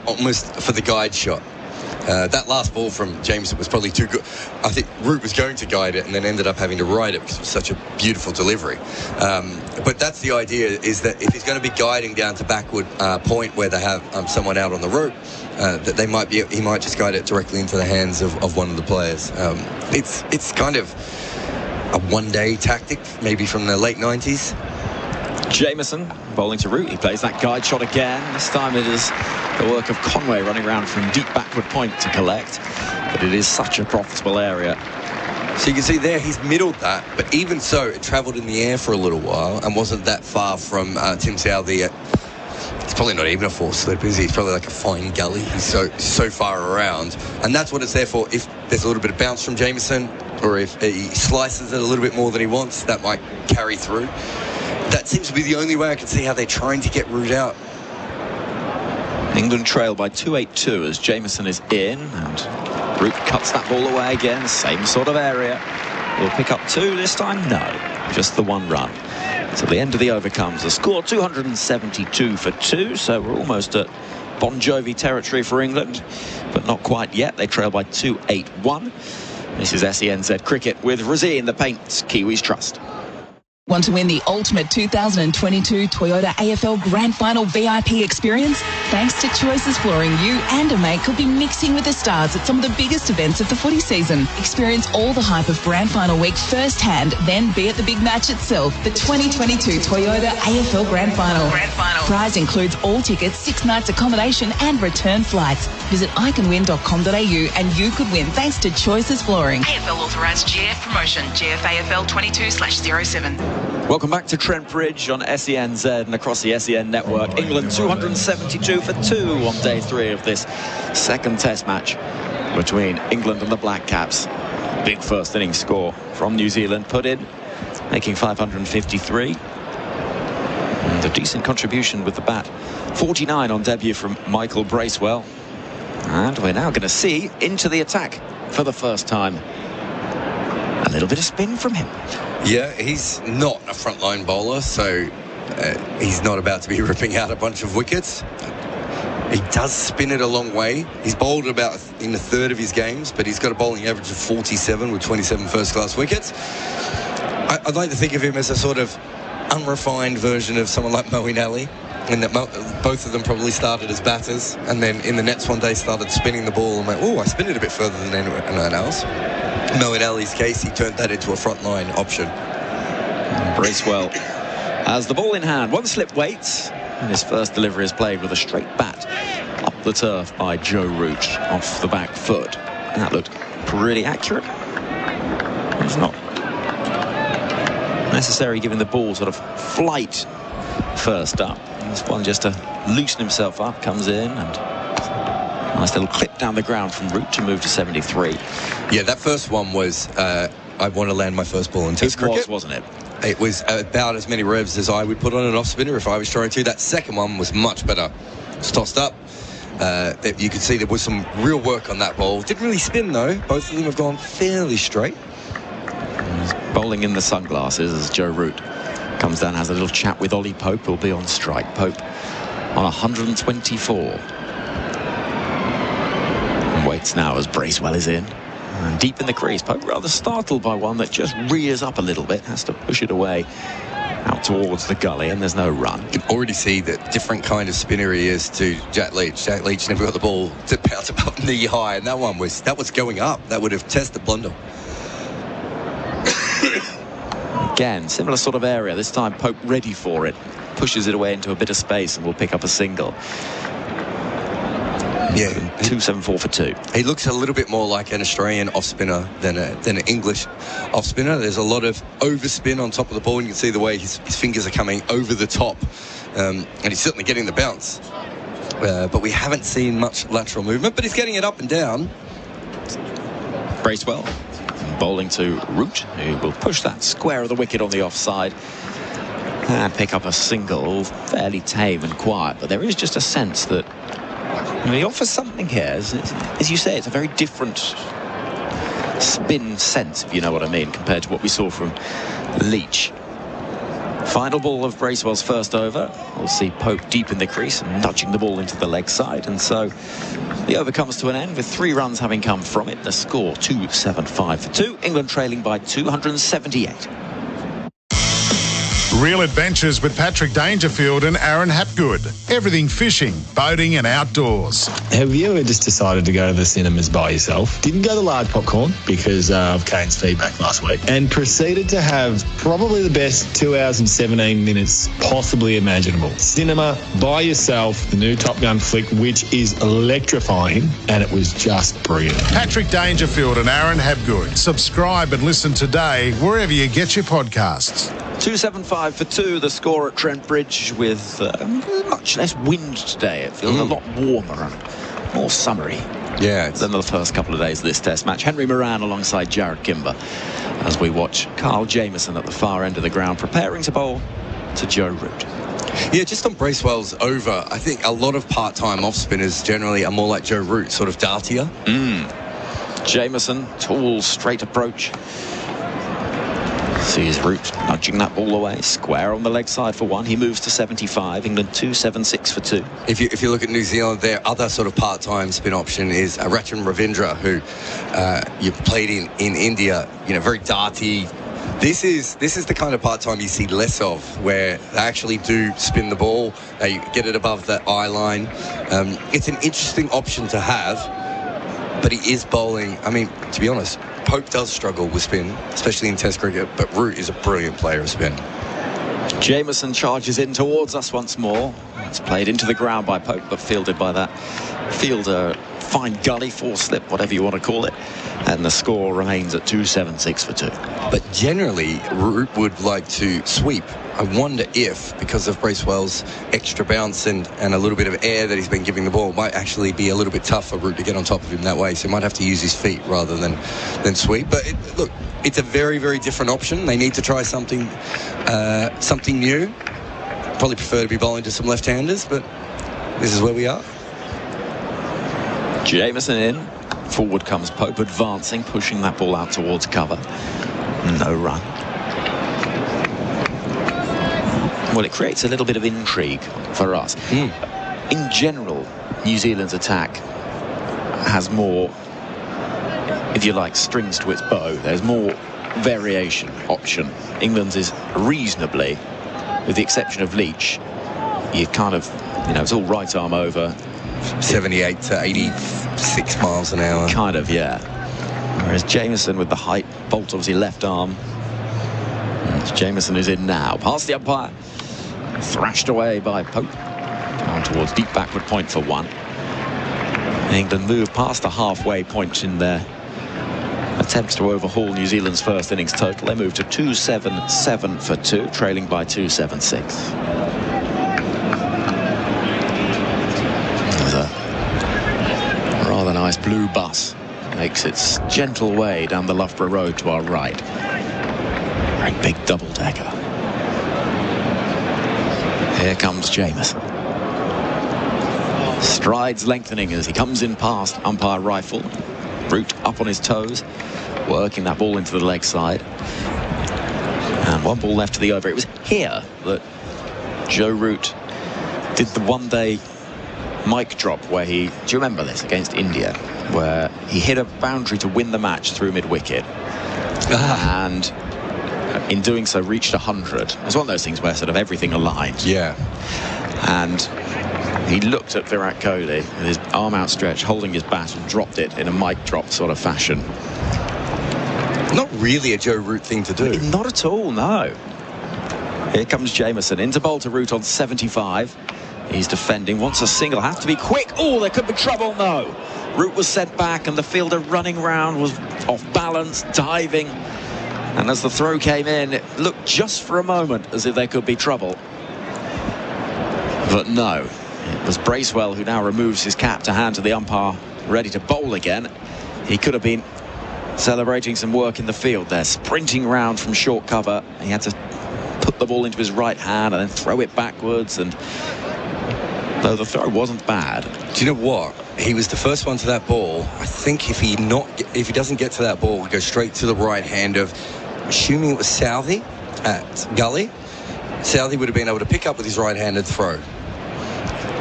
almost for the guide shot. That last ball from Jameson was probably too good. I think Root was going to guide it and then ended up having to ride it because it was such a beautiful delivery. But that's the idea, is that if he's going to be guiding down to backward point where they have someone out on the rope, that he might just guide it directly into the hands of one of the players. It's kind of a one-day tactic, maybe from the late 90s. Jameson bowling to Root. He plays that guide shot again. This time it is the work of Conway running around from deep backward point to collect. But it is such a profitable area. So you can see there he's middled that, but even so, it travelled in the air for a little while and wasn't that far from Tim Southey. It's probably not even a 4 slip, is he? It's probably like a fine gully. He's so far around. And that's what it's there for. If there's a little bit of bounce from Jameson, or if he slices it a little bit more than he wants, that might carry through. That seems to be the only way I can see how they're trying to get Root out. England trail by 282 as Jameson is in, and Root cuts that ball away again. Same sort of area. Will pick up 2 this time? No, just the 1 run. So the end of the over comes. The score 272 for 2, so we're almost at Bon Jovi territory for England, but not quite yet. They trail by 281. This is SENZ Cricket with Razine, the paints Kiwis trust. Want to win the ultimate 2022 Toyota AFL Grand Final VIP experience? Thanks to Choices Flooring, you and a mate could be mixing with the stars at some of the biggest events of the footy season. Experience all the hype of Grand Final week firsthand, then be at the big match itself, the 2022 Toyota AFL Grand Final. Prize includes all tickets, 6 nights accommodation and return flights. Visit iCanWin.com.au and you could win thanks to Choices Flooring. AFL authorised GF promotion, GFAFL 22/07. Welcome back to Trent Bridge on SENZ and across the SEN network. England 272 for 2 on day 3 of this second test match between England and the Black Caps. Big first innings score from New Zealand put in, making 553. And a decent contribution with the bat. 49 on debut from Michael Bracewell. And we're now going to see into the attack for the first time. A little bit of spin from him. Yeah, he's not a frontline bowler, so he's not about to be ripping out a bunch of wickets. He does spin it a long way. He's bowled about in a third of his games, but he's got a bowling average of 47 with 27 first-class wickets. I'd like to think of him as a sort of unrefined version of someone like Moeen Ali, and that both of them probably started as batters, and then in the nets one day started spinning the ball and went, oh, I spin it a bit further than anyone else. Moeen Ali's case, he turned that into a frontline option. Bracewell has the ball in hand. 1 slip waits, and his first delivery is played with a straight bat up the turf by Joe Root off the back foot. And that looked pretty accurate. It's not necessary giving the ball sort of flight first up. This one just to loosen himself up comes in, and nice little clip down the ground from Root to move to 73. Yeah, that first one was I want to land my first ball in Test cricket. It was, wasn't it? It was about as many revs as I would put on an off spinner if I was trying to. That second one was much better. It's tossed up. You could see there was some real work on that ball. Didn't really spin though. Both of them have gone fairly straight. He's bowling in the sunglasses as Joe Root comes down, has a little chat with Ollie Pope, who'll be on strike. Pope on 124. And waits now as Bracewell is in. And deep in the crease, Pope rather startled by one that just rears up a little bit, has to push it away out towards the gully, and there's no run. You can already see the different kind of spinner he is to Jack Leach. Jack Leach never got the ball to bounce about knee high, and that was going up. That would have tested Blundell. Again, similar sort of area. This time Pope ready for it. Pushes it away into a bit of space and will pick up a single. Yeah, 2-7-4 for 2. He looks a little bit more like an Australian off spinner than an English off spinner. There's a lot of overspin on top of the ball, and you can see the way his fingers are coming over the top, and he's certainly getting the bounce. But we haven't seen much lateral movement, but he's getting it up and down. Bracewell bowling to Root, who will push that square of the wicket on the offside and pick up a single. Fairly tame and quiet, but there is just a sense that he offers something here. As you say, it's a very different spin sense, if you know what I mean, compared to what we saw from Leach. Final ball of Bracewell's first over. We'll see Pope deep in the crease, nudging the ball into the leg side, and so the over comes to an end with 3 runs having come from it. The score 2-7-5 for 2. England trailing by 278. Real Adventures with Patrick Dangerfield and Aaron Hapgood. Everything fishing, boating and outdoors. Have you ever just decided to go to the cinemas by yourself? Didn't go to large popcorn because of Kane's feedback last week, and proceeded to have probably the best 2 hours and 17 minutes possibly imaginable. Cinema by yourself, the new Top Gun flick, which is electrifying, and it was just brilliant. Patrick Dangerfield and Aaron Hapgood. Subscribe and listen today wherever you get your podcasts. 2-7-5 for 2, the score at Trent Bridge, with much less wind today. It feels a lot warmer and more summery than the first couple of days of this test match. Henry Moran alongside Jared Kimber as we watch Carl Jamieson at the far end of the ground preparing to bowl to Joe Root. Yeah, just on Bracewell's over, I think a lot of part-time off-spinners generally are more like Joe Root, sort of dartier. Jamieson, tall, straight approach. Sees Root nudging that ball away. Square on the leg side for 1. He moves to 75. England 2-7-6 for 2. If you look at New Zealand, their other sort of part-time spin option is Rachin Ravindra, who you played in India. You know, very darty. This is the kind of part-time you see less of, where they actually do spin the ball. They get it above the eye line. It's an interesting option to have, but he is bowling. I mean, to be honest, Pope does struggle with spin, especially in Test cricket, but Root is a brilliant player of spin. Jamieson charges in towards us once more. It's played into the ground by Pope, but fielded by that fielder. Fine gully, 4-slip, whatever you want to call it. And the score remains at 2-7-6 for 2. But generally, Root would like to sweep. I wonder if, because of Bracewell's extra bounce and a little bit of air that he's been giving the ball, it might actually be a little bit tough for Root to get on top of him that way. So he might have to use his feet rather than sweep. But look, it's a very, very different option. They need to try something new. Probably prefer to be bowling to some left-handers, but this is where we are. Jamieson in. Forward comes Pope, advancing, pushing that ball out towards cover. No run. Well, it creates a little bit of intrigue for us. In general, New Zealand's attack has more, if you like, strings to its bow. There's more variation, option. England's is reasonably, with the exception of Leach, you kind of, it's all right arm over. 78 to 86 miles an hour. Kind of, yeah. Whereas Jamieson with the height, Bolt obviously left arm. Jamieson is in now. Past the umpire. Thrashed away by Pope. Down towards deep backward point for 1. England move past the halfway point in their attempts to overhaul New Zealand's first innings total. They move to 2-7-7 for 2, trailing by 2-7-6. Rather nice blue bus makes its gentle way down the Loughborough Road to our right. Very big double-decker. Here comes Jamieson. Strides lengthening as he comes in past umpire Rifle. Root up on his toes, working that ball into the leg side. And 1 ball left to the over. It was here that Joe Root did the one-day mic drop where do you remember this, against India, where he hit a boundary to win the match through mid-wicket, and in doing so reached 100. It was one of those things where sort of everything aligned. Yeah. And he looked at Virat Kohli with his arm outstretched, holding his bat, and dropped it in a mic drop sort of fashion. Not really a Joe Root thing to do. Not at all, no. Here comes Jameson into bowl to Root on 75. He's defending, wants a single, have to be quick. Oh, there could be trouble, no. Root was sent back, and the fielder running round was off balance, diving. And as the throw came in, it looked just for a moment as if there could be trouble. But no, it was Bracewell who now removes his cap to hand to the umpire, ready to bowl again. He could have been celebrating some work in the field there, sprinting round from short cover. He had to put the ball into his right hand and then throw it backwards, and though the throw wasn't bad. Do you know what? He was the first one to that ball. I think if he doesn't get to that ball, he goes straight to the right hand of, assuming it was Southey at Gully. Southey would have been able to pick up with his right-handed throw,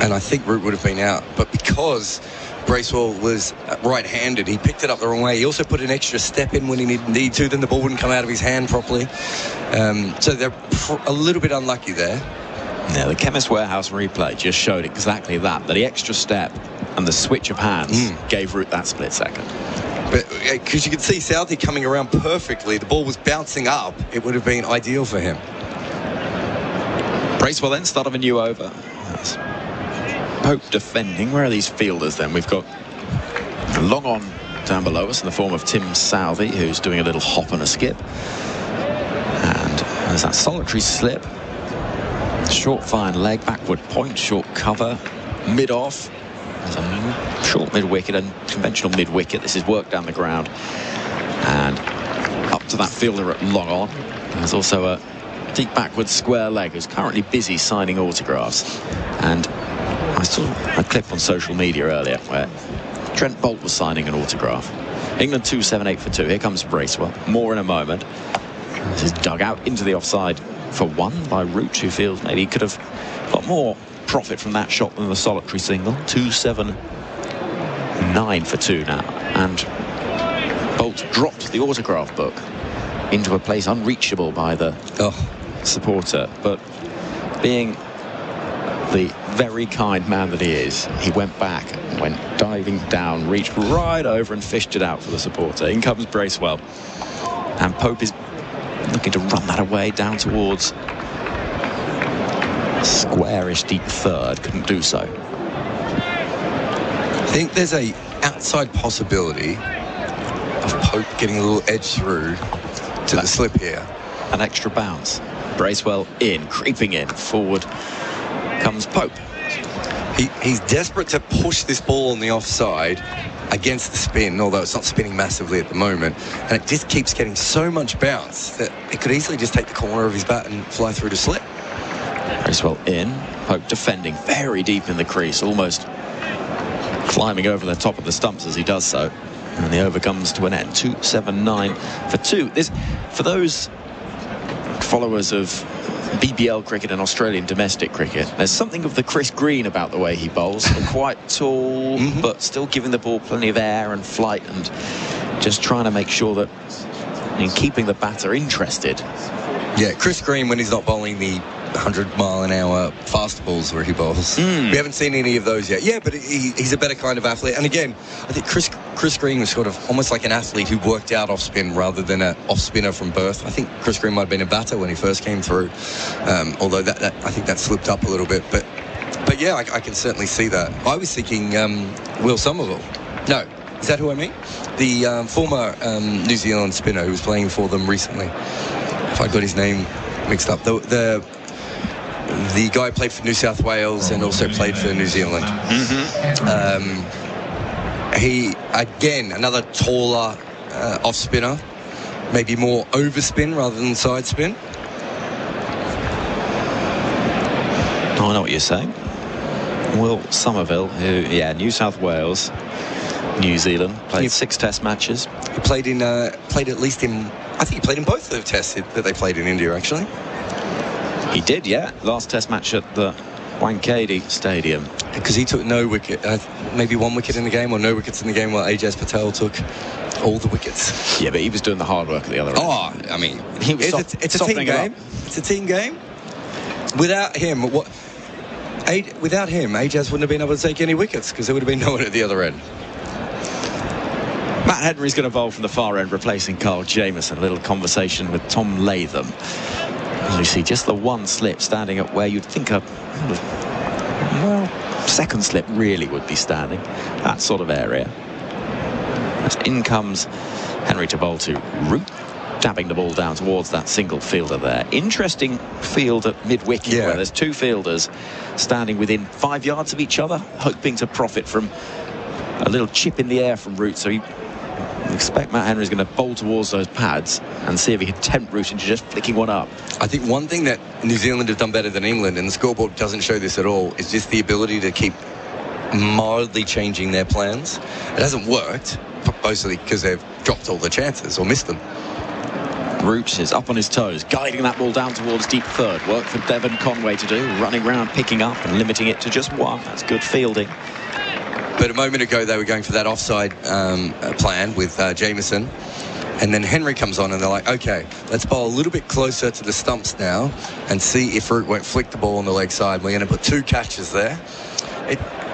and I think Root would have been out. But because Bracewell was right-handed, he picked it up the wrong way. He also put an extra step in when he needed to, then the ball wouldn't come out of his hand properly. So they're a little bit unlucky there. Yeah, the Chemist Warehouse replay just showed exactly that the extra step and the switch of hands gave Root that split second. But because you could see Southey coming around perfectly, the ball was bouncing up, it would have been ideal for him. Bracewell then start of a new over. That's Pope defending. Where are these fielders then? We've got long on down below us in the form of Tim Southey, who's doing a little hop and a skip. And there's that solitary slip. Short fine leg, backward point, short cover, mid-off. There's a short mid-wicket and conventional mid-wicket. This is work down the ground. And up to that fielder at long on. There's also a deep backward square leg who's currently busy signing autographs. And I saw a clip on social media earlier where Trent Bolt was signing an autograph. England 2-7-8 for 2. Here comes Bracewell. More in a moment. This is dug out into the offside for 1 by Root, who feels maybe he could have got more profit from that shot than the solitary single. 2-7-9 for 2 now. And Bolt dropped the autograph book into a place unreachable by the supporter. But being the very kind man that he is, he went back, went diving down, reached right over and fished it out for the supporter. In comes Bracewell. And Pope is looking to run that away down towards squarish deep third. Couldn't do so. I think there's a outside possibility of Pope getting a little edge through to the slip here. An extra bounce. Bracewell in, creeping in. Forward comes Pope. He's desperate to push this ball on the offside against the spin, although it's not spinning massively at the moment, and it just keeps getting so much bounce that it could easily just take the corner of his bat and fly through to slip. Bracewell in, Pope defending very deep in the crease, almost climbing over the top of the stumps as he does so, and the over comes to an end. 2-7-9 for 2. For those followers of BBL cricket and Australian domestic cricket, there's something of the Chris Green about the way he bowls. Quite tall, but still giving the ball plenty of air and flight, and just trying to make sure that in keeping the batter interested. Yeah, Chris Green, when he's not bowling the 100-mile-an-hour fast balls where he bowls. We haven't seen any of those yet. Yeah, but he's a better kind of athlete. And again, I think Chris Green was sort of almost like an athlete who worked out off-spin rather than an off-spinner from birth. I think Chris Green might have been a batter when he first came through, although that I think that slipped up a little bit. But yeah, I can certainly see that. I was thinking Will Somerville. No, is that who I mean? The former New Zealand spinner who was playing for them recently. If I got his name mixed up. The guy played for New South Wales and also played for New Zealand. He, again, another taller off-spinner, maybe more overspin rather than side spin. I know what you're saying. Will Somerville, who, New South Wales, New Zealand, played 6 test matches. He played at least in, I think he played in both the tests that they played in India, actually. He did, yeah. Last test match at the Wankhede Stadium. because he took no wicket, maybe 1 wicket in the game, or no wickets in the game, while Ajaz Patel took all the wickets. Yeah, but he was doing the hard work at the other end. Oh, I mean, he was it's a team game. It's a team game. Without him, Ajaz wouldn't have been able to take any wickets because there would have been no one at the other end. Matt Henry's going to bowl from the far end, replacing Carl Jamieson. A little conversation with Tom Latham. You see just the one slip standing at where you'd think second slip really would be standing. That sort of area. As in comes Henry to bowl to Root, dabbing the ball down towards that single fielder there. Interesting field at mid-wicket, where there's two fielders standing within 5 yards of each other, hoping to profit from a little chip in the air from Root. So you expect Matt Henry's going to bowl towards those pads and see if he can tempt Root into just flicking one up. I think one thing that New Zealand have done better than England, and the scoreboard doesn't show this at all, is just the ability to keep mildly changing their plans. It hasn't worked, mostly because they've dropped all the chances or missed them. Root is up on his toes, guiding that ball down towards deep third. Work for Devon Conway to do, running round, picking up and limiting it to just one. That's good fielding. But a moment ago, they were going for that offside plan with Jamieson. And then Henry comes on and they're like, OK, let's bowl a little bit closer to the stumps now and see if Root won't flick the ball on the leg side. We're going to put 2 catches there.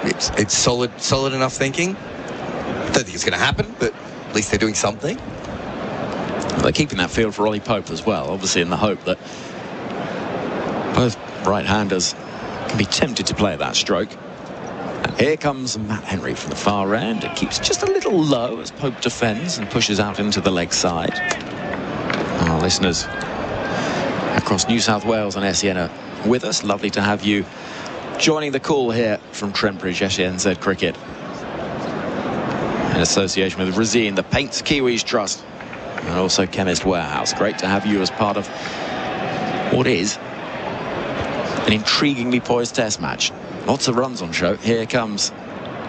It's solid enough thinking. Don't think it's going to happen, but at least they're doing something. They're keeping that field for Ollie Pope as well, obviously in the hope that both right-handers can be tempted to play at that stroke. And here comes Matt Henry from the far end. It keeps just a little low as Pope defends and pushes out into the leg side. Our listeners across New South Wales and SEN are with us. Lovely to have you joining the call here from Trent Bridge, SENZ Cricket. In association with Resine, the Paints Kiwis Trust, and also Chemist Warehouse. Great to have you as part of what is an intriguingly poised test match. Lots of runs on show. Here comes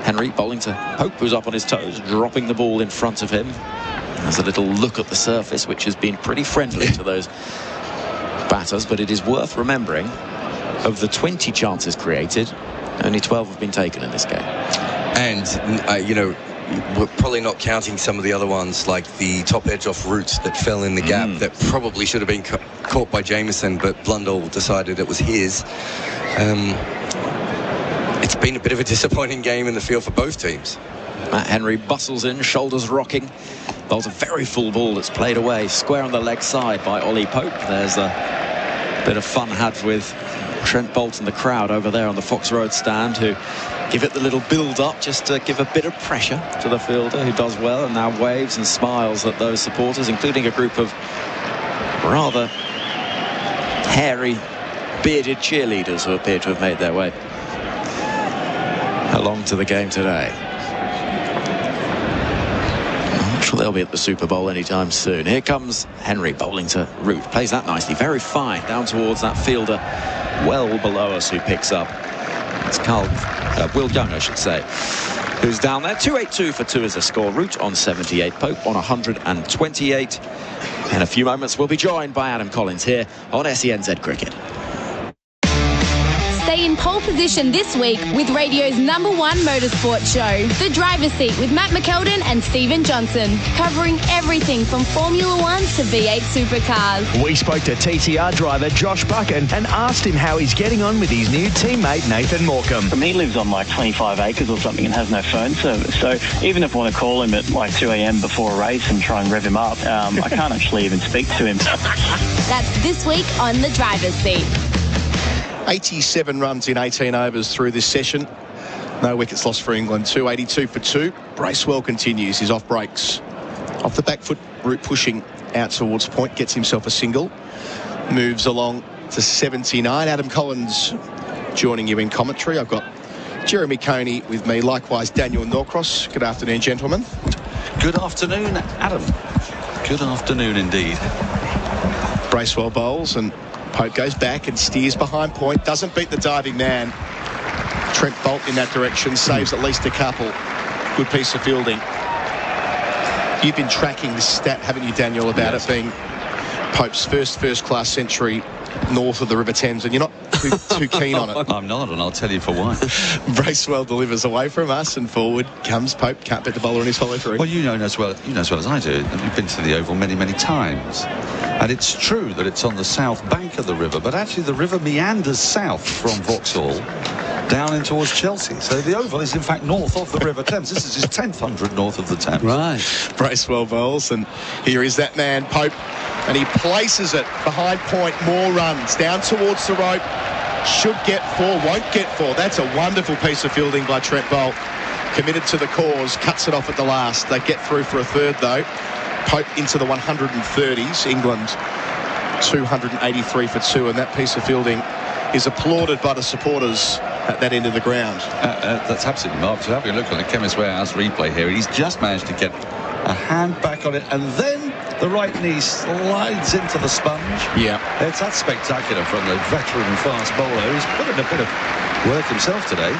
Henry bowling to Pope, who's up on his toes, dropping the ball in front of him. There's a little look at the surface, which has been pretty friendly to those batters, but it is worth remembering, of the 20 chances created, only 12 have been taken in this game. And, you know, we're probably not counting some of the other ones, like the top edge off Roots that fell in the gap that probably should have been caught by Jamieson, but Blundell decided it was his. It's been a bit of a disappointing game in the field for both teams. Matt Henry bustles in, shoulders rocking, bowls a very full ball that's played away square on the leg side by Ollie Pope. There's a bit of fun had with Trent Bolton, the crowd over there on the Fox Road stand, who give it the little build-up just to give a bit of pressure to the fielder, who does well and now waves and smiles at those supporters, including a group of rather hairy, bearded cheerleaders who appear to have made their way along to the game today. I'm not sure they'll be at the Super Bowl anytime soon. Here comes Henry bowling to Root. Plays that nicely, very fine, down towards that fielder well below us, who picks up. It's Will Young, I should say, who's down there. 282 for 2 is the score. Root on 78, Pope on 128. In a few moments, we'll be joined by Adam Collins here on SENZ Cricket. Stay in pole position this week with radio's #1 motorsport show, The Driver's Seat with Matt McKeldin and Stephen Johnson, covering everything from Formula 1 to V8 supercars. We spoke to TTR driver Josh Buchan and asked him how he's getting on with his new teammate Nathan Morecambe. He lives on like 25 acres or something and has no phone service. So even if I want to call him at like 2 a.m. before a race and try and rev him up, I can't actually even speak to him. That's this week on The Driver's Seat. 87 runs in 18 overs through this session. No wickets lost for England. 282 for 2. Bracewell continues his off breaks. Off the back foot, Root pushing out towards point, gets himself a single. Moves along to 79. Adam Collins joining you in commentary. I've got Jeremy Coney with me, likewise Daniel Norcross. Good afternoon, gentlemen. Good afternoon, Adam. Good afternoon indeed. Bracewell bowls and Pope goes back and steers behind point. Doesn't beat the diving man. Trent Bolt in that direction. Saves at least a couple. Good piece of fielding. You've been tracking this stat, haven't you, Daniel, about it being Pope's first class century north of the River Thames, and you're not too keen on it. I'm not, and I'll tell you for why. Bracewell delivers away from us, and forward comes Pope. Can't bet the bowler on his follow-through. Well, you know as well as I do. You've been to the Oval many, many times. And it's true that it's on the south bank of the river, but actually the river meanders south from Vauxhall down in towards Chelsea. So the Oval is in fact north of the River Thames. This is his 10th hundred north of the Thames. Right. Bracewell bowls, and here is that man, Pope, and he places it behind point. More runs down towards the rope. Should get 4, won't get 4. That's a wonderful piece of fielding by Trent Bolt. Committed to the cause, cuts it off at the last. They get through for a third though. Pope into the 130s. England 283 for 2, and that piece of fielding is applauded by the supporters at that end of the ground. That's absolutely marvellous. Having a look at the Chemist Warehouse replay here, he's just managed to get a hand back on it, and then the right knee slides into the sponge. Yeah. It's that spectacular from the veteran fast bowler. He's put in a bit of work himself today.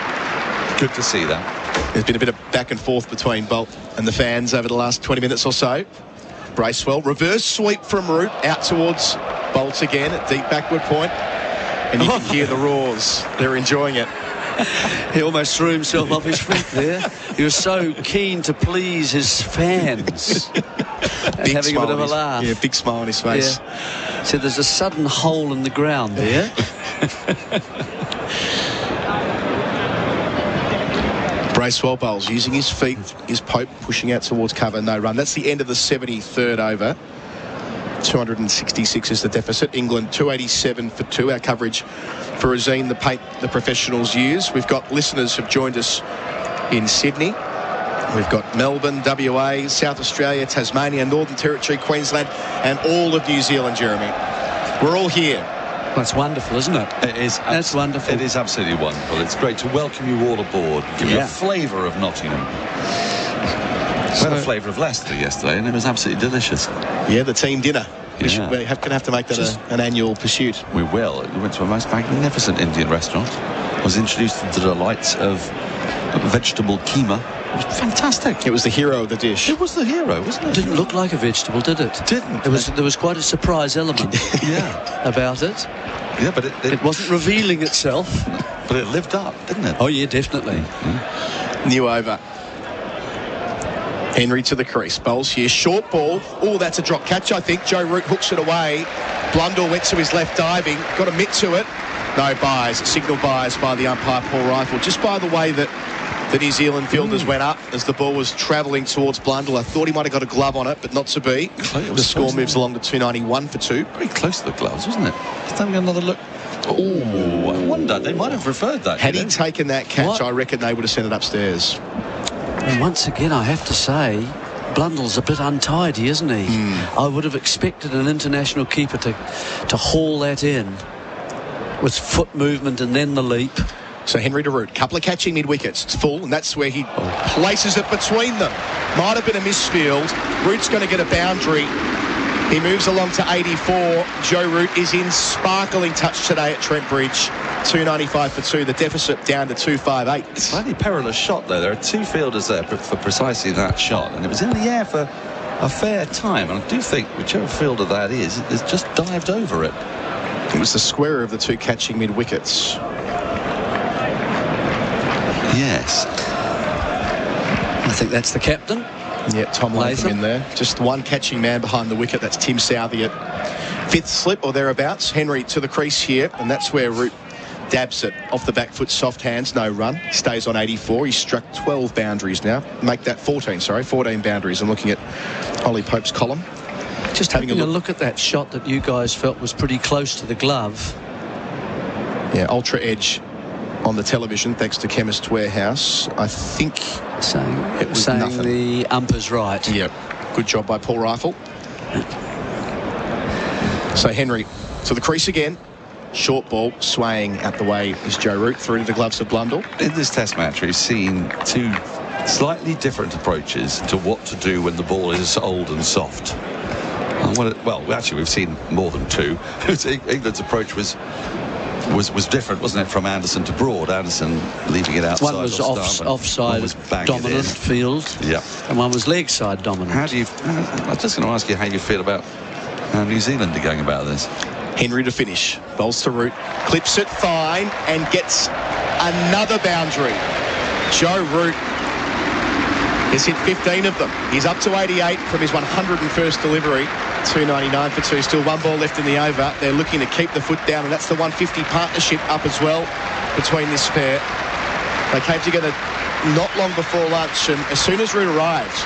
Good to see that. There's been a bit of back and forth between Bolt and the fans over the last 20 minutes or so. Bracewell, reverse sweep from Root out towards Bolt again at deep backward point. And you can hear the roars. They're enjoying it. He almost threw himself off his feet there. He was so keen to please his fans. And having a bit of a laugh. Yeah, big smile on his face. Yeah. So there's a sudden hole in the ground there. Bracewell bowls using his feet. Is Pope pushing out towards cover? No run. That's the end of the 73rd over. 266 is the deficit. England 287 for 2. Our coverage for Razine, the paint the professionals use. We've got listeners who've joined us in Sydney. We've got Melbourne, WA, South Australia, Tasmania, Northern Territory, Queensland, and all of New Zealand, Jeremy. We're all here. That's wonderful, isn't it? It is. That's wonderful. It is absolutely wonderful. It's great to welcome you all aboard. Give you a flavour of Nottingham. We had a flavour of Leicester yesterday, and it was absolutely delicious. Yeah, the team dinner. We're going to have to make that an annual pursuit. We will. We went to a most magnificent Indian restaurant. I was introduced to the delights of vegetable keema. It was fantastic. It was the hero of the dish. It was the hero, wasn't it? Didn't look like a vegetable, did it? Didn't. There was quite a surprise element about it. Yeah, but it wasn't revealing itself. But it lived up, didn't it? Oh, yeah, definitely. New over. Henry to the crease. Bowls here. Short ball. Oh, that's a drop catch, I think. Joe Root hooks it away. Blundell went to his left diving. Got a mitt to it. No buys. Signal buys by the umpire, Paul Rifle. Just by the way that the New Zealand fielders went up as the ball was travelling towards Blundell. I thought he might have got a glove on it, but not to be. The score moves along to 291 for 2. Very close to the gloves, wasn't it? Just having another look. Oh, I wonder. They might have referred that. Had he taken that catch, I reckon they would have sent it upstairs. And once again, I have to say, Blundell's a bit untidy, isn't he? I would have expected an international keeper to haul that in with foot movement and then the leap. So Henry to Root, couple of catching mid-wickets. It's full, and that's where he places it between them. Might have been a misfield. Root's going to get a boundary. He moves along to 84. Joe Root is in sparkling touch today at Trent Bridge. 295 for 2. The deficit down to 258. It's a slightly perilous shot, though. There are two fielders there for precisely that shot, and it was in the air for a fair time. And I do think whichever fielder that is just dived over it. It was the square of the two catching mid-wickets. Yes. I think that's the captain. Yeah, Tom Latham in there. Just one catching man behind the wicket. That's Tim Southey at 5th slip or thereabouts. Henry to the crease here, and that's where Root dabs it off the back foot, soft hands, no run. Stays on 84. He's struck 12 boundaries now. Make that 14 boundaries. I'm looking at Ollie Pope's column. Just having a look at that shot that you guys felt was pretty close to the glove. Yeah, ultra edge on the television, thanks to Chemist Warehouse. I think it was nothing. The umpire's right. Yep. Good job by Paul Rifle. So Henry to the crease again. Short ball swaying out the way is Joe Root through to the gloves of Blundell. In this test match, we've seen two slightly different approaches to what to do when the ball is old and soft. Well, actually, we've seen more than two. England's approach was different, wasn't it, from Anderson to Broad? Anderson leaving it outside. One was offside, dominant field. Yeah. And one was leg side dominant. How do you? I was just going to ask you how you feel about how New Zealand are going about this. Henry to finish. Bowls to Root. Clips it fine and gets another boundary. Joe Root has hit 15 of them. He's up to 88 from his 101st delivery. 299 for 2. Still one ball left in the over. They're looking to keep the foot down, and that's the 150 partnership up as well between this pair. They came together not long before lunch, and as soon as Root arrived,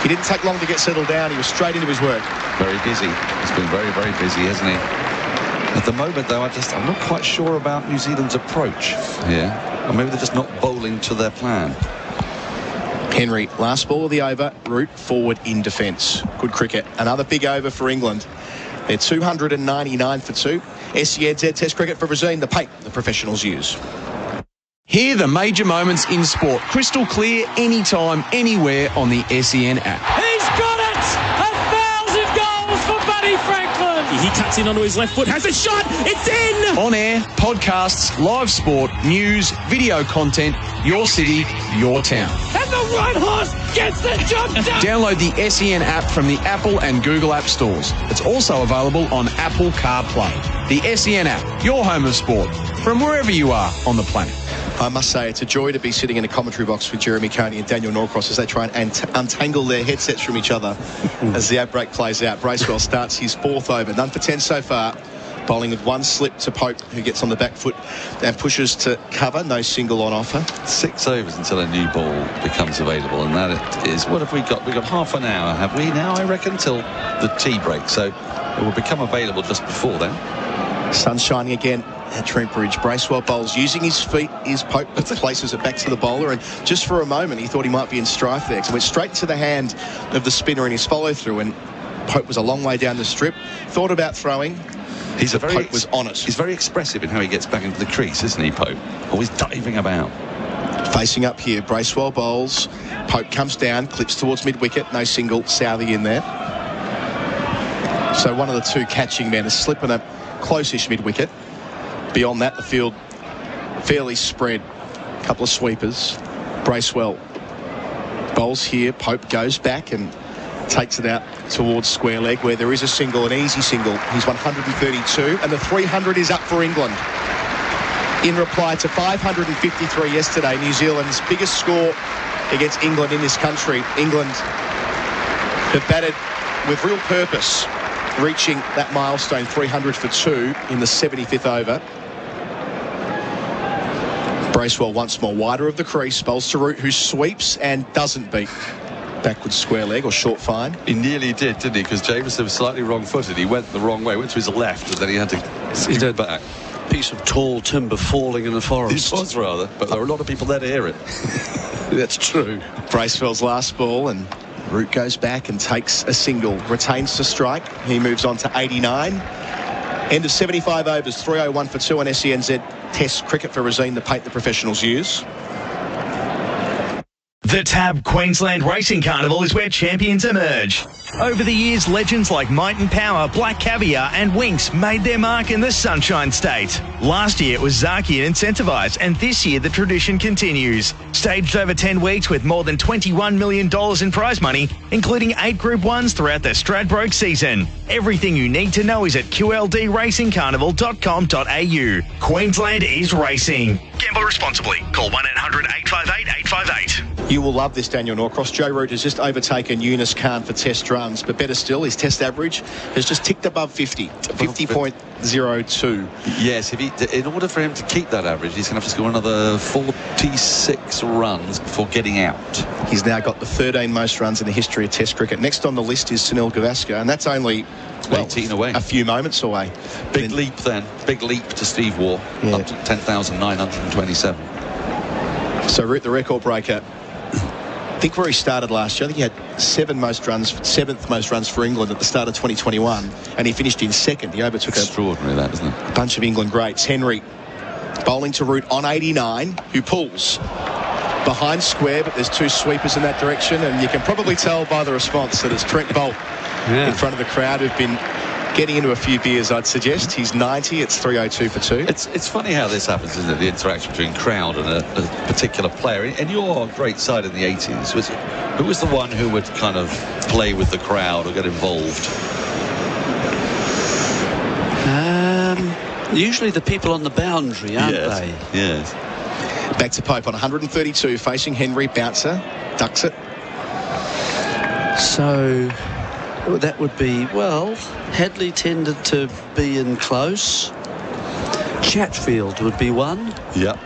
he didn't take long to get settled down. He was straight into his work. Very busy. He's been very, very busy, hasn't he? At the moment, though, I'm not quite sure about New Zealand's approach here. Or maybe they're just not bowling to their plan. Henry, last ball of the over. Root forward in defence. Good cricket. Another big over for England. They're 299 for 2. SENZ Test cricket for Brazil, the paint the professionals use. Hear the major moments in sport crystal clear, anytime, anywhere on the SEN app. He's got it! 1,000 goals for Buddy Franklin! He cuts in onto his left foot, has a shot, it's in! On air, podcasts, live sport, news, video content, your city, your town. And the right horse gets the job done! Download the SEN app from the Apple and Google app stores. It's also available on Apple CarPlay. The SEN app, your home of sport, from wherever you are on the planet. I must say, it's a joy to be sitting in a commentary box with Jeremy Coney and Daniel Norcross as they try and untangle their headsets from each other as the ad break plays out. Bracewell starts his 4th over. None for 10 so far. Bowling with one slip to Pope, who gets on the back foot and pushes to cover. No single on offer. 6 overs until a new ball becomes available, and that is, what have we got? We've got half an hour, have we now, I reckon, till the tea break. So it will become available just before then. Sun shining again at Trent Bridge. Bracewell bowls using his feet. Is Pope places it back to the bowler, and just for a moment he thought he might be in strife there. So went straight into the hand of the spinner in his follow-through, and Pope was a long way down the strip. Thought about throwing. Pope was on it. He's very expressive in how he gets back into the crease, isn't he, Pope? Always diving about. Facing up here, Bracewell bowls. Pope comes down, clips towards mid-wicket. No single, Southey in there. So one of the two catching men is slipping a close-ish mid-wicket. Beyond that, the field fairly spread. A couple of sweepers. Bracewell bowls here. Pope goes back and takes it out towards square leg, where there is a single, an easy single. He's 132, and the 300 is up for England. In reply to 553 yesterday, New Zealand's biggest score against England in this country. England have batted with real purpose, reaching that milestone, 300 for 2 in the 75th over. Bracewell once more wider of the crease, bowls to Root, who sweeps and doesn't beat backwards square leg or short fine. He nearly did, didn't he? Because Jameson was slightly wrong-footed. He went the wrong way, went to his left, and then he had to scoot back. Piece of tall timber falling in the forest. It was rather, but there were a lot of people there to hear it. That's true. Bracewell's last ball, and Root goes back and takes a single, retains to strike. He moves on to 89. End of 75 overs, 301 for 2 on SENZ Test cricket for Rosine, the paint the professionals use. The TAB Queensland Racing Carnival is where champions emerge. Over the years, legends like Might and Power, Black Caviar and Winx made their mark in the Sunshine State. Last year it was Zaki and Incentivize, and this year the tradition continues. Staged over 10 weeks with more than $21 million in prize money, including 8 Group 1s throughout the Stradbroke season. Everything you need to know is at qldracingcarnival.com.au. Queensland is racing. Gamble responsibly. Call 1-800-858-858. You will love this, Daniel Norcross. Joe Root has just overtaken Yunus Khan for test runs, but better still, his test average has just ticked above 50, 50.02. Yes, in order for him to keep that average, he's going to have to score another 46 runs before getting out. He's now got the 13 most runs in the history of test cricket. Next on the list is Sunil Gavaskar, and that's only 18 away. A few moments away. Big leap then. Big leap to Steve Waugh, up to 10,927. So Root, the record breaker, I think where he started last year, I think he had 7th most runs for England at the start of 2021, and he finished in 2nd. He overtook extraordinary, that, isn't it? A bunch of England greats. Henry bowling to Root on 89, who pulls behind square, but there's 2 sweepers in that direction, and you can probably tell by the response that it's Trent Bolt in front of the crowd who've been getting into a few beers, I'd suggest. He's 90, it's 302 for 2. It's funny how this happens, isn't it? The interaction between crowd and a particular player. And your great side in the 80s, who was the one who would kind of play with the crowd or get involved? Usually the people on the boundary, aren't they? Yes. Back to Pope on 132, facing Henry. Bouncer, ducks it. So that would be, well, Hadley tended to be in close. Chatfield would be one. Yep.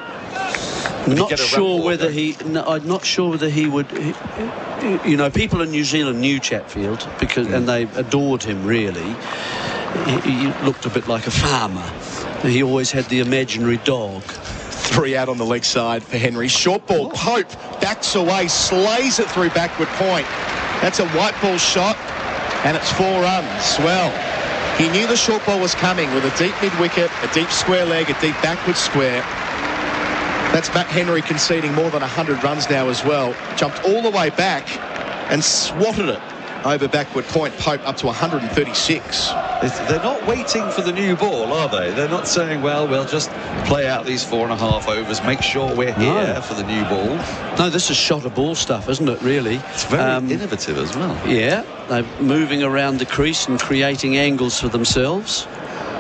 Not sure whether I'm not sure whether he would. You know, people in New Zealand knew Chatfield and they adored him. Really, he looked a bit like a farmer. He always had the imaginary dog. 3 out on the leg side for Henry. Short ball. Pope backs away, slays it through backward point. That's a white ball shot, and it's 4 runs. Well, he knew the short ball was coming with a deep mid-wicket, a deep square leg, a deep backward square. That's Matt Henry conceding more than 100 runs now as well. Jumped all the way back and swatted it over backward point. Pope up to 136. They're not waiting for the new ball, are they? They're not saying, well, we'll just play out these 4.5 overs, make sure we're here for the new ball. No, this is shot of ball stuff, isn't it, really? It's very innovative as well. Yeah, they're moving around the crease and creating angles for themselves.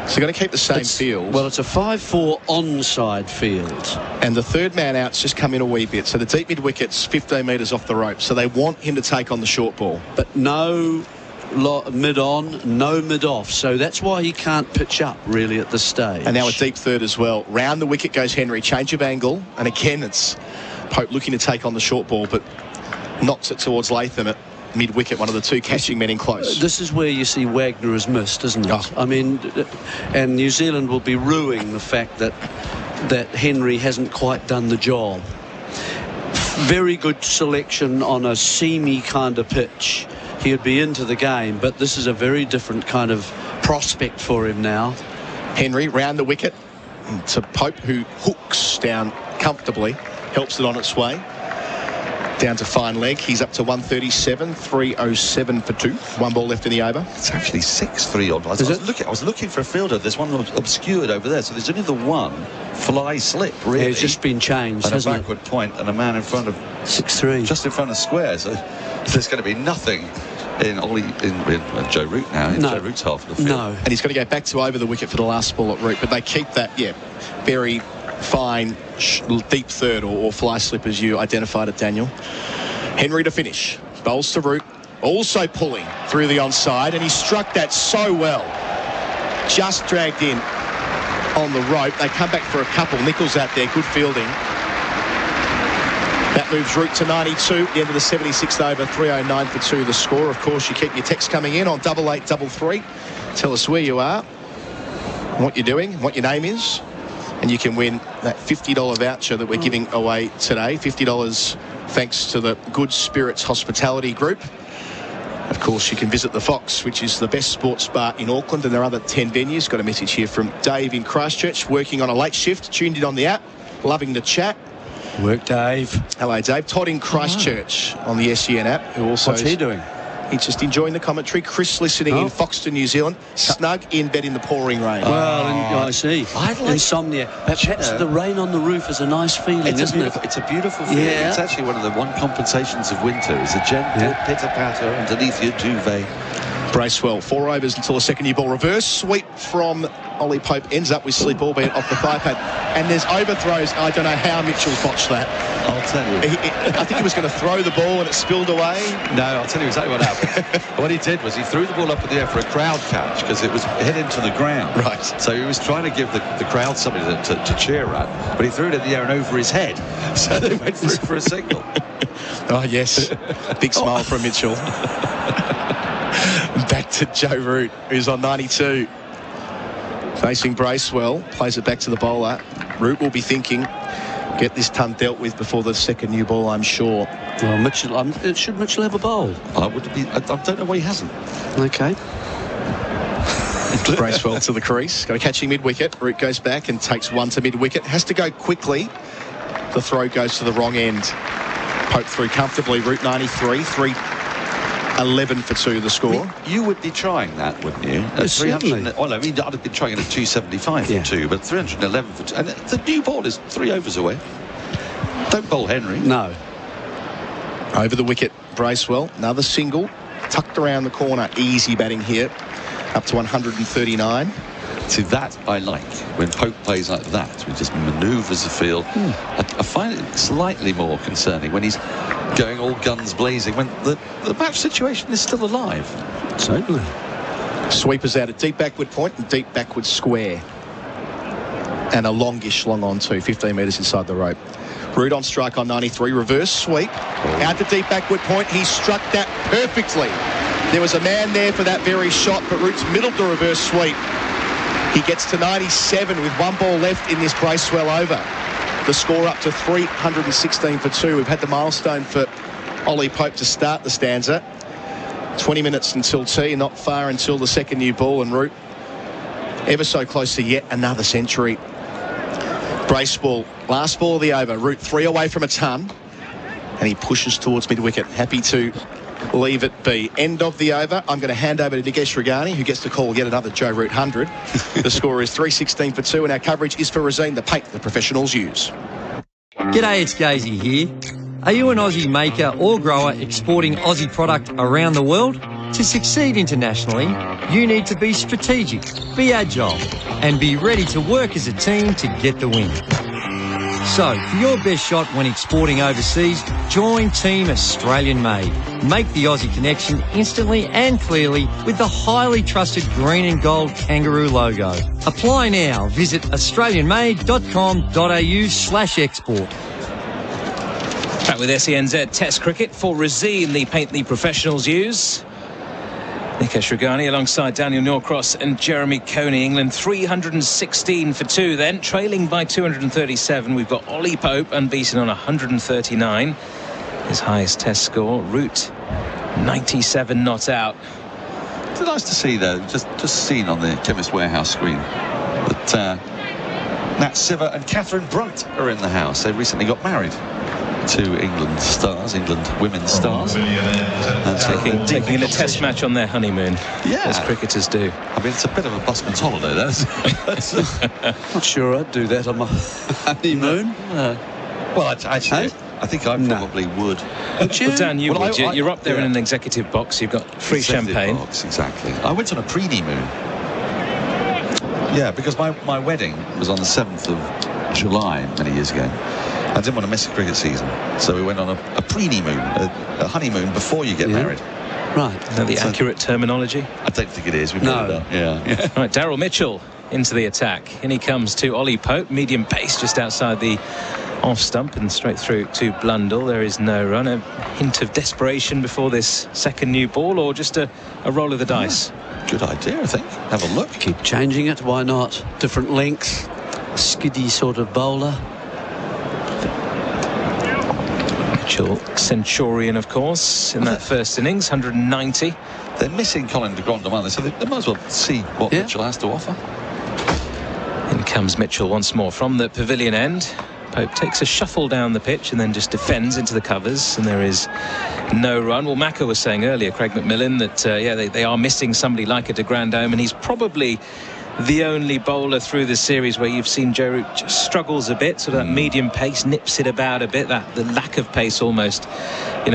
So they're going to keep the same field. Well, it's a 5-4 onside field. And the third man out's just come in a wee bit. So the deep mid-wicket's 15 metres off the rope. So they want him to take on the short ball. But no mid-on, no mid-off. So that's why he can't pitch up, really, at this stage. And now a deep third as well. Round the wicket goes Henry. Change of angle. And again, it's Pope looking to take on the short ball, but knocks it towards Latham at mid-wicket, one of the two catching men in close. This is where you see Wagner has missed, isn't it? Oh. I mean, and New Zealand will be rueing the fact that Henry hasn't quite done the job. Very good selection on a seamy kind of pitch. He would be into the game, but this is a very different kind of prospect for him now. Henry round the wicket to Pope, who hooks down comfortably, helps it on its way. Down to fine leg. He's up to 137, 307 for 2. 1 ball left in the over. It's actually 6-3 odd. I was looking for a fielder. There's one obscured over there. So there's only the one fly slip, really. Yeah, it's just been changed, and hasn't a backward point and a man in front of 6-3. Just in front of square. So there's going to be nothing in Joe Root now. In Joe Root's half of the field. No. And he's got to go back to over the wicket for the last ball at Root. But they keep that, very fine, deep third or fly slip as you identified it, Daniel. Henry to finish. Bowls to Root. Also pulling through the onside, and he struck that so well. Just dragged in on the rope. They come back for a couple. Nichols out there, good fielding. That moves Root to 92 at the end of the 76th over. 309 for 2 the score. Of course, you keep your text coming in on 8833. Tell us where you are, what you're doing, what your name is, and you can win that $50 voucher that we're giving away today. $50 thanks to the Good Spirits Hospitality Group. Of course, you can visit the Fox, which is the best sports bar in Auckland, and there are other 10 venues. Got a message here from Dave in Christchurch, working on a late shift, tuned in on the app, loving the chat. Work, Dave. Hello, Dave. Todd in Christchurch on the SEN app, who also... What's he doing? He's just enjoying the commentary. Chris listening in Foxton, New Zealand, snug in bed in the pouring rain. Well, I see. Insomnia. Perhaps the rain on the roof is a nice feeling, isn't it? It's a beautiful feeling. Yeah. It's actually one of the compensations of winter is a gentle pitter-patter underneath your duvet. Bracewell, 4 overs until the second new ball. Reverse sweep from Ollie Pope ends up with slip, albeit off the thigh pad. And there's overthrows. I don't know how Mitchell botched that. I'll tell you. I think he was going to throw the ball and it spilled away. No, I'll tell you exactly what happened. What he did was he threw the ball up in the air for a crowd catch because it was hit into the ground. Right. So he was trying to give the crowd something to cheer at, but he threw it in the air and over his head. So they went through for a single. Oh, yes. Big smile from Mitchell. Back to Joe Root, who's on 92. Facing Bracewell, plays it back to the bowler. Root will be thinking, get this ton dealt with before the second new ball, I'm sure. Well, Mitchell, should Mitchell have a bowl? I don't know why he hasn't. Okay. Bracewell to the crease. Got a catching mid-wicket. Root goes back and takes one to mid-wicket. Has to go quickly. The throw goes to the wrong end. Pope through comfortably. Root 93. 311 for 2 the score. You would be trying that, wouldn't you? Certainly. Well, I mean, I'd have been trying it at 275 for 2, but 311 for 2. And the new ball is 3 overs away. Don't bowl Henry. No. Over the wicket, Bracewell. Another single. Tucked around the corner. Easy batting here. Up to 139. See, that I like. When Pope plays like that, he just manoeuvres the field. I find it slightly more concerning when he's going all guns blazing, when the match situation is still alive. Certainly. Sweepers out at deep backward point and deep backward square. And a longish long on to 15 metres inside the rope. Root on strike on 93, reverse sweep. Out the deep backward point, he struck that perfectly. There was a man there for that very shot, but Root's middled the reverse sweep. He gets to 97 with one ball left in this Bracewell over. The score up to 316 for 2. We've had the milestone for Ollie Pope to start the stanza. 20 minutes until tea, not far until the second new ball, and Root ever so close to yet another century. Brace ball, last ball of the over. Root 3 away from a ton, and he pushes towards mid-wicket. Happy to leave it be. End of the over. I'm going to hand over to Nikesh Regani, who gets to call yet another Joe Root 100. The score is 316 for 2, and our coverage is for Resine, the paint the professionals use. G'day, it's Gazy here. Are you an Aussie maker or grower exporting Aussie product around the world? To succeed internationally, you need to be strategic, be agile, and be ready to work as a team to get the win. So, for your best shot when exporting overseas, join Team Australian Made. Make the Aussie connection instantly and clearly with the highly trusted green and gold kangaroo logo. Apply now. Visit australianmade.com.au/export. Back with SENZ Test Cricket for Resine, the paint the professionals use. Nikesh Regani alongside Daniel Norcross and Jeremy Coney. England 316 for 2 then, trailing by 237. We've got Ollie Pope unbeaten on 139. His highest test score. Root 97 not out. It's nice to see though, just seen on the Chemist Warehouse screen, that Nat Siver and Catherine Brunt are in the house. They recently got married. Two England stars, England women's stars. Taking a test match on their honeymoon, as cricketers do. I mean, it's a bit of a busman's holiday, that is. Not sure I'd do that on my honeymoon. Well, actually, I think I probably would. Well, Dan, you would. You're up there in an executive box. You've got free champagne. Box, exactly. I went on a preemie moon. Yeah, because my wedding was on the 7th of July many years ago. I didn't want to miss a cricket season, so we went on a preemie moon, a honeymoon before you get married. Right. Is that the accurate terminology? I don't think it is. We've got it. Yeah. Right, Daryl Mitchell into the attack. In he comes to Ollie Pope, medium pace just outside the off stump and straight through to Blundell. There is no run. A hint of desperation before this second new ball, or just a roll of the dice? Good idea, I think. Have a look. Keep changing it. Why not? Different lengths. Skiddy sort of bowler. Mitchell, Centurion, of course, in that first innings, 190. They're missing Colin de Grandin, aren't they? So they might as well see what Mitchell has to offer. In comes Mitchell once more from the pavilion end. Pope takes a shuffle down the pitch and then just defends into the covers, and there is no run. Well, Macca was saying earlier, Craig McMillan, that they are missing somebody like a de Grandin, and he's probably the only bowler through the series where you've seen Joe Root just struggles a bit, so that medium pace nips it about a bit, that the lack of pace almost,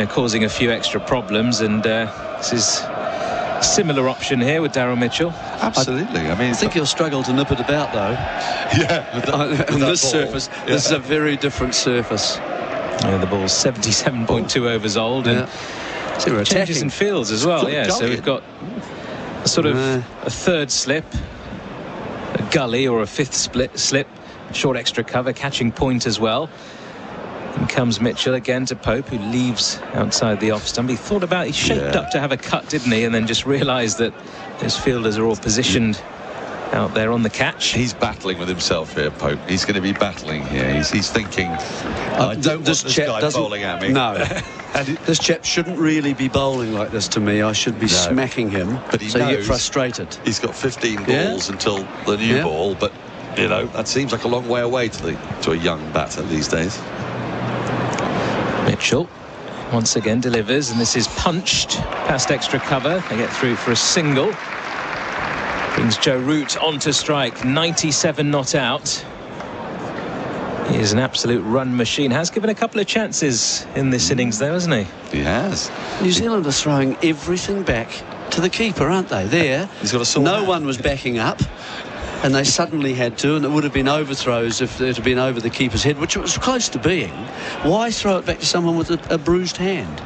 causing a few extra problems. And this is a similar option here with Daryl Mitchell. Absolutely. I think he'll struggle to nip it about though. Yeah, on this surface. This is a very different surface. The ball's 77.2 overs old, and changes in fields as well. So we've got a sort of a third slip, a gully, or a fifth slip, short extra cover, catching point as well. In comes Mitchell again to Pope, who leaves outside the off stump. He shaped up to have a cut, didn't he? And then just realised that those fielders are all positioned out there on the catch. He's battling with himself here, Pope. He's going to be battling here. He's thinking, I don't want this guy bowling at me. No. This chap shouldn't really be bowling like this to me. I should be smacking him, but he so knows you get frustrated. He's got 15 balls until the new ball, but that seems like a long way away to a young batter these days. Mitchell once again delivers, and this is punched past extra cover. They get through for a single. Brings Joe Root onto strike. 97 not out. He is an absolute run machine. Has given a couple of chances in this innings though, hasn't he? He has. New Zealand are throwing everything back to the keeper, aren't they? There, he's got a sore no one was backing up. and they suddenly had to, and it would have been overthrows if it had been over the keeper's head, which it was close to being. Why throw it back to someone with a bruised hand?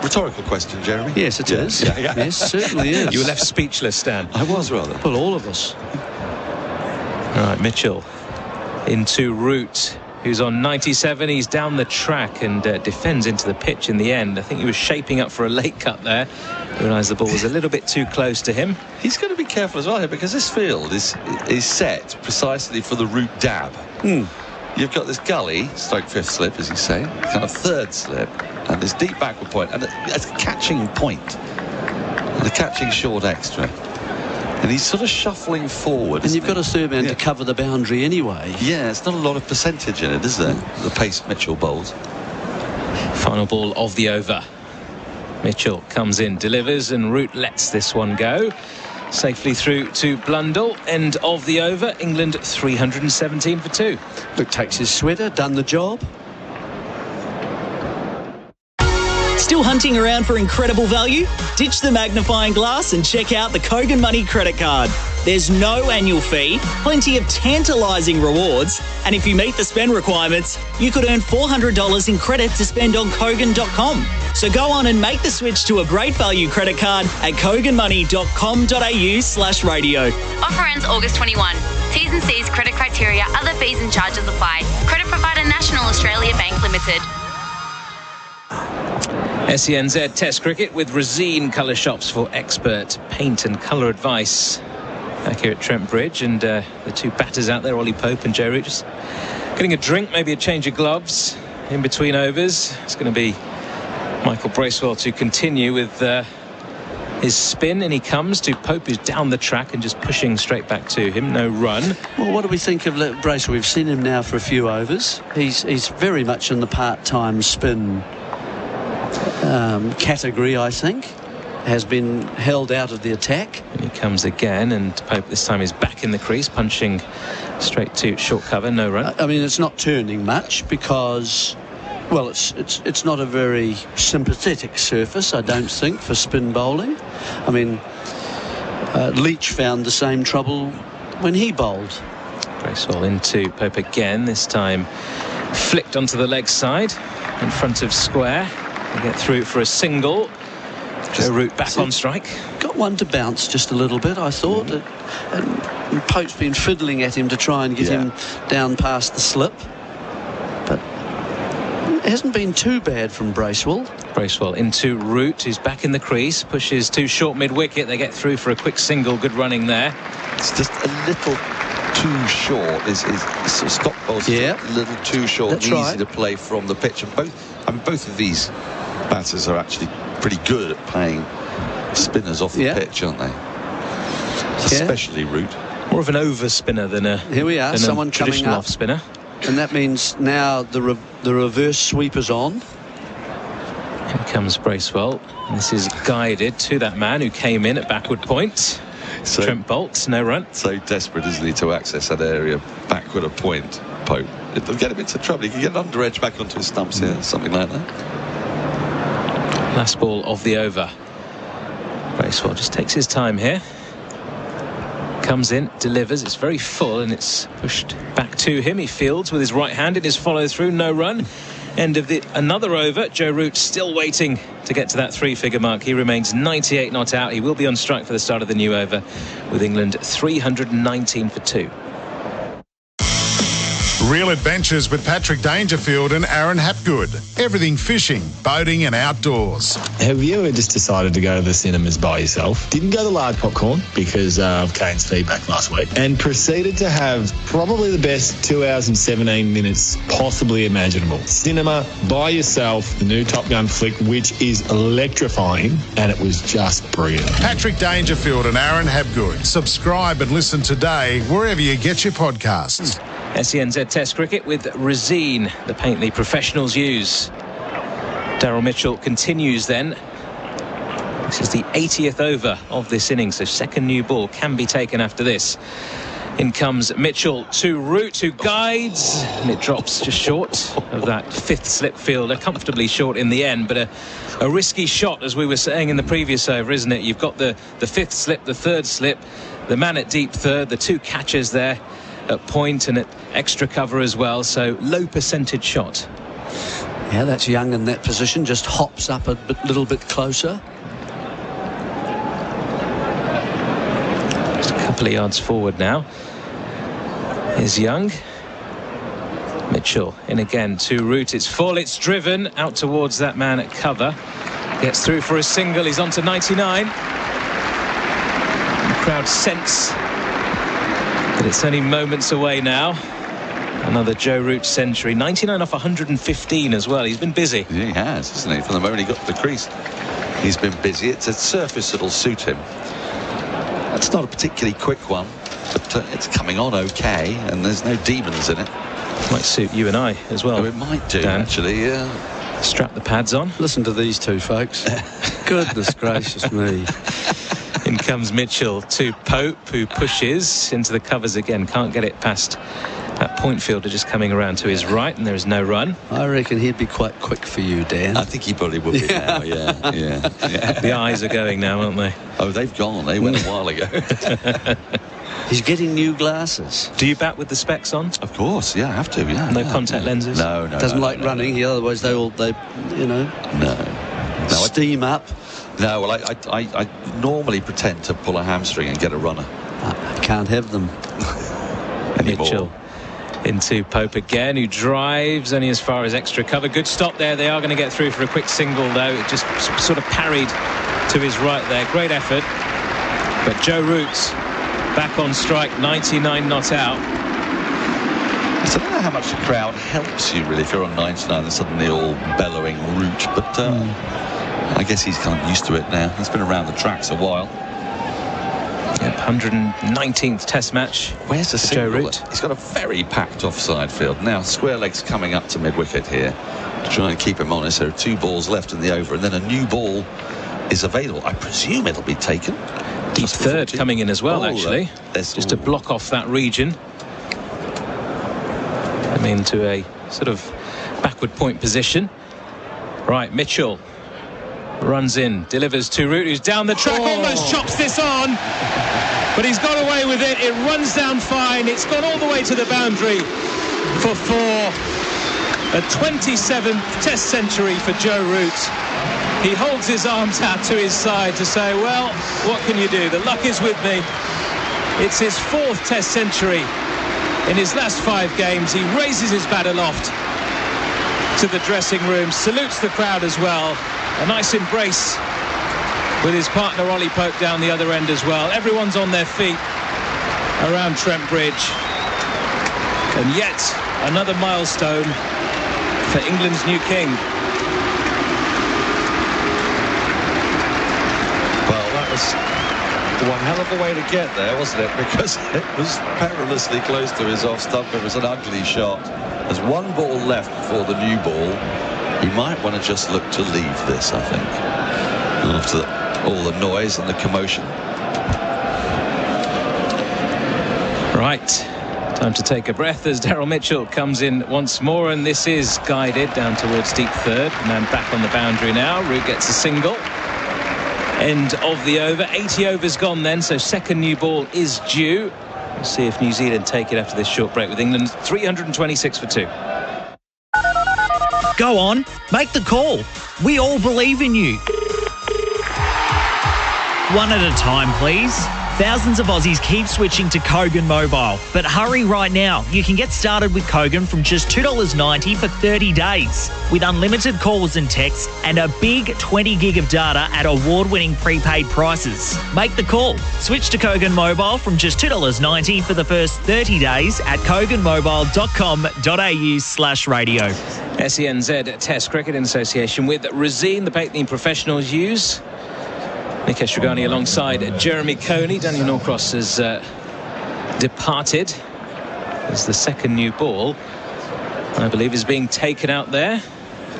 Rhetorical question, Jeremy. Yes, it is. Yeah. Yes, certainly is. You were left speechless, Stan. I was rather. Well, all of us. All right, Mitchell into Root, who's on 97. He's down the track and defends into the pitch in the end. I think he was shaping up for a late cut there. Realised the ball was a little bit too close to him. He's going to be careful as well here, because this field is set precisely for the Root dab. You've got this gully, stroke fifth slip, as you say, kind of third slip, and this deep backward point, and it's a catching point, and a catching short extra. And he's sort of shuffling forward. And you've got a third man to cover the boundary anyway. Yeah, it's not a lot of percentage in it, is there? The pace Mitchell bowls. Final ball of the over. Mitchell comes in, delivers, and Root lets this one go. Safely through to Blundell. End of the over. England 317 for 2. Look, takes his sweater, done the job. Still hunting around for incredible value? Ditch the magnifying glass and check out the Kogan Money credit card. There's no annual fee, plenty of tantalising rewards, and if you meet the spend requirements, you could earn $400 in credit to spend on Kogan.com. So go on and make the switch to a great value credit card at koganmoney.com.au/radio. Offer ends August 21. T's and C's, credit criteria, other fees and charges apply. Credit provider National Australia Bank Limited. SENZ Test Cricket with Resine Colour Shops for expert paint and colour advice. Back here at Trent Bridge, and the two batters out there, Ollie Pope and Joe Root, just getting a drink, maybe a change of gloves in between overs. It's going to be Michael Bracewell to continue with his spin, and he comes to Pope, who's down the track and just pushing straight back to him. No run. Well, what do we think of Bracewell? We've seen him now for a few overs. He's very much in the part-time spin category, I think. Has been held out of the attack. And he comes again, and Pope this time is back in the crease, punching straight to short cover, no run. I mean, it's not turning much because, well, it's not a very sympathetic surface, I don't think, for spin bowling. I mean, Leach found the same trouble when he bowled. Bracewell into Pope again, this time flicked onto the leg side in front of square. They get through for a single. Joe Root back on strike. Got one to bounce just a little bit, I thought. And Pope's been fiddling at him to try and get him down past the slip. But it hasn't been too bad from Bracewell. Bracewell into Root, who's back in the crease, pushes too short mid-wicket. They get through for a quick single. Good running there. It's just a little too short. Scott Bowles is a little too short. That's easy right. to play from the pitch. And both of these batters are actually pretty good at playing spinners off the pitch, aren't they? Especially Root. More of an over spinner than a Here we are, someone coming traditional up. off spinner. And that means now the reverse sweep is on. Here comes Bracewell. And this is guided to that man who came in at backward point. So, Trent Bolt, no run. So desperate, isn't he, to access that area backward a point, Pope. It'll get him into trouble. He can get an under edge back onto his stumps here, something like that. Last ball of the over. Bracewell just takes his time here. Comes in, delivers. It's very full and it's pushed back to him. He fields with his right hand in his follow through. No run. End of another over. Joe Root still waiting to get to that three-figure mark. He remains 98 not out. He will be on strike for the start of the new over, with England 319 for 2. Real adventures with Patrick Dangerfield and Aaron Hapgood. Everything fishing, boating and outdoors. Have you ever just decided to go to the cinemas by yourself? Didn't go to large popcorn because of Kane's feedback last week, and proceeded to have probably the best 2 hours and 17 minutes possibly imaginable. Cinema by yourself, the new Top Gun flick, which is electrifying, and it was just brilliant. Patrick Dangerfield and Aaron Hapgood. Subscribe and listen today wherever you get your podcasts. SENZ Test Cricket with Resine, the paint the professionals use. Daryl Mitchell continues then. This is the 80th over of this innings, so second new ball can be taken after this. In comes Mitchell to Root, who guides, and it drops just short of that fifth slip fielder, comfortably short in the end, but a risky shot, as we were saying in the previous over, isn't it? You've got the fifth slip, the third slip, the man at deep third, the two catchers there at point and at extra cover as well, so low percentage shot. Yeah, that's Young in that position, just hops up a little bit closer. Just a couple of yards forward now is Young. Mitchell in again to Root. It's full, it's driven out towards that man at cover. Gets through for a single, he's on to 99. The crowd sense that it's only moments away now. Another Joe Root century. 99 off 115 as well. He's been busy. Yeah, he has, hasn't he? From the moment he got to the crease, he's been busy. It's a surface that'll suit him. That's not a particularly quick one, but it's coming on okay, and there's no demons in it. Might suit you and I as well. Oh, it might do, Dan. actually, yeah. Strap the pads on. Listen to these two, folks. Goodness gracious me. In comes Mitchell to Pope, who pushes into the covers again. Can't get it past that point fielder, just coming around to his right, and there is no run. I reckon he'd be quite quick for you, Dan. I think he probably would be now, yeah. The eyes are going now, aren't they? Oh, they've gone. They went a while ago. He's getting new glasses. Do you bat with the specs on? Of course, yeah, I have to, yeah. No contact lenses? No. Doesn't like running, no. Otherwise they steam up. No, well, I normally pretend to pull a hamstring and get a runner. I can't have them. Mitchell into Pope again, who drives only as far as extra cover. Good stop there. They are going to get through for a quick single, though. It just sort of parried to his right there. Great effort. But Joe Root back on strike, 99 not out. So I don't know how much the crowd helps you, really, if you're on 99 and suddenly all bellowing Root, but I guess he's kind of used to it now. He's been around the tracks a while. Yep, 119th test match. Where's the Joe single? Root? He's got a very packed offside field. Now, square legs coming up to mid-wicket here to try and keep him honest. There are 2 balls left in the over, and then a new ball is available. I presume it'll be taken. Deep third coming in as well, actually. Just to block off that region. I mean, to a sort of backward point position. Right, Mitchell runs in, delivers to Root, who's down the track, almost chops this on, but he's got away with it. It runs down fine. It's gone all the way to the boundary for 4. A 27th test century for Joe Root. He holds his arms out to his side to say, well, what can you do? The luck is with me. It's his 4th test century in his last 5 games. He raises his bat aloft to the dressing room, salutes the crowd as well. A nice embrace with his partner Ollie Pope down the other end as well. Everyone's on their feet around Trent Bridge. And yet another milestone for England's new king. Well, that was one hell of a way to get there, wasn't it? Because it was perilously close to his off stump. It was an ugly shot. There's 1 ball left before the new ball. He might want to just look to leave this, I think, after all the noise and the commotion. Right, time to take a breath as Daryl Mitchell comes in once more, and this is guided down towards deep third, and then back on the boundary now. Root gets a single. End of the over. 80 overs gone then, so second new ball is due. We'll see if New Zealand take it after this short break with England. 326 for 2. Go on, make the call. We all believe in you. One at a time, please. Thousands of Aussies keep switching to Kogan Mobile. But hurry right now. You can get started with Kogan from just $2.90 for 30 days. With unlimited calls and texts and a big 20 gig of data at award-winning prepaid prices. Make the call. Switch to Kogan Mobile from just $2.90 for the first 30 days at koganmobile.com.au/radio. SENZ Test Cricket in association with Resine, the paint the professionals use. Nikesh Shrigani alongside Jeremy Coney. Daniel Norcross has departed as the second new ball, I believe, is being taken out there.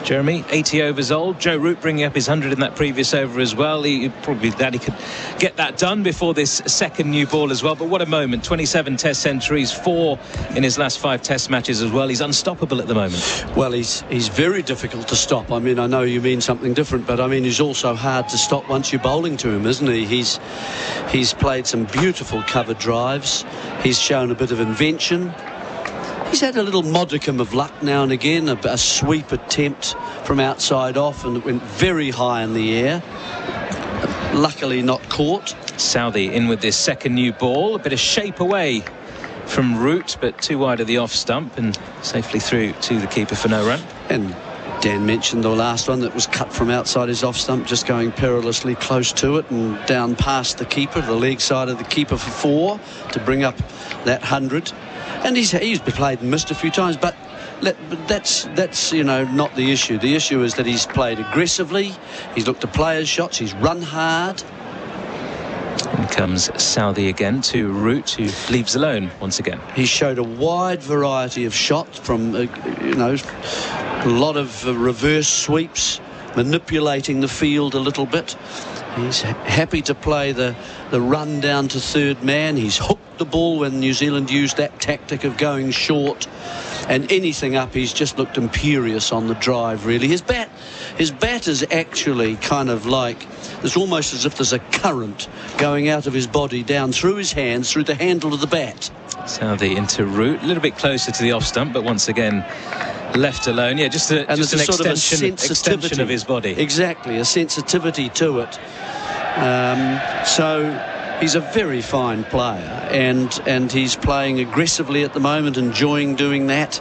Jeremy, 80 overs old. Joe Root bringing up his 100 in that previous over as well. He probably glad he could get that done before this second new ball as well. But what a moment. 27 test centuries, 4 in his last 5 test matches as well. He's unstoppable at the moment. Well, he's very difficult to stop. I mean, I know you mean something different, but I mean, he's also hard to stop once you're bowling to him, isn't he? He's played some beautiful cover drives. He's shown a bit of invention. He's had a little modicum of luck now and again, a sweep attempt from outside off, and it went very high in the air. Luckily not caught. Southey in with this second new ball. A bit of shape away from Root, but too wide of the off stump and safely through to the keeper for no run. And Dan mentioned the last one that was cut from outside his off stump, just going perilously close to it and down past the keeper, the leg side of the keeper for 4 to bring up that 100. And he's played and missed a few times, but that's you know, not the issue. The issue is that he's played aggressively, he's looked at players' shots, he's run hard. And comes Southey again to Root, who leaves alone once again. He showed a wide variety of shots from you know, a lot of reverse sweeps, manipulating the field a little bit. He's happy to play the run down to third man. He's hooked the ball when New Zealand used that tactic of going short, and anything up, he's just looked imperious on the drive, really. His bat is actually kind of like, it's almost as if there's a current going out of his body down through his hands, through the handle of the bat. Southey into Root, a little bit closer to the off stump, but once again left alone. Yeah, just an extension of his body. Exactly, a sensitivity to it. So he's a very fine player, and he's playing aggressively at the moment, enjoying doing that.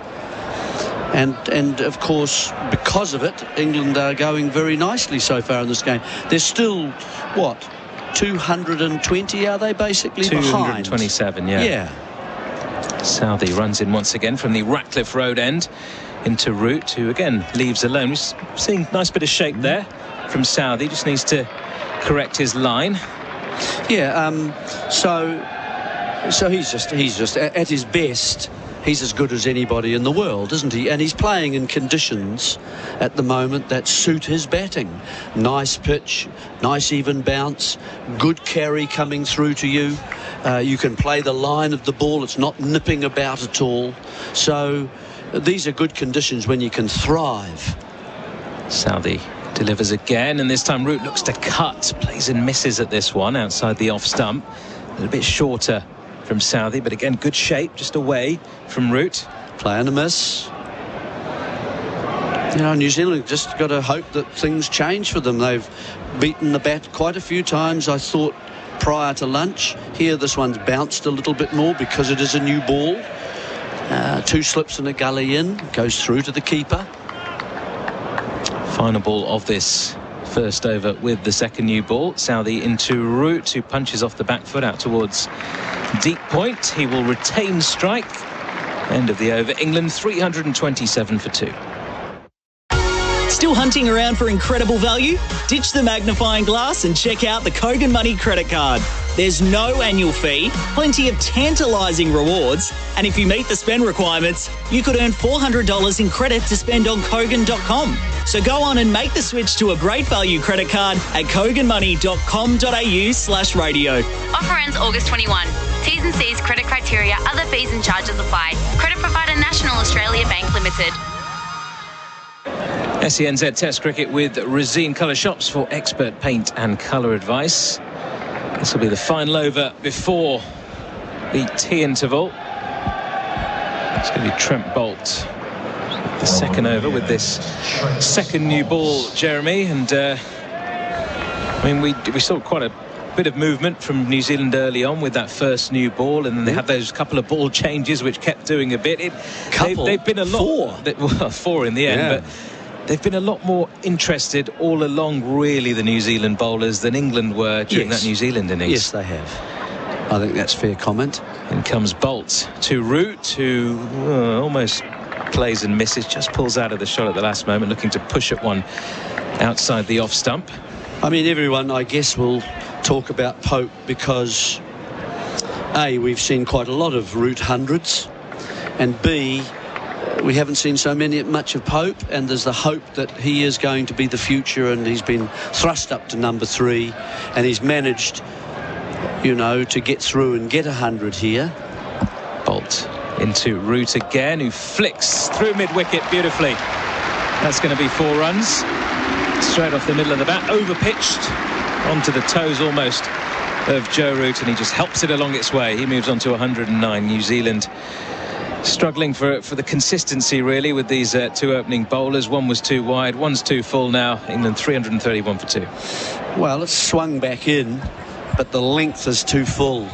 And of course, because of it, England are going very nicely so far in this game. They're still, what, 220 are they basically 227, behind? Yeah. Southey runs in once again from the Ratcliffe Road end into Root, who again leaves alone. We're seeing a nice bit of shape there from Southey. Just needs to correct his line. Yeah. So he's just at his best. He's as good as anybody in the world, isn't he? And he's playing in conditions at the moment that suit his batting. Nice pitch, nice even bounce, good carry coming through to you. You can play the line of the ball. It's not nipping about at all. So these are good conditions when you can thrive. Southey delivers again, and this time Root looks to cut. Plays and misses at this one outside the off stump. A little bit shorter from Southey, but again good shape, just away from Root. Play and a miss. You know, New Zealand just got to hope that things change for them. They've beaten the bat quite a few times, I thought, prior to lunch. Here this one's bounced a little bit more because it is a new ball. 2 slips and a gully in, goes through to the keeper. Final ball of this first over with the second new ball. Southey into Root, who punches off the back foot out towards deep point. He will retain strike. End of the over. England 327 for 2. Still hunting around for incredible value? Ditch the magnifying glass and check out the Kogan Money credit card. There's no annual fee, plenty of tantalising rewards, and if you meet the spend requirements, you could earn $400 in credit to spend on Kogan.com. So go on and make the switch to a great value credit card at koganmoney.com.au/radio. Offer ends August 21. T's and C's, credit criteria, other fees and charges apply. Credit provider National Australia Bank Limited. SENZ Test Cricket with Resine Colour Shops for expert paint and colour advice. This will be the final over before the tea interval. It's going to be Trent Boult, the second over with this second new ball, Jeremy. And I mean, we saw quite a bit of movement from New Zealand early on with that first new ball, and then they had those couple of ball changes which kept doing a bit. They've been a lot. 4 in the end, but they've been a lot more interested all along, really, the New Zealand bowlers, than England were during that New Zealand innings. Yes, they have. I think that's fair comment. In comes Boult to Root, who almost plays and misses, just pulls out of the shot at the last moment, looking to push at one outside the off stump. I mean, everyone, I guess, will talk about Pope because, A, we've seen quite a lot of Root hundreds, and B, we haven't seen much of Pope, and there's the hope that he is going to be the future, and he's been thrust up to number 3, and he's managed, you know, to get through and get 100 here. Bolt into Root again, who flicks through mid-wicket beautifully. That's going to be 4 runs. Straight off the middle of the bat, over-pitched onto the toes almost of Joe Root, and he just helps it along its way. He moves on to 109. New Zealand struggling for the consistency, really, with these 2 opening bowlers. One was too wide, one's too full now. England 331 for 2. Well, it's swung back in, but the length is too full.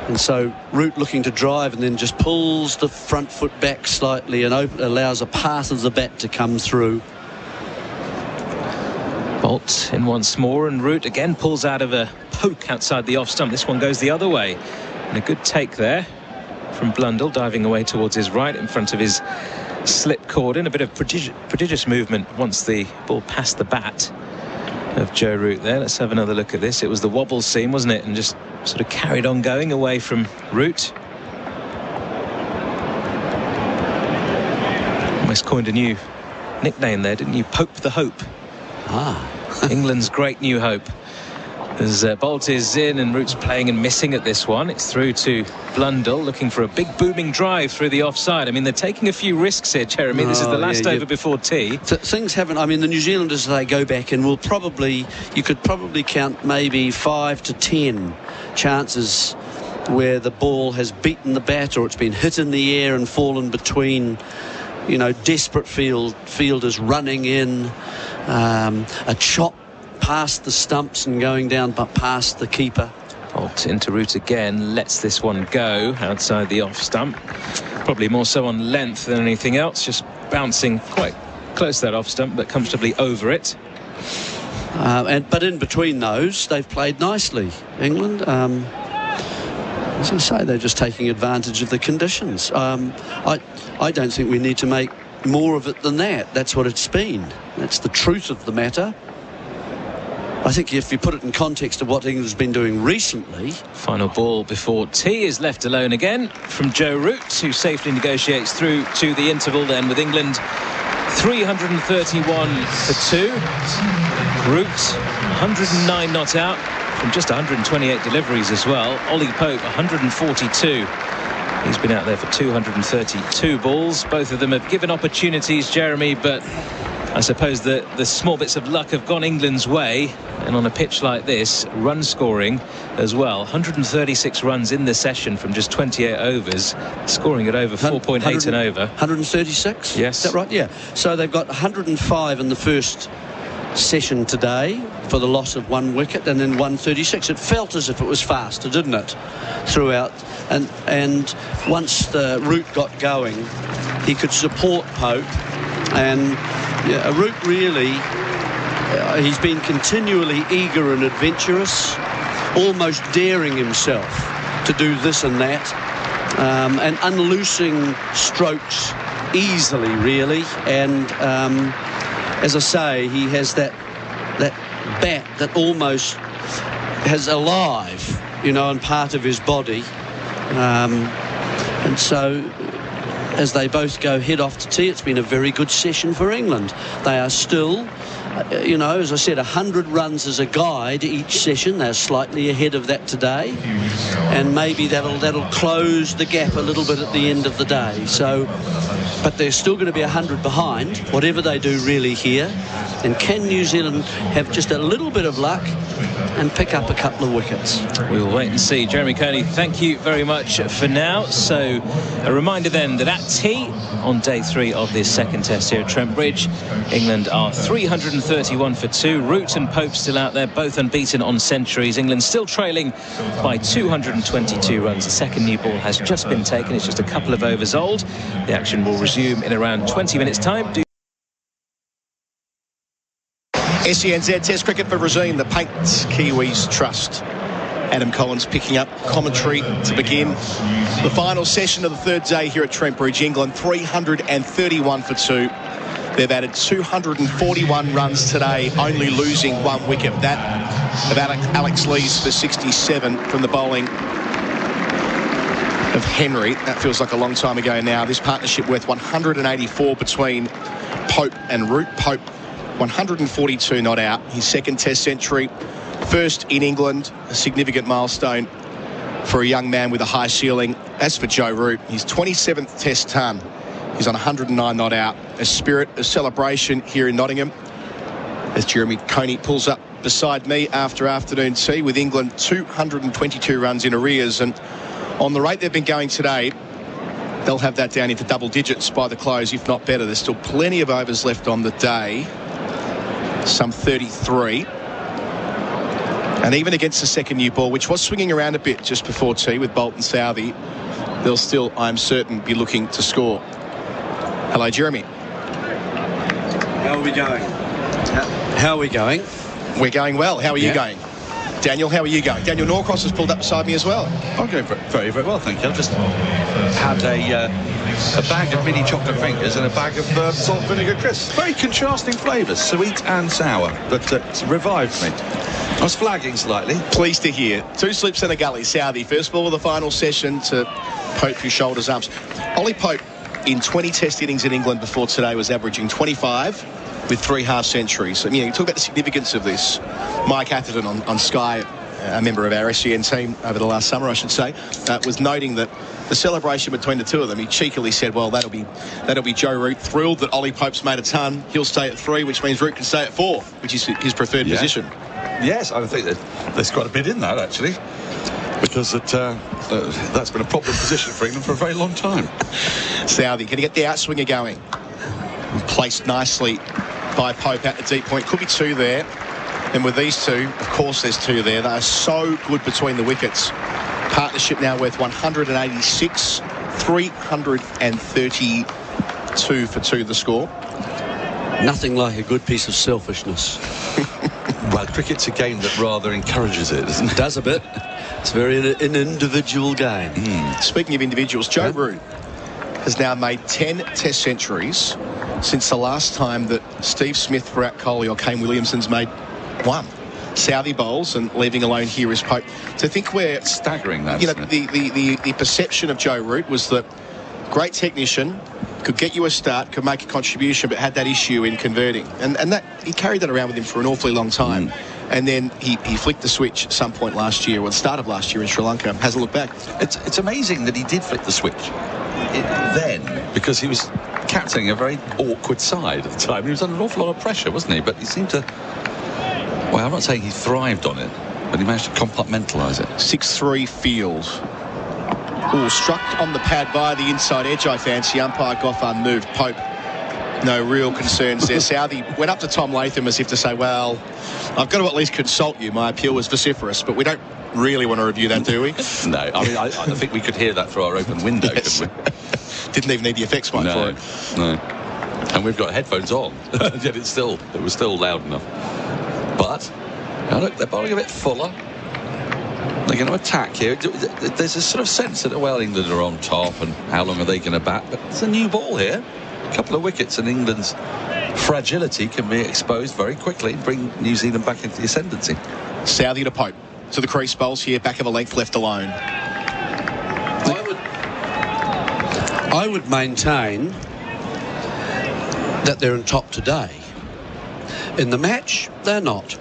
And so Root looking to drive and then just pulls the front foot back slightly and allows a path of the bat to come through. Bolt in once more, and Root again pulls out of a poke outside the off stump. This one goes the other way. And a good take there from Blundell, diving away towards his right in front of his slip cordon. A bit of prodigious movement once the ball passed the bat of Joe Root there. Let's have another look at this. It was the wobble seam, wasn't it? And just sort of carried on going away from Root. Almost coined a new nickname there, didn't you? Pope the Hope. England's great new hope. As Bolt is in and Root's playing and missing at this one. It's through to Blundell, looking for a big booming drive through the offside. I mean, they're taking a few risks here, Jeremy. This is the last over before tea. Things haven't. I mean, the New Zealanders, they go back and you could probably count maybe 5 to 10 chances where the ball has beaten the bat, or it's been hit in the air and fallen between, you know, desperate fielders running in, a chop past the stumps and going down but past the keeper. Bolt into Root again, lets this one go outside the off stump. Probably more so on length than anything else, just bouncing quite close to that off stump but comfortably over it. But in between those, they've played nicely, England. As I say, they're just taking advantage of the conditions. I don't think we need to make more of it than that. That's what it's been. That's the truth of the matter. I think if you put it in context of what England's been doing recently. Final ball before tea is left alone again from Joe Root, who safely negotiates through to the interval then with England 331 for 2. Root 109 not out from just 128 deliveries as well. Ollie Pope 142. He's been out there for 232 balls. Both of them have given opportunities, Jeremy, but I suppose the small bits of luck have gone England's way, and on a pitch like this, run scoring as well. 136 runs in the session from just 28 overs, scoring at over 4.8 and over. 136? Yes. Is that right? Yeah. So they've got 105 in the first session today for the loss of 1 wicket, and then 136. It felt as if it was faster, didn't it, throughout? And once the Root got going, he could support Pope. And Root really, he's been continually eager and adventurous, almost daring himself to do this and that, and unloosing strokes easily, really. And as I say, he has that bat that almost has alive, you know, and part of his body. And so, as they both go head off to tea, it's been a very good session for England. They are still, you know, as I said, 100 runs as a guide each session. They're slightly ahead of that today, and maybe that'll close the gap a little bit at the end of the day. So, but they're still going to be 100 behind, whatever they do really here. And can New Zealand have just a little bit of luck and pick up a couple of wickets? We will wait and see. Jeremy Coney, thank you very much for now. So a reminder then that at tea on day 3 of this second test here at Trent Bridge, England are 331 for 2. Root and Pope still out there, both unbeaten on centuries. England still trailing by 222 runs. The second new ball has just been taken. It's just a couple of overs old. The action will resume in around 20 minutes time. SENZ Test Cricket for Rosine, the Paint Kiwis Trust. Adam Collins picking up commentary to begin the final session of the third day here at Trent Bridge. England 331 for 2. They've added 241 runs today, only losing 1 wicket. That of Alex Lees for 67 from the bowling of Henry. That feels like a long time ago now. This partnership worth 184 between Pope and Root. Pope 142 not out. His second Test century, first in England, a significant milestone for a young man with a high ceiling. As for Joe Root, his 27th Test ton. He's on 109 not out. A spirit of celebration here in Nottingham as Jeremy Coney pulls up beside me after afternoon tea, with England 222 runs in arrears. And on the rate they've been going today, they'll have that down into double digits by the close, if not better. There's still plenty of overs left on the day, some 33. And even against the second new ball, which was swinging around a bit just before tea with Bolt and Southey, they'll still, I'm certain, be looking to score. Hello, Jeremy. How are we going? How are we going? We're going well. How are you going? Daniel, how are you going? Daniel Norcross has pulled up beside me as well. I'm going very, very well, thank you. I've just had a bag of mini chocolate fingers and a bag of salt vinegar crisps. Very contrasting flavours, sweet and sour, but it's revived me. I was flagging slightly. Pleased to hear. 2 slips and a gully. Southey, first ball of the final session to Pope, who shoulders arms. Ollie Pope, in 20 Test innings in England before today, was averaging 25 with 3 half centuries. And, you talk about the significance of this. Mike Atherton on Sky, a member of our SEN team over the last summer, I should say, was noting that the celebration between the two of them, he cheekily said, well, that'll be Joe Root, thrilled that Ollie Pope's made a ton. He'll stay at 3, which means Root can stay at 4, which is his preferred position. Yes, I think that there's quite a bit in that, actually, because that's been a problem position for England for a very long time. Southey, can he get the outswinger going? Placed nicely by Pope at the deep point. Could be 2 there. And with these 2, of course there's 2 there. They are so good between the wickets. Partnership now worth 186, 332 for 2 the score. Nothing like a good piece of selfishness. Well, cricket's a game that rather encourages it, doesn't it? It does a bit. It's very an individual game. Speaking of individuals, Joe Root has now made 10 Test centuries since the last time that Steve Smith, Virat Kohli or Kane Williamson's made 1. Southey bowls, and leaving alone here is Pope. To think we're staggering that. The perception of Joe Root was that great technician, could get you a start, could make a contribution, but had that issue in converting. And that he carried that around with him for an awfully long time. And then he flicked the switch at some point last year, or the start of last year in Sri Lanka. Hasn't looked back. It's amazing that he did flick the switch then, because he was captaining a very awkward side at the time. He was under an awful lot of pressure, wasn't he? But he seemed to... Well, I'm not saying he thrived on it, but he managed to compartmentalise it. 6-3 field. Oh, struck on the pad by the inside edge, I fancy. Umpire Goff unmoved. Pope, no real concerns there. Southey went up to Tom Latham as if to say, well, I've got to at least consult you. My appeal was vociferous, but we don't really want to review that, do we? No, I mean, I think we could hear that through our open window, couldn't we? Didn't even need the effects mic for it. No. And we've got headphones on, yet it was still loud enough. But now look, they're bowling a bit fuller. They're going to attack here. There's a sort of sense that, well, England are on top, and how long are they going to bat? But it's a new ball here. A couple of wickets, and England's fragility can be exposed very quickly and bring New Zealand back into the ascendancy. Southey to Pope. To the crease bowls here, back of a length left alone. I would maintain that they're on top today. In the match, they're not.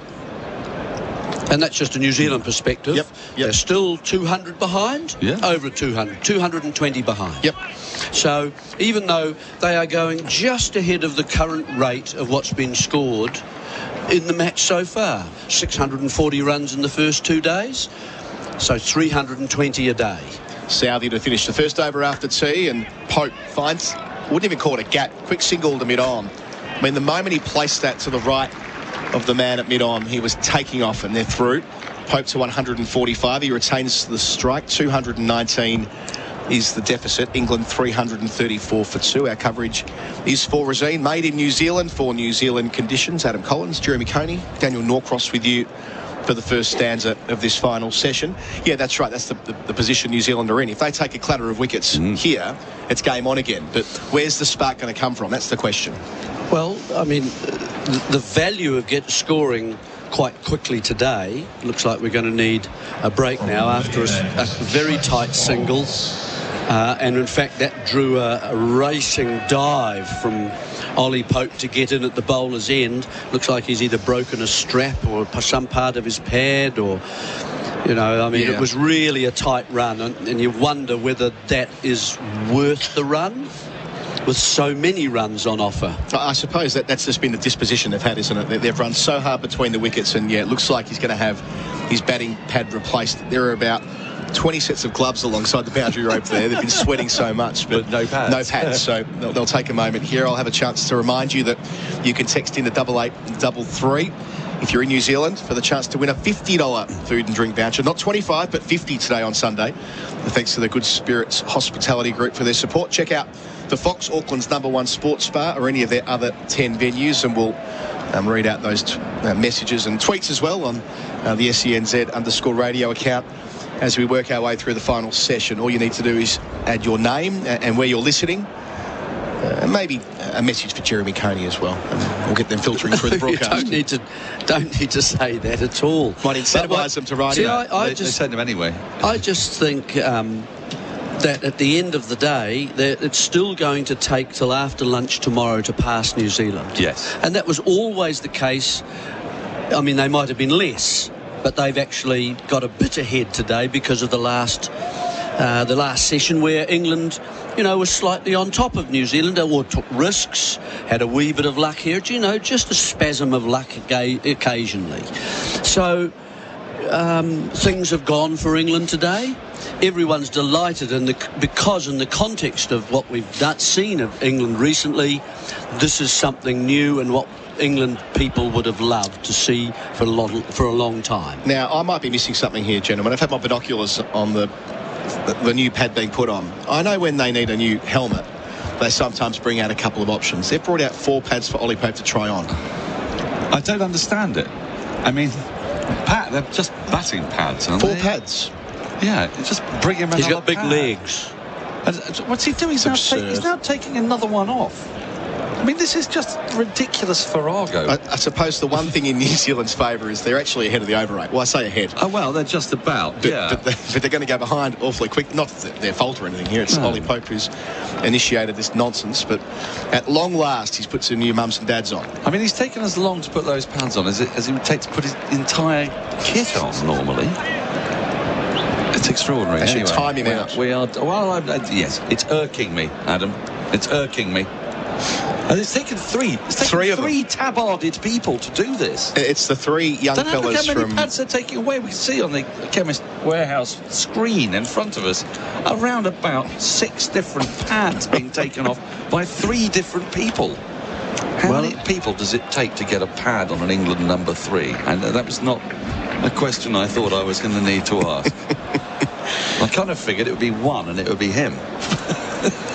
And that's just a New Zealand perspective. Yep. They're still 200 behind, over 200, 220 behind. Yep. So even though they are going just ahead of the current rate of what's been scored in the match so far, 640 runs in the first 2 days, so 320 a day. Southey to finish the first over after tea, and Pope finds, wouldn't even call it a gap, quick single to mid-on. I mean, the moment he placed that to the right of the man at mid-on, he was taking off, and they're through. Pope to 145. He retains the strike. 219 is the deficit. England 334 for 2. Our coverage is for Resine, made in New Zealand for New Zealand conditions. Adam Collins, Jeremy Coney, Daniel Norcross with you for the first stanza of this final session. Yeah, that's right. That's the position New Zealand are in. If they take a clatter of wickets here, it's game on again. But where's the spark going to come from? That's the question. Well, I mean, the value of scoring quite quickly today, looks like we're going to need a break now after a very tight single And in fact, that drew a racing dive from Ollie Pope to get in at the bowler's end. Looks like he's either broken a strap or some part of his pad, or, you know, I mean, it was really a tight run, and you wonder whether that is worth the run with so many runs on offer. I suppose that's just been the disposition they've had, isn't it? They've run so hard between the wickets, and it looks like he's going to have his batting pad replaced. There are about 20 sets of gloves alongside the boundary rope there. They've been sweating so much, but no pads. No pads. So they'll take a moment here. I'll have a chance to remind you that you can text in to 8833 if you're in New Zealand for the chance to win a $50 food and drink voucher. Not 25, but 50 today on Sunday. Thanks to the Good Spirits Hospitality Group for their support. Check out the Fox, Auckland's #1 sports bar, or any of their other 10 venues, and we'll read out those messages and tweets as well on the SENZ_radio account as we work our way through the final session. All you need to do is add your name and where you're listening, and maybe a message for Jeremy Coney as well, and we'll get them filtering through the broadcast. You don't need to say that at all. Might incentivise them to write it. They send them anyway. I just think that at the end of the day, it's still going to take till after lunch tomorrow to pass New Zealand. Yes. And that was always the case. I mean, they might have been less, but they've actually got a bit ahead today because of the last session where England, you know, was slightly on top of New Zealand, or took risks, had a wee bit of luck here, you know, just a spasm of luck occasionally. So things have gone for England today. Everyone's delighted, because in the context of what we've seen of England recently, this is something new and what England people would have loved to see for a long time. Now, I might be missing something here, gentlemen. I've had my binoculars on the new pad being put on. I know when they need a new helmet, they sometimes bring out a couple of options. They've brought out 4 pads for Ollie Pope to try on. I don't understand it. I mean, they're just batting pads, aren't 4 they? pads. Yeah, just bring him another He's got big pad. legs. What's he doing? He's now taking another one off. I mean, this is just ridiculous farrago. I suppose the one thing in New Zealand's favour is they're actually ahead of the over rate. Well, I say ahead. Oh, well, they're just about, but they're going to go behind awfully quick. Not their fault or anything here. It's Ollie Pope who's initiated this nonsense, but at long last, he's put some new mums and dads on. I mean, he's taken as long to put those pads on as he would take to put his entire kit on normally. It's extraordinary. They should time him out. Yes, it's irking me, Adam. It's irking me. And it's taken three tabarded people to do this. It's the 3 young fellas from... Don't know how many pads they're taking away. We can see on the Chemist Warehouse screen in front of us around about 6 different pads being taken off by 3 different people. How many people does it take to get a pad on an England #3? And that was not a question I thought I was going to need to ask. I kind of figured it would be 1 and it would be him.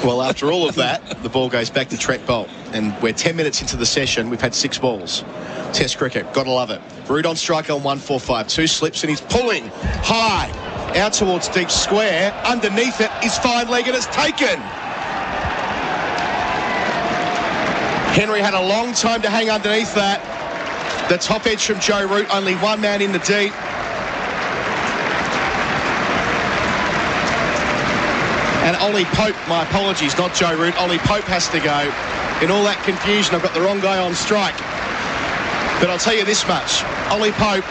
Well, after all of that, the ball goes back to Trent Bolt, and we're 10 minutes into the session. We've had 6 balls. Test cricket, gotta love it. Root on strike on 145, 2 slips, and he's pulling high out towards deep square. Underneath it is fine leg, and it's taken. Henry had a long time to hang underneath that. The top edge from Joe Root, only 1 man in the deep. And Ollie Pope, my apologies, not Joe Root, Ollie Pope has to go. In all that confusion, I've got the wrong guy on strike. But I'll tell you this much, Ollie Pope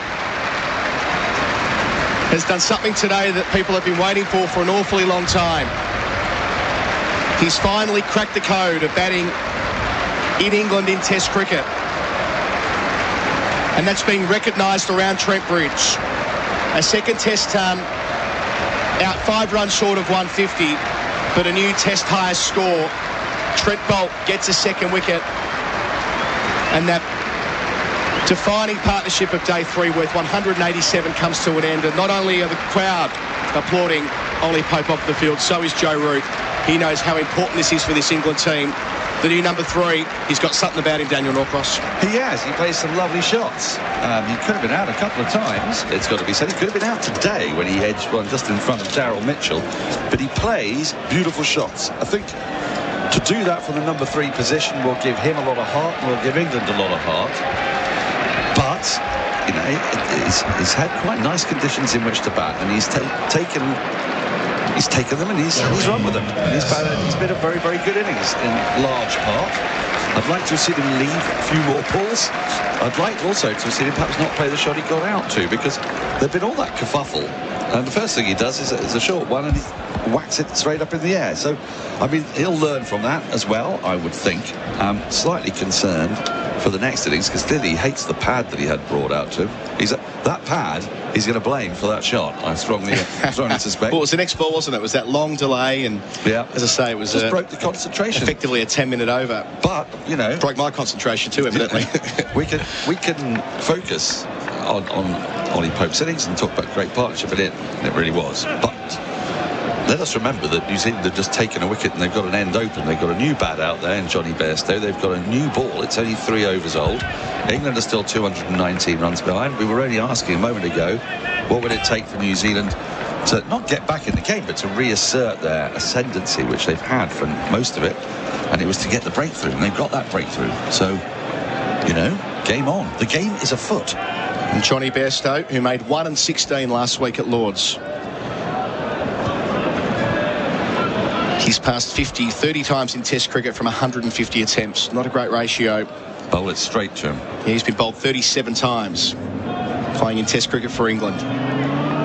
has done something today that people have been waiting for an awfully long time. He's finally cracked the code of batting in England in Test cricket. And that's being recognised around Trent Bridge. A second Test ton, out 5 runs short of 150, but a new Test highest score. Trent Bolt gets a second wicket, and that defining partnership of day 3 worth 187 comes to an end. And not only are the crowd applauding Ollie Pope off the field, so is Joe Root. He knows how important this is for this England team. The new #3, he's got something about him, Daniel Norcross. He has. He plays some lovely shots. He could have been out a couple of times, it's got to be said. He could have been out today when he edged one just in front of Daryl Mitchell. But he plays beautiful shots. I think to do that from the #3 position will give him a lot of heart and will give England a lot of heart. But, you know, he's had quite nice conditions in which to bat, and he's taken he's taken them and he's run with them. It's been a very, very good innings in large part. I'd like to have seen him leave a few more balls. I'd like also to have seen him perhaps not play the shot he got out to, because there'd been all that kerfuffle. And the first thing he does is a short one, and he whacks it straight up in the air. So, I mean, he'll learn from that as well, I would think. I'm slightly concerned for the next innings, because clearly he hates the pad that he had brought out to him. That pad he's going to blame for that shot, I strongly suspect. Well, it was the next ball, wasn't it? It was that long delay, and as I say, it was just broke the concentration. Effectively a 10-minute over. But, you know, broke my concentration too, evidently. we can focus on Ollie Pope's innings and talk about great partnership, and it really was. But let us remember that New Zealand have just taken a wicket and they've got an end open. They've got a new bat out there in Johnny Bairstow. They've got a new ball. It's only 3 overs old. England are still 219 runs behind. We were only asking a moment ago, what would it take for New Zealand to not get back in the game, but to reassert their ascendancy, which they've had for most of it. And it was to get the breakthrough, and they've got that breakthrough. So, you know, game on. The game is afoot. And Johnny Bairstow, who made 1 and 16 last week at Lord's. He's passed 50 30 times in Test cricket from 150 attempts. Not a great ratio. Bowl it straight to him. Yeah, he's been bowled 37 times playing in Test cricket for England.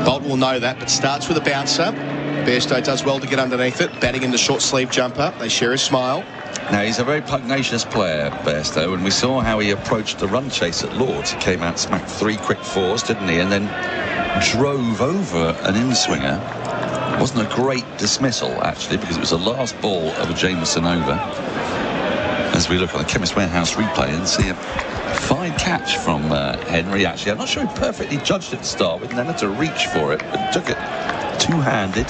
Bolt will know that, but starts with a bouncer. Bairstow does well to get underneath it, batting in the short sleeve jumper. They share a smile. Now, he's a very pugnacious player, Bairstow, and we saw how he approached the run chase at Lord's. He came out, smacked 3 quick 4s, didn't he? And then drove over an in-swinger. Wasn't a great dismissal, actually, because it was the last ball of a Jameson over. As we look on the Chemist Warehouse replay and see a fine catch from Henry, actually. I'm not sure he perfectly judged it to start with, and then had to reach for it, but took it two-handed,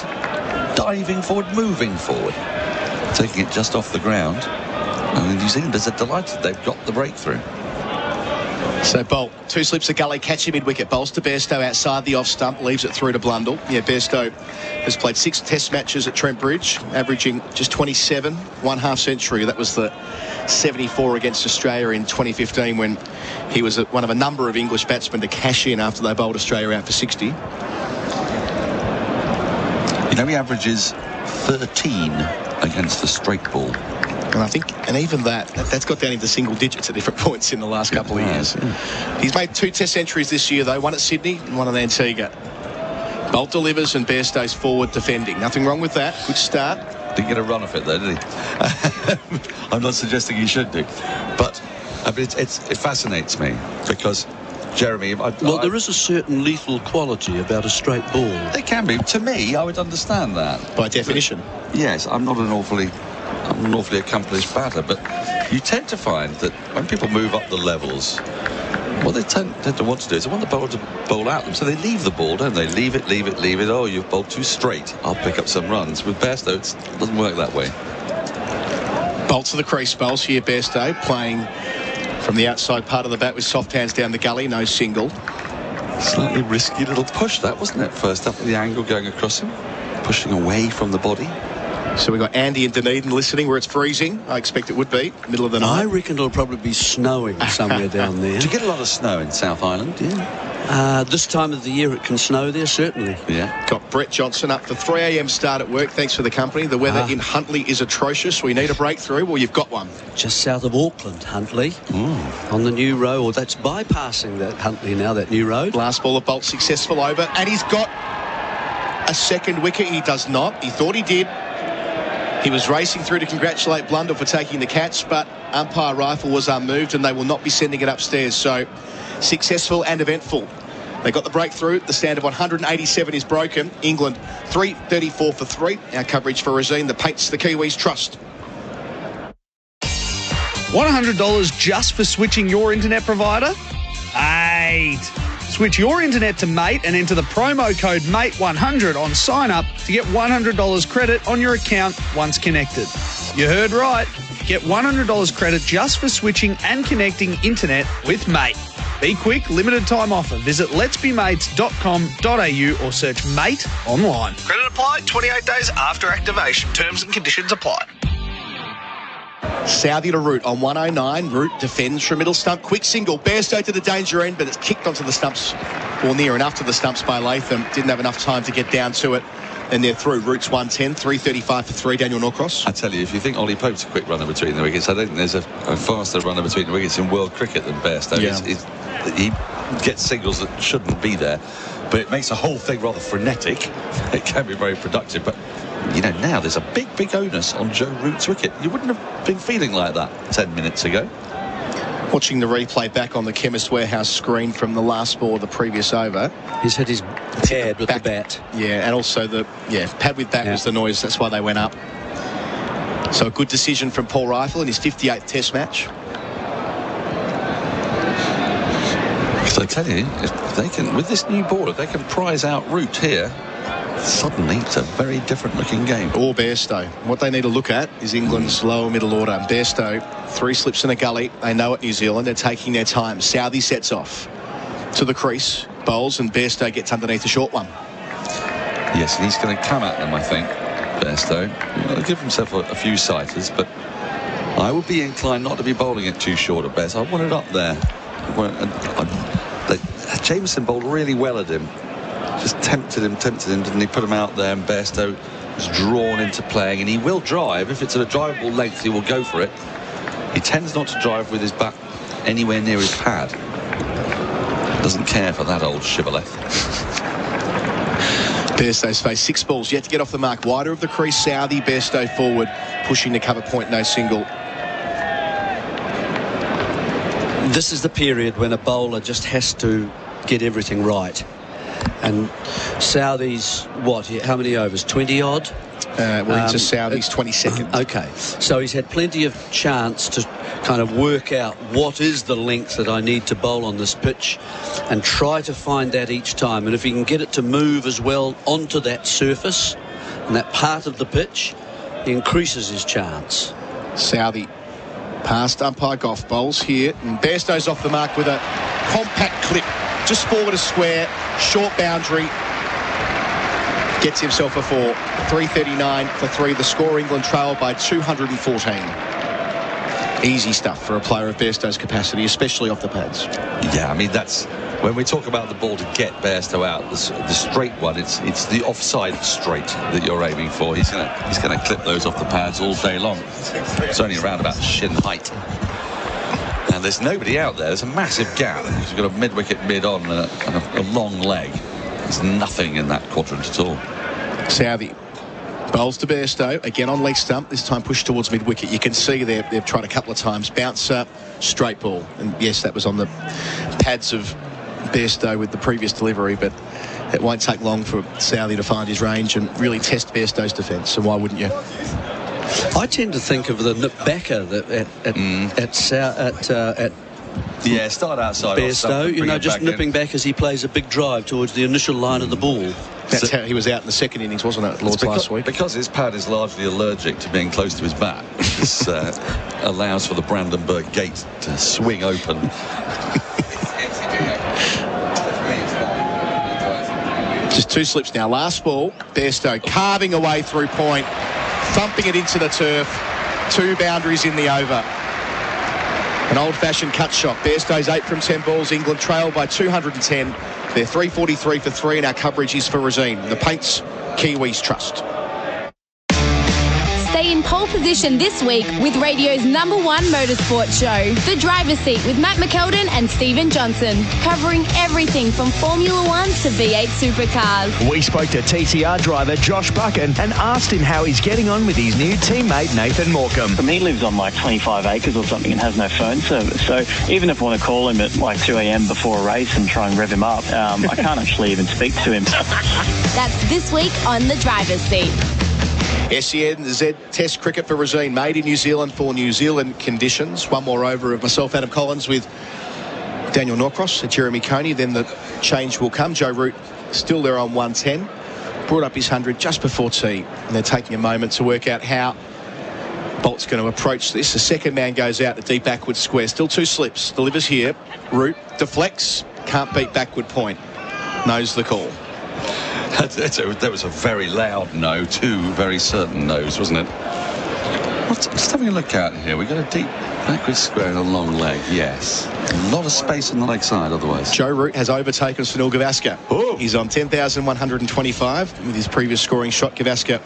diving forward, moving forward, taking it just off the ground. And the New Zealanders are delighted they've got the breakthrough. So Bolt, 2 slips of gully, catching mid-wicket. Bowls to Bairstow outside the off-stump, leaves it through to Blundell. Yeah, Bairstow has played 6 Test matches at Trent Bridge, averaging just 27, 1/2 century. That was the 74 against Australia in 2015, when he was one of a number of English batsmen to cash in after they bowled Australia out for 60. You know, he averages 13 against the straight ball. And I think, and even that's got down into single digits at different points in the last couple of years. Yeah. He's made 2 Test centuries this year, though, one at Sydney and one at Antigua. Bolt delivers and Bairstow's forward defending. Nothing wrong with that. Good start. Didn't get a run off it, though, did he? I'm not suggesting he should do. But I mean, it fascinates me because, Jeremy... there is a certain lethal quality about a straight ball. There can be. To me, I would understand that. By definition. Yes, I'm not an awfully accomplished batter, but you tend to find that when people move up the levels, what they tend to want to do is they want the bowler to bowl out them, so they leave the ball, don't they? Leave it. Oh, you've bowled too straight, I'll pick up some runs. With Bairstow, it doesn't work that way. Bolt to the crease. Bowls here, Bairstow playing from the outside part of the bat with soft hands down the gully, no single. Slightly risky little push, that, wasn't it? First up at the angle going across him, pushing away from the body. So we've got Andy in Dunedin listening, where it's freezing. I expect it would be, middle of the night. I reckon it'll probably be snowing somewhere down there. Do you get a lot of snow in South Island? Yeah. This time of the year it can snow there, certainly. Yeah. Got Brett Johnson up for 3 a.m. start at work. Thanks for the company. The weather in Huntly is atrocious. We need a breakthrough. Well, you've got one. Just south of Auckland, Huntly. On the new road. Or that's bypassing that Huntly now, that new road. Last ball of Bolt successful over. And he's got a second wicket. He does not. He thought he did. He was racing through to congratulate Blundell for taking the catch, but umpire rifle was unmoved and they will not be sending it upstairs. So successful and eventful. They got the breakthrough. The stand of 187 is broken. England 334 for 3. Our coverage for Rosine, the paints the Kiwis trust. $100 just for switching your internet provider? Mate. Switch your internet to Mate and enter the promo code MATE100 on sign up to get $100 credit on your account once connected. You heard right. Get $100 credit just for switching and connecting internet with Mate. Be quick, limited time offer. Visit letsbemates.com.au or search Mate online. Credit applied 28 days after activation. Terms and conditions apply. Southey to Root on 109. Root defends from middle stump. Quick single. Bairstow to the danger end, but it's kicked onto the stumps, or near enough to the stumps by Latham. Didn't have enough time to get down to it. and they're through. Root's 110, 335 for 3, Daniel Norcross. I tell you, if you think Ollie Pope's a quick runner between the wickets, I don't think there's a faster runner between the wickets in world cricket than Bairstow. Yeah. He gets singles that shouldn't be there, but it makes the whole thing rather frenetic. It can be very productive, but you know, now there's a big onus on Joe Root's wicket. You wouldn't have been feeling like that 10 minutes ago. Watching the replay back on the Chemist Warehouse screen from the last ball of the previous over. He's hit his pad with the bat. Yeah, and also the pad with bat was the noise. That's why they went up. So a good decision from Paul Rifle in his 58th Test match. Because I tell you, if they can, with this new ball, if they can prize out Root here, suddenly it's a very different looking game. Or Bairstow. What they need to look at is England's lower middle order. Bairstow, 3 slips in a gully. They know it, New Zealand. They're taking their time. Southey sets off to the crease, bowls, and Bairstow gets underneath the short one. Yes, and he's going to come at them, I think, Bairstow. He'll give himself a few sighters, but I would be inclined not to be bowling it too short at best. I want it up there. Jameson bowled really well at him. Just tempted him, didn't he? Put him out there, and Bairstow was drawn into playing, and he will drive. If it's at a drivable length, he will go for it. He tends not to drive with his bat anywhere near his pad. Doesn't care for that old shibboleth. Bairstow's faced 6 balls yet to get off the mark. Wider of the crease, Southey, Bairstow forward, pushing the cover point, no single. This is the period when a bowler just has to get everything right. And Southey's, how many overs? 20 odd? Into Southey's 22nd. Okay, so he's had plenty of chance to kind of work out what is the length that I need to bowl on this pitch and try to find that each time. And if he can get it to move as well onto that surface and that part of the pitch, he increases his chance. Southey past umpire Goff, bowls here, and Bairstow's off the mark with a compact clip just forward a square, short boundary, gets himself a 4. 339 for 3. The score, England trail by 214. Easy stuff for a player of Bairstow's capacity, especially off the pads. Yeah, I mean, that's when we talk about the ball to get Bairstow out, the straight one, it's the offside straight that you're aiming for. He's gonna clip those off the pads all day long. It's only around about shin height. And there's nobody out there. There's a massive gap. He's got a mid-wicket mid-on and a long leg. There's nothing in that quadrant at all. Southey bowls to Bairstow, again on leg stump, this time pushed towards mid-wicket. You can see they've tried a couple of times. Bouncer, straight ball. And yes, that was on the pads of Bairstow with the previous delivery, but it won't take long for Southey to find his range and really test Bairstow's defence. So why wouldn't you? I tend to think of the nip backer yeah, start outside Bairstow, you know, just nipping back as he plays a big drive towards the initial line of the ball. That's how he was out in the second innings, wasn't it, Lords, last week? Because his pad is largely allergic to being close to his bat. This allows for the Brandenburg gate to swing open. Just 2 slips now. Last ball, Bairstow carving away through point, thumping it into the turf. 2 boundaries in the over. An old-fashioned cut shot. Bairstow's 8 from 10 balls. England trail by 210. They're 343 for 3, and our coverage is for Rosine. The paints Kiwis trust. Stay in pole position this week with radio's #1 motorsport show, The Driver's Seat with Matt McKeldin and Stephen Johnson, covering everything from Formula 1 to V8 supercars. We spoke to TCR driver Josh Buchan and asked him how he's getting on with his new teammate Nathan Morecambe. He lives on like 25 acres or something and has no phone service, so even if I want to call him at like 2 a.m. before a race and try and rev him up, I can't actually even speak to him. That's this week on The Driver's Seat. SEN Z Test cricket for Rosine, made in New Zealand for New Zealand conditions. One more over of myself, Adam Collins, with Daniel Norcross and Jeremy Coney. Then the change will come. Joe Root still there on 110. Brought up his 100 just before tea. And they're taking a moment to work out how Bolt's going to approach this. The second man goes out to deep backward square. Still 2 slips. Delivers here. Root deflects. Can't beat backward point. Knows the call. That was a very loud no, 2 very certain no's, wasn't it? Just having a look out here. We've got a deep Backward square and a long leg, yes. A lot of space on the leg side otherwise. Joe Root has overtaken Sunil Gavaskar. He's on 10,125 with his previous scoring shot. Gavaskar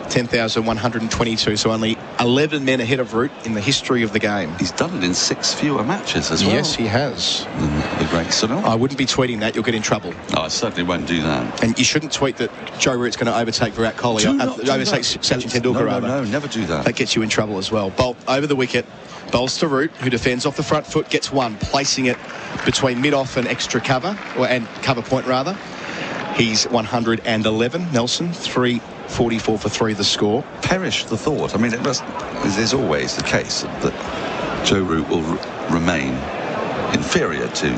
10,122, so only 11 men ahead of Root in the history of the game. He's done it in 6 fewer matches as well. Yes, he has. The great Sunil. I wouldn't be tweeting that. You'll get in trouble. No, I certainly won't do that. And you shouldn't tweet that Joe Root's going to overtake Virat Kohli. Overtake Sachin Tendulkar, No, never do that. That gets you in trouble as well. Bolt over the wicket. Bowls to Root, who defends off the front foot, gets one, placing it between mid-off and extra cover, and cover point rather. He's 111. Nelson, 344 for 3 the score. Perish the thought. I mean, it is always the case that Joe Root will remain inferior to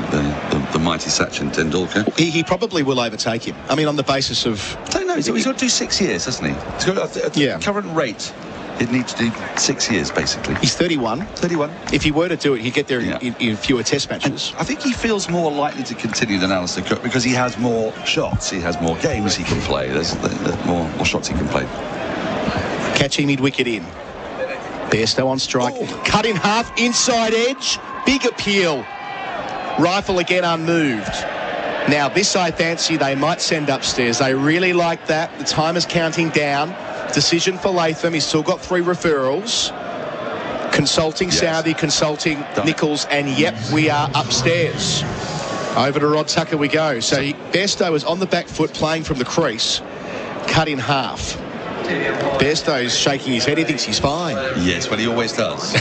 the mighty Sachin Tendulkar. He probably will overtake him. I mean, on the basis of... I don't know. He's got to do 6 years, hasn't he? He's got at the current rate. He'd need to do 6 years, basically. He's 31. 31. If he were to do it, he'd get there in fewer test matches. And I think he feels more likely to continue than Alistair Cook because he has more shots. He has more games he can play. There's more shots he can play. Catching mid-wicket in. Bairstow on strike. Cut in half, inside edge. Big appeal. Rifle again unmoved. Now, this I fancy they might send upstairs. They really like that. The time is counting down. Decision for Latham. He's still got 3 referrals. Consulting Southey, consulting Nichols, and yep, we are upstairs. Over to Rod Tucker we go. So Bairstow is on the back foot playing from the crease. Cut in half. Bairstow's shaking his head. He thinks he's fine. Yes, well, he always does.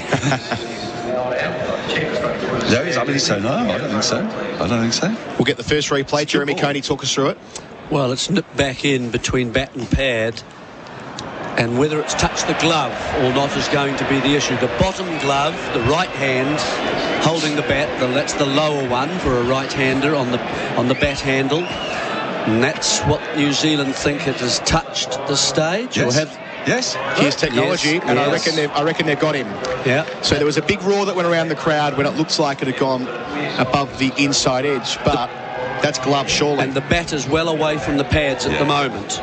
No, I mean, so no, I don't think so. I don't think so. We'll get the first replay. Jeremy Coney, talk us through it. Well, it's nipped back in between bat and pad. And whether it's touched the glove or not is going to be the issue. The bottom glove, the right hand holding the bat, that's the lower one for a right-hander on the bat handle. And that's what New Zealand think it has touched at this stage. Yes. Here's technology, and I reckon they've got him. Yeah. So there was a big roar that went around the crowd when it looks like it had gone above the inside edge, but that's glove surely. And the bat is well away from the pads at the moment.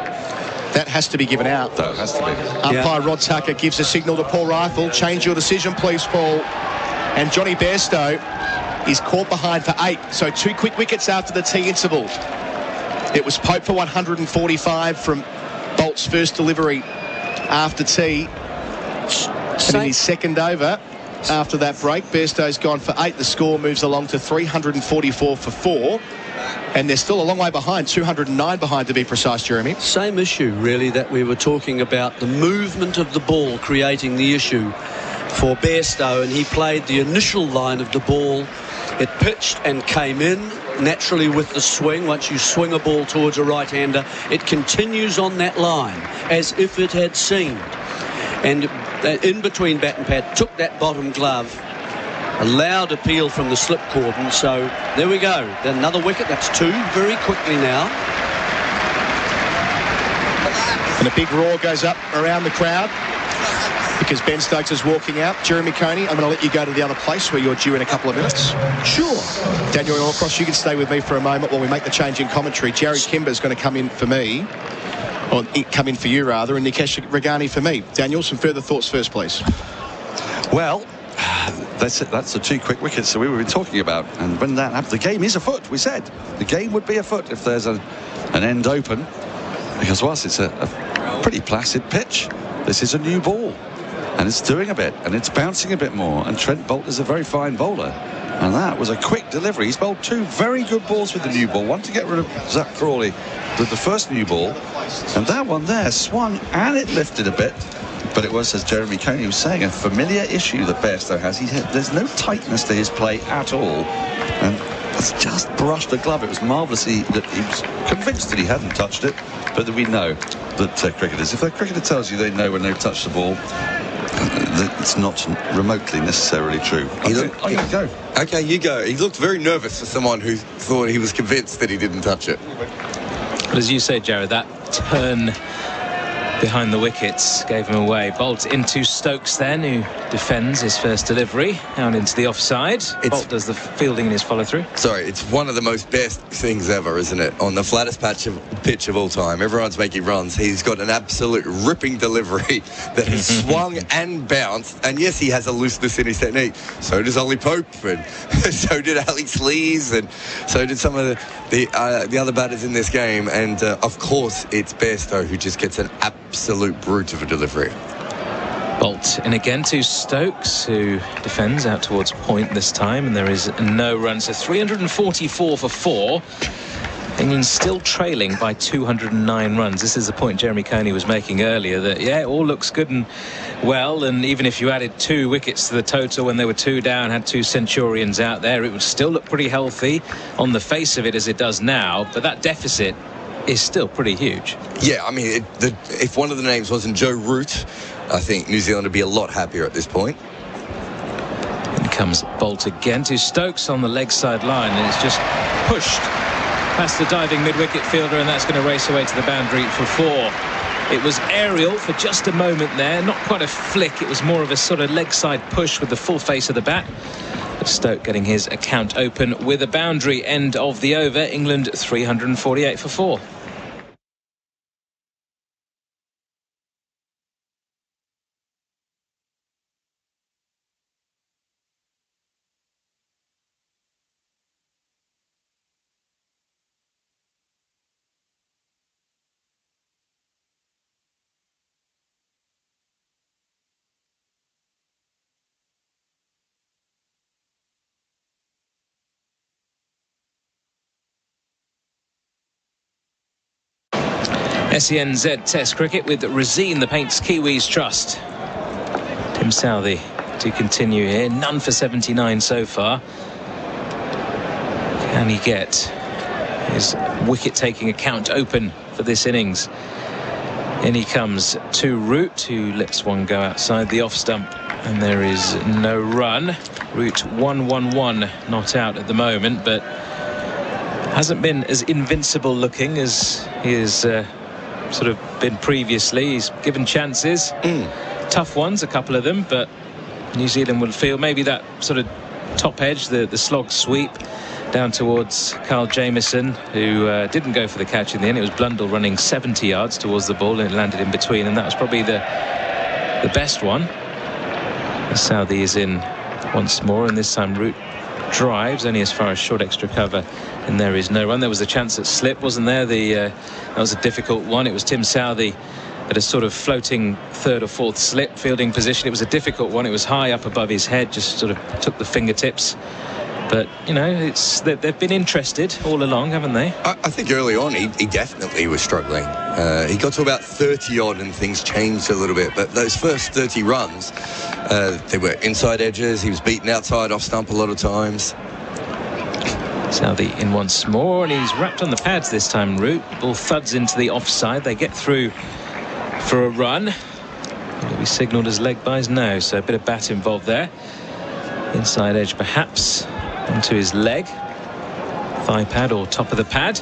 That has to be given out. That has to be. Umpire Rod Tucker gives a signal to Paul Rifle. Change your decision, please, Paul. And Johnny Bairstow is caught behind for 8. So 2 quick wickets after the tea interval. It was Pope for 145 from Bolt's first delivery after tea. And in his second over after that break, Bairstow's gone for 8. The score moves along to 344 for 4. And they're still a long way behind, 209 behind to be precise, Jeremy. Same issue, really, that we were talking about, the movement of the ball creating the issue for Bairstow, and he played the initial line of the ball. It pitched and came in naturally with the swing. Once you swing a ball towards a right-hander, it continues on that line as if it had seemed. And in between bat and pad, took that bottom glove. A loud appeal from the slip cordon, so there we go. Another wicket, that's 2 very quickly now. And a big roar goes up around the crowd because Ben Stokes is walking out. Jeremy Coney, I'm going to let you go to the other place where you're due in a couple of minutes. Sure. Daniel Norcross, you can stay with me for a moment while we make the change in commentary. Jared Kimber's going to come in for me, or come in for you rather, and Nikesh Regani for me. Daniel, some further thoughts first, please. Well, that's the 2 quick wickets that we were talking about, and when that happened, the game is afoot. We said the game would be afoot if there's an end open, because whilst it's a pretty placid pitch, this is a new ball, and it's doing a bit, and it's bouncing a bit more, and Trent Bolt is a very fine bowler, and that was a quick delivery. He's bowled 2 very good balls with the new ball, one to get rid of Zach Crawley with the first new ball, and that one there swung and it lifted a bit. But it was, as Jeremy Coney was saying, a familiar issue that Bairstow has. There's no tightness to his play at all. And it's just brushed the glove. It was marvellous that he was convinced that he hadn't touched it. But that we know that cricketers, if a cricketer tells you they know when they've touched the ball, it's not remotely necessarily true. Go. Okay, you go. He looked very nervous for someone who thought he was convinced that he didn't touch it. But as you say, Jared, that turn behind the wickets, gave him away. Bolt into Stokes then, who defends his first delivery out into the offside. Bolt does the fielding in his follow-through. Sorry, it's one of the most best things ever, isn't it? On the flattest pitch of all time, everyone's making runs. He's got an absolute ripping delivery that has swung and bounced. And yes, he has a looseness in his technique. So does Ollie Pope, and so did Alex Lees, and so did some of the other batters in this game. And of course, it's Bairstow who just gets an absolute brute of a delivery. Bolt in again to Stokes, who defends out towards point this time, and there is no run. So 344 for 4. England still trailing by 209 runs. This is the point Jeremy Coney was making earlier, that it all looks good and well, and even if you added 2 wickets to the total when they were 2 down, had 2 Centurions out there, it would still look pretty healthy on the face of it as it does now, but that deficit is still pretty huge. Yeah, I mean, if one of the names wasn't Joe Root, I think New Zealand would be a lot happier at this point. In comes Bolt again to Stokes on the leg side line, and it's just pushed past the diving mid-wicket fielder, and that's going to race away to the boundary for 4. It was aerial for just a moment there, not quite a flick, it was more of a sort of leg side push with the full face of the bat. Stoke getting his account open with a boundary. End of the over. England 348 for 4. SENZ Test Cricket with Razeen, the Paints Kiwis Trust. Tim Southey to continue here. None for 79 so far. Can he get his wicket-taking account open for this innings? In he comes to Root, who lets one go outside the off stump, and there is no run. Root 1-1-1, not out at the moment, but hasn't been as invincible looking as he is sort of been previously. He's given chances, tough ones, a couple of them, but New Zealand will feel maybe that sort of top edge, the slog sweep down towards Carl Jamieson, who didn't go for the catch in the end. It was Blundell running 70 yards towards the ball, and it landed in between, and that was probably the best one. Southey is in once more, and this time Root drives only as far as short extra cover, and there is no run. There was a chance at slip, wasn't there? That was a difficult one. It was Tim Southey at a sort of floating 3rd or 4th slip fielding position. It was a difficult one. It was high up above his head, just sort of took the fingertips. But, you know, they've been interested all along, haven't they? I think early on he definitely was struggling. He got to about 30 odd and things changed a little bit. But those first 30 runs, they were inside edges. He was beaten outside off stump a lot of times. Southey in once more, and he's wrapped on the pads this time, Root. Ball thuds into the offside. They get through for a run. Will be signalled as leg byes? No, so a bit of bat involved there. Inside edge perhaps onto his leg, thigh pad or top of the pad.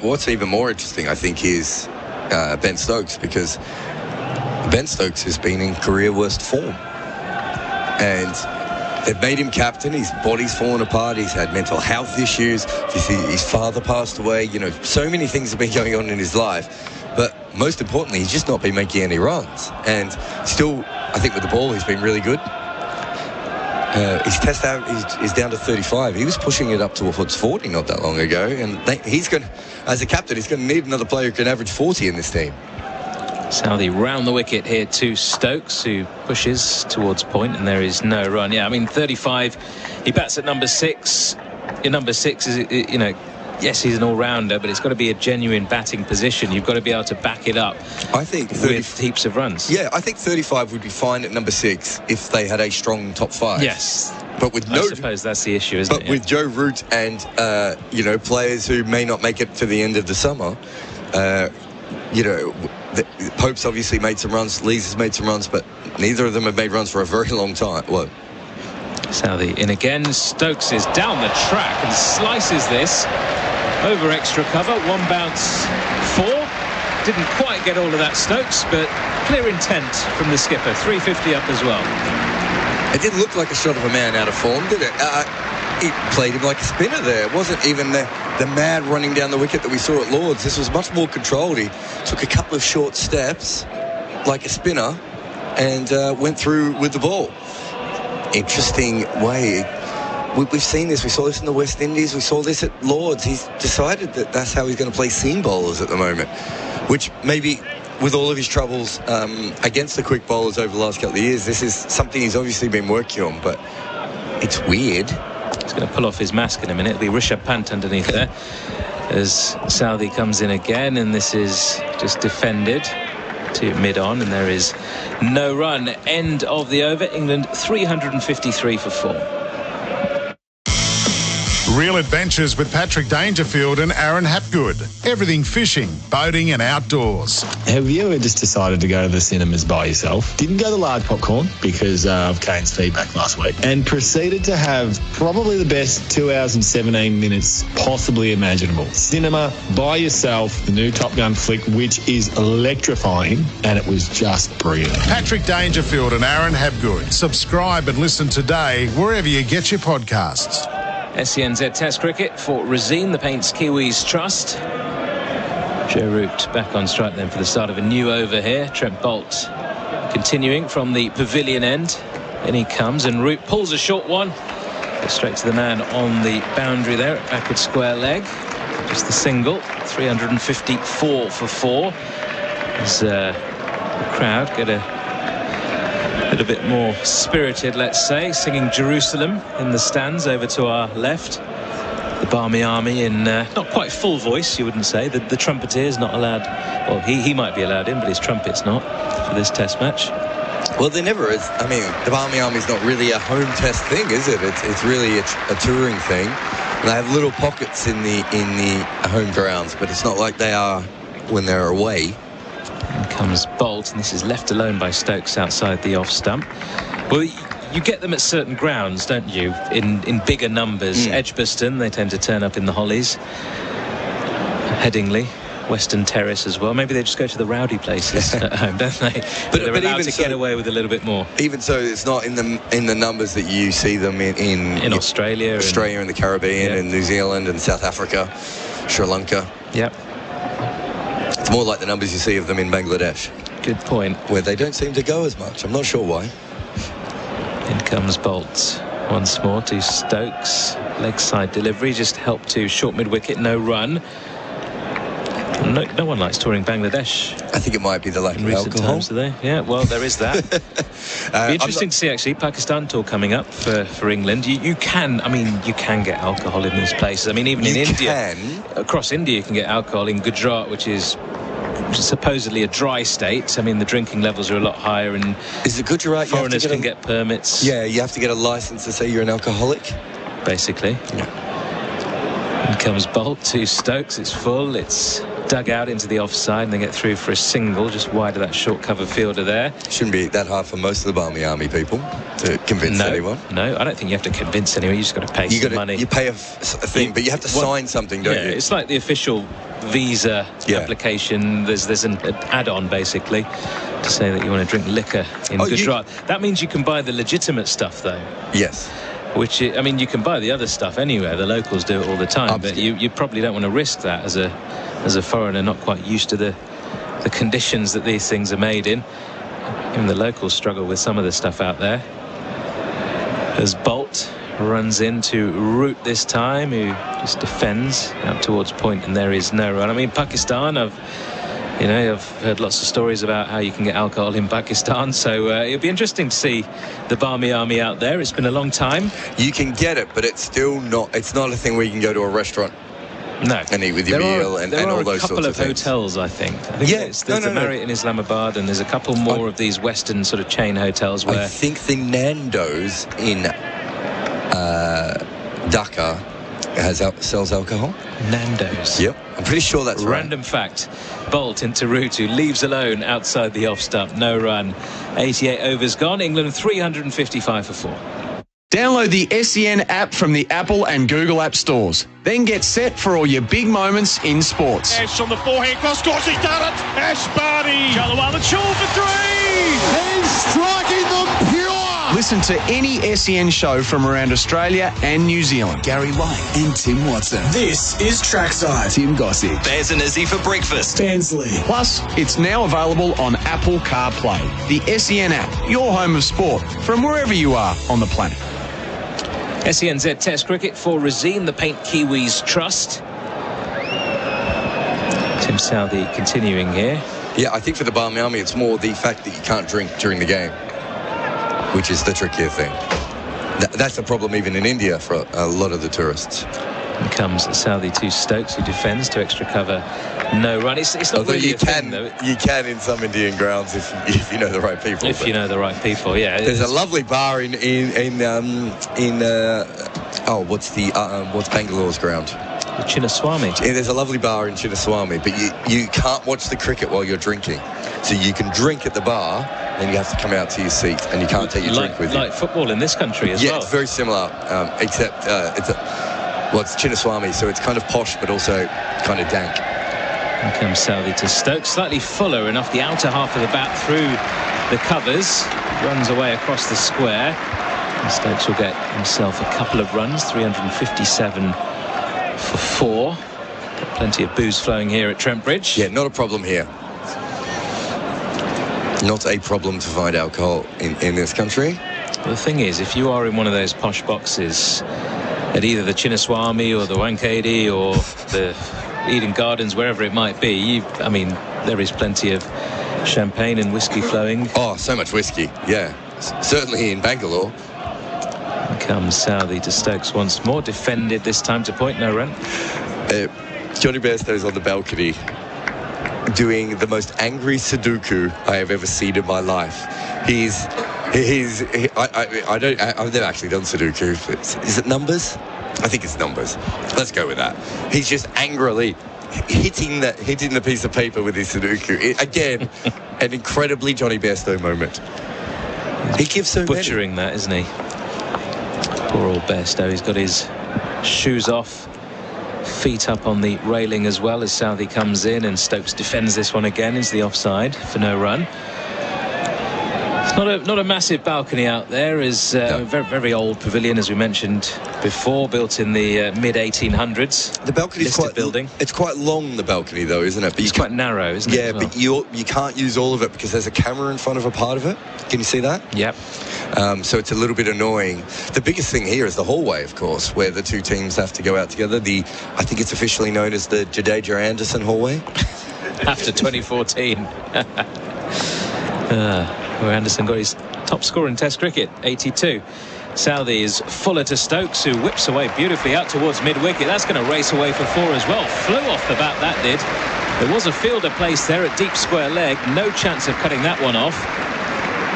What's even more interesting, I think, is Ben Stokes, because Ben Stokes has been in career worst form, and they've made him captain. His body's fallen apart. He's had mental health issues. His father passed away. You know, so many things have been going on in his life. But most importantly, he's just not been making any runs. And still, I think with the ball, he's been really good. His test out is down to 35. He was pushing it up towards 40 not that long ago. And he's going, as a captain, he's going to need another player who can average 40 in this team. Southey round the wicket here to Stokes, who pushes towards point, and there is no run. Yeah, I mean, 35. He bats at number 6. Your number 6 is, you know, yes, he's an all-rounder, but it's got to be a genuine batting position. You've got to be able to back it up, I think, with heaps of runs. Yeah, I think 35 would be fine at number 6 if they had a strong top 5. Yes. But with I suppose that's the issue, isn't it? But with Joe Root and, you know, players who may not make it to the end of the summer, you know, Pope's obviously made some runs, Lees has made some runs, but neither of them have made runs for a very long time. Well, Southey in again. Stokes is down the track and slices this over extra cover. One bounce 4. Didn't quite quite get all of that, Stokes, but clear intent from the skipper. 350 up as well. It didn't look like a shot of a man out of form, did it? He played him like a spinner there. It wasn't even the mad running down the wicket that we saw at Lords. This was much more controlled. He took a couple of short steps like a spinner and went through with the ball. Interesting way. We've seen this. We saw this in the West Indies. We saw this at Lords. He's decided that that's how he's going to play seam bowlers at the moment, which maybe with all of his troubles against the quick bowlers over the last couple of years, this is something he's obviously been working on, but it's weird. He's going to pull off his mask in a minute. It'll be Rishabh Pant underneath there as Southee comes in again, and this is just defended to mid-on, and there is no run. End of the over. England 353 for 4. Real Adventures with Patrick Dangerfield and Aaron Hapgood. Everything fishing, boating and outdoors. Have you ever just decided to go to the cinemas by yourself? Didn't go to large popcorn because of Kane's feedback last week, and proceeded to have probably the best 2 hours and 17 minutes possibly imaginable. Cinema by yourself, the new Top Gun flick, which is electrifying, and it was just brilliant. Patrick Dangerfield and Aaron Hapgood. Subscribe and listen today wherever you get your podcasts. SENZ Test Cricket for Razine, the Paints Kiwis Trust. Joe Root back on strike then for the start of a new over here. Trent Boult continuing from the pavilion end. In he comes, and Root pulls a short one. Goes straight to the man on the boundary there at backward square leg. Just the single. 354 for 4. As the crowd get a little bit more spirited, let's say, singing Jerusalem in the stands over to our left. The Barmy Army in not quite full voice, you wouldn't say. The trumpeter is not allowed. Well, he might be allowed in, but his trumpet's not for this test match. Well, there never is. I mean, the Barmy Army's not really a home test thing, is it? It's really a touring thing. And they have little pockets in the home grounds, but it's not like they are when they're away. In comes Boult, and this is left alone by Stokes outside the off stump. Well, you get them at certain grounds, don't you, in bigger numbers. Edgbaston, they tend to turn up in the Hollies. Headingley, Western Terrace as well. Maybe they just go to the rowdy places at home, don't they? But they're allowed to get away with a little bit more. Even so, it's not in the numbers that you see them in Australia, and the Caribbean, and New Zealand and South Africa, Sri Lanka. Yep. It's more like the numbers you see of them in Bangladesh. Good point. Where they don't seem to go as much. I'm not sure why. In comes Boult once more to Stokes. Leg side delivery, just helped to short mid-wicket, no run. No one likes touring Bangladesh. I think it might be the lack of recent alcohol. Times today. Yeah, well, there is that. It'd be interesting to see, actually, Pakistan tour coming up for England. You can get alcohol in these places. I mean, even in India, across India, you can get alcohol. In Gujarat, which is supposedly a dry state. I mean, the drinking levels are a lot higher, and is it Gujarat? Foreigners can get permits. Yeah, you have to get a license to say you're an alcoholic. Basically. Yeah. In comes Boult to Stokes. It's full. It's dug out into the offside, and they get through for a single just wide of that short cover fielder there. Shouldn't be that hard for most of the Barmy Army people to convince anyone. No, I don't think you have to convince anyone. You just got to pay some money. You pay a thing, but you have to sign something, don't you? It's like the official visa application. There's an add-on basically to say that you want to drink liquor in Gujarat. That means you can buy the legitimate stuff, though. Yes. Which, I mean, you can buy the other stuff anywhere. The locals do it all the time. But you probably don't want to risk that as a foreigner not quite used to the conditions that these things are made in. Even the locals struggle with some of the stuff out there. As Boult runs into Root this time, who just defends out towards point, and there is no run. I mean, Pakistan, I've heard lots of stories about how you can get alcohol in Pakistan, so it'll be interesting to see the Barmy Army out there. It's been a long time. You can get it, but it's not a thing where you can go to a restaurant. No. And eat with your meal and all those sorts of things. There are a couple of hotels, I think. There's the Marriott in Islamabad, and there's a couple more of these Western sort of chain hotels where... I think the Nando's in Dhaka sells alcohol. Nando's? Yep. I'm pretty sure that's right. Random fact. Boult into Root, who leaves alone outside the off stump. No run. 88 overs gone. England 355 for 4. Download the SEN app from the Apple and Google App Stores. Then get set for all your big moments in sports. Ash on the forehand cross course, he's done it. Ash Barty. Charlie Shaw for three. He's striking them pure. Listen to any SEN show from around Australia and New Zealand. Gary White and Tim Watson. This is Trackside. Tim Gossage. Bears and Izzy for breakfast. Bansley. Plus, it's now available on Apple CarPlay. The SEN app, your home of sport, from wherever you are on the planet. SENZ Test Cricket for Razine, the Paint Kiwis Trust. Tim Southey continuing here. Yeah, I think for the Barmy Army, it's more the fact that you can't drink during the game, which is the trickier thing. That's the problem even in India for a lot of the tourists. Here comes Southey to Stokes, who defends to extra cover. No run. It's not Although really you can, though. You can in some Indian grounds if you know the right people. If you know the right people, yeah. There's a lovely bar in what's Bangalore's ground? The Chinnaswamy. Yeah, there's a lovely bar in Chinnaswamy, but you can't watch the cricket while you're drinking. So you can drink at the bar, then you have to come out to your seat, and you can't take your drink with you. Like football in this country as well. Yeah, it's very similar, except it's Chinnaswamy, so it's kind of posh, but also kind of dank. Here comes Southey to Stokes, slightly fuller, enough the outer half of the bat through the covers, runs away across the square. And Stokes will get himself a couple of runs, 357 for 4. Got plenty of booze flowing here at Trent Bridge. Yeah, not a problem here. Not a problem to find alcohol in this country. Well, the thing is, if you are in one of those posh boxes at either the Chinnaswamy or the Wankhede or the Eden Gardens, wherever it might be, there is plenty of champagne and whiskey flowing. Oh, so much whiskey, yeah. Certainly in Bangalore. Here comes Southey to Stokes once more, defended this time to point, no run. Johnny Bairstow's on the balcony doing the most angry Sudoku I have ever seen in my life. I've never actually done Sudoku. Is it numbers? I think it's numbers. Let's go with that. He's just angrily hitting the piece of paper with his Sudoku. Again, an incredibly Johnny Bairstow moment. He gives so butchering many. That, isn't he? Poor old Bairstow. He's got his shoes off, feet up on the railing as well as Southey comes in, and Stokes defends this one again. Is the offside for no run. It's not a massive balcony out there. Is a very, very old pavilion, as we mentioned before, built in the mid 1800s. The balcony is quite building. It's quite long, the balcony, though, isn't it? But it's quite narrow, isn't it? Yeah, but you can't use all of it because there's a camera in front of a part of it. Can you see that? Yep. So it's a little bit annoying. The biggest thing here is the hallway, of course, where the two teams have to go out together. I think it's officially known as the Jadeja Anderson hallway. After 2014. Where Anderson got his top score in Test cricket, 82. Southey is fuller to Stokes, who whips away beautifully out towards mid-wicket. That's going to race away for 4 as well. Flew off the bat, that did. There was a fielder placed there at deep square leg. No chance of cutting that one off.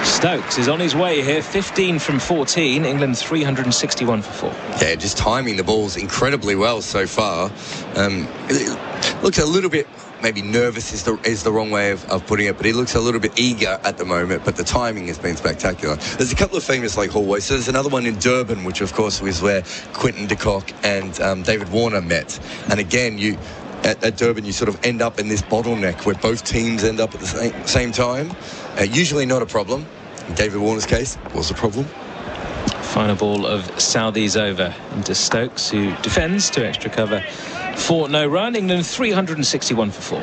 Stokes is on his way here, 15 from 14. England 361 for 4. Yeah, just timing the balls incredibly well so far. It looks a little bit, maybe nervous is the wrong way of putting it, but he looks a little bit eager at the moment, but the timing has been spectacular. There's a couple of famous hallways. So there's another one in Durban, which of course was where Quinton de Kock and David Warner met. And again, at Durban, you sort of end up in this bottleneck where both teams end up at the same time. Usually not a problem. In David Warner's case, was a problem. Final ball of Southey's over into Stokes, who defends to extra cover for no run. England 361 for 4.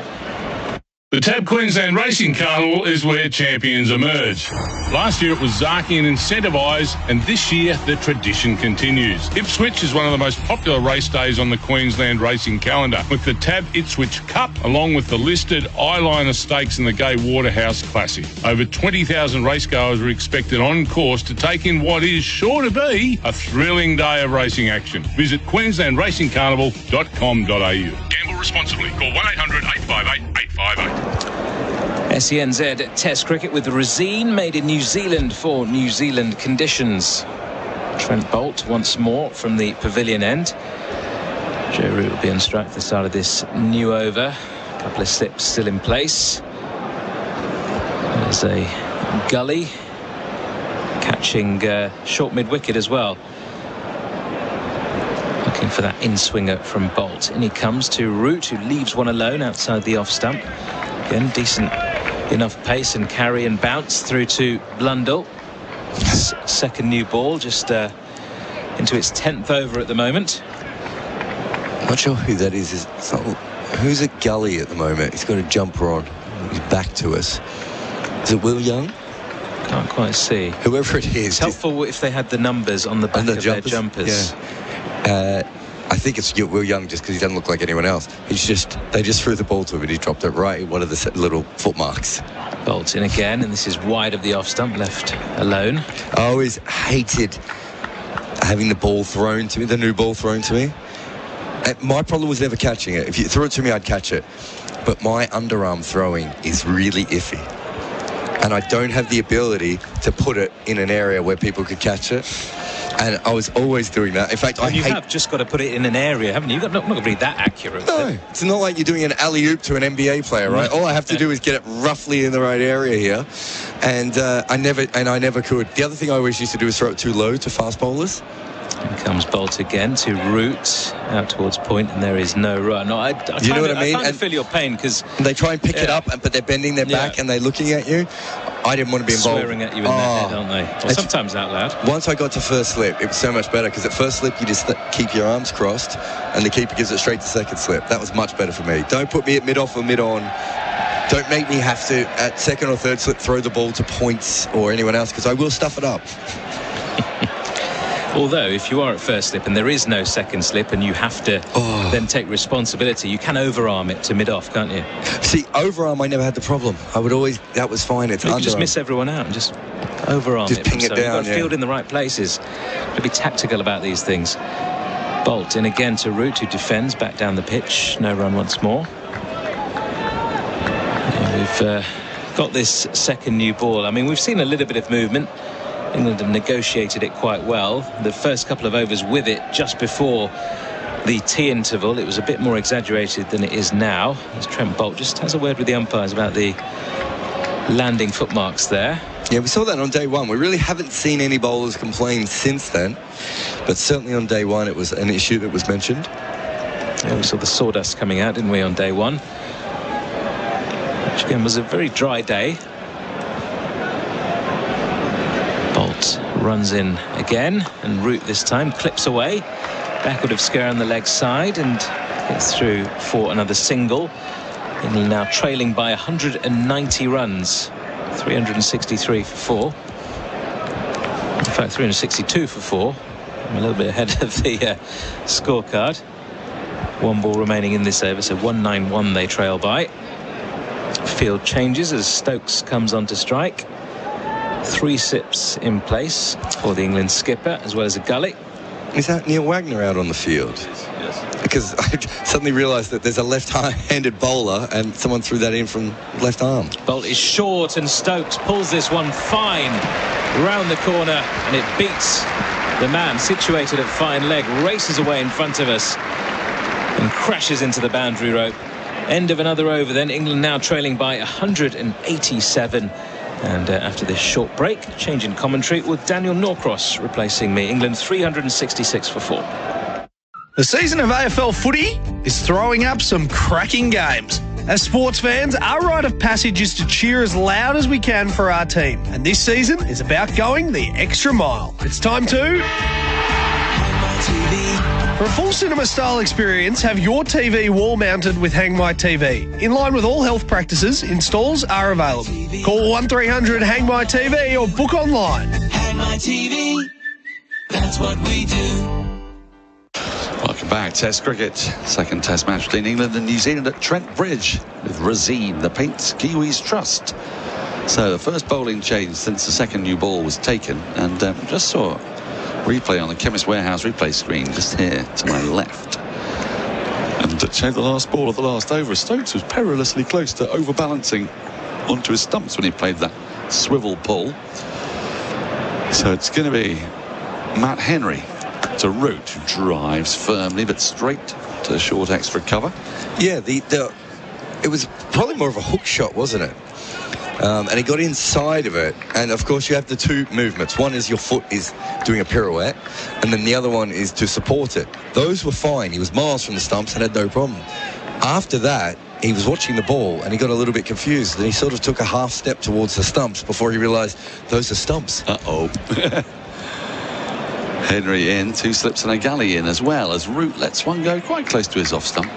The TAB Queensland Racing Carnival is where champions emerge. Last year it was Zaki and Incentivise, and this year the tradition continues. Ipswich is one of the most popular race days on the Queensland racing calendar, with the TAB Ipswich Cup, along with the listed Eyeliner Stakes and the Gay Waterhouse Classic. Over 20,000 racegoers are expected on course to take in what is sure to be a thrilling day of racing action. Visit queenslandracingcarnival.com.au. Gamble responsibly. Call 1-800-858-858. SENZ Test cricket with Razine, made in New Zealand for New Zealand conditions. Trent Bolt once more from the pavilion end. Joe Root will be on strike at the start of this new over. A couple of slips still in place. There's a gully catching short mid-wicket as well. Looking for that in-swinger from Bolt. In he comes to Root, who leaves one alone outside the off-stump. Again, decent enough pace and carry and bounce through to Blundell. Second new ball, just into its 10th over at the moment. Not sure who that is. Who's at gully at the moment? He's got a jumper on. He's back to us. Is it Will Young? Can't quite see. Whoever it is. It's helpful if they had the numbers on the back of their jumpers. Yeah. I think it's Will Young just because he doesn't look like anyone else. They just threw the ball to him and he dropped it right in one of the little footmarks. Bolt in again, and this is wide of the off stump, left alone. I always hated having the ball thrown to me, the new ball thrown to me. My problem was never catching it. If you threw it to me, I'd catch it. But my underarm throwing is really iffy. And I don't have the ability to put it in an area where people could catch it. And I was always doing that. In fact, you have just got to put it in an area, haven't you? You're not going to be that accurate. No, it's not like you're doing an alley-oop to an NBA player, right? All I have to do is get it roughly in the right area here. And I never could. The other thing I always used to do is throw it too low to fast bowlers. And comes Bolt again to Root out towards point, and there is no run. No, you know what I mean? I kind of feel your pain because they try and pick it up, but they're bending their back and they're looking at you. I didn't want to be involved. Swearing at you in their head, aren't they? Or sometimes out loud. Once I got to first slip, it was so much better because at first slip you just keep your arms crossed, and the keeper gives it straight to second slip. That was much better for me. Don't put me at mid off or mid on. Don't make me have to at second or third slip throw the ball to points or anyone else because I will stuff it up. Although, if you are at first slip and there is no second slip and you have to then take responsibility, you can overarm it to mid-off, can't you? See, overarm, I never had the problem. I would always, that was fine. It's you just miss everyone out and just overarm just it. Ping it down, you've got to field in the right places. To be tactical about these things. Bolt in again to Root, who defends back down the pitch. No run once more. And we've got this second new ball. I mean, we've seen a little bit of movement. England have negotiated it quite well. The first couple of overs with it just before the tea interval, it was a bit more exaggerated than it is now, as Trent Bolt just has a word with the umpires about the landing footmarks there. Yeah, we saw that on day one. We really haven't seen any bowlers complain since then, but certainly on day one it was an issue that was mentioned. Yeah, we saw the sawdust coming out, didn't we, on day one, which again was a very dry day. Bolt runs in again, and Root this time clips away. Backward of scare on the leg side and gets through for another single. England now trailing by 190 runs. 363 for 4. In fact, 362 for 4. I'm a little bit ahead of the scorecard. One ball remaining in this over, so 191 they trail by. Field changes as Stokes comes on to strike. 3 sips in place for the England skipper, as well as a gully. Is that Neil Wagner out on the field? Yes. Because I suddenly realised that there's a left-handed bowler and someone threw that in from left arm. Bolt is short and Stokes pulls this one fine round the corner, and it beats the man situated at fine leg, races away in front of us and crashes into the boundary rope. End of another over then. England now trailing by 187. And after this short break, change in commentary with Daniel Norcross replacing me. England 366 for 4. The season of AFL footy is throwing up some cracking games. As sports fans, our rite of passage is to cheer as loud as we can for our team. And this season is about going the extra mile. It's time to... For a full cinema-style experience, have your TV wall-mounted with Hang My TV. In line with all health practices, installs are available. Call 1300 Hang My TV or book online. Hang My TV, that's what we do. Welcome back. Test cricket. Second test match between England and New Zealand at Trent Bridge with Razeen, the Paint Kiwis trust. So the first bowling change since the second new ball was taken, and just saw replay on the Chemist Warehouse replay screen just here to my left, and to show the last ball of the last over. Stokes was perilously close to overbalancing onto his stumps when he played that swivel pull. So it's going to be Matt Henry to Root, who drives firmly but straight to short extra cover. Yeah, It was probably more of a hook shot, wasn't it? And he got inside of it, and of course you have the two movements. One is your foot is doing a pirouette, and then the other one is to support it. Those were fine. He was miles from the stumps and had no problem. After that, he was watching the ball and he got a little bit confused, and he sort of took a half step towards the stumps before he realised those are stumps. Uh-oh. Henry in, 2 slips and a galley in, as well as Root lets one go quite close to his off stump.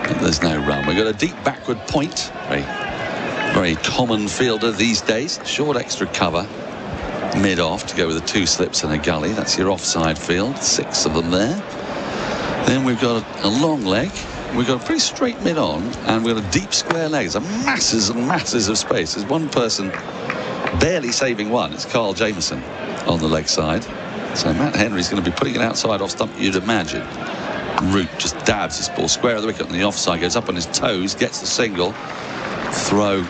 But there's no run. We've got a deep backward point. Very common fielder these days. Short extra cover. Mid-off to go with the 2 slips and a gully. That's your offside field. 6 of them there. Then we've got a long leg. We've got a pretty straight mid-on. And we've got a deep square leg. There's masses and masses of space. There's one person barely saving one. It's Carl Jameson on the leg side. So Matt Henry's going to be putting it outside off stump, you'd imagine. Root just dabs this ball square of the wicket on the offside, goes up on his toes, gets the single. Throw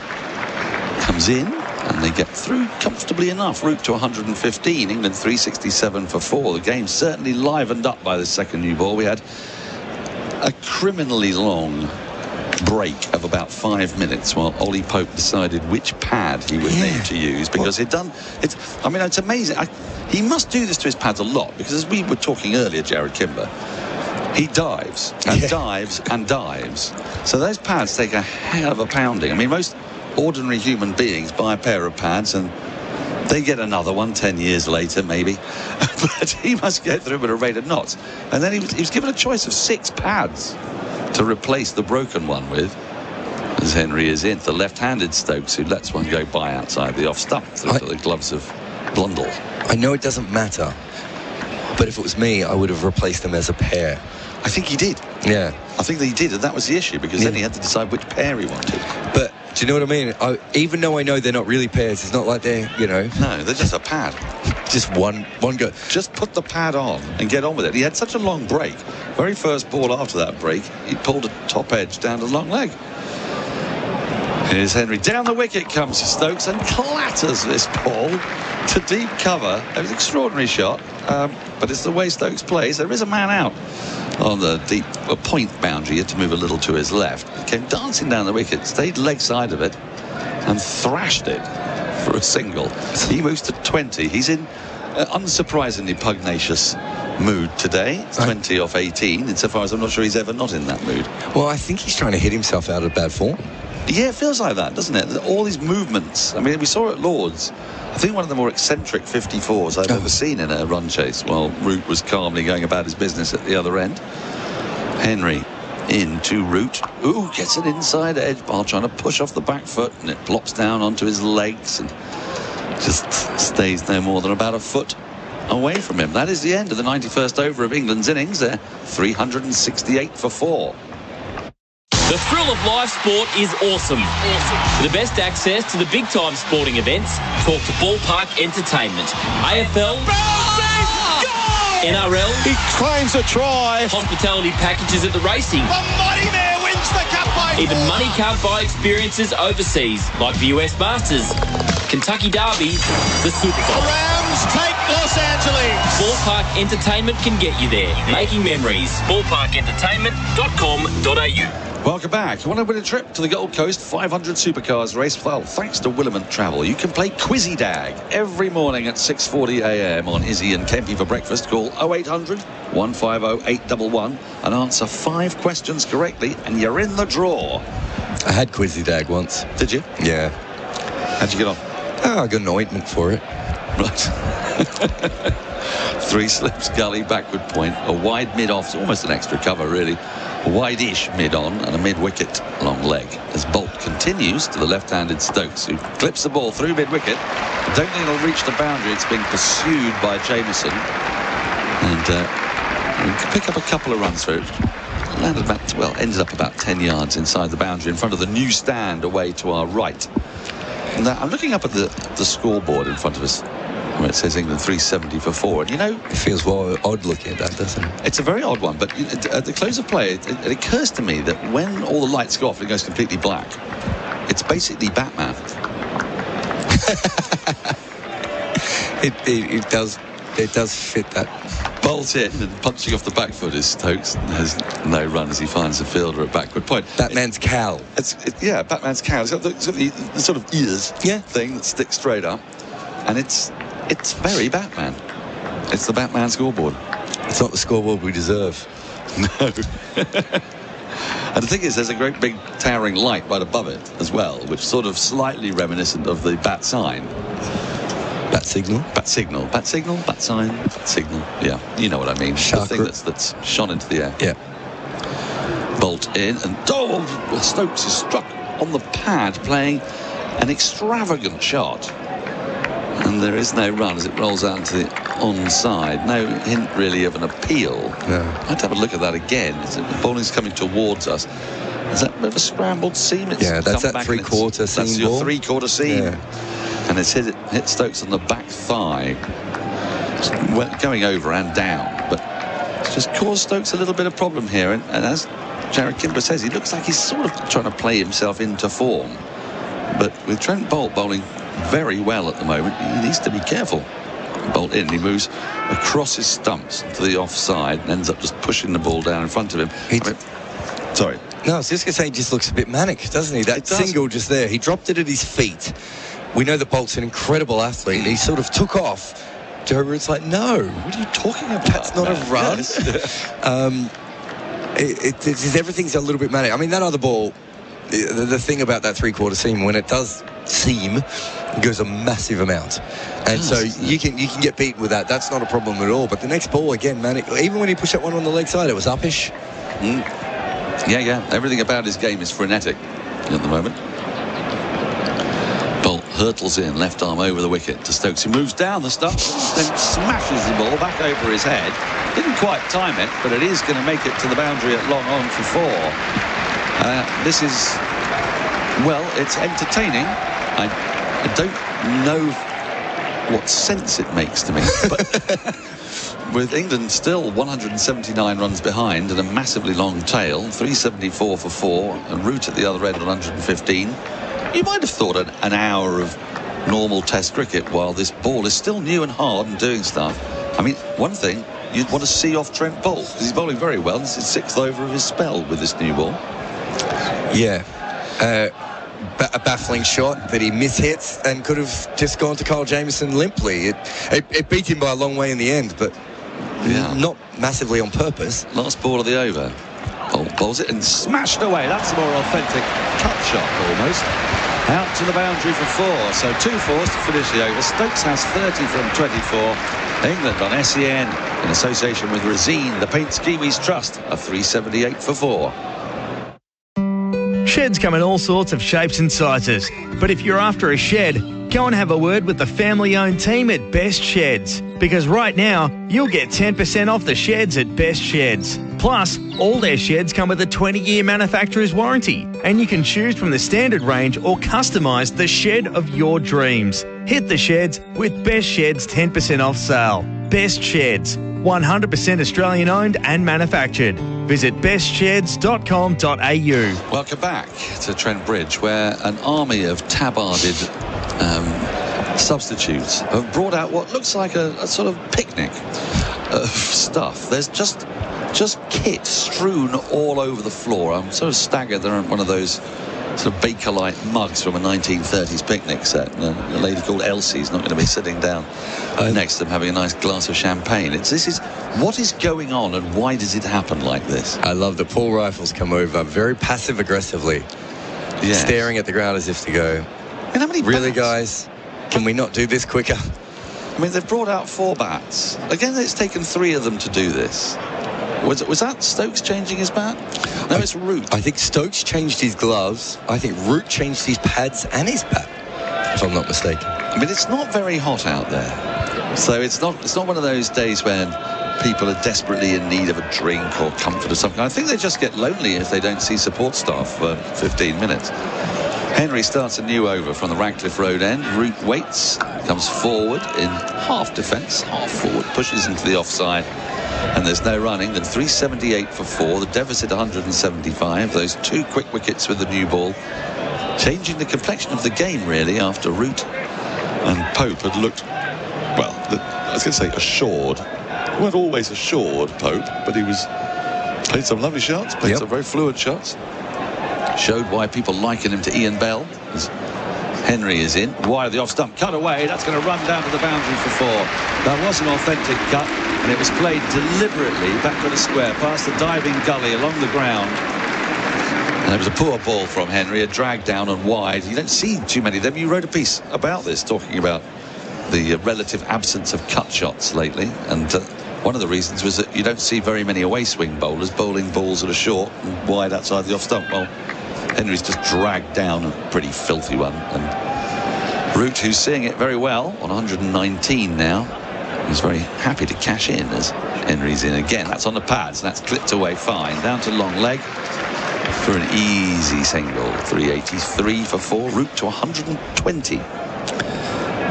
comes in, and they get through comfortably enough. Root to 115, England 367 for 4. The game certainly livened up by the second new ball. We had a criminally long break of about 5 minutes while Ollie Pope decided which pad he would need to use, because I mean, it's amazing. He must do this to his pads a lot, because as we were talking earlier, Jared Kimber, he dives and dives and dives. So those pads take a hell of a pounding. I mean, most ordinary human beings buy a pair of pads and they get another one 10 years later, maybe. But he must get through at a rate of knots. And then he was given a choice of 6 pads to replace the broken one with, as Henry is in. The left-handed Stokes, who lets one go by outside the off stump through to the gloves of Blundell. I know it doesn't matter, but if it was me, I would have replaced them as a pair. I think he did. Yeah. I think that he did, and that was the issue, because then he had to decide which pair he wanted. But do you know what I mean? Even though I know they're not really pairs, it's not like they're, No, they're just a pad. Just one go. Just put the pad on and get on with it. He had such a long break. Very first ball after that break, he pulled a top edge down the long leg. Here's Henry. Down the wicket comes Stokes and clatters this ball to deep cover. It was an extraordinary shot, but it's the way Stokes plays. There is a man out on the deep point boundary. He had to move a little to his left. He came dancing down the wicket, stayed leg side of it, and thrashed it for a single. He moves to 20. He's in unsurprisingly pugnacious mood today. It's 20 off 18, insofar as I'm not sure he's ever not in that mood. Well, I think he's trying to hit himself out of bad form. Yeah, it feels like that, doesn't it? All these movements. I mean, we saw at Lord's, I think one of the more eccentric 54s I've ever seen in a run chase, while Root was calmly going about his business at the other end. Henry into Root. Ooh, gets an inside edge while trying to push off the back foot, and it plops down onto his legs and just stays no more than about a foot away from him. That is the end of the 91st over of England's innings. They're 368 for 4. The thrill of live sport is awesome. The best access to the big-time sporting events. Talk to Ballpark Entertainment. AFL. NRL. He claims a try. Hospitality packages at the racing. The Money Mare wins the Cup by 4. Even money can't buy experiences overseas, like the US Masters, Kentucky Derby, the Super Bowl. The Rams take Los Angeles. Ballpark Entertainment can get you there. Making memories. ballparkentertainment.com.au. Welcome back. You want to win a trip to the Gold Coast 500 Supercars race? Well, thanks to Willamette Travel, you can play Quizzy Dag every morning at 6:40 a.m. on Izzy and Kempy for breakfast. Call 0800 150 811 and answer 5 questions correctly, and you're in the draw. I had Quizzy Dag once. Did you? Yeah. How'd you get on? Oh, I got an ointment for it. Right. 3 slips, gully, backward point, a wide mid-off, almost an extra cover, really. A wide-ish mid-on and a mid-wicket long leg as Bolt continues to the left-handed Stokes, who clips the ball through mid-wicket. I don't think it'll reach the boundary. It's being pursued by Jameson, and we can pick up a couple of runs through it. Landed ended up about 10 yards inside the boundary in front of the new stand away to our right. Now, I'm looking up at the scoreboard in front of us, where it says England 370 for 4, and it feels odd looking at that, doesn't it? It's a very odd one, but at the close of play, it occurs to me that when all the lights go off and it goes completely black, it's basically Batman. it does fit that Bolt in and punching off the back foot is Stokes. There's no run as he finds the fielder at backward point. Batman's cowl. Batman's cowl. It's got the sort of ears thing that sticks straight up. And it's very Batman. It's the Batman scoreboard. It's not the scoreboard we deserve. No. And the thing is, there's a great big towering light right above it as well, which is sort of slightly reminiscent of the bat sign. Bat signal? Bat signal. Bat signal, bat sign, bat signal. Yeah, you know what I mean. Shark the thing that's shone into the air. Yeah. Bolt in, and Stokes is struck on the pad, playing an extravagant shot. And there is no run as it rolls out to the onside. No hint really of an appeal. No. I'd have a look at that again. The bowling's coming towards us. Is that a bit of a scrambled seam? That's that three-quarter seam. That's your ball. Three-quarter seam. Yeah. And it's hit Stokes on the back thigh. It's going over and down. But it's just caused Stokes a little bit of problem here. And as Jared Kimber says, he looks like he's sort of trying to play himself into form. But with Trent Bolt bowling very well at the moment, he needs to be careful. Bolt in, he moves across his stumps to the offside and ends up just pushing the ball down in front of him. Sorry. No, I was just going to say, he just looks a bit manic, doesn't he? That single just there, he dropped it at his feet. We know that Bolt's an incredible athlete. He sort of took off. Joe Root's like, no, what are you talking about? That's not a run. Yes. Everything's a little bit manic. I mean, that other ball, the thing about that three-quarter seam, when it does seam, it goes a massive amount. And so you can get beaten with that. That's not a problem at all. But the next ball, again, manic. Even when he pushed that one on the leg side, it was uppish. Yeah. Everything about his game is frenetic at the moment. Bolt hurtles in, left arm over the wicket to Stokes, who moves down the stumps, then smashes the ball back over his head. Didn't quite time it, but it is going to make it to the boundary at long on for 4. This is, well, it's entertaining. I don't know what sense it makes to me, but with England still 179 runs behind and a massively long tail, 374 for 4, and Root at the other end at 115, you might have thought an hour of normal Test cricket while this ball is still new and hard and doing stuff. I mean, one thing, you'd want to see off Trent Bolt, because he's bowling very well. This is 6th over of his spell with this new ball. Yeah. A baffling shot that he mishits and could have just gone to Kyle Jamieson limply. It beat him by a long way in the end, but not massively on purpose. Last ball of the over. Bolt bowls it and smashed away. That's a more authentic cut shot almost. Out to the boundary for 4. So 2 fours to finish the over. Stokes has 30 from 24. England on SEN in association with Resine, the Paints Kiwis Trust, a 378 for 4. Sheds come in all sorts of shapes and sizes, but if you're after a shed, go and have a word with the family-owned team at Best Sheds, because right now you'll get 10% off the sheds at Best Sheds. Plus, all their sheds come with a 20-year manufacturer's warranty, and you can choose from the standard range or customise the shed of your dreams. Hit the sheds with Best Sheds 10% off sale. Best Sheds, 100% Australian owned and manufactured. Visit bestsheds.com.au. Welcome back to Trent Bridge, where an army of tabarded substitutes have brought out what looks like a sort of picnic of stuff. There's just kit strewn all over the floor. I'm sort of staggered there aren't one of those sort of Baker-like mugs from a 1930s picnic set. A lady called Elsie's not going to be sitting down next to them having a nice glass of champagne. What is going on and why does it happen like this? I love that Paul Rifles come over very passive-aggressively, staring at the ground as if to go, and how many really, bats? guys? Can we not do this quicker? I mean, they've brought out 4 bats. Again, it's taken 3 of them to do this. Was that Stokes changing his bat? No, it's Root. I think Stokes changed his gloves. I think Root changed his pads and his bat, if I'm not mistaken. I mean, it's not very hot out there. So it's not one of those days when people are desperately in need of a drink or comfort or something. I think they just get lonely if they don't see support staff for 15 minutes. Henry starts a new over from the Radcliffe Road end. Root waits, comes forward in half defence, half forward, pushes into the offside. And there's no running. Then 378 for 4. The deficit 175. Those 2 quick wickets with the new ball, changing the complexion of the game really after Root and Pope had looked, well, I was going to say assured, weren't always assured, Pope, but he played some lovely shots, played some very fluid shots. Showed why people liken him to Ian Bell. As Henry is in, wide of the off stump, cut away. That's going to run down to the boundary for 4. That was an authentic cut, and it was played deliberately back to the square, past the diving gully along the ground. And it was a poor ball from Henry, a drag down and wide. You don't see too many of them. You wrote a piece about this, talking about the relative absence of cut shots lately, and one of the reasons was that you don't see very many away swing bowlers bowling balls that are short and wide outside the off stump. Well, Henry's just dragged down a pretty filthy one, and Root, who's seeing it very well on 119 now, he's very happy to cash in as Henry's in again. That's on the pads, and that's clipped away fine. Down to long leg for an easy single. 383 for 4. Root to 120.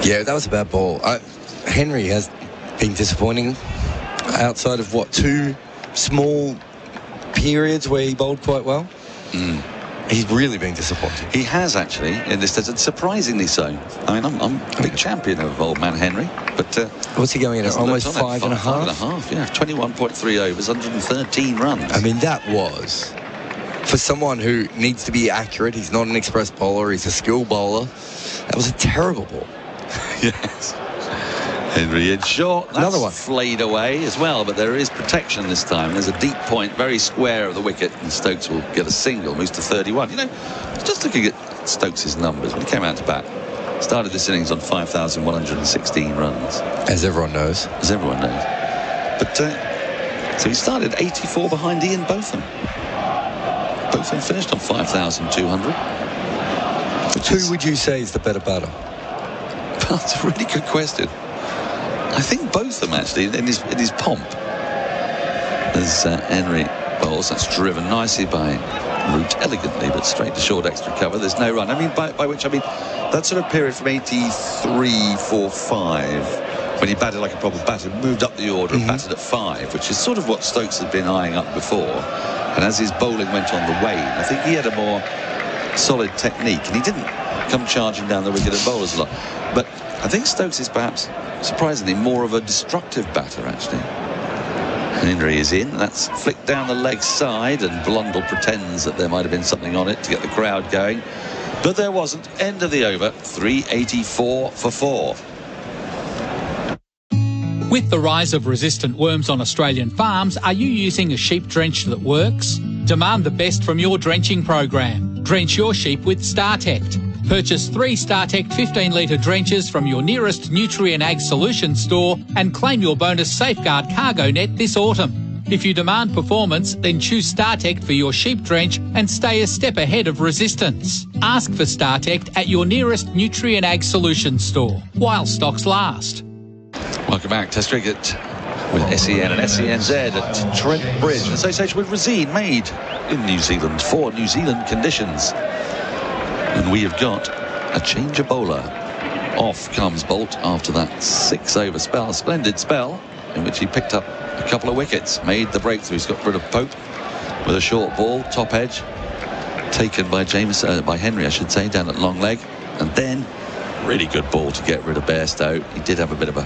Yeah, that was a bad ball. Henry has been disappointing outside of, 2 small periods where he bowled quite well. He's really been disappointing. He has, actually, in this test, and surprisingly so. I mean, I'm a big champion of old man Henry, but what's he going in at? Almost 5.5? 5.5, yeah. 21.3 overs, 113 runs. I mean, that was, for someone who needs to be accurate, he's not an express bowler, he's a skill bowler, that was a terrible ball. Yes. Henry in short. That's another one flayed away as well, but there is protection this time. There's a deep point, very square of the wicket, and Stokes will get a single, moves to 31. You know, just looking at Stokes' numbers when he came out to bat, started this innings on 5,116 runs. As everyone knows. As everyone knows. But so he started 84 behind Ian Botham. Botham finished on 5,200. Who would you say is the better batter? That's a really good question. I think Botham, actually, in his pomp. As Henry bowls, that's driven nicely by Root, elegantly, but straight to short extra cover. There's no run. I mean, by which I mean that sort of period from 83, 4, 5, when he batted like a proper batter, moved up the order and batted at 5, which is sort of what Stokes had been eyeing up before. And as his bowling went on the wane, I think he had a more solid technique, and he didn't come charging down the wicket at bowlers a lot. But I think Stokes is perhaps, surprisingly, more of a destructive batter, actually. Henry is in. That's flicked down the leg side, and Blundell pretends that there might have been something on it to get the crowd going. But there wasn't. End of the over. 384 for 4. With the rise of resistant worms on Australian farms, are you using a sheep drench that works? Demand the best from your drenching program. Drench your sheep with StarTect. Purchase 3 StarTect 15-litre drenches from your nearest Nutrien Ag Solutions store and claim your bonus Safeguard Cargo Net this autumn. If you demand performance, then choose StarTect for your sheep drench and stay a step ahead of resistance. Ask for StarTect at your nearest Nutrien Ag Solutions store while stocks last. Welcome back. Test cricket with SEN and SENZ at Trent Bridge. An association with Resine, made in New Zealand for New Zealand conditions. And we have got a change of bowler. Off comes Bolt after that 6-over spell. A splendid spell in which he picked up a couple of wickets, made the breakthrough. He's got rid of Pope with a short ball, top edge, taken by by Henry, I should say, down at long leg. And then, really good ball to get rid of Bairstow. He did have a bit of a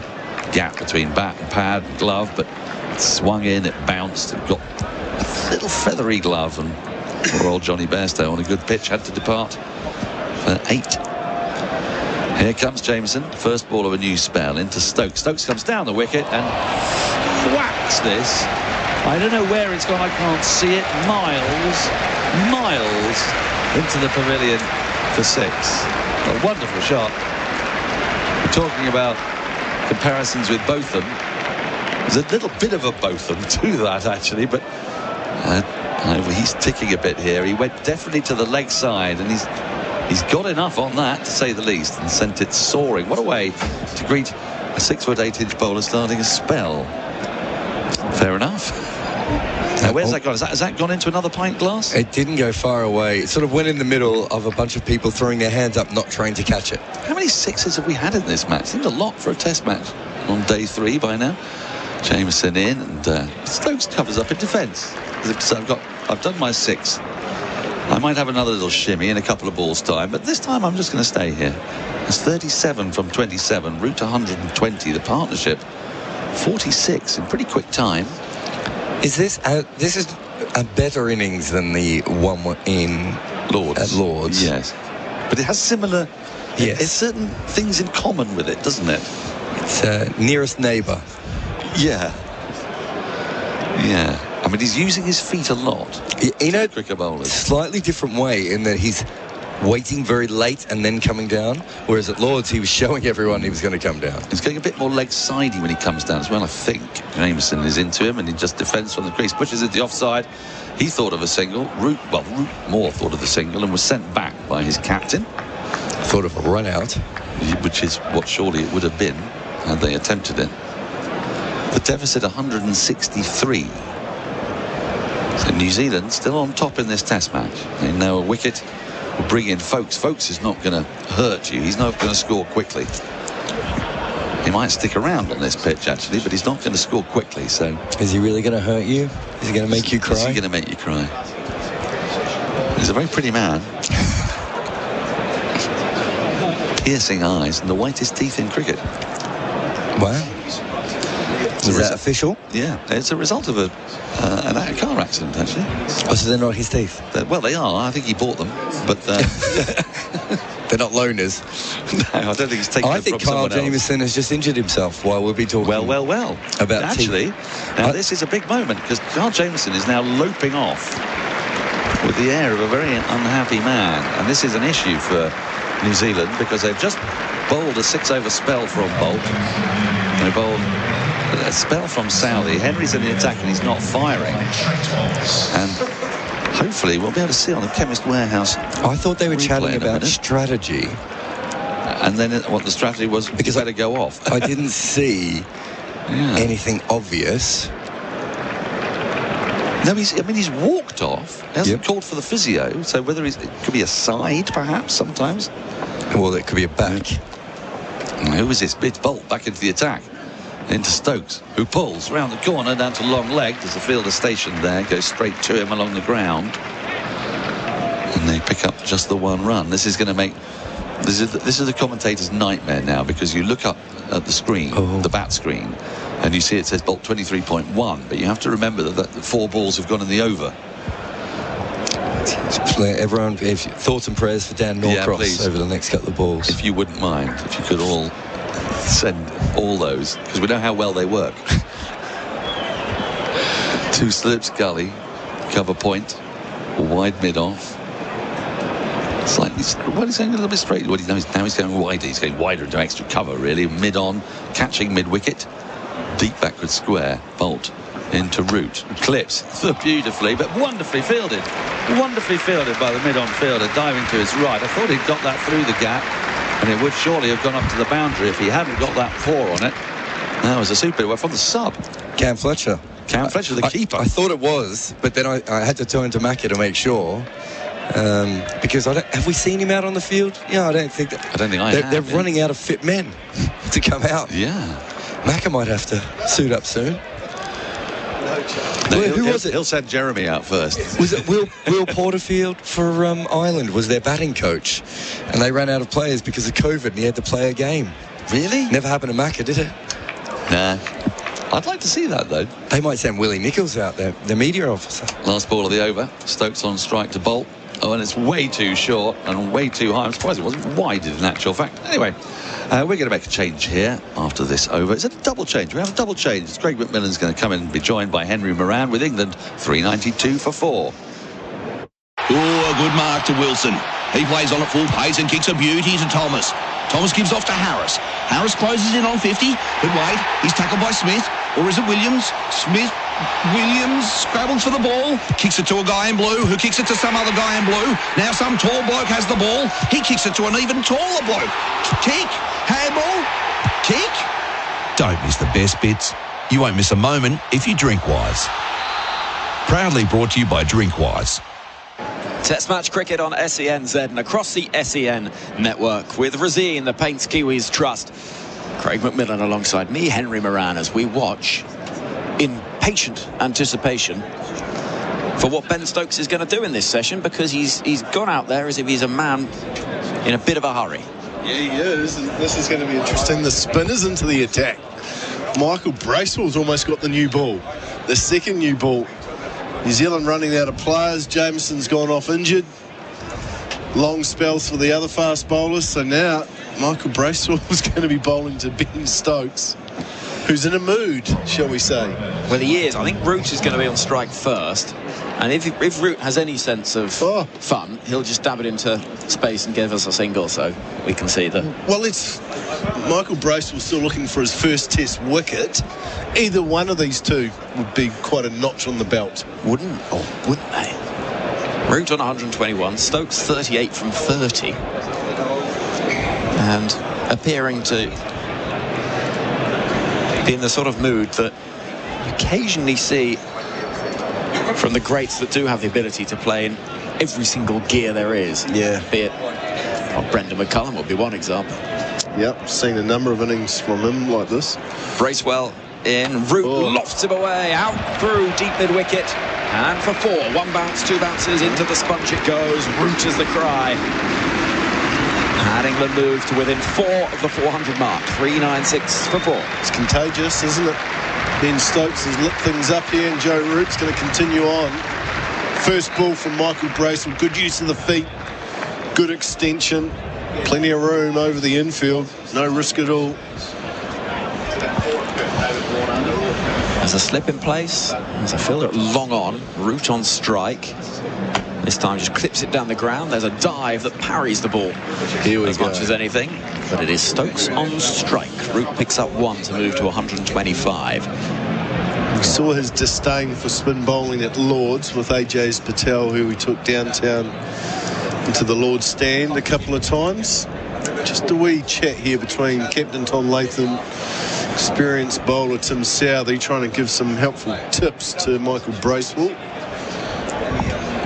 gap between bat and pad and glove, but it swung in, it bounced, it got a little feathery glove, and poor old Johnny Bairstow on a good pitch had to depart for 8. Here comes Jameson, first ball of a new spell into Stokes. Stokes comes down the wicket and whacks this. I don't know where it's gone, I can't see it. Miles into the pavilion for 6. A wonderful shot. We're talking about comparisons with Botham. There's a little bit of a Botham to that, actually, but he's ticking a bit here. He went definitely to the leg side, and he's got enough on that, to say the least, and sent it soaring. What a way to greet a 6-foot 8-inch bowler starting a spell. Fair enough. Now, where's that gone? Has that gone into another pint glass? It didn't go far away. It sort of went in the middle of a bunch of people throwing their hands up, not trying to catch it. How many 6s have we had in this match? Seems a lot for a test match on day 3 by now. Jameson in, and Stokes covers up in defence. So I've done my 6. I might have another little shimmy in a couple of balls' time, but this time I'm just going to stay here. It's 37 from 27, route to 120. The partnership 46 in pretty quick time. Is this is a better innings than the one in Lords? At Lords, yes. But it has similar. Yes. It's certain things in common with it, doesn't it? It's nearest neighbour. Yeah. Yeah. I mean, he's using his feet a lot. You know, cricket bowlers. Slightly different way in that he's waiting very late and then coming down, whereas at Lords he was showing everyone he was going to come down. He's getting a bit more leg-sidey when he comes down as well, I think. Jameson is into him and he just defends from the crease, pushes it the offside. He thought of a single. Root Moore thought of the single and was sent back by his captain. Thought of a run-out. Which is what surely it would have been had they attempted it. The deficit 163. So New Zealand still on top in this test match. They know a wicket will bring in Folkes. Folkes is not going to hurt you. He's not going to score quickly. He might stick around on this pitch actually, but he's not going to score quickly. So is he really going to hurt you? Is he going to make you cry? Is he going to make you cry? He's a very pretty man. Piercing eyes and the whitest teeth in cricket. Wow. Is that official? Yeah, it's a result of a car accident, actually. Oh, so they're not his teeth? Well, they are. I think he bought them, but they're not loaners. No, I don't think he's taken them from someone else. Kyle Jamieson has just injured himself while we'll be talking. Well. About actually, now this is a big moment because Kyle Jamieson is now loping off with the air of a very unhappy man, and this is an issue for New Zealand because they've just bowled a 6-over spell from Bolt. They bowled a spell from Southey. Henry's in the attack and he's not firing. And hopefully we'll be able to see on the Chemist Warehouse. I thought they were chatting about strategy. And then what the strategy was, because I had to go off. I didn't see anything obvious. No, he's walked off. He hasn't called for the physio. So whether it could be a side, perhaps, sometimes. Well, it could be a back. Who is this? It's Bolt back into the attack. Into Stokes, who pulls round the corner down to long leg. There's a fielder stationed there. Goes straight to him along the ground. And they pick up just the one run. This is going to make... This is the commentator's nightmare now, because you look up at the screen, the bat screen, and you see it says Bolt 23.1, but you have to remember that the 4 balls have gone in the over. Everyone, thoughts and prayers for Dan Norcross over the next couple of balls. If you wouldn't mind, if you could all send all those, because we know how well they work. 2 slips, gully, cover point, wide mid-off. Slightly, well, he's going a little bit straight. Well, now he's going wider. He's going wider into extra cover, really. Mid-on, catching mid-wicket. Deep backward square. Bolt into root. Clips beautifully, but wonderfully fielded. Wonderfully fielded by the mid-on fielder, diving to his right. I thought he'd got that through the gap, and it would surely have gone up to the boundary if he hadn't got that 4 on it. That was a super one from the sub. Cam Fletcher. Cam Fletcher, the keeper. I thought it was, but then I had to turn to Macca to make sure. Because have we seen him out on the field? Yeah, I don't think they're running out of fit men to come out. Yeah, Macca might have to suit up soon. No, who was it? He'll send Jeremy out first. Was it Will Porterfield for Ireland? Was their batting coach, and they ran out of players because of COVID, and he had to play a game. Really? Never happened to Macca, did it? Nah. I'd like to see that, though. They might send Willie Nichols out there, the media officer. Last ball of the over. Stokes on strike to Bolt. Oh, and it's way too short and way too high. I'm surprised it wasn't wide in actual fact. Anyway, we're going to make a change here after this over. It's a double change. We have a double change. Craig McMillan's going to come in and be joined by Henry Moran with England 392 for 4. Oh, a good mark to Wilson. He plays on at full pace and kicks a beauty to Thomas. Thomas gives off to Harris. Harris closes in on 50, but wait, he's tackled by Smith. Or is it Williams? Williams scrabbles for the ball, kicks it to a guy in blue, who kicks it to some other guy in blue. Now some tall bloke has the ball. He kicks it to an even taller bloke. Kick, handball, kick. Don't miss the best bits. You won't miss a moment if you drink Wise. Proudly brought to you by Drinkwise. Test match cricket on SENZ and across the SEN network with Razine, the Paints Kiwis Trust. Craig McMillan alongside me, Henry Moran, as we watch in patient anticipation for what Ben Stokes is going to do in this session, because he's gone out there as if he's a man in a bit of a hurry. Yeah, he is, and this is going to be interesting. The spinners into the attack. Michael Bracewell's almost got the new ball. The second new ball. New Zealand running out of players. Jameson's gone off injured. Long spells for the other fast bowlers. So now Michael Bracewell is going to be bowling to Ben Stokes, who's in a mood, shall we say. Well, he is. I think Root is going to be on strike first. And if Root has any sense of fun, he'll just dab it into space and give us a single, so we can see the... Well, it's Michael Bracewell still looking for his first Test wicket. Either one of these two would be quite a notch on the belt. Wouldn't they? Root on 121, Stokes 38 from 30. And appearing to be in the sort of mood that you occasionally see from the greats that do have the ability to play in every single gear there is. Yeah. Be it, Brendan McCullum would be one example. Yep, seen a number of innings from him like this. Bracewell in, Root lofts him away, out through deep mid-wicket, and for 4, 1 bounce, 2 bounces, into the sponge it goes, Root is the cry. And England move to within 4 of the 400 mark, 396 for 4. It's contagious, isn't it? Ben Stokes has lit things up here, and Joe Root's going to continue on. First ball from Michael Bracewell, good use of the feet, good extension, plenty of room over the infield, no risk at all. There's a slip in place, there's a fielder long on, Root on strike. This time just clips it down the ground. There's a dive that parries the ball as much as anything. But it is Stokes on strike. Root picks up 1 to move to 125. We saw his disdain for spin bowling at Lord's with Ajaz Patel, who we took downtown into the Lord's stand a couple of times. Just a wee chat here between Captain Tom Latham, experienced bowler Tim Southey, trying to give some helpful tips to Michael Bracewell.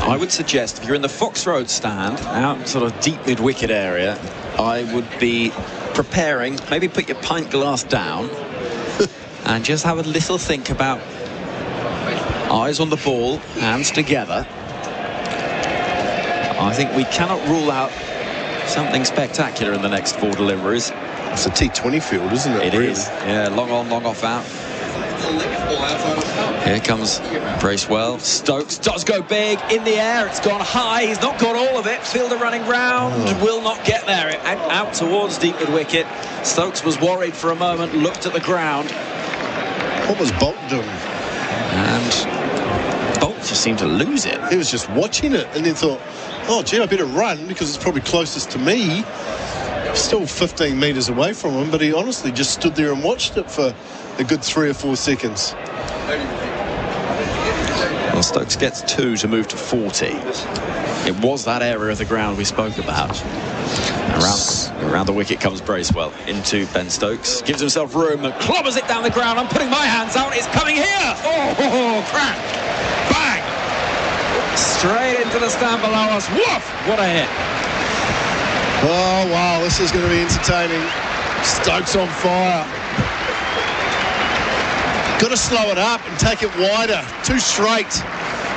I would suggest if you're in the Fox Road stand, out sort of deep mid-wicket area, I would be preparing, maybe put your pint glass down and just have a little think about eyes on the ball, hands together. I think we cannot rule out something spectacular in the next 4 deliveries. It's a T20 field, isn't it? It really is. Yeah, long on, long off out. Here comes Bracewell. Stokes does go big in the air. It's gone high. He's not got all of it. Fielder running round. Will not get there. Out towards deep mid-wicket. Stokes was worried for a moment. Looked at the ground. What was Bolt doing? And Bolt just seemed to lose it. He was just watching it and then thought, oh, gee, I better run because it's probably closest to me. Still 15 metres away from him, but he honestly just stood there and watched it for a good 3 or 4 seconds. Well, Stokes gets 2 to move to 40. It was that area of the ground we spoke about. Around the wicket comes Bracewell into Ben Stokes. Gives himself room and clobbers it down the ground. I'm putting my hands out. It's coming here. Oh, crack. Bang. Straight into the stand below us. Woof. What a hit. Oh, wow, this is going to be entertaining. Stokes on fire. Got to slow it up and take it wider. Too straight.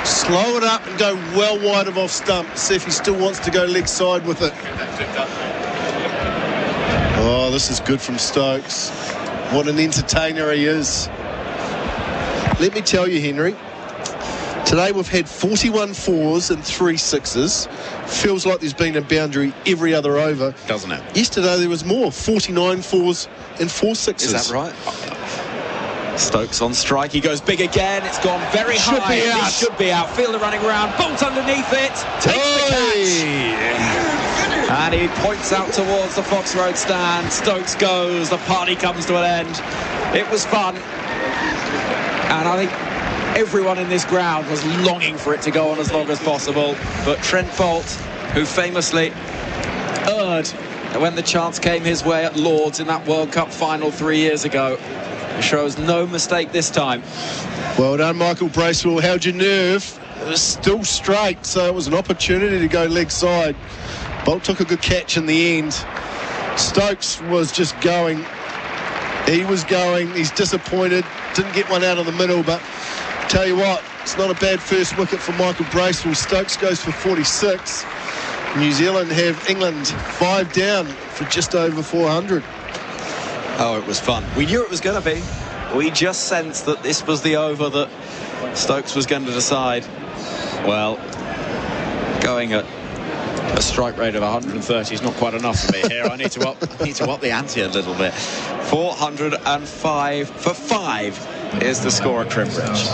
Slow it up and go well wide of off stump. See if he still wants to go leg side with it. Oh, this is good from Stokes. What an entertainer he is. Let me tell you, Henry, today we've had 41 4s and 3 6s. Feels like there's been a boundary every other over. Doesn't it? Yesterday there was more, 49 4s and 4 6s. Is that right? Stokes on strike. He goes big again. It's gone very high. It should be out. Fielder running around. Bolt underneath it. Takes the catch. And he points out towards the Fox Road stand. Stokes goes. The party comes to an end. It was fun. And I think everyone in this ground was longing for it to go on as long as possible. But Trent Bolt, who famously erred when the chance came his way at Lord's in that World Cup final 3 years ago, shows no mistake this time. Well done, Michael Bracewell. Held your nerve. It was still straight, so it was an opportunity to go leg side. Bolt took a good catch in the end. Stokes was just going. He was going. He's disappointed. Didn't get one out of the middle, but tell you what, it's not a bad first wicket for Michael Bracewell. Stokes goes for 46. New Zealand have England 5 down for just over 400. Oh, it was fun. We knew it was going to be. We just sensed that this was the over that Stokes was going to decide. Well, going at a strike rate of 130 is not quite enough for me here. I need to up the ante a little bit. 405 for 5 is the score at Trent Bridge.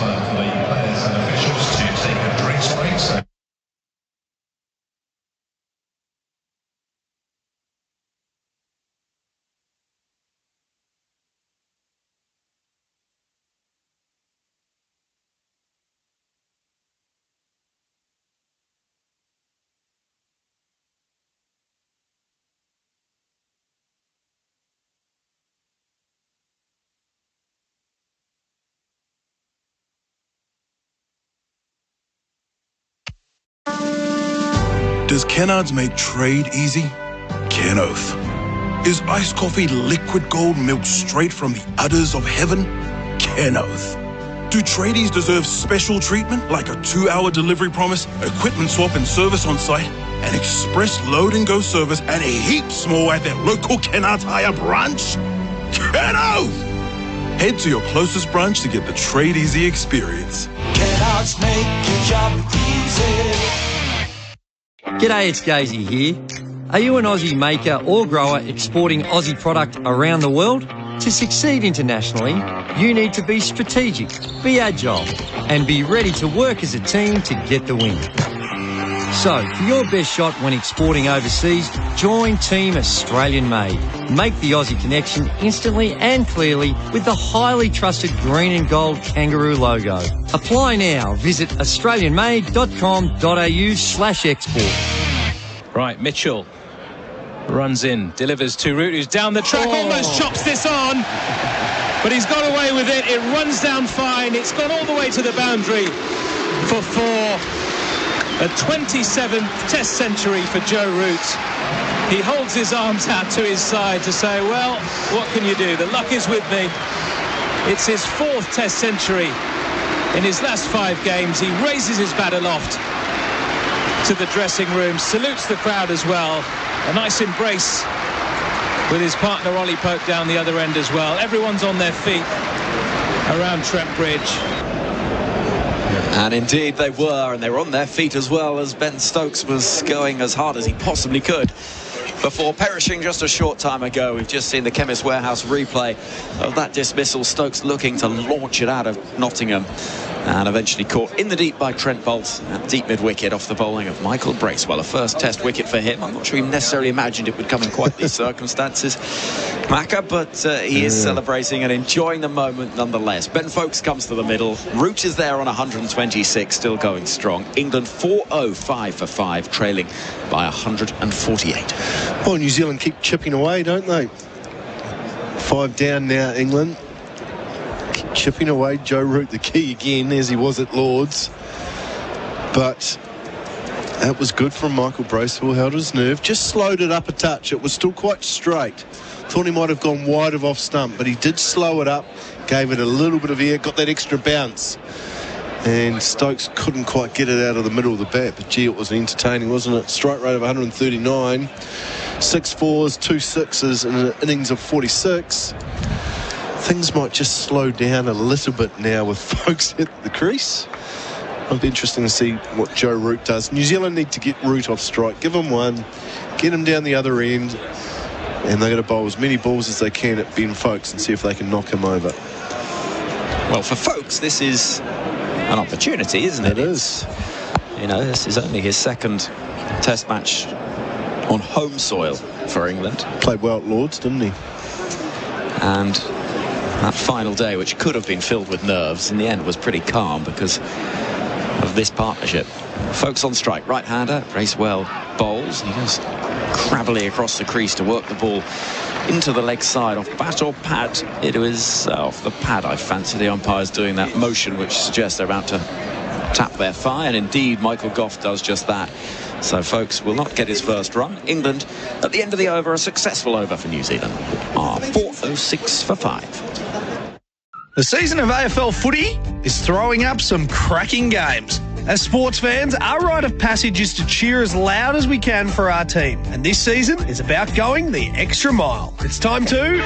Does Kennards make trade easy? Kenoth. Is iced coffee liquid gold milk straight from the udders of heaven? Kenoth. Do tradies deserve special treatment like a 2-hour delivery promise, equipment swap and service on site, an express load and go service, and heaps more at their local Kennards hire branch? Kenoth! Head to your closest branch to get the trade easy experience. Kennards make your job easy. G'day, it's Gazy here. Are you an Aussie maker or grower exporting Aussie product around the world? To succeed internationally, you need to be strategic, be agile, and be ready to work as a team to get the win. So, for your best shot when exporting overseas, join Team Australian Made. Make the Aussie connection instantly and clearly with the highly trusted green and gold kangaroo logo. Apply now. Visit australianmade.com.au/export. Right, Mitchell runs in, delivers to Root, who's down the track, almost chops this on, but he's got away with it. It runs down fine. It's gone all the way to the boundary for 4. A 27th Test century for Joe Root. He holds his arms out to his side to say, well, what can you do? The luck is with me. It's his 4th Test century in his last 5 games. He raises his bat aloft to the dressing room, salutes the crowd as well. A nice embrace with his partner Ollie Pope down the other end as well. Everyone's on their feet around Trent Bridge. And indeed they were, and they were on their feet as well as Ben Stokes was going as hard as he possibly could before perishing just a short time ago. We've just seen the Chemist Warehouse replay of that dismissal. Stokes looking to launch it out of Nottingham and eventually caught in the deep by Trent Bolt at deep mid-wicket off the bowling of Michael Bracewell. A first Test wicket for him. I'm not sure he necessarily imagined it would come in quite these circumstances, Macca, but he is celebrating and enjoying the moment nonetheless. Ben Foakes comes to the middle. Root is there on 126, still going strong. England 405 for 5, trailing by 148. Well, New Zealand keep chipping away, don't they? 5 down now, England. Keep chipping away. Joe Root the key again, as he was at Lord's. But that was good from Michael Bracewell. Held his nerve. Just slowed it up a touch. It was still quite straight. Thought he might have gone wide of off stump, but he did slow it up. Gave it a little bit of air. Got that extra bounce. And Stokes couldn't quite get it out of the middle of the bat. But, gee, it was entertaining, wasn't it? Strike rate of 139. 6 4s, 2 6s in an innings of 46. Things might just slow down a little bit now with Foakes at the crease. It'll be interesting to see what Joe Root does. New Zealand need to get Root off strike. Give him one. Get him down the other end. And they're going to bowl as many balls as they can at Ben Foakes and see if they can knock him over. Well, for Foakes, this is an opportunity, isn't it? It is. You know, this is only his 2nd Test match on home soil for England. Played well at Lord's, didn't he? And that final day, which could have been filled with nerves, in the end was pretty calm because of this partnership. Foakes on strike, right-hander. Bracewell bowls. He goes crabbily across the crease to work the ball into the leg side off bat or pad. It was off the pad, I fancy. The umpire's doing that motion which suggests they're about to tap their thigh, and indeed Michael Goff does just that. So Foakes will not get his first run. England at the end of the over, a successful over for New Zealand, are 406 for 5. The season of AFL footy is throwing up some cracking games. As sports fans, our rite of passage is to cheer as loud as we can for our team. And this season is about going the extra mile. It's time to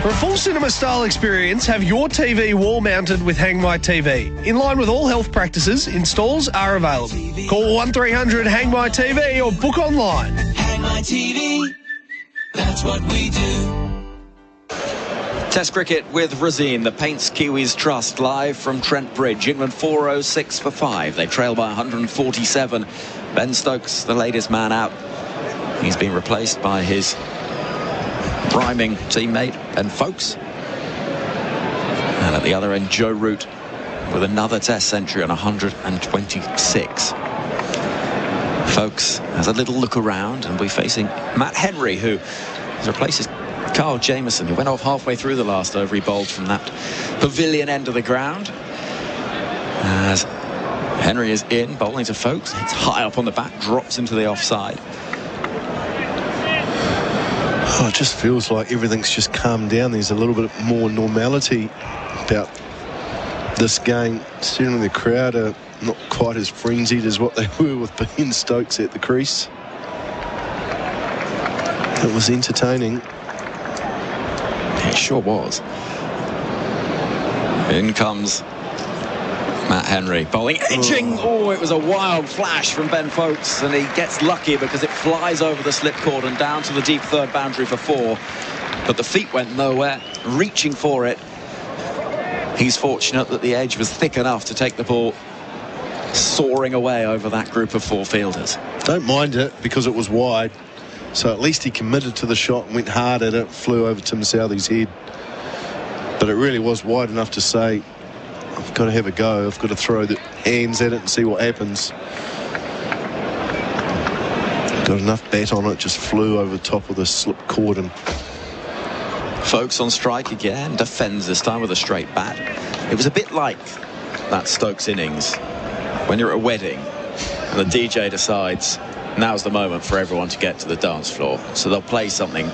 For a full cinema-style experience, have your TV wall-mounted with Hang My TV. In line with all health practices, installs are available. Call 1300 Hang My TV or book online. Hang My TV, that's what we do. Test cricket with Razine, the Paints Kiwis Trust, live from Trent Bridge. England 406 for 5. They trail by 147. Ben Stokes, the latest man out. He's been replaced by his rhyming teammate Ben Foakes. And at the other end, Joe Root with another Test century on 126. Foakes has a little look around and will be facing Matt Henry, who has replaced Carl Jameson, who went off halfway through the last over. He bowled from that pavilion end of the ground. As Henry is in, bowling to Foakes. It's high up on the bat, drops into the offside. Oh, it just feels like everything's just calmed down. There's a little bit more normality about this game. Certainly the crowd are not quite as frenzied as what they were with Ben Stokes at the crease. It was entertaining. It sure was. In comes Matt Henry, bowling, edging. Oh, it was a wild flash from Ben Foakes, and he gets lucky because it flies over the slip cord and down to the deep third boundary for 4. But the feet went nowhere, reaching for it. He's fortunate that the edge was thick enough to take the ball soaring away over that group of 4 fielders. Don't mind it because it was wide. So at least he committed to the shot and went hard at it, flew over Tim Southey's head. But it really was wide enough to say, I've got to have a go. I've got to throw the hands at it and see what happens. Got enough bat on it, just flew over the top of the slip cord. And Foakes on strike again, defends this time with a straight bat. It was a bit like that Stokes innings when you're at a wedding and the DJ decides now's the moment for everyone to get to the dance floor. So they'll play something,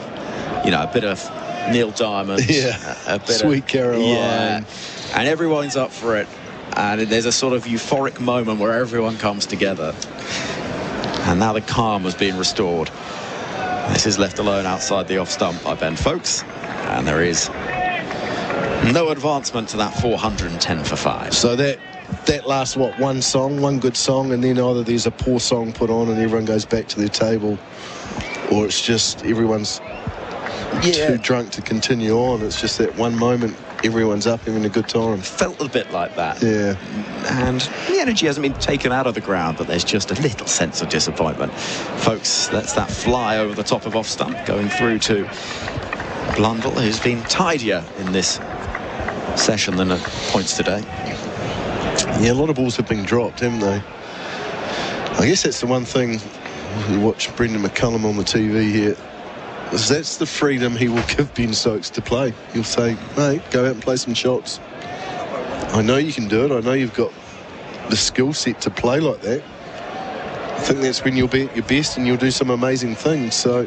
you know, a bit of Neil Diamond, yeah, a bit Sweet Caroline. Yeah, and everyone's up for it. And there's a sort of euphoric moment where everyone comes together. And now the calm has been restored. This is left alone outside the off stump by Ben Foakes. And there is no advancement to that 410 for 5. So that lasts, what, one good song, and then either there's a poor song put on and everyone goes back to their table, or it's just everyone's too drunk to continue on. It's just that one moment, everyone's up having a good time. Felt a bit like that. Yeah. And the energy hasn't been taken out of the ground, but there's just a little sense of disappointment. Foakes lets that fly over the top of off stump, going through to Blundell, who's been tidier in this session than at points today. Yeah, a lot of balls have been dropped, haven't they? I guess that's the one thing. You watch Brendan McCullum on the TV here. That's the freedom he will give Ben Stokes to play. He'll say, mate, go out and play some shots. I know you can do it. I know you've got the skill set to play like that. I think that's when you'll be at your best and you'll do some amazing things. So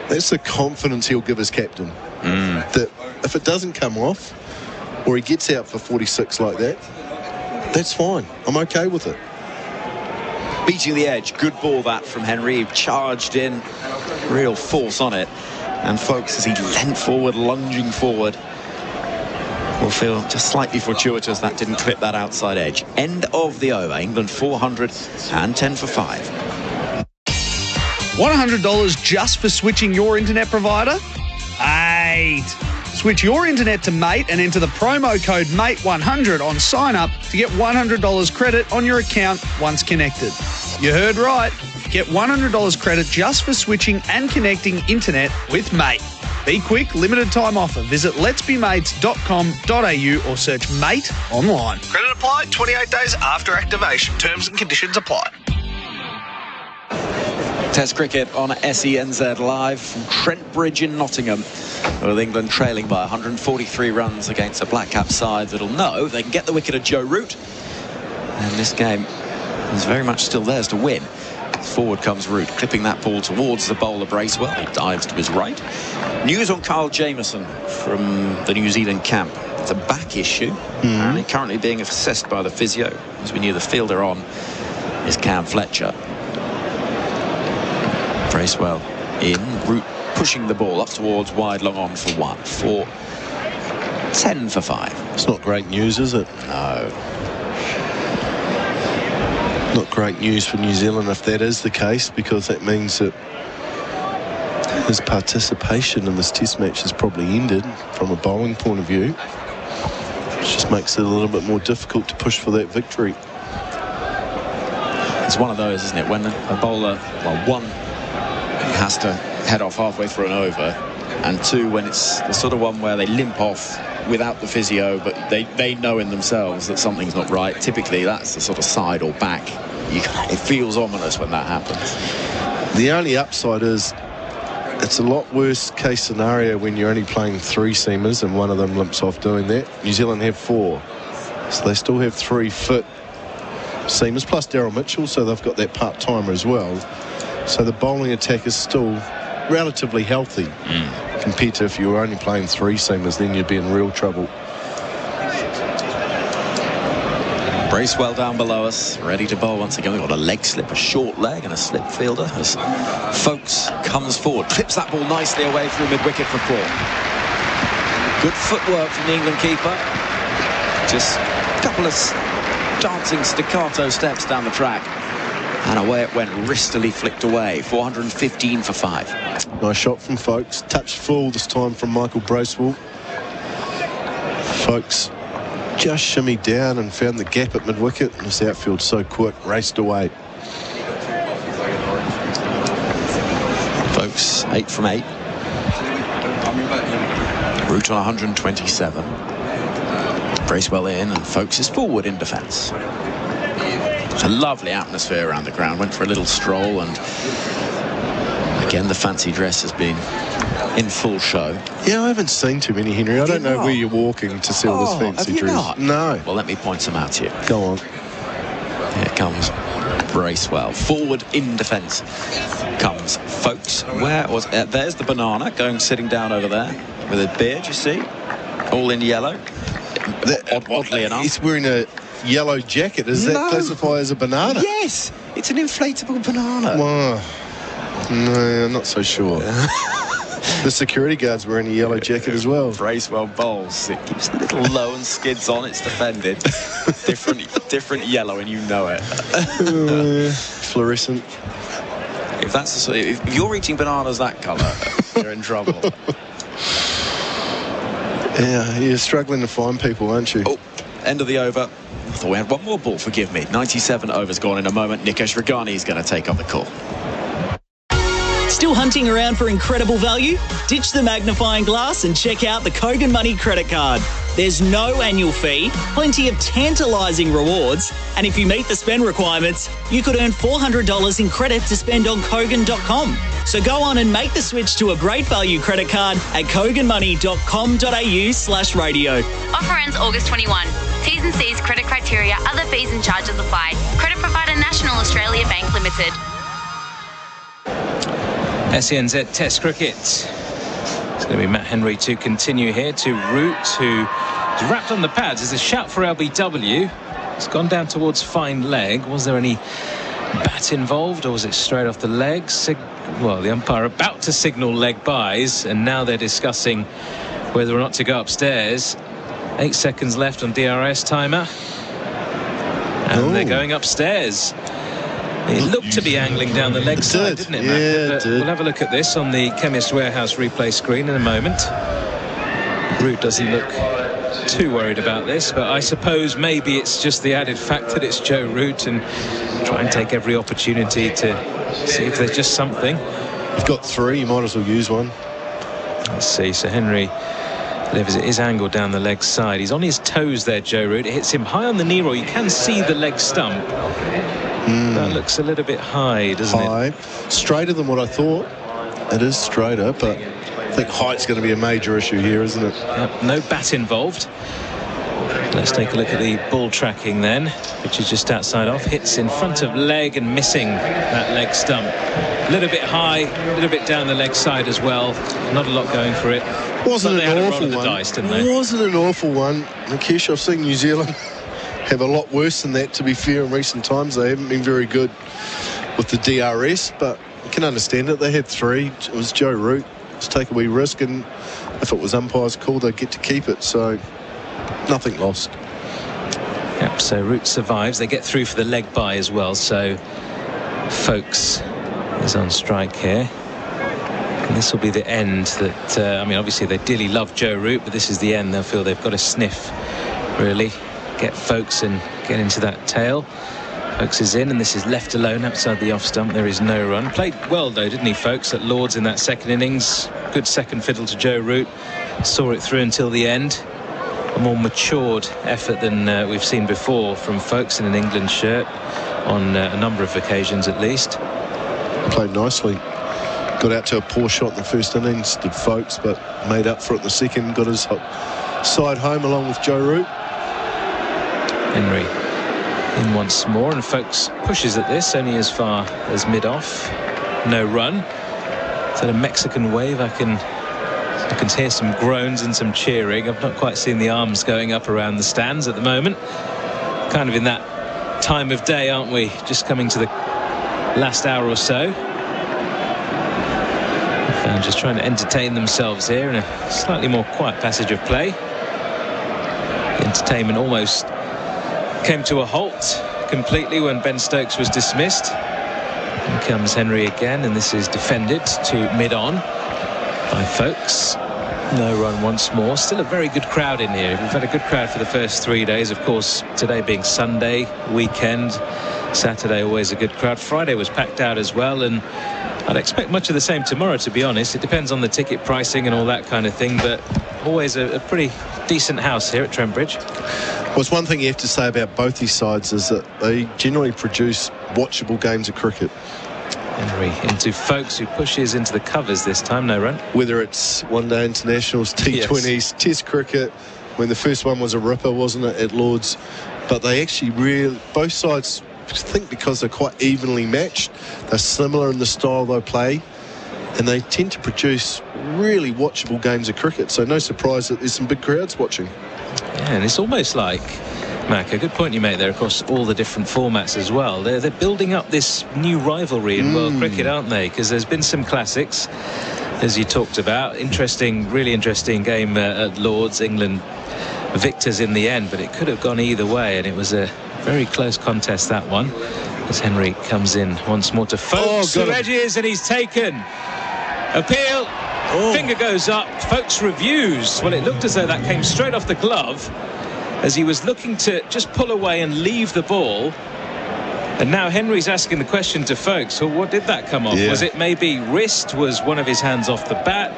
that's the confidence he'll give his captain. That if it doesn't come off or he gets out for 46 like that, that's fine. I'm okay with it. Beating the edge, good ball that from Henry. He charged in, real force on it. And Foakes, as he leant forward, lunging forward, will feel just slightly fortuitous that didn't clip that outside edge. End of the over. England 410 for 5. $100 just for switching your internet provider? Mate. Switch your internet to Mate and enter the promo code MATE100 on sign up to get $100 credit on your account once connected. You heard right. Get $100 credit just for switching and connecting internet with Mate. Be quick, limited time offer. Visit letsbemates.com.au or search Mate online. Credit applied 28 days after activation. Terms and conditions apply. Test cricket on SENZ live from Trent Bridge in Nottingham, with England trailing by 143 runs against a black cap side that'll know they can get the wicket of Joe Root. And this game is very much still theirs to win. Forward comes Root, clipping that ball towards the bowler Bracewell. He dives to his right. News on Carl Jameson from the New Zealand camp. It's a back issue, and currently being assessed by the physio. As we knew, the fielder on is Cam Fletcher. Bracewell in, Root pushing the ball up towards wide, long on for 1. 4, 10 for 5. It's not great news, is it? No. Not great news for New Zealand if that is the case, because that means that his participation in this test match has probably ended from a bowling point of view. It just makes it a little bit more difficult to push for that victory. It's one of those, isn't it, when a bowler, well, 1, has to head off halfway through an over, and 2, when it's the sort of one where they limp off without the physio, but they know in themselves that something's not right. Typically, that's the sort of side or back. It feels ominous when that happens. The only upside is it's a lot worse case scenario when you're only playing 3 seamers and one of them limps off doing that. New Zealand have 4, so they still have 3 fit seamers plus Daryl Mitchell, so they've got that part-timer as well. So the bowling attack is still relatively healthy compared to if you were only playing 3 seamers, then you'd be in real trouble. Bracewell down below us, ready to bowl once again. We've got a leg slip, a short leg and a slip fielder as Folks comes forward, clips that ball nicely away through mid-wicket for 4. Good footwork from the England keeper. Just a couple of dancing staccato steps down the track, and away it went, wristily flicked away. 415 for 5. Nice shot from Folks. Touched full this time from Michael Bracewell. Folks just shimmied down and found the gap at mid-wicket. This outfield so quick, raced away. Folks 8 from 8. Root on 127. Bracewell in, and Folks is forward in defence. It's a lovely atmosphere around the ground. Went for a little stroll, and again the fancy dress has been in full show. Yeah, I haven't seen too many, Henry. I don't know where you're walking to see all this fancy dress. Not? No. Well, let me point some out to you. Go on. Here comes Bracewell. Forward in defence comes Folks. Where was there's the banana sitting down over there with a beard, you see, all in yellow. Oddly enough, he's wearing a yellow jacket. Does that classify as a banana? Yes, it's an inflatable banana. Well, no, I'm not so sure. The security guard's wearing a yellow jacket as well. Bracewell bowls. It keeps the little low and skids on. It's defended. different yellow, and you know it. Fluorescent. If you're eating bananas that colour, you're in trouble. Yeah, you're struggling to find people, aren't you? Oh, end of the over. I thought we had one more ball, forgive me. 97 overs gone in a moment. Nikesh Regani is going to take up the call. Still hunting around for incredible value? Ditch the magnifying glass and check out the Kogan Money credit card. There's no annual fee, plenty of tantalising rewards, and if you meet the spend requirements, you could earn $400 in credit to spend on Kogan.com. So go on and make the switch to a great value credit card at koganmoney.com.au/radio. Offer ends August 21. T's and C's, credit criteria, other fees and charges apply. Credit provider National Australia Bank Limited. SENZ Test Cricket. It's going to be Matt Henry to continue here to Root, who is wrapped on the pads. There's a shout for LBW. It's gone down towards fine leg. Was there any bat involved, or was it straight off the legs? Well, the umpire about to signal leg byes, and now they're discussing whether or not to go upstairs. 8 seconds left on DRS timer, and they're going upstairs. It looked to be angling down the leg side, didn't it, Matt? Yeah, it did. We'll have a look at this on the Chemist Warehouse replay screen in a moment. Root doesn't look too worried about this, but I suppose maybe it's just the added fact that it's Joe Root, and try and take every opportunity to see if there's just something. You've got 3, you might as well use one. Let's see, so Henry delivers it, his angle down the leg side. He's on his toes there, Joe Root. It hits him high on the knee roll. You can see the leg stump. That looks a little bit high, doesn't it? Straighter than what I thought. It is straighter, but I think height's going to be a major issue here, isn't it? Yep, no bat involved. Let's take a look at the ball tracking then, which is just outside off. Hits in front of leg and missing that leg stump. A little bit high, a little bit down the leg side as well. Not a lot going for it. Wasn't an awful one. Dice, didn't they? Wasn't an awful one. Nikesh, I've seen New Zealand have a lot worse than that, to be fair, in recent times. They haven't been very good with the DRS, but you can understand it. They had 3. It was Joe Root. Just take a wee risk, and if it was umpire's call, they'd get to keep it. So nothing lost. Yep, so Root survives. They get through for the leg bye as well. So Folkes is on strike here. And this will be the end that, I mean, obviously they dearly love Joe Root, but this is the end. They'll feel they've got to sniff, really. Get Folkes and get into that tail. Folkes is in, and this is left alone outside the off stump. There is no run. Played well, though, didn't he, Folkes, at Lords in that second innings. Good second fiddle to Joe Root. Saw it through until the end. A more matured effort than we've seen before from Folkes in an England shirt on a number of occasions, at least. Played nicely. Got out to a poor shot in the first innings, did Folkes, but made up for it in the second. Got his side home along with Joe Root. Henry in once more, and Folkes pushes at this only as far as mid-off. No run. Is that a Mexican wave? I can hear some groans and some cheering. I've not quite seen the arms going up around the stands at the moment. Kind of in that time of day, aren't we? Just coming to the last hour or so. And just trying to entertain themselves here in a slightly more quiet passage of play. The entertainment almost came to a halt completely when Ben Stokes was dismissed. Here comes Henry again, and this is defended to mid-on by Folkes. No run once more. Still a very good crowd in here. We've had a good crowd for the first 3 days. Of course, today being Sunday, weekend. Saturday, always a good crowd. Friday was packed out as well, and I'd expect much of the same tomorrow, to be honest. It depends on the ticket pricing and all that kind of thing, but always a pretty decent house here at Trent Bridge. Well, it's one thing you have to say about both these sides is that they generally produce watchable games of cricket. Henry into Folkes, who pushes into the covers this time. No run. Whether it's one-day internationals, T20s, yes. Test cricket, when the first one was a ripper, wasn't it, at Lords? But they actually really, both sides, I think because they're quite evenly matched, they're similar in the style they play, and they tend to produce really watchable games of cricket. So no surprise that there's some big crowds watching. Yeah, and it's almost like, Mac, a good point you make there across all the different formats as well. They're building up this new rivalry in world cricket, aren't they? Because there's been some classics, as you talked about. Really interesting game at Lords. England victors in the end, but it could have gone either way, and it was a very close contest, that one, as Henry comes in once more to Folkes, who edges, and he's taken. Appeal. Finger goes up. Folkes reviews. Well, it looked as though that came straight off the glove as he was looking to just pull away and leave the ball. And now Henry's asking the question to Folkes. Well, what did that come off? Yeah. Was it maybe wrist? Was one of his hands off the bat?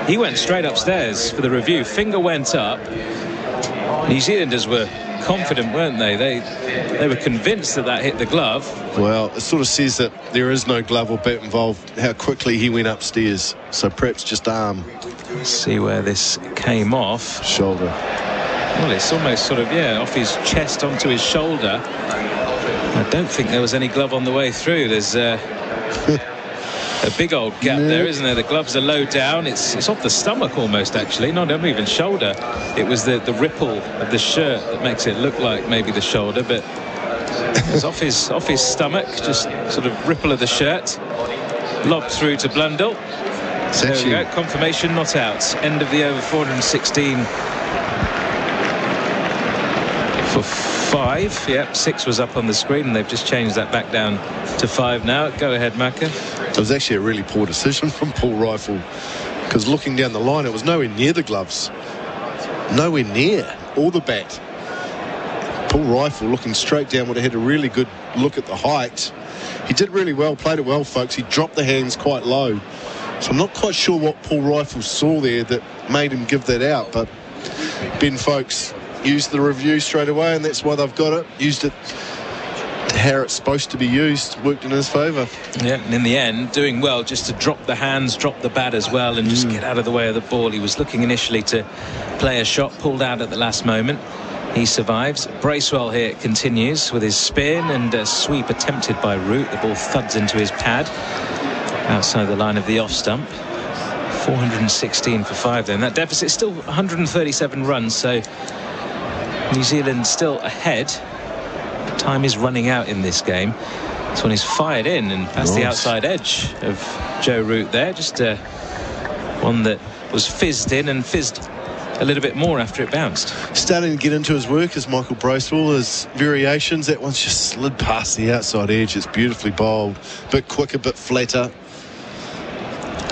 He went straight upstairs for the review. Finger went up. New Zealanders were confident, weren't they? They were convinced that hit the glove. Well, it sort of says that there is no glove or bat involved, how quickly he went upstairs. So perhaps just arm. Let's see where this came off. Shoulder. Well, it's almost sort of, off his chest onto his shoulder. I don't think there was any glove on the way through. There's a big old gap there, isn't there? The gloves are low down. It's off the stomach almost, actually. Not even shoulder. It was the ripple of the shirt that makes it look like maybe the shoulder, but it's off his stomach. Just sort of ripple of the shirt. Lobbed through to Blundell. There we go. Confirmation not out. End of the over. 416 for 5. Yep, 6 was up on the screen, and they've just changed that back down to 5 now. Go ahead, Macca. It was actually a really poor decision from Paul Rifle, because looking down the line, it was nowhere near the gloves, nowhere near, or the bat. Paul Rifle looking straight down would have had a really good look at the height. He did really well, played it well, folks. He dropped the hands quite low, so I'm not quite sure what Paul Rifle saw there that made him give that out, but Ben Folkes used the review straight away, and that's why they've got it. Used it how it's supposed to be used. Worked in his favour. Yeah, and in the end, doing well just to drop the hands, drop the bat as well, and just get out of the way of the ball. He was looking initially to play a shot, pulled out at the last moment. He survives. Bracewell here continues with his spin, and a sweep attempted by Root. The ball thuds into his pad outside the line of the off stump. 416 for 5 then. That deficit still 137 runs, so New Zealand still ahead. Time is running out in this game. This one is fired in and past the outside edge of Joe Root there. Just One that was fizzed in and fizzed a little bit more after it bounced. Starting to get into his work is Michael Bracewell. His variations, that one's just slid past the outside edge. It's beautifully bowled, a bit quicker, a bit flatter.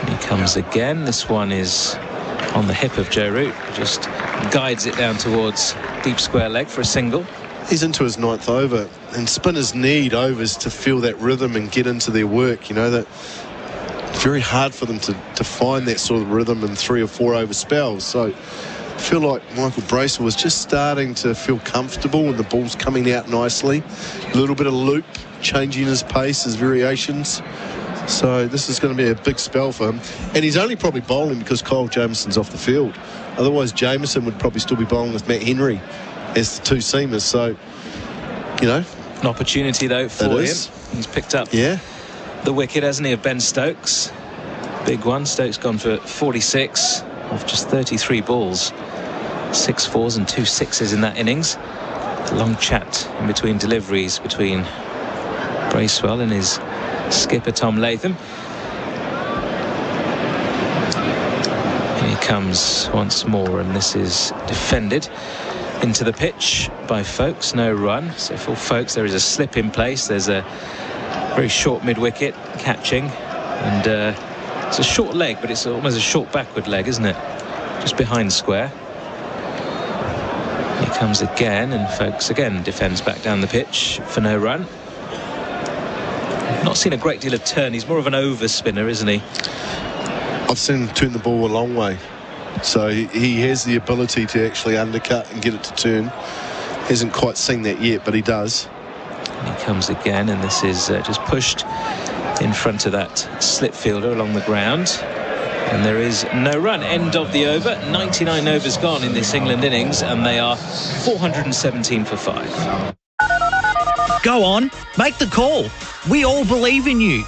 He comes again. This one is on the hip of Joe Root. Just guides it down towards deep square leg for a single. He's into his 9th over, and spinners need overs to feel that rhythm and get into their work. You know, that it's very hard for them to find that sort of rhythm in 3 or 4 over spells. So I feel like Michael Bracewell was just starting to feel comfortable, and the ball's coming out nicely. A little bit of loop, changing his pace, his variations. So this is going to be a big spell for him. And he's only probably bowling because Kyle Jamieson's off the field. Otherwise, Jamieson would probably still be bowling with Matt Henry as the 2 seamers. So, you know. An opportunity, though, for him. He's picked up the wicket, hasn't he, of Ben Stokes. Big one. Stokes gone for 46 off just 33 balls. 6 4s and 2 6s in that innings. A long chat in between deliveries between Bracewell and his skipper Tom Latham. Here comes once more, and this is defended into the pitch by Folkes. No run. So for Folkes, there is a slip in place. There's a very short mid-wicket catching, and it's a short leg, but it's almost a short backward leg, isn't it? Just behind square. Here comes again, and Folkes again defends back down the pitch for no run. Not seen a great deal of turn. He's more of an over spinner, isn't he? I've seen him turn the ball a long way. So he has the ability to actually undercut and get it to turn. Hasn't quite seen that yet, but he does. And he comes again, and this is just pushed in front of that slip fielder along the ground. And there is no run. End of the over. 99 overs gone in this England innings, and they are 417 for 5. Go on, make the call. We all believe in you.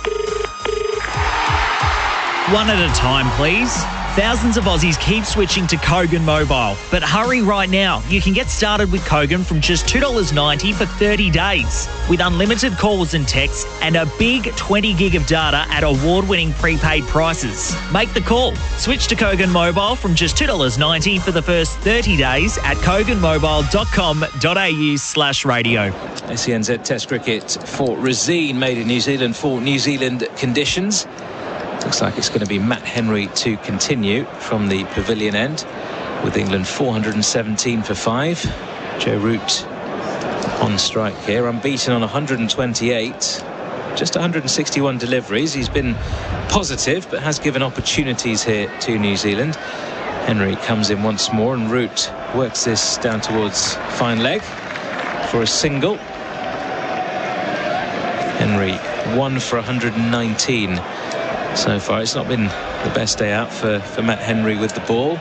One at a time, please. Thousands of Aussies keep switching to Kogan Mobile. But hurry right now. You can get started with Kogan from just $2.90 for 30 days. With unlimited calls and texts and a big 20 gig of data at award-winning prepaid prices. Make the call. Switch to Kogan Mobile from just $2.90 for the first 30 days at koganmobile.com.au/radio. SENZ Test Cricket for Razeen, made in New Zealand for New Zealand conditions. Looks like it's going to be Matt Henry to continue from the pavilion end, with England 417 for 5. Joe Root on strike here, unbeaten on 128, just 161 deliveries. He's been positive, but has given opportunities here to New Zealand. Henry comes in once more, and Root works this down towards fine leg for a single. Henry 1 for 119 so far. It's not been the best day out for Matt Henry with the ball.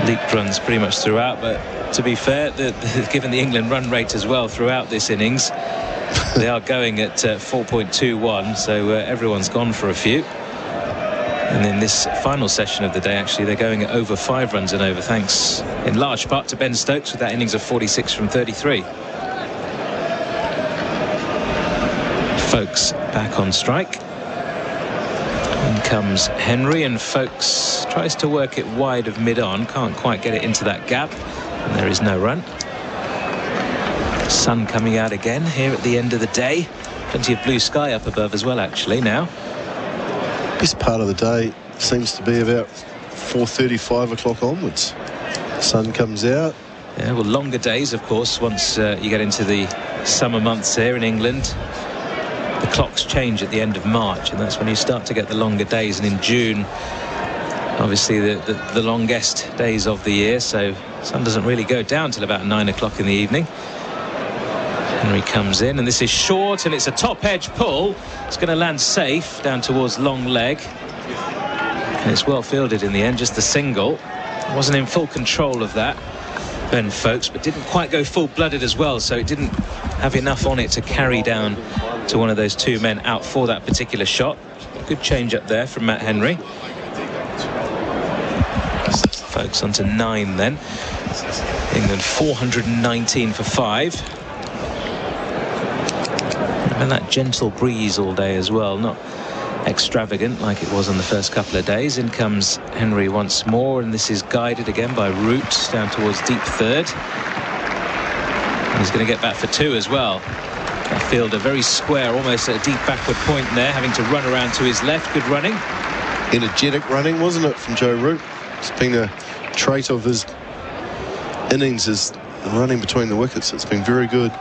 Leaped runs pretty much throughout, but to be fair, given the England run rate as well throughout this innings, they are going at 4.21, so everyone's gone for a few. And in this final session of the day, actually, they're going at over 5 runs and over, thanks in large part to Ben Stokes with that innings of 46 from 33. Folkes back on strike. In comes Henry, and Folkes tries to work it wide of mid-on, can't quite get it into that gap, and there is no run. Sun coming out again here at the end of the day. Plenty of blue sky up above as well, actually, now. Best part of the day seems to be about 4:30, 5 o'clock onwards. Sun comes out. Yeah, well, longer days, of course, once you get into the summer months here in England. The clocks change at the end of March, and that's when you start to get the longer days. And in June, obviously the longest days of the year, so sun doesn't really go down till about 9 o'clock in the evening. Henry comes in, and this is short, and it's a top edge pull. It's going to land safe down towards long leg, and it's well fielded in the end, just a single. Wasn't in full control of that, Ben Folkes, but didn't quite go full-blooded as well, so it didn't have enough on it to carry down to one of those 2 men out for that particular shot. Good change up there from Matt Henry. Folkes onto 9 then. England 419 for 5. And that gentle breeze all day as well, not extravagant like it was on the first couple of days. In comes Henry once more, and this is guided again by Root down towards deep third. And he's going to get back for 2 as well. That fielder very square, almost at a deep backward point there, having to run around to his left. Good running. Energetic running, wasn't it, from Joe Root? It's been a trait of his innings, is running between the wickets. It's been very good.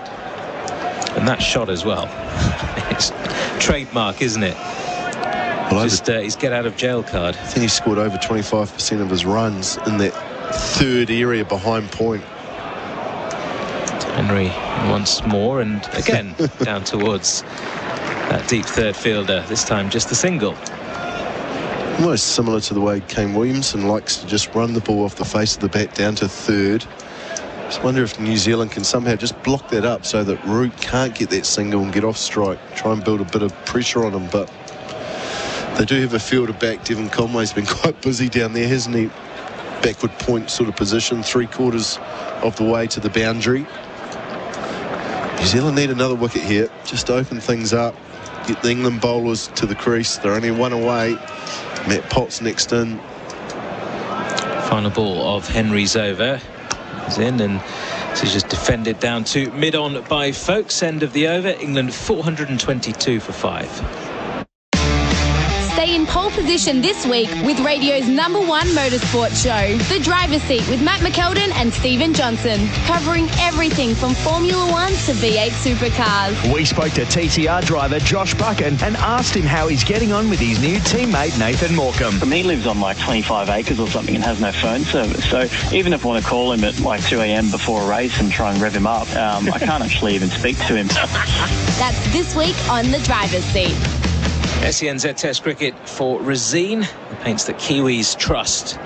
And that shot as well. It's trademark, isn't it? Well, just his get out of jail card. I think he scored over 25% of his runs in that third area behind point. Henry once more, and again down towards that deep third fielder, this time just the single. Almost similar to the way Kane Williamson likes to just run the ball off the face of the bat down to third. Just wonder if New Zealand can somehow just block that up so that Root can't get that single and get off strike. Try and build a bit of pressure on him, but they do have a fielder back. Devon Conway's been quite busy down there, hasn't he? Backward point sort of position, 3/4 of the way to the boundary. New Zealand need another wicket here just to open things up, get the England bowlers to the crease. They're only 1 away. Matt Potts next in. Final ball of Henry's over is in, and this is just defended down to mid-on by Folkes. End of the over. England 422 for 5. Stay in pole position this week with radio's #1 motorsport show, The Driver's Seat with Matt McKeldin and Stephen Johnson, covering everything from Formula 1 to V8 supercars. We spoke to TCR driver Josh Buchan and asked him how he's getting on with his new teammate Nathan Morecambe. He lives on like 25 acres or something and has no phone service, so even if I want to call him at like 2 a.m. before a race and try and rev him up, I can't actually even speak to him. That's this week on The Driver's Seat. SENZ Test cricket for Razine, the paints that Kiwis trust.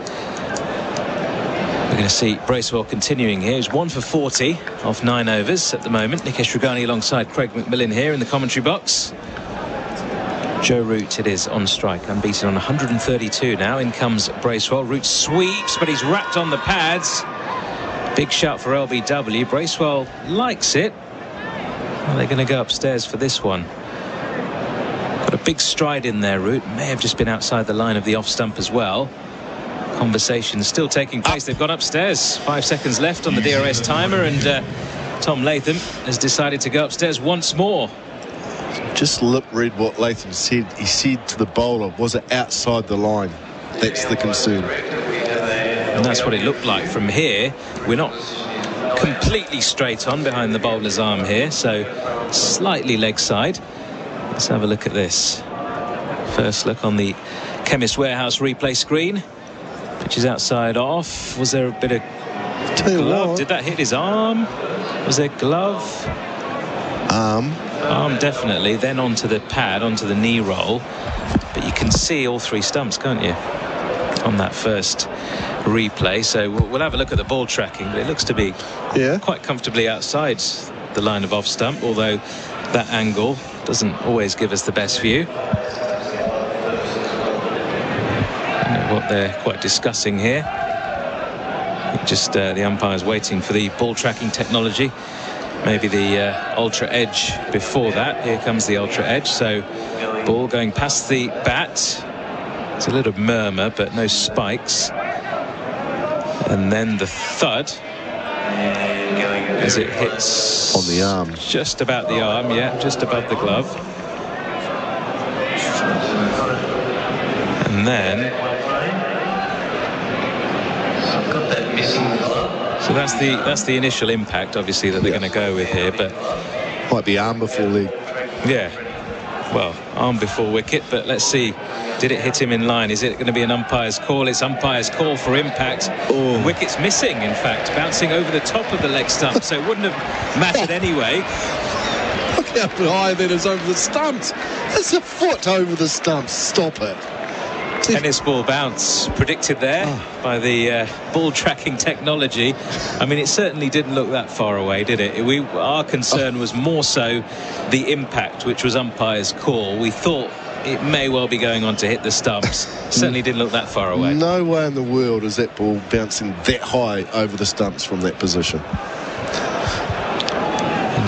We're going to see Bracewell continuing here. He's 1 for 40 off 9 overs at the moment. Nikesh Rugani alongside Craig McMillan here in the commentary box. Joe Root it is on strike, unbeaten on 132 now. In comes Bracewell. Root sweeps, but he's wrapped on the pads. Big shout for LBW. Bracewell likes it. Are they going to go upstairs for this one? Got a big stride in there, Root. May have just been outside the line of the off stump as well. Conversation still taking place. They've gone upstairs. 5 seconds left on the DRS timer, and Tom Latham has decided to go upstairs once more. Just lip read what Latham said. He said to the bowler, was it outside the line? That's the concern. And that's what it looked like from here. We're not completely straight on behind the bowler's arm here, so slightly leg side. Let's have a look at this. First look on the Chemist Warehouse replay screen. Pitch is outside off. Was there a bit of glove? Did that hit his arm? Was there glove? Arm definitely. Then onto the pad, onto the knee roll. But you can see all 3 stumps, can't you, on that first replay? So we'll have a look at the ball tracking, but it looks to be quite comfortably outside the line of off stump, although that angle doesn't always give us the best view. I know what they're quite discussing here. Just the umpires waiting for the ball tracking technology. Maybe the Ultra Edge before that. Here comes the Ultra Edge. So ball going past the bat. It's a little murmur, but no spikes. And then the thud as it hits on the arm, just about the arm, just above the glove. And then so that's the initial impact, obviously, that they're going to go with here, but might be arm before leg. Well, arm before wicket, but let's see. Did it hit him in line? Is it going to be an umpire's call? It's umpire's call for impact. The wicket's missing, in fact, bouncing over the top of the leg stump, so it wouldn't have mattered anyway. Look how high that is over the stumps. It's a foot over the stumps. Stop it. Tennis ball bounce predicted there by the ball tracking technology. I mean, it certainly didn't look that far away, did it? Our concern was more so the impact, which was umpire's call. We thought it may well be going on to hit the stumps. Certainly didn't look that far away. No way in the world is that ball bouncing that high over the stumps from that position.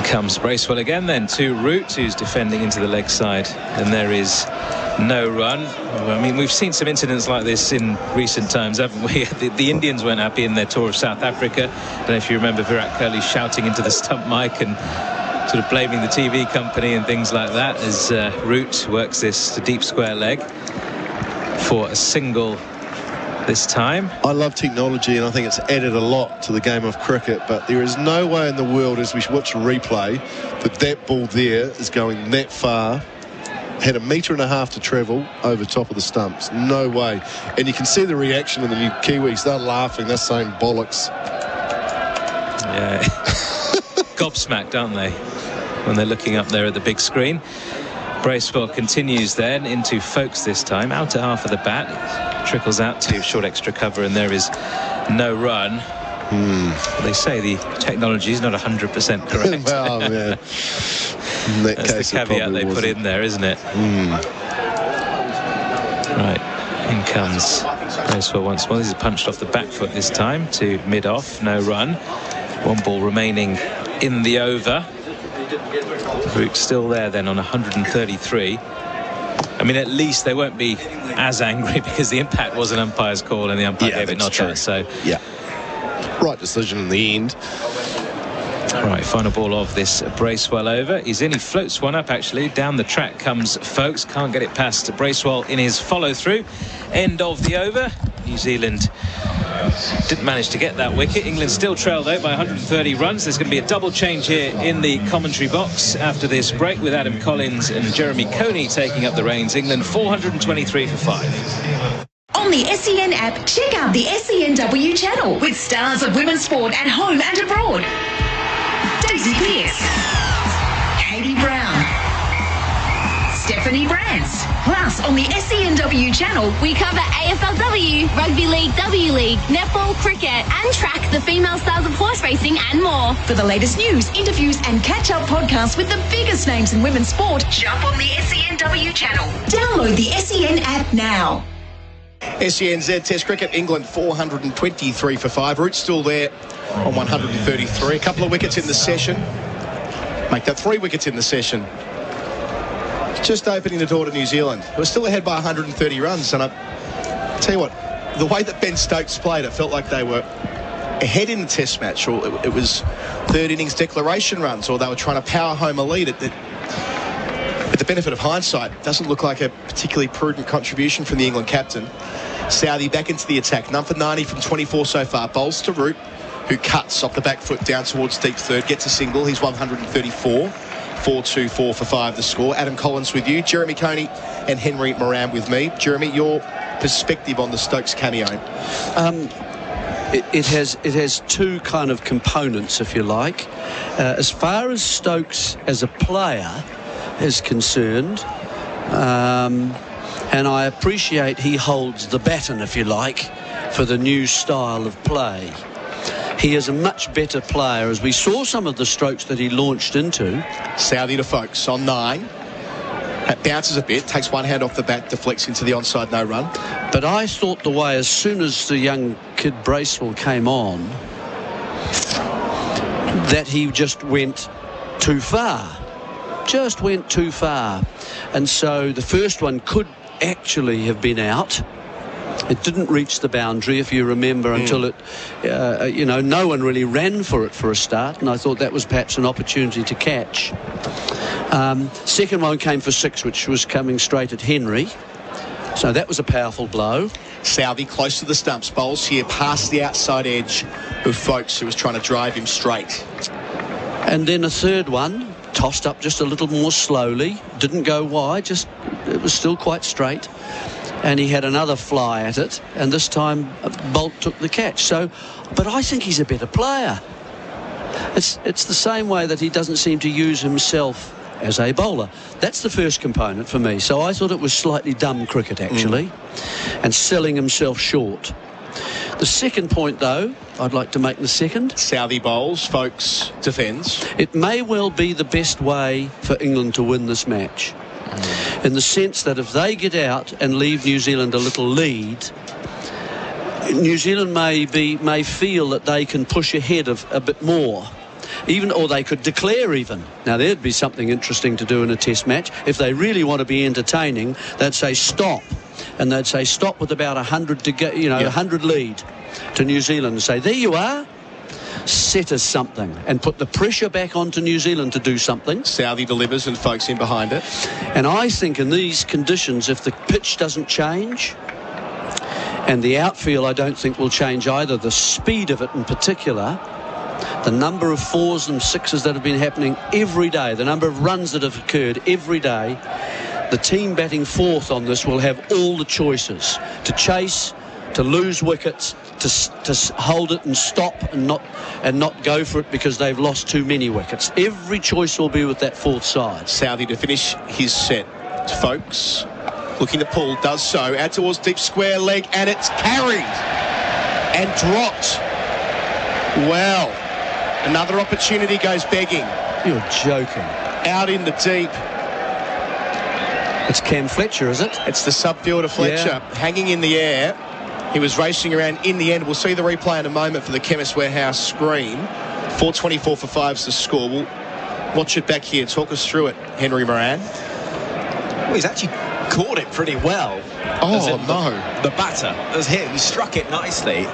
In comes Bracewell again, then to Root, who's defending into the leg side. And there is no run. I mean, we've seen some incidents like this in recent times, haven't we? The Indians weren't happy in their tour of South Africa. I don't know if you remember Virat Kohli shouting into the stump mic and sort of blaming the TV company and things like that, as Root works this deep square leg for a single this time. I love technology, and I think it's added a lot to the game of cricket, but there is no way in the world, as we watch a replay, that ball there is going that far. Had 1.5 meters to travel over top of the stumps. No way. And you can see the reaction of the new Kiwis. They're laughing. They're saying bollocks. Yeah. Gobsmacked, aren't they, when they're looking up there at the big screen. Bracewell continues then into Folkes this time, outer half of the bat, trickles out to short extra cover, and there is no run. They say the technology is not 100% correct. Well, yeah. That's the caveat they put in there, isn't it? Right, in comes Bracewell once more. This is punched off the back foot this time to mid-off, no run. One ball remaining in the over. Root still there then on 133. I mean, at least they won't be as angry because the impact was an umpire's call and the umpire gave it not out. So yeah, right decision in the end. All right, final ball of this Bracewell over. He's in, he floats one up actually. Down the track comes Folkes, can't get it past Bracewell in his follow through. End of the over. New Zealand didn't manage to get that wicket. England still trail though by 130 runs. There's going to be a double change here in the commentary box after this break, with Adam Collins and Jeremy Coney taking up the reins. England 423 for 5. On the SEN app, check out the SENW channel with stars of women's sport at home and abroad. Daisy Pearce, Katie Brown, Stephanie Brands. Plus, on the SENW channel, we cover AFLW, Rugby League, W League, netball, cricket, and track the female stars of horse racing and more. For the latest news, interviews, and catch-up podcasts with the biggest names in women's sport, jump on the SENW channel. Download the SEN app now. SENZ Test Cricket, England 423 for 5. Root still there on 133. A couple of wickets in the session. Make that 3 wickets in the session. Just opening the door to New Zealand. We're still ahead by 130 runs, and I tell you what, the way that Ben Stokes played, it felt like they were ahead in the Test match, or it was third innings declaration runs, or they were trying to power home a lead. With the benefit of hindsight, it doesn't look like a particularly prudent contribution from the England captain. Southee back into the attack. None for 90 from 24 so far. Bowls to Root, who cuts off the back foot down towards deep third, gets a single. He's 134. 4-2-4 for 5 the score. Adam Collins with you, Jeremy Coney and Henry Moran with me. Jeremy, your perspective on the Stokes cameo? It has two kind of components, if you like. As far as Stokes as a player is concerned, and I appreciate he holds the baton, if you like, for the new style of play. He is a much better player, as we saw some of the strokes that he launched into. Southee to Folkes on 9. That bounces a bit, takes one hand off the bat, deflects into the onside, no run. But I thought the way, as soon as the young kid Bracewell came on, that he just went too far. Just went too far. And so the first one could actually have been out. It didn't reach the boundary, if you remember, until it, no one really ran for it for a start, and I thought that was perhaps an opportunity to catch. Second one came for 6, which was coming straight at Henry. So that was a powerful blow. Southee close to the stumps, bowls here past the outside edge of Folkes, who was trying to drive him straight. And then a third one, tossed up just a little more slowly, didn't go wide, it was still quite straight. And he had another fly at it, and this time Bolt took the catch. But I think he's a better player. It's the same way that he doesn't seem to use himself as a bowler. That's the first component for me. So I thought it was slightly dumb cricket, actually, and selling himself short. The second point, though, I'd like to make the second. Southee bowls, Folkes defends. It may well be the best way for England to win this match, in the sense that if they get out and leave New Zealand a little lead, New Zealand may feel that they can push ahead of a bit more. or they could declare even. Now, there'd be something interesting to do in a test match. If they really want to be entertaining, they'd say stop. And they'd say stop with about 100 to go, 100 lead to New Zealand, and say, there you are. Set us something and put the pressure back onto New Zealand to do something. Southey delivers and folks in behind it. And I think in these conditions, if the pitch doesn't change, and the outfield I don't think will change either, the speed of it in particular, the number of 4s and 6s that have been happening every day, the number of runs that have occurred every day, the team batting fourth on this will have all the choices to chase, to lose wickets, to hold it and stop and not go for it because they've lost too many wickets. Every choice will be with that fourth side. Southey to finish his set. Folks looking to pull, does so, out towards deep square leg, and it's carried and dropped. Well, another opportunity goes begging. You're joking. Out in the deep. It's Cam Fletcher, is it? It's the sub-fielder Fletcher, hanging in the air. He was racing around in the end. We'll see the replay in a moment for the Chemist Warehouse screen. 4:24 for 5 is the score. We'll watch it back here. Talk us through it, Henry Moran. Well, he's actually caught it pretty well. Oh, no. The batter has hit. He struck it nicely.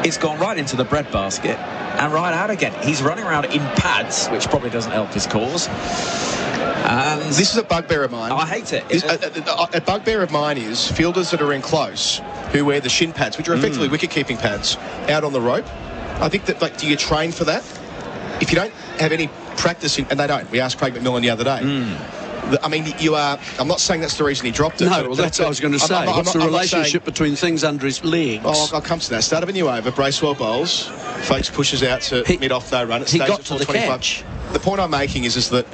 It's gone right into the breadbasket and right out again. He's running around in pads, which probably doesn't help his cause. And this is a bugbear of mine. I hate it. A bugbear of mine is fielders that are in close who wear the shin pads, which are effectively wicket-keeping pads, out on the rope. I think that, do you train for that? If you don't have any practice, and they don't. We asked Craig McMillan the other day. I mean, I'm not saying that's the reason he dropped it. No, well, that's what I was going to say. What's the relationship between things under his legs? Oh, I'll come to that. Start of a new over. Bracewell bowls. Folks pushes out to mid-off, no run. It stays got at to the catch. The point I'm making is that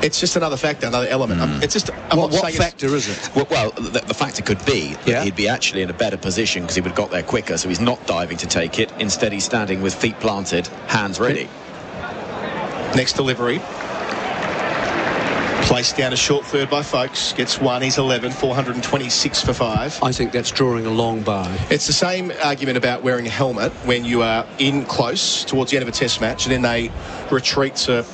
it's just another factor, another element. It's just what factor is it? Well, the factor could be that he'd be actually in a better position because he would have got there quicker, so he's not diving to take it. Instead, he's standing with feet planted, hands ready. Next delivery. Placed down a short third by Folks. Gets one. He's 11. 426 for 5. I think that's drawing a long bow. It's the same argument about wearing a helmet when you are in close towards the end of a test match, and then they retreat to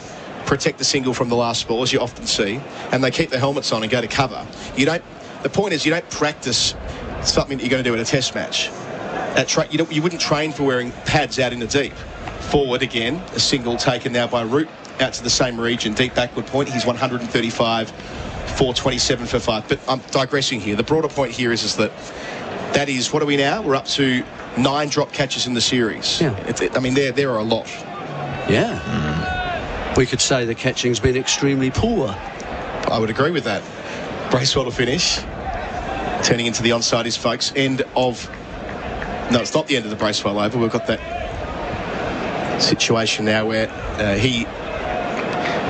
protect the single from the last ball, as you often see, and they keep the helmets on and go to cover. The point is, you don't practice something that you're going to do in a test match. You wouldn't train for wearing pads out in the deep. Forward again, a single taken now by Root out to the same region, deep backward point. He's 135, 427 for 5. But I'm digressing here. The broader point here is that is, what are we now? We're up to 9 drop catches in the series. Yeah. There are a lot. Yeah. We could say the catching's been extremely poor. I would agree with that. Bracewell to finish. Turning into the onside is Folks. End of... No, it's not the end of the Bracewell over. We've got that situation now where he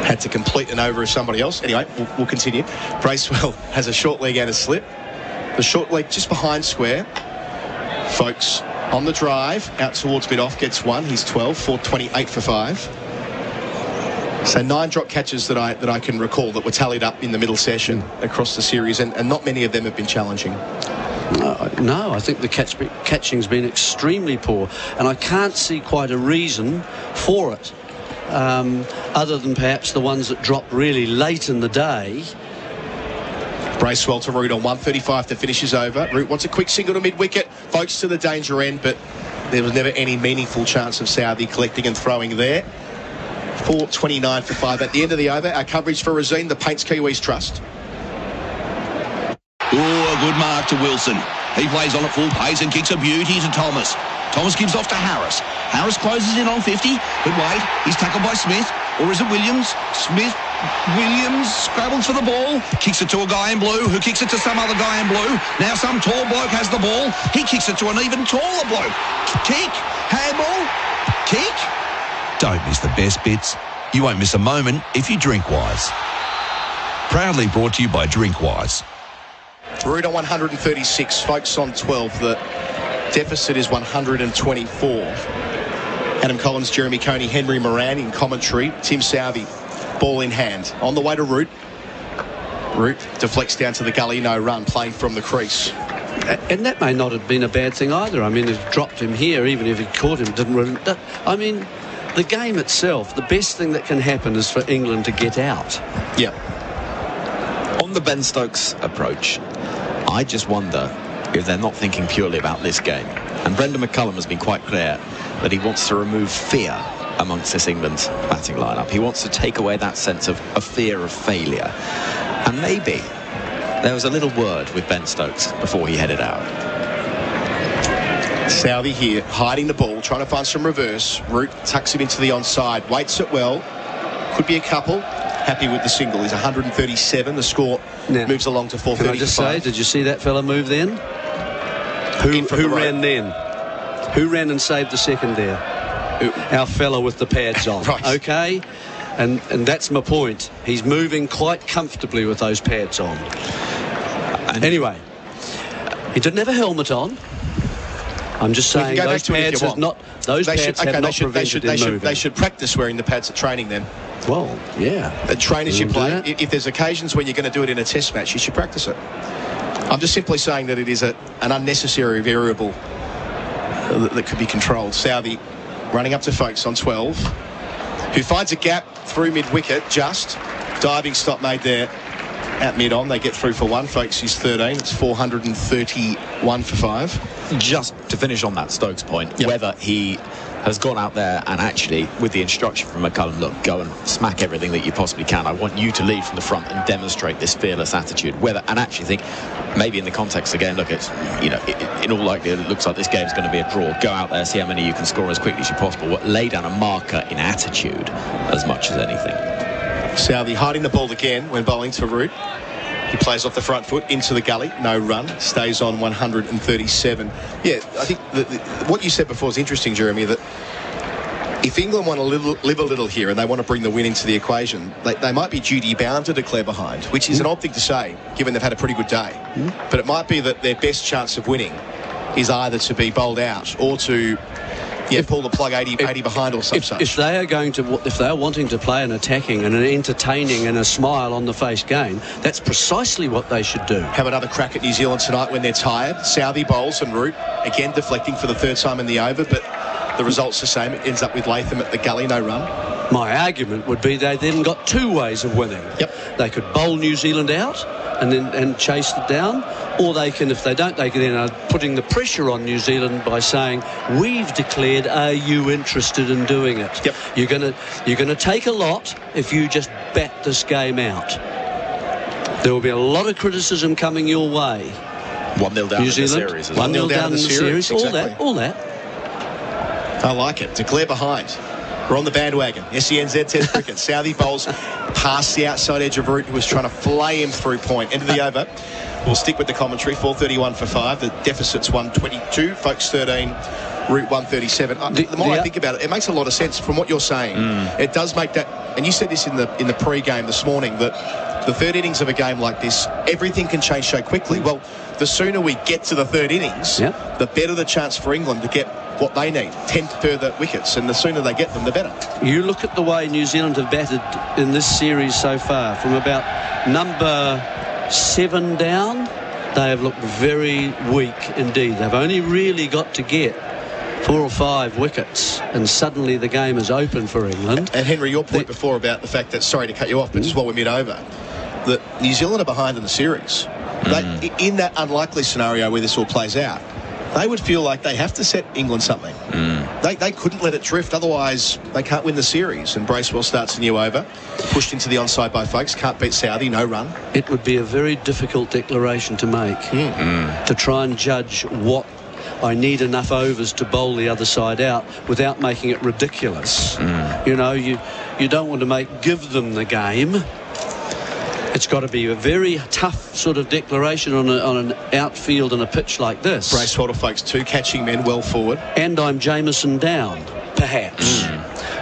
had to complete an over of somebody else. Anyway, we'll continue. Bracewell has a short leg and a slip. The short leg just behind square. Folks on the drive, out towards mid-off, gets one. He's 12, 428 for 5. So 9 drop catches that I can recall that were tallied up in the middle session across the series, and not many of them have been challenging. No, I think the catching's been extremely poor, and I can't see quite a reason for it, other than perhaps the ones that dropped really late in the day. Bracewell to Root on 135 to finish his over. Root wants a quick single to mid-wicket. Folks to the danger end, but there was never any meaningful chance of Southey collecting and throwing there. 429 for 5 at the end of the over. Our coverage for Rosine, the Paints Kiwis Trust. Oh, a good mark to Wilson. He plays on at full pace and kicks a beauty to Thomas. Thomas gives off to Harris. Harris closes in on 50, but wait, he's tackled by Smith. Or is it Williams? Williams scrabbles for the ball, kicks it to a guy in blue, who kicks it to some other guy in blue. Now some tall bloke has the ball. He kicks it to an even taller bloke. Kick, handball, kick. Don't miss the best bits. You won't miss a moment if you drink Wise. Proudly brought to you by Drinkwise. Root on 136, Folks on 12. The deficit is 124. Adam Collins, Jeremy Coney, Henry Moran in commentary. Tim Southey, ball in hand. On the way to Root. Root deflects down to the gully, no run, playing from the crease. And that may not have been a bad thing either. I mean, it dropped him here, even if he caught him, didn't really... the game itself, the best thing that can happen is for England to get out. Yeah. On the Ben Stokes approach, I just wonder if they're not thinking purely about this game. And Brendan McCullum has been quite clear that he wants to remove fear amongst this England batting lineup. He wants to take away that sense of a fear of failure. And maybe there was a little word with Ben Stokes before he headed out. Southey here, hiding the ball, trying to find some reverse. Root tucks him into the onside, waits it well. Could be a couple. Happy with the single. He's 137. The score moves along to 435. Can I just say, did you see that fella move then? Who ran then? Who ran and saved the second there? Our fella with the pads on. Right. Okay? And that's my point. He's moving quite comfortably with those pads on. Anyway, he didn't have a helmet on. I'm just saying those pads have not prevented him moving. They should practice wearing the pads at training then. Well, yeah. At trainers you play, if there's occasions when you're going to do it in a test match, you should practice it. I'm just simply saying that it is an unnecessary variable that could be controlled. Southey running up to Folkes on 12, who finds a gap through mid-wicket, just. Diving stop made there at mid-on. They get through for one. Folkes is 13. It's 431 for 5. Just to finish on that Stokes point, whether he has gone out there and actually, with the instruction from McCullum, look, go and smack everything that you possibly can. I want you to lead from the front and demonstrate this fearless attitude. And actually think, maybe in the context again, look, it's, you know, in all likelihood, it looks like this game's going to be a draw. Go out there, see how many you can score as quickly as you possible. Lay down a marker in attitude as much as anything. Southey hiding the ball again when bowling to Root. He plays off the front foot into the gully, no run, stays on 137. Yeah, I think what you said before is interesting, Jeremy, that if England want to live a little here and they want to bring the win into the equation, they might be duty-bound to declare behind, which is an odd thing to say, given they've had a pretty good day. But it might be that their best chance of winning is either to be bowled out or to pull the plug 80 behind or something. If they are wanting to play an attacking and an entertaining and a smile on the face game, that's precisely what they should do. Have another crack at New Zealand tonight when they're tired. Southey bowls and Root again deflecting for the third time in the over, but the result's the same. It ends up with Latham at the gully, no run. My argument would be they then got two ways of winning. They could bowl New Zealand out and chase it down, or they can, if they don't, they can then are putting the pressure on New Zealand by saying, we've declared, are you interested in doing it? You're gonna take a lot if you just bat this game out. There will be a lot of criticism coming your way. 1-0 down New in Zealand, the series. 1-0 down in the series. Exactly. All that. I like it. Declare behind. We're on the bandwagon. SENZ Test cricket. Southey bowls past the outside edge of Root, who was trying to flay him through point. End of the over. We'll stick with the commentary. 431 for 5. The deficit's 122. Folkes 13. Root 137. The more I think about it, it makes a lot of sense from what you're saying. It does make that, and you said this in the pre-game this morning, that the third innings of a game like this, everything can change so quickly. Well, the sooner we get to the third innings, the better the chance for England to get what they need, 10 further wickets, and the sooner they get them, the better. You look at the way New Zealand have batted in this series so far, from about number 7 down, they have looked very weak indeed. They've only really got to get 4 or 5 wickets, and suddenly the game is open for England. And Henry, your point before about the fact that, sorry to cut you off, but just while we're mid-over, that New Zealand are behind in the series. They, in that unlikely scenario where this all plays out, they would feel like they have to set England something. They couldn't let it drift, otherwise they can't win the series. And Bracewell starts a new over, pushed into the onside by Folkes, can't beat Southey, no run. It would be a very difficult declaration to make, to try and judge what I need enough overs to bowl the other side out without making it ridiculous. You know, you don't want to give them the game. It's got to be a very tough sort of declaration on an outfield and a pitch like this. Bracewell to Folkes, 2 catching men well forward. And I'm Jameson down, perhaps.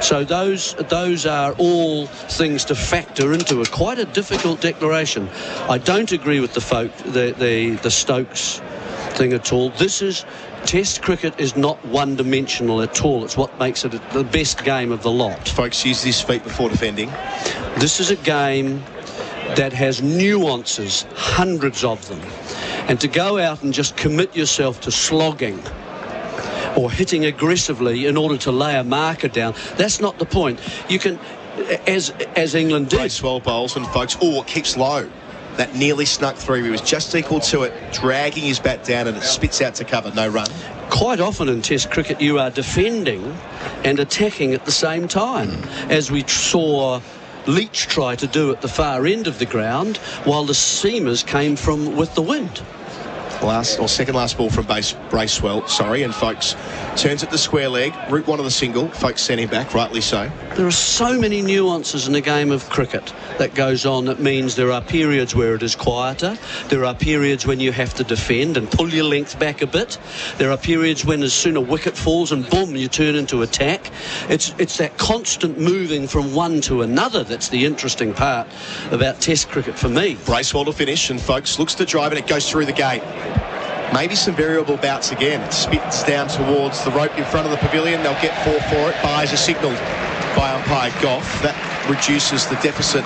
So those are all things to factor into quite a difficult declaration. I don't agree with the Stokes thing at all. Test cricket is not one-dimensional at all. It's what makes it the best game of the lot. Folkes used his feet before defending. This is a game that has nuances, hundreds of them. And to go out and just commit yourself to slogging or hitting aggressively in order to lay a marker down. That's not the point. You can, as England did. Bracewell bowls and folks. Oh, it keeps low. That nearly snuck through. He was just equal to it, dragging his bat down, and it spits out to cover. No run. Quite often in Test cricket, you are defending and attacking at the same time, as we saw Leach try to do at the far end of the ground, while the seamers came from with the wind. Second last ball from Bracewell, and folks turns it to square leg. Root wanted the single. Folks sent him back, rightly so. There are so many nuances in the game of cricket that goes on. That means there are periods where it is quieter. There are periods when you have to defend and pull your length back a bit. There are periods when as soon a wicket falls and boom, you turn into attack. It's that constant moving from one to another that's the interesting part about Test cricket for me. Bracewell to finish, and folks looks to drive, and it goes through the gate. Maybe some variable bouts again. It spits down towards the rope in front of the pavilion. They'll get 4 for it. Buys are signalled by umpire Goff. That reduces the deficit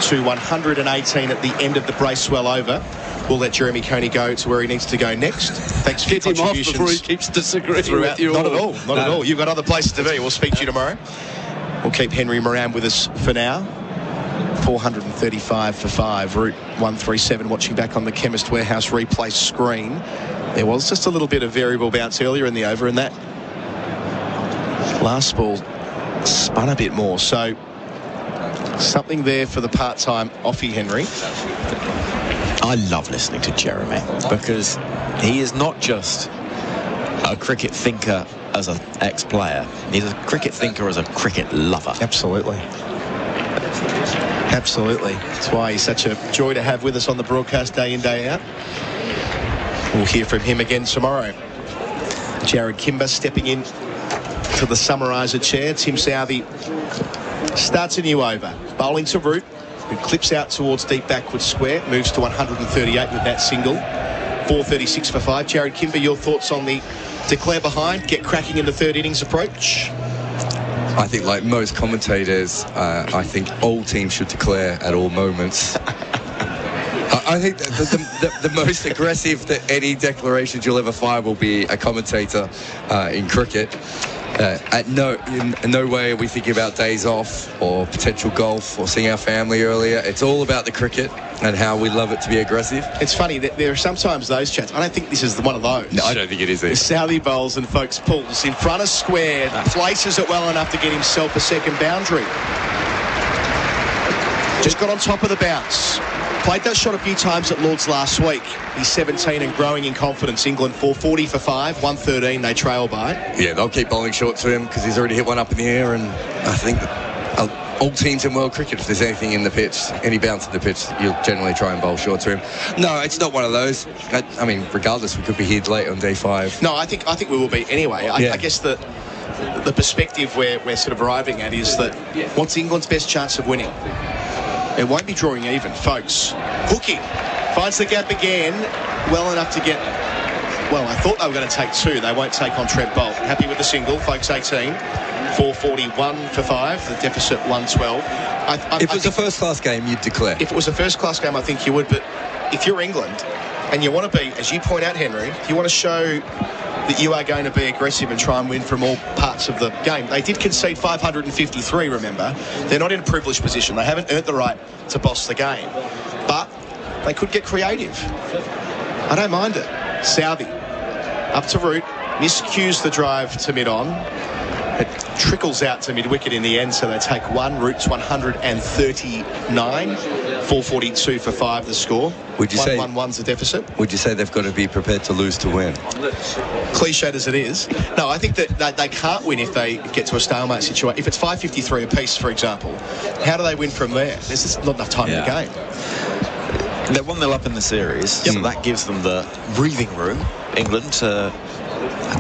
to 118 at the end of the Bracewell over. We'll let Jeremy Coney go to where he needs to go next. Thanks for your contributions. Get him off before he keeps disagreeing with you. Not at all. Not at all. You've got other places to be. We'll speak to you tomorrow. We'll keep Henry Moran with us for now. 435 for 5. Route 137 watching back on the Chemist Warehouse replay screen. There was just a little bit of variable bounce earlier in the over, and that last ball spun a bit more. So something there for the part-time offie, Henry. I love listening to Jeremy because he is not just a cricket thinker as an ex-player. He's a cricket thinker as a cricket lover. Absolutely. Absolutely. That's why he's such a joy to have with us on the broadcast day in, day out. We'll hear from him again tomorrow. Jared Kimber stepping in to the summariser chair. Tim Southey starts a new over. Bowling to Root, who clips out towards deep backward square. Moves to 138 with that single. 436 for 5. Jared Kimber, your thoughts on the declare behind, get cracking in the third innings approach? I think, like most commentators, I think all teams should declare at all moments. I think the most aggressive that any declarations you'll ever find will be a commentator in cricket. In no way are we thinking about days off or potential golf or seeing our family earlier. It's all about the cricket and how we love it to be aggressive. It's funny that there are sometimes those chats. I don't think this is one of those. No, I don't think it is either. Southey bowls and folks pulls in front of square, places it well enough to get himself a second boundary. Just got on top of the bounce. Played that shot a few times at Lord's last week. He's 17 and growing in confidence. England 440 for 5, 113 they trail by. Yeah, they'll keep bowling short to him because he's already hit one up in the air, and I think all teams in world cricket, if there's anything in the pitch, any bounce in the pitch, you'll generally try and bowl short to him. No, it's not one of those. I mean, regardless, we could be here late on day 5. No, I think we will be anyway. I guess the perspective we're sort of arriving at is that what's England's best chance of winning? It won't be drawing even, folks. Hooking. Finds the gap again. Well enough to get... Well, I thought they were going to take 2. They won't take on Trent Bolt. Happy with the single, folks, 18. 441 for 5. The deficit, 112. If it was a first-class game, you'd declare. If it was a first-class game, I think you would. But if you're England and you want to be, as you point out, Henry, you want to show that you are going to be aggressive and try and win from all parts of the game. They did concede 553, remember. They're not in a privileged position. They haven't earned the right to boss the game. But they could get creative. I don't mind it. Southey up to Root. Miscues the drive to mid-on. It trickles out to mid-wicket in the end, so they take 1. Root's 139. 442 for 5 the score. Would you say 1-1's the deficit? Would you say they've got to be prepared to lose to win? Cliched as it is. No, I think that they can't win if they get to a stalemate situation. If it's 553 apiece, for example, how do they win from there? There's just not enough time in the game. They're 1-0 up in the series, so that gives them the breathing room, England, to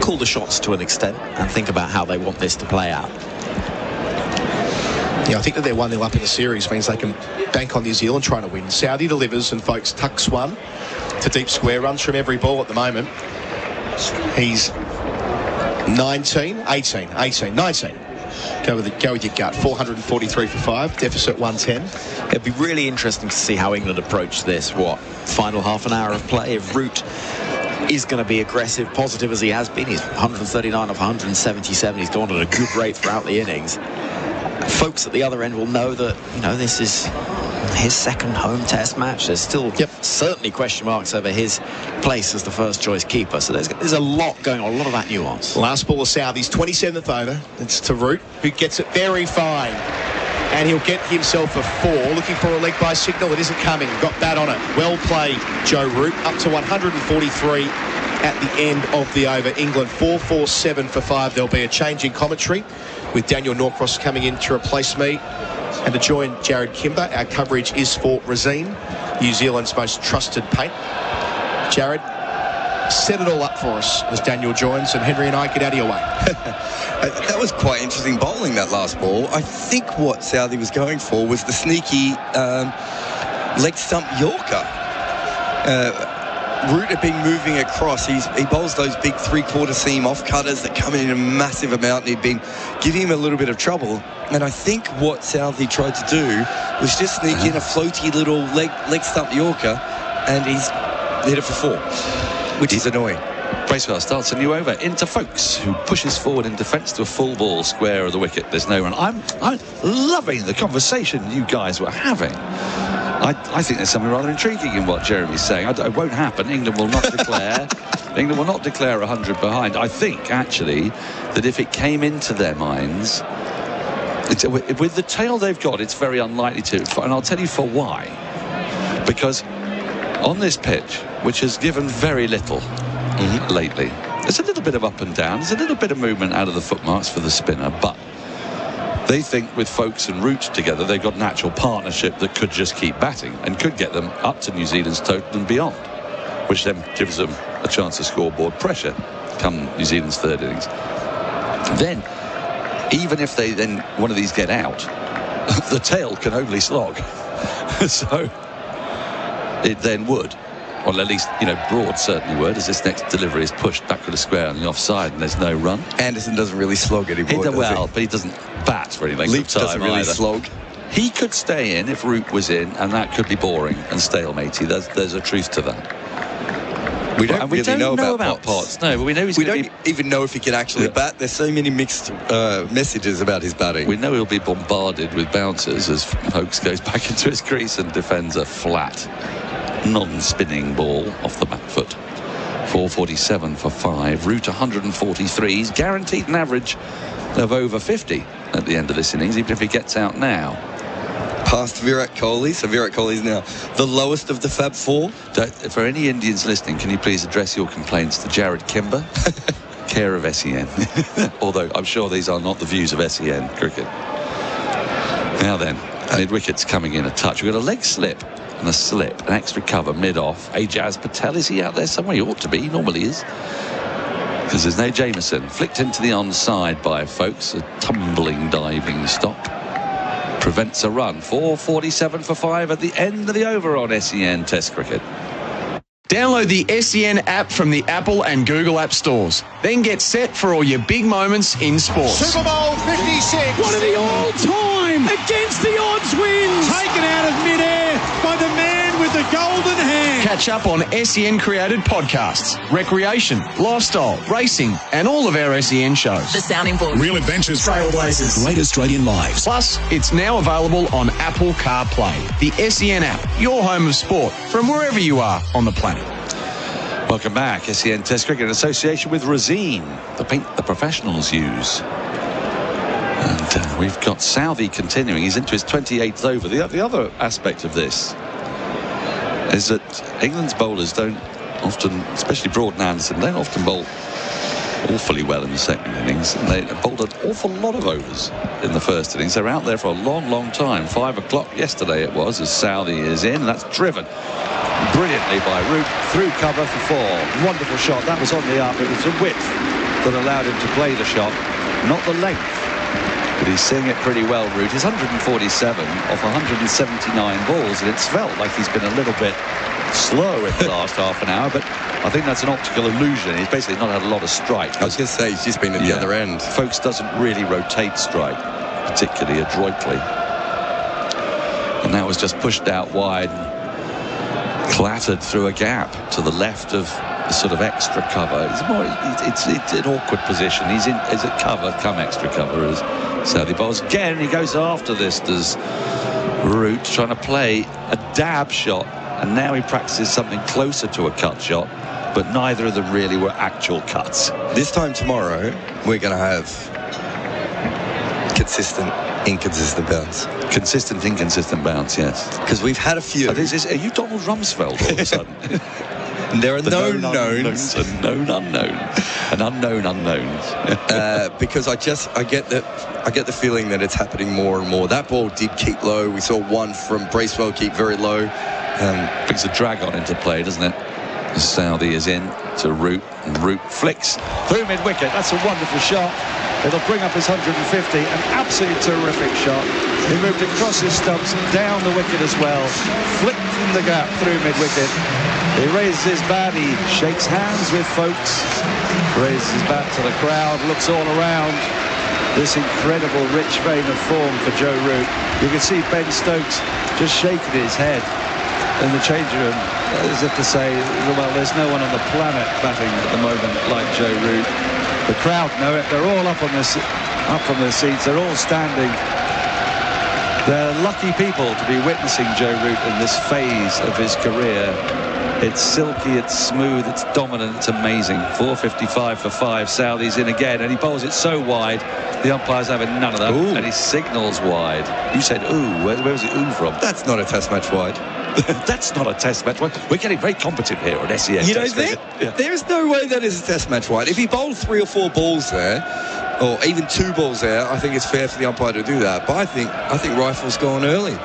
call the shots to an extent and think about how they want this to play out. Yeah, I think that they're 1-0 up in the series means they can bank on New Zealand trying to win. Southey delivers, and folks tucks one to deep square, runs from every ball at the moment. He's 19. Go with your gut. 443 for 5, deficit 110. It'd be really interesting to see how England approach this, final half an hour of play. If Root is going to be aggressive, positive as he has been. He's 139 off 177. He's gone at a good rate throughout the innings. Folks at the other end will know that, you know, this is his second home test match. There's still certainly question marks over his place as the first choice keeper. So there's a lot going on, a lot of that nuance. Last ball of Southey's 27th over. It's to Root, who gets it very fine. And he'll get himself a 4. Looking for a leg by signal. It isn't coming. Got that on it. Well played, Joe Root. Up to 143 at the end of the over. England 4-4-7 for 5. There'll be a change in commentary with Daniel Norcross coming in to replace me. And to join Jared Kimber, our coverage is for Resine, New Zealand's most trusted paint. Jared, set it all up for us as Daniel joins, and Henry and I get out of your way. That was quite interesting bowling, that last ball. I think what Southey was going for was the sneaky leg stump Yorker. Root had been moving across. He bowls those big three-quarter seam off-cutters that come in a massive amount, and he'd been giving him a little bit of trouble. And I think what Southey tried to do was just sneak in a floaty little leg stump Yorker, and he's hit it for 4, which is annoying. Bracewell starts a new over into Folkes, who pushes forward in defence to a full ball square of the wicket. There's no run. I'm loving the conversation you guys were having. I think there's something rather intriguing in what Jeremy's saying. It won't happen. England will not declare. England will not declare 100 behind. I think actually that if it came into their minds, with the tail they've got, it's very unlikely to. And I'll tell you for why. Because on this pitch, which has given very little lately, there's a little bit of up and down. There's a little bit of movement out of the footmarks for the spinner, but they think with Folkes and Root together, they've got a natural partnership that could just keep batting and could get them up to New Zealand's total and beyond, which then gives them a chance to scoreboard pressure come New Zealand's third innings. Then, even if they then one of these get out, the tail can only slog. So it then would. Well, at least, you know, Broad certainly would, as this next delivery is pushed back to the square on the offside and there's no run. Anderson doesn't really slog anymore. But he doesn't bat for any length of time. Doesn't really either. slog. He could stay in if Root was in, and that could be boring and stalematy. There's a truth to that. We don't really know about Potts. No, but we know we don't even know if he can actually bat. There's so many mixed messages about his batting. We know he'll be bombarded with bouncers as Folkes goes back into his crease and defends a flat, non-spinning ball off the back foot. 447 for 5. Root 143. He's guaranteed an average of over 50 at the end of this innings, even if he gets out now. Past Virat Kohli, so Virat Kohli's now the lowest of the Fab Four. For any Indians listening, can you please address your complaints to Jared Kimber, care of SEN? Although I'm sure these are not the views of SEN cricket. Now then, mid-wicket's coming in a touch. We've got a leg slip and a slip, an extra cover mid-off. Ajaz Patel, is he out there somewhere? He ought to be, he normally is. Because there's no Jameson. Flicked into the onside by Folkes, a tumbling diving stop. Prevents a run. 447 for 5 at the end of the over on SEN Test Cricket. Download the SEN app from the Apple and Google App stores. Then get set for all your big moments in sports. Super Bowl 56. One of the all-time against the odds wins. Taken out of midair by the man with the golden hand. Catch up on SEN-created podcasts, recreation, lifestyle, racing, and all of our SEN shows. The Sounding Board. Real adventures. Trailblazers. Great Australian lives. Plus, it's now available on Apple CarPlay. The SEN app, your home of sport, from wherever you are on the planet. Welcome back. SEN Test Cricket in association with Resine, the paint the professionals use. And we've got Southey continuing. He's into his 28th over. The other aspect of this is that England's bowlers don't often, especially Broad and Anderson, they don't often bowl awfully well in the second innings. And they bowled an awful lot of overs in the first innings. They're out there for a long, long time. 5 o'clock yesterday it was, as Southey is in. And that's driven brilliantly by Root through cover for 4. Wonderful shot. That was on the up. It was the width that allowed him to play the shot, not the length. But he's seeing it pretty well, Root. He's 147 off 179 balls, and it's felt like he's been a little bit slow in the last half an hour, but I think that's an optical illusion. He's basically not had a lot of strike. I was going to say, he's just been at the other end. Folkes doesn't really rotate strike particularly adroitly. And that was just pushed out wide, clattered through a gap to the left of sort of extra cover. It's an awkward position. He's at cover, come extra cover as Southie bowls again. He goes after this. Does Root trying to play a dab shot, and now he practices something closer to a cut shot, but neither of them really were actual cuts. This time tomorrow, we're going to have consistent, inconsistent bounce. Consistent, inconsistent bounce, yes. Because we've had a few. Are you Donald Rumsfeld all of a sudden? There are known knowns and known unknowns and unknown unknowns. Because I get the feeling that it's happening more and more. That ball did keep low. We saw one from Bracewell keep very low. Brings the drag on into play, doesn't it? Southie is in to Root, and Root flicks through mid-wicket. That's a wonderful shot. It'll bring up his 150. An absolutely terrific shot. He moved across his stumps, down the wicket as well, flicked from the gap through mid-wicket. He raises his bat, he shakes hands with folks, raises his bat to the crowd, looks all around. This incredible rich vein of form for Joe Root. You can see Ben Stokes just shaking his head in the changing room, as if to say, well, there's no one on the planet batting at the moment like Joe Root. The crowd know it. They're all up from their seats. They're all standing. They're lucky people to be witnessing Joe Root in this phase of his career. It's silky, it's smooth, it's dominant, it's amazing. 455 for 5. Southie's in again, and he bowls it so wide. The umpire's having none of that, ooh. And he signals wide. You said ooh. Where was it ooh from? That's not a test match wide. That's not a test match wide. We're getting very competent here at SEN. You don't think? Yeah. There is no way that is a test match wide. If he bowled 3 or 4 balls there, or even 2 balls there, I think it's fair for the umpire to do that. But I think Rifle's gone early.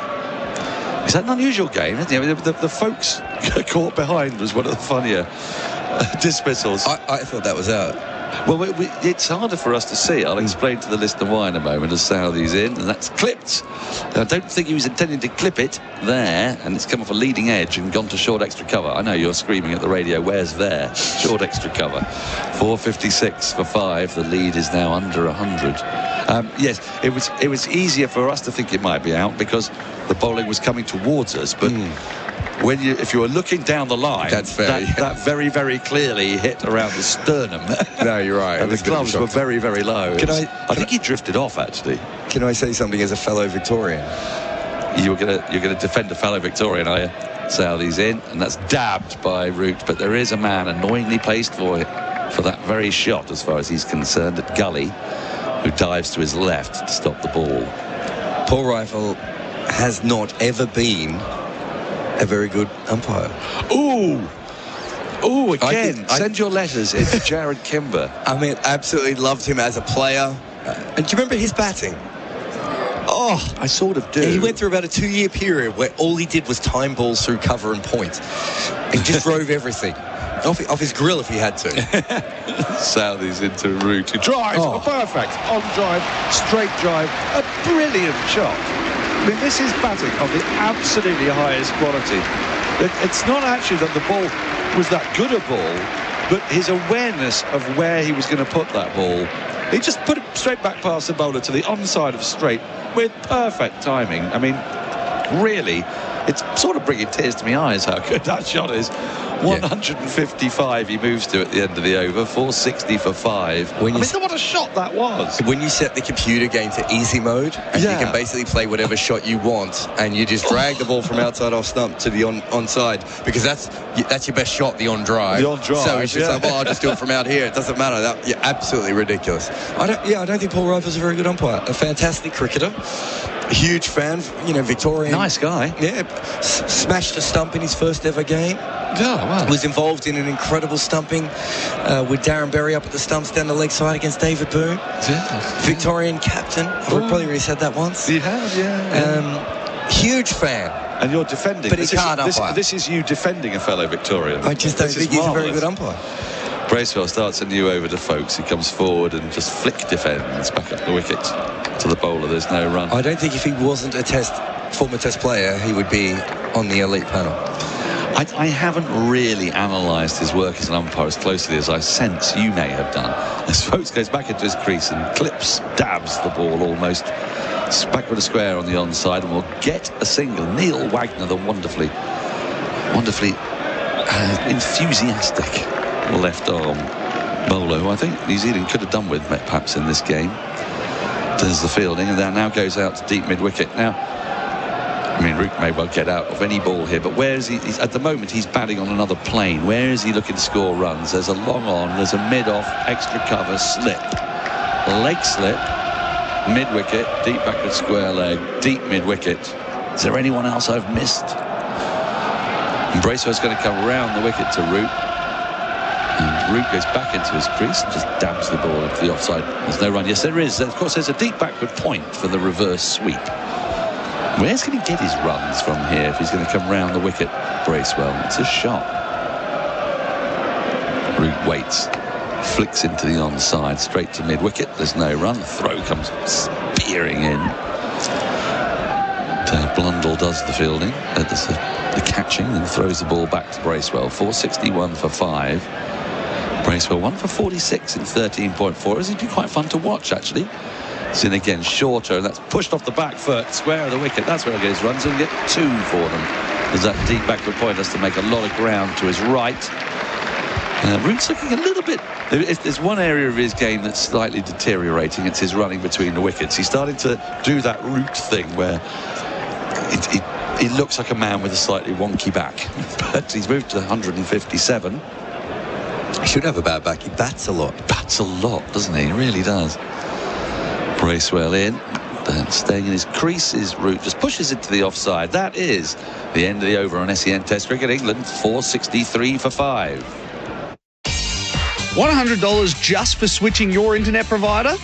Is that an unusual game? The folks caught behind was one of the funnier dismissals. I thought that was out. Well, it's harder for us to see. I'll explain to the listener why in a moment as Southie's in, and that's clipped. I don't think he was intending to clip it there, and it's come off a leading edge and gone to short extra cover. I know you're screaming at the radio, where's there? Short extra cover. 456 for 5. The lead is now under 100. Yes, it was easier for us to think it might be out because the bowling was coming towards us, but if you were looking down the line, that very, very clearly hit around the sternum. No, you're right. And the gloves were very, very low. I think he drifted off, actually. Can I say something as a fellow Victorian? You're gonna defend a fellow Victorian, are you? Southie's in, and that's dabbed by Root, but there is a man annoyingly placed for that very shot, as far as he's concerned, at Gully, who dives to his left to stop the ball. Paul Rifle has not ever been a very good umpire. Ooh, again, send your letters in to Jared Kimber. I mean, absolutely loved him as a player. And do you remember his batting? Oh, I sort of do. He went through about a 2-year period where all he did was time balls through cover and point. He just drove everything. Off his grill if he had to. Southie's into Root. He drives. Perfect. On drive. Straight drive. A brilliant shot. I mean, this is batting of the absolutely highest quality. It's not actually that the ball was that good a ball, but his awareness of where he was going to put that ball. He just put it straight back past the bowler to the onside of straight with perfect timing. I mean, really, it's sort of bringing tears to my eyes how good that shot is. 155 he moves to at the end of the over. 460 for 5. What a shot that was. When you set the computer game to easy mode, and you can basically play whatever shot you want, and you just drag the ball from outside off stump to the onside, because that's your best shot, the on drive. The on drive. So it's just like, well, I'll just do it from out here. It doesn't matter. Absolutely ridiculous. I don't think Paul Rifle's a very good umpire. A fantastic cricketer. A huge fan, Victorian. Nice guy. Yeah, smashed a stump in his first ever game. Oh, wow. Was involved in an incredible stumping with Darren Berry up at the stumps down the leg side against David Boone. Yeah. Victorian captain. I've probably already said that once. You have, yeah. Huge fan. And you're defending. But he can't umpire. This is you defending a fellow Victorian. I just don't think he's a very good umpire. Bracewell starts a new over to Folkes. He comes forward and just flick defends back up the wicket to the bowler. There's no run. I don't think if he wasn't a former test player, he would be on the elite panel. I haven't really analysed his work as an umpire as closely as I sense you may have done. As Folkes goes back into his crease and dabs the ball almost back with a square on the onside, and will get a single. Neil Wagner, the wonderfully enthusiastic left arm bowler, who I think New Zealand could have done with perhaps in this game. Does the fielding, and that now goes out to deep mid-wicket. Now, I mean, Root may well get out of any ball here, but where is he? At the moment, he's batting on another plane. Where is he looking to score runs? There's a long on, there's a mid-off, extra cover, slip. Leg slip, mid-wicket, deep backward square leg, deep mid-wicket. Is there anyone else I've missed? And Bracewell's going to come round the wicket to Root. And Root goes back into his crease and just dabs the ball into the offside. There's no run. Yes, there is. Of course, there's a deep backward point for the reverse sweep. Where's going to get his runs from here if he's going to come round the wicket, Bracewell? It's a shot. Root waits. Flicks into the onside, straight to mid-wicket. There's no run. The throw comes spearing in. Blundell does the fielding, the catching, and throws the ball back to Bracewell. 461 for 5. Bracewell 1 for 46 in 13.4. It's been quite fun to watch, actually. It's in again, shorter, and that's pushed off the back foot, square of the wicket. That's where he gets runs, and get 2 for them. There's that deep backward point, has to make a lot of ground to his right. Root's looking a little bit... If there's one area of his game that's slightly deteriorating, it's his running between the wickets. He's starting to do that Root thing where he looks like a man with a slightly wonky back. But he's moved to 157. He should have a bad back. He bats a lot. Bats a lot, doesn't he? He really does. Bracewell in. Staying in his crease is Root. Just pushes it to the offside. That is the end of the over on SEN Test Cricket. England 463 for 5. $100 just for switching your internet provider?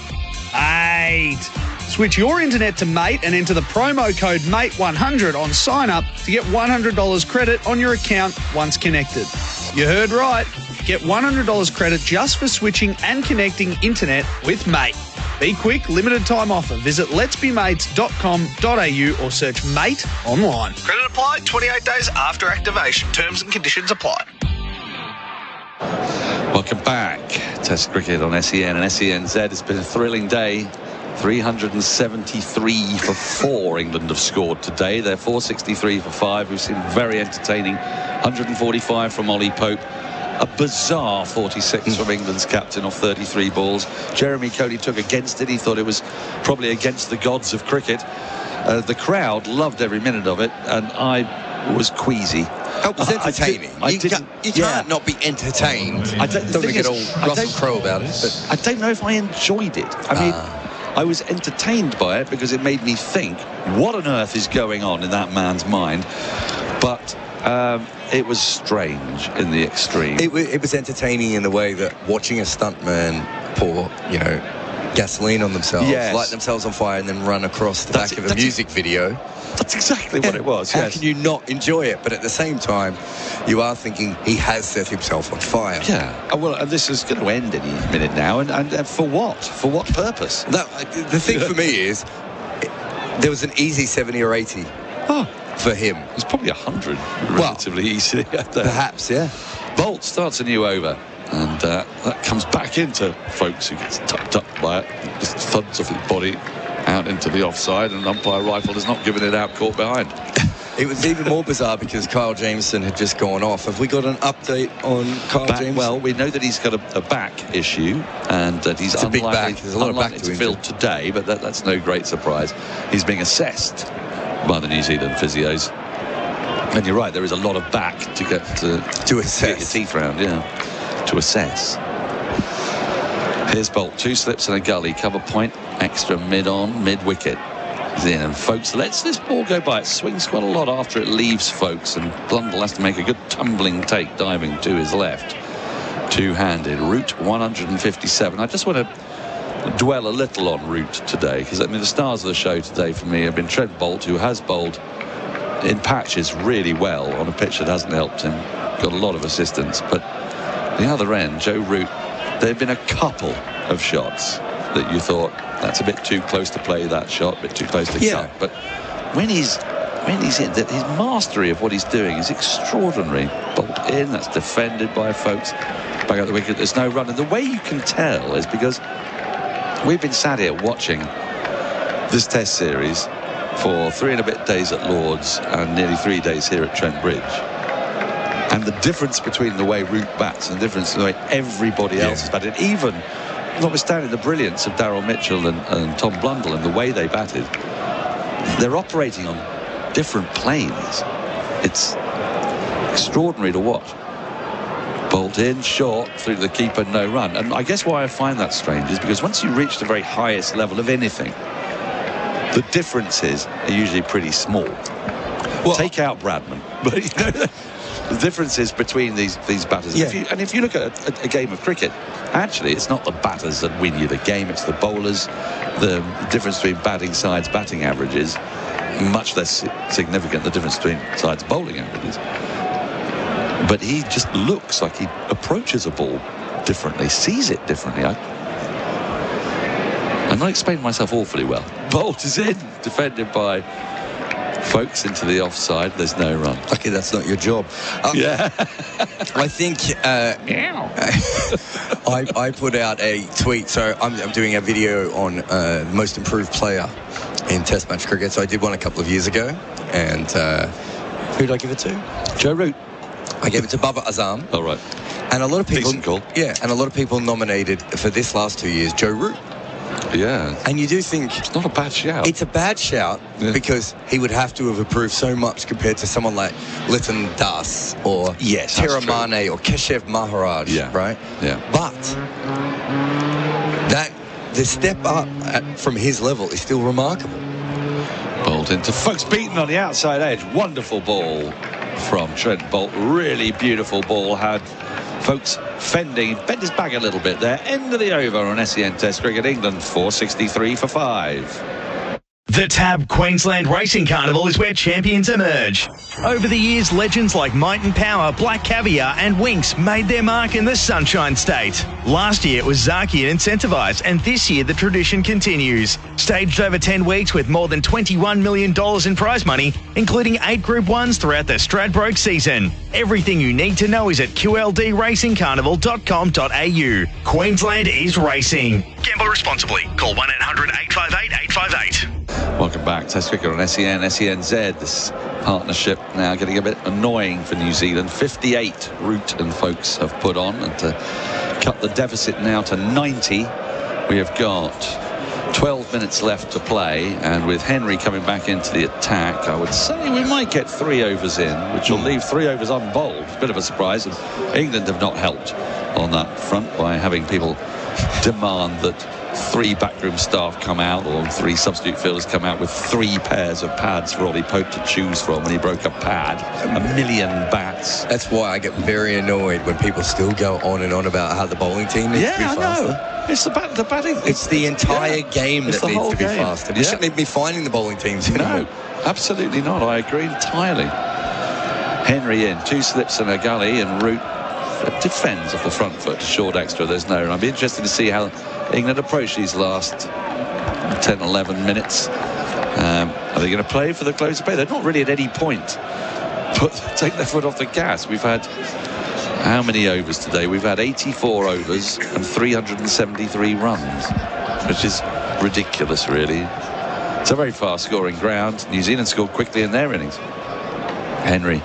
8. Switch your internet to Mate and enter the promo code MATE100 on sign up to get $100 credit on your account once connected. You heard right. Get $100 credit just for switching and connecting internet with Mate. Be quick, limited time offer. Visit letsbemates.com.au or search Mate online. Credit applied 28 days after activation. Terms and conditions apply. Welcome back. Test cricket on SEN and SENZ. It's been a thrilling day. 373 for 4 England have scored today. They're 463 for 5. We've seen very entertaining 145 from Ollie Pope. A bizarre 46 from England's captain off 33 balls. Jeremy Cody took against it. He thought it was probably against the gods of cricket. The crowd loved every minute of it, and I was queasy. Oh, it was entertaining. You can't not be entertained. I don't get all Russell Crowe about it. But I don't know if I enjoyed it. I mean, I was entertained by it because it made me think, what on earth is going on in that man's mind? But it was strange in the extreme. It was entertaining in the way that watching a stuntman pour, gasoline on themselves, light themselves on fire, and then run across the back of a music video. That's exactly what it was. How can you not enjoy it? But at the same time, you are thinking he has set himself on fire. Yeah. Well, and this is going to end any minute now. And for what? For what purpose? The thing for me is, there was an easy 70 or 80 for him. It was probably 100 relatively easily. Perhaps, yeah. Bolt starts a new over. And that comes back into folks who gets tucked up by it. Just thuds off his body out into the offside, and umpire Rifle has not given it out, caught behind. It was even more bizarre because Kyle Jameson had just gone off. Have we got an update on Kyle Jameson? Well, we know that he's got a back issue, and that he's a big back. There's a lot of back to fill today, but that's no great surprise. He's being assessed by the New Zealand physios. And you're right, there is a lot of back to get to assess. Get your teeth round, to assess. Here's Bolt, 2 slips and a gully, cover point, extra mid-on, mid-wicket. In, and folks, lets this ball go by. It swings quite a lot after it leaves folks, and Blundell has to make a good tumbling take, diving to his left. Two-handed. Root 157. I just want to dwell a little on Root today, because I mean the stars of the show today for me have been Trent Bolt, who has bowled in patches really well on a pitch that hasn't helped him. Got a lot of assistance, but the other end, Joe Root, there have been a couple of shots that you thought, that's a bit too close to play that shot, a bit too close to cut. But when he's in, his mastery of what he's doing is extraordinary. Bolt in, that's defended by folks. Back out the wicket, there's no run. And the way you can tell is because we've been sat here watching this Test series for 3 and a bit days at Lord's and nearly 3 days here at Trent Bridge. And the difference between the way Root bats and the difference in the way everybody else has batted, even notwithstanding the brilliance of Daryl Mitchell and Tom Blundell and the way they batted, they're operating on different planes. It's extraordinary to watch. Bolt in, short, through the keeper, no run. And I guess why I find that strange is because once you reach the very highest level of anything, the differences are usually pretty small. Well, take out Bradman, but you know, the differences between these batters. Yeah. If you look at a game of cricket, actually it's not the batters that win you the game, it's the bowlers. The difference between batting sides, batting averages, much less significant the difference between sides bowling averages. But he just looks like he approaches a ball differently, sees it differently. I'm not explaining myself awfully well. Bolt is in, defended by Folks into the offside. There's no run. Okay, that's not your job. Yeah. I think I put out a tweet. So I'm doing a video on most improved player in Test match cricket. So I did one a couple of years ago. And who did I give it to? Joe Root. I gave it to Baba Azam. All right. And a lot of people, decent call. Yeah, and a lot of people nominated for this last 2 years Joe Root. Yeah. And you do think it's not a bad shout. It's a bad shout because he would have to have improved so much compared to someone like Liton Das or Tiramane or Keshav Maharaj, right? Yeah. But the step up from his level is still remarkable. Bolt into Folks, beaten on the outside edge. Wonderful ball from Trent Bolt. Really beautiful ball. Had Folks fending, bent his back a little bit there. End of the over on SEN Test Cricket. England 463 for 5. The TAB Queensland Racing Carnival is where champions emerge. Over the years, legends like Might and Power, Black Caviar and Winx made their mark in the Sunshine State. Last year it was Zaki and Incentivised, and this year the tradition continues. Staged over 10 weeks with more than $21 million in prize money, including 8 Group 1s throughout the Stradbroke season. Everything you need to know is at qldracingcarnival.com.au. Queensland is racing. Gamble responsibly. Call 1-800-858-858. Welcome back. Test Cricket on SEN, SENZ. This partnership now getting a bit annoying for New Zealand. 58 Root and Folks have put on, and to cut the deficit now to 90, we have got 12 minutes left to play, and with Henry coming back into the attack, I would say we might get 3 overs in, which will leave 3 overs unbowled. Bit of a surprise, and England have not helped on that front by having people demand that 3 backroom staff come out, or 3 substitute fielders come out with 3 pairs of pads for Ollie Pope to choose from when he broke a pad. 1 million bats. That's why I get very annoyed when people still go on and on about how the bowling team needs to be faster. I know. It's the batting. It's the entire game that needs to be faster. We Yeah. shouldn't be finding the bowling teams anymore. No, absolutely not. I agree entirely. Henry in, 2 slips and a gully, and Root defends off the front foot to short extra. There's no, and I'd be interested to see how England approach these last 10-11 minutes. Are they going to play for the close of play? They're not really at any point take their foot off the gas. We've had how many overs today? We've had 84 overs and 373 runs, which is ridiculous, really. It's a very fast scoring ground. New Zealand scored quickly in their innings. Henry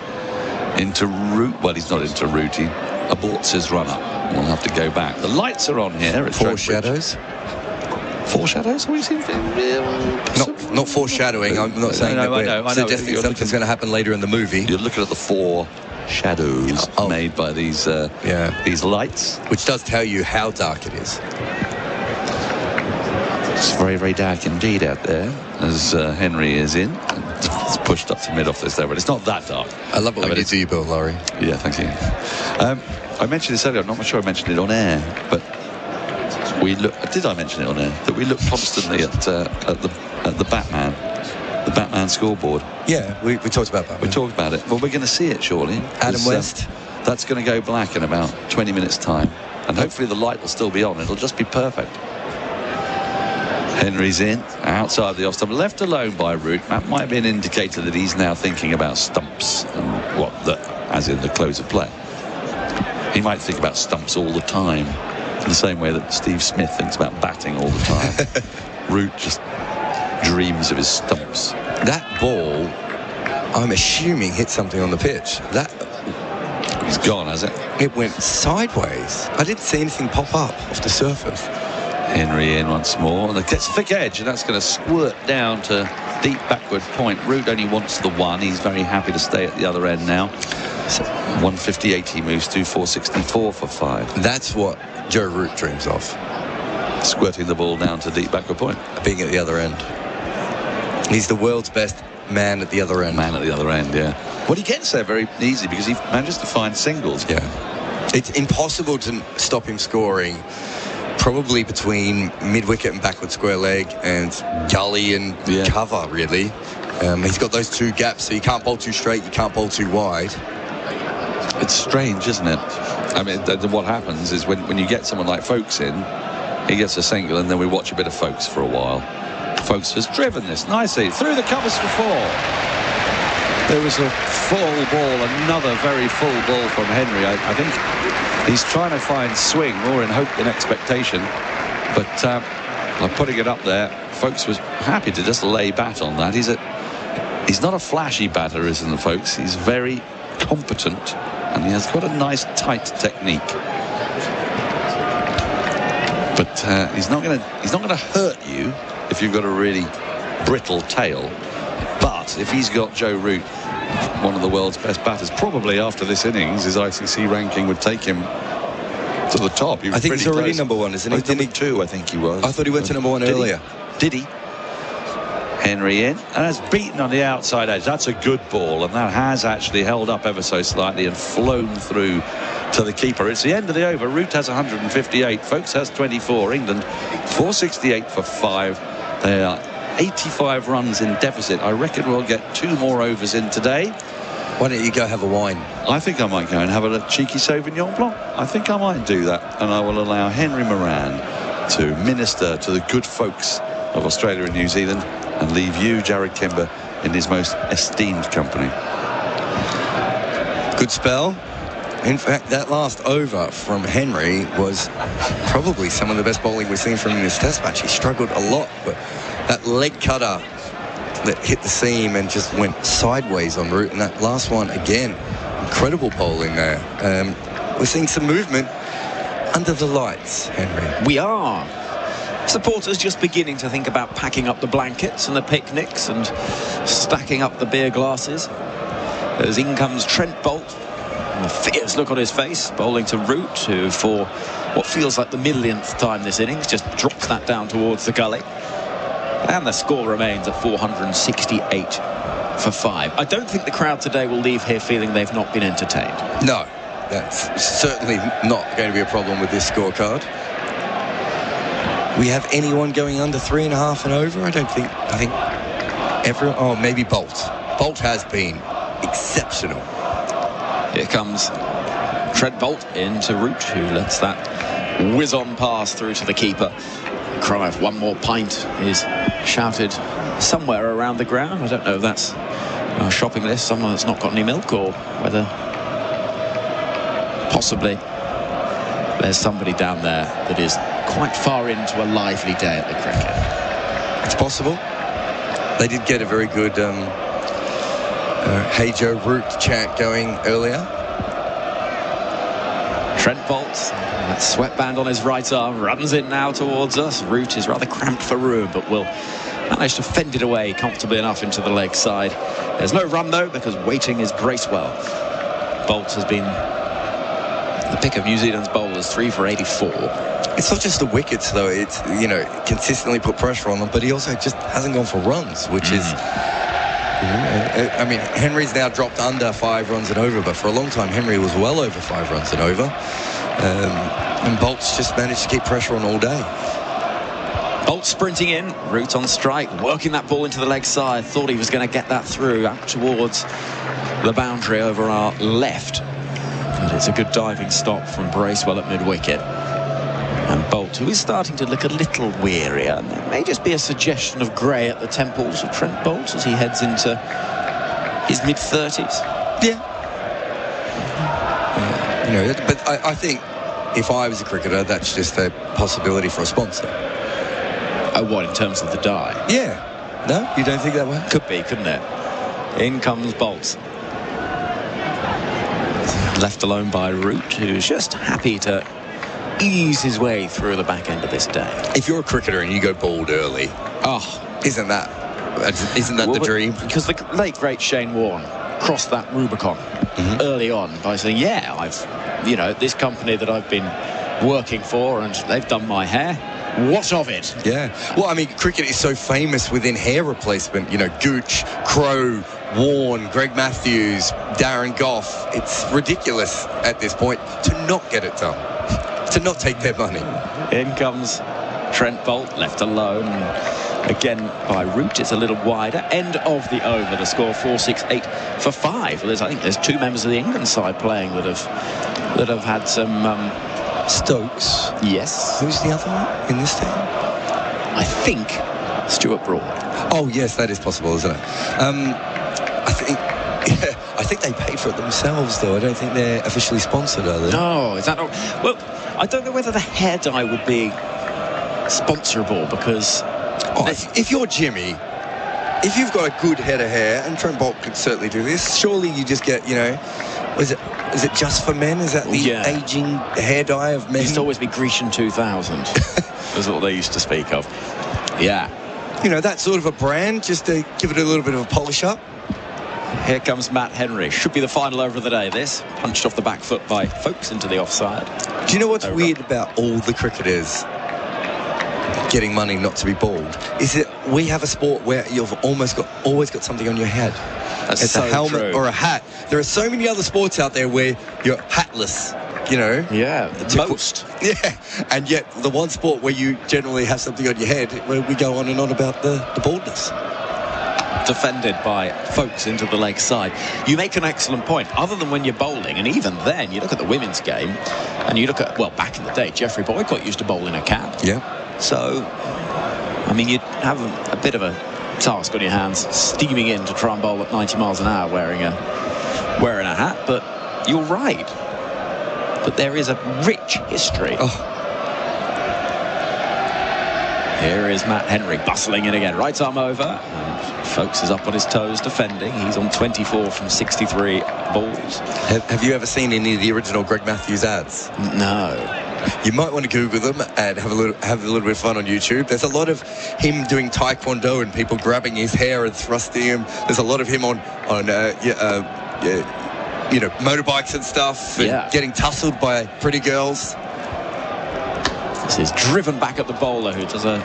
into Root. Well, he's not into Root. He aborts his run up. We'll have to go back. The lights are on here at Trent Foreshadows. Foreshadows? What do you think? Not foreshadowing. I'm not saying that we're suggesting something's going to happen later in the movie. You're looking at the 4 shadows made by these lights, which does tell you how dark it is. It's very, very dark indeed out there as Henry is in. It's pushed up to mid off this there, but it's not that dark. I love what you do, Bill Laurie. Yeah, thank you. I mentioned this earlier. I'm not sure I mentioned it on air, but we look. Did I mention it on air that we look constantly at the Batman scoreboard? Yeah, we talked about that. We talked about it. Well, we're going to see it shortly. Adam West. That's going to go black in about 20 minutes' time, and hopefully the light will still be on. It'll just be perfect. Henry's in, outside the off-stump, left alone by Root. That might be an indicator that he's now thinking about stumps and as in the close of play. He might think about stumps all the time, in the same way that Steve Smith thinks about batting all the time. Root just dreams of his stumps. That ball, I'm assuming, hit something on the pitch. He's gone, has it? It went sideways. I didn't see anything pop up off the surface. Henry in once more. And it gets thick edge, and that's going to squirt down to deep backward point. Root only wants the one. He's very happy to stay at the other end now. So 158 he moves to 464 for 5. That's what Joe Root dreams of. Squirting the ball down to deep backward point. Being at the other end. He's the world's best man at the other end. Man at the other end, yeah. Well, he gets there very easy because he manages to find singles. Yeah. It's impossible to stop him scoring. Probably between mid-wicket and backward square leg and gully and cover, really. He's got those two gaps, so you can't bowl too straight, you can't bowl too wide. It's strange, isn't it? I mean, what happens is when you get someone like Folkes in, he gets a single, and then we watch a bit of Folkes for a while. Folkes has driven this nicely through the covers for 4. There was a full ball, another very full ball from Henry. I think he's trying to find swing more in hope than expectation, but by putting it up there, Folkes was happy to just lay bat on that. He's not a flashy batter, isn't Folkes? He's very competent, and he has got a nice tight technique. But he's not going to hurt you if you've got a really brittle tail. But if he's got Joe Root, one of the world's best batters, probably after this innings, his ICC ranking would take him to the top. I think he's already number 1, isn't he? Number 2, I think he was. I thought he went to number 1 earlier. Did he? Henry in, and has beaten on the outside edge. That's a good ball, and that has actually held up ever so slightly and flown through to the keeper. It's the end of the over. Root has 158. Folkes has 24. England 468 for 5. They are 85 runs in deficit. I reckon we'll get 2 more overs in today. Why don't you go have a wine? I think I might go and have a cheeky Sauvignon Blanc. I think I might do that, and I will allow Henry Moran to minister to the good folks of Australia and New Zealand and leave you, Jared Kimber, in his most esteemed company. Good spell. In fact, that last over from Henry was probably some of the best bowling we've seen from him in this test match. He struggled a lot, but that leg cutter that hit the seam and just went sideways en route, and that last one again, incredible bowling there. We're seeing some movement under the lights, Henry. We are. Supporters just beginning to think about packing up the blankets and the picnics and stacking up the beer glasses. As in comes Trent Bolt, a fierce look on his face, bowling to Root, who for what feels like the millionth time this innings just drops that down towards the gully. And the score remains at 468 for 5. I don't think the crowd today will leave here feeling they've not been entertained. No, that's certainly not going to be a problem with this scorecard. We have anyone going under 3.5 and over? I don't think. I think everyone. Oh, maybe Bolt. Bolt has been exceptional. Here comes Trent Bolt into Root, who lets that whiz-on pass through to the keeper. The cry of one more pint is shouted somewhere around the ground. I don't know if that's a shopping list, someone that's not got any milk, or whether possibly there's somebody down there that is quite far into a lively day at the cricket. It's possible. They did get a very good Hey Joe Root chant going earlier. Trent Bolt, that sweatband on his right arm, runs in now towards us. Root is rather cramped for room, but will manage to fend it away comfortably enough into the leg side. There's no run though, because waiting is Bracewell. Bolt has been the pick of New Zealand's bowlers, 3 for 84. It's not just the wickets though, it's, you know, consistently put pressure on them, but he also just hasn't gone for runs, which is, I mean, Henry's now dropped under 5 runs and over, but for a long time Henry was well over 5 runs and over, and Bolt's just managed to keep pressure on all day. Bolt sprinting in, Root on strike, working that ball into the leg side. Thought he was going to get that through out towards the boundary over our left. But it's a good diving stop from Bracewell at mid-wicket. And Bolt, who is starting to look a little wearier, and there may just be a suggestion of grey at the temples of Trent Bolt as he heads into his mid-30s. Yeah. You know, but I think if I was a cricketer, that's just a possibility for a sponsor. Oh, what, in terms of the die? Yeah. No? You don't think that way? Could be, couldn't it? In comes Bolt. Left alone by Root, who's just happy to ease his way through the back end of this day. If you're a cricketer and you go bald early, isn't that the dream? Because the late great Shane Warne crossed that Rubicon early on by saying, yeah, this company that I've been working for, and they've done my hair. What of it? Yeah. Well, I mean, cricket is so famous within hair replacement. Gooch, Crowe, Warne, Greg Matthews, Darren Goff. It's ridiculous at this point to not get it done, to not take their money. In comes Trent Bolt, left alone. Again by Root, it's a little wider. End of the over. The score 4-6-8 for 5. Well, I think there's 2 members of the England side playing that have had some. Stokes. Yes. Who's the other one in this team? I think Stuart Broad. Oh yes, that is possible, isn't it? I think they paid for it themselves, though. I don't think they're officially sponsored, are they? No, is that not? Well, I don't know whether the hair dye would be sponsorable, because if you're Jimmy, if you've got a good head of hair, and Trent Bolt could certainly do this, surely you just get, is it just for men? Is that the aging hair dye of men? It used to always be Grecian 2000. That's what they used to speak of. Yeah. That sort of a brand, just to give it a little bit of a polish up. Here comes Matt Henry. Should be the final over of the day, this. Punched off the back foot by Folkes into the offside. Do you know what's weird about all the cricketers getting money not to be bald? Is that we have a sport where you've always got something on your head. It's a helmet or a hat. There are so many other sports out there where you're hatless, Yeah, most. Yeah, and yet the one sport where you generally have something on your head, where we go on and on about the baldness. Defended by Folkes into the leg side. You make an excellent point. Other than when you're bowling, and even then, you look at the women's game, and you look at, back in the day, Geoffrey Boycott used to bowl in a cap. Yeah. So, I mean, you'd have a bit of a task on your hands, steaming in to try and bowl at 90 miles an hour wearing a hat. But you're right. But there is a rich history. Here is Matt Henry bustling in again. Right arm over. And Folkes is up on his toes defending. He's on 24 from 63 balls. Have you ever seen any of the original Greg Matthews ads? No. You might want to Google them and have a little bit of fun on YouTube. There's a lot of him doing taekwondo and people grabbing his hair and thrusting him. There's a lot of him on motorbikes and stuff, and getting tussled by pretty girls. This is driven back at the bowler, who does a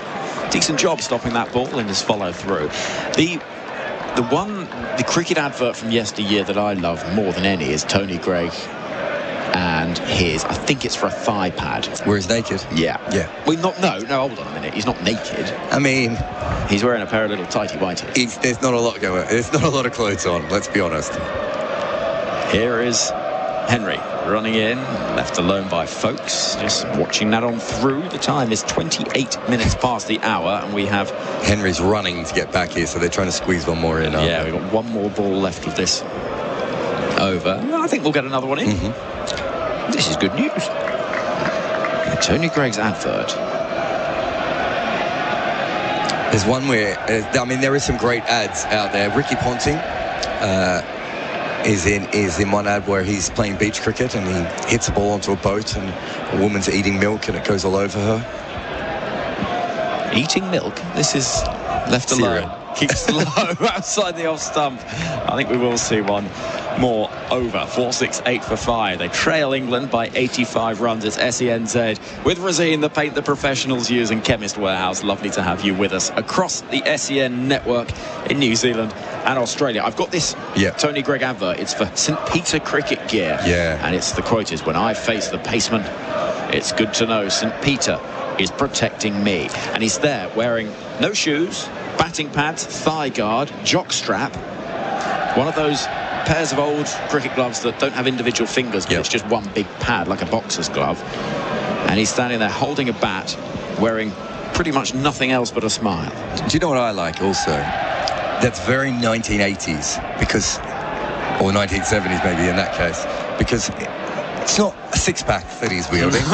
decent job stopping that ball in his follow through. The cricket advert from yesteryear that I love more than any is Tony Greig and his, I think it's for a thigh pad. Where he's naked? Yeah. Yeah. Well, no, hold on a minute. He's not naked. I mean, he's wearing a pair of little tighty whities. There's not a lot going. There's not a lot of clothes on, let's be honest. Here is Henry running in, left alone by Folkes. Just watching that on through. The time is 28 minutes past the hour, and we have Henry's running to get back here, so they're trying to squeeze one more in. Yeah, we've got one more ball left of this over. I think we'll get another one in. This is good news. Tony Greig's advert. There's one where there is some great ads out there. Ricky Ponting is in one ad where he's playing beach cricket and he hits a ball onto a boat and a woman's eating milk and it goes all over her. Eating milk? This is left alone. Keeps low outside the off stump. I think we will see one more over. 4-6-8 for 5. They trail England by 85 runs. It's SENZ with Razine, the paint the professionals use, and Chemist Warehouse. Lovely to have you with us across the SEN network in New Zealand and Australia. I've got this Tony Greig advert. It's for St. Peter Cricket Gear. Yeah. And it's the quote is, "When I face the paceman, it's good to know St. Peter is protecting me." And he's there wearing no shoes, batting pads, thigh guard, jock strap, one of those pairs of old cricket gloves that don't have individual fingers, but it's just one big pad like a boxer's glove. And he's standing there holding a bat, wearing pretty much nothing else but a smile. Do you know what I like also? That's very 1980s, because, or 1970s maybe in that case, because it's not a six-pack that he's wielding.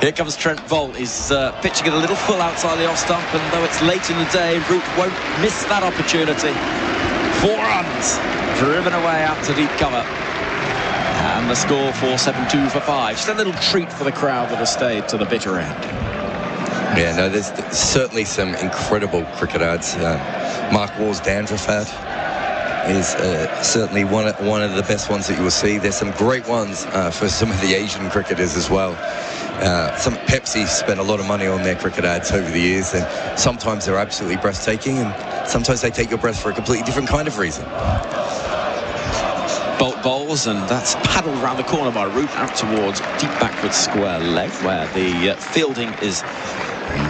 Here comes Trent Bolt. He's pitching it a little full outside the off stump, and though it's late in the day, Root won't miss that opportunity. 4 runs driven away out to deep cover. And the score for 7-2 for 5. Just a little treat for the crowd that has stayed to the bitter end. Yeah, no, there's certainly some incredible cricket ads. Mark Waugh's dandruff ad is certainly one of the best ones that you will see. There's some great ones for some of the Asian cricketers as well. Some Pepsi spent a lot of money on their cricket ads over the years, and sometimes they're absolutely breathtaking, and sometimes they take your breath for a completely different kind of reason. Bolt bowls, and that's paddled around the corner by Root out towards deep backward square leg, where the fielding is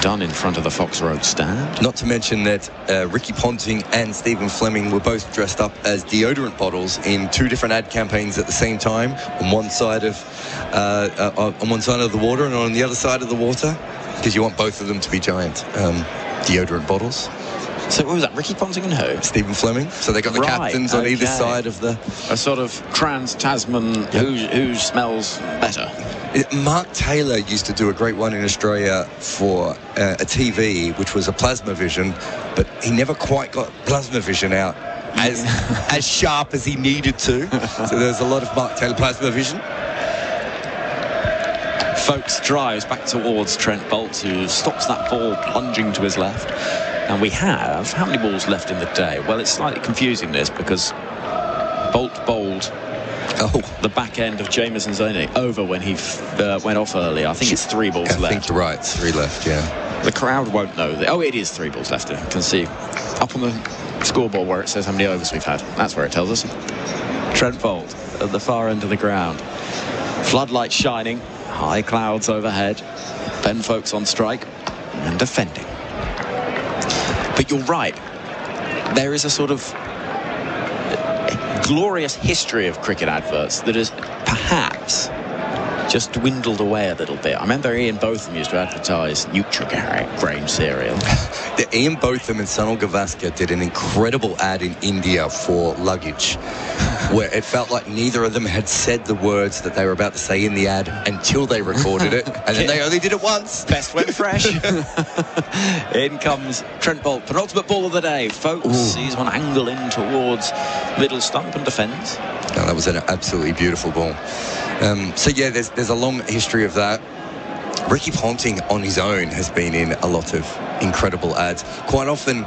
done in front of the Fox Road stand. Not to mention that Ricky Ponting and Stephen Fleming were both dressed up as deodorant bottles in 2 different ad campaigns at the same time, on one side of the water and on the other side of the water, because you want both of them to be giant deodorant bottles. So what was that, Ricky Ponting and who? Stephen Fleming. So they got the captains on either side of the... A sort of trans-Tasman, who smells better. Mark Taylor used to do a great one in Australia for a TV, which was a plasma vision, but he never quite got plasma vision out as sharp as he needed to. So there's a lot of Mark Taylor plasma vision. Folks drives back towards Trent Bolt, who stops that ball plunging to his left. And we have, how many balls left in the day? Well, it's slightly confusing, this, because Bolt bowled the back end of Jamison's over when he went off early. I think it's 3 balls left. I think you're right, 3 left, yeah. The crowd won't know that. Oh, it is 3 balls left. You can see up on the scoreboard where it says how many overs we've had. That's where it tells us. Trent Bolt at the far end of the ground. Floodlights shining, high clouds overhead, Ben Folks on strike and defending. But you're right, there is a sort of glorious history of cricket adverts that has perhaps just dwindled away a little bit. I remember Ian Botham used to advertise Nutri-Grain cereal. Ian Botham and Sunil Gavaskar did an incredible ad in India for luggage, where it felt like neither of them had said the words that they were about to say in the ad until they recorded it, and then they only did it once. Best when fresh. In comes Trent Bolt, penultimate ball of the day. Folks sees one angle in towards middle stump and defends. No, that was an absolutely beautiful ball. So yeah, there's a long history of that. Ricky Ponting on his own has been in a lot of incredible ads, quite often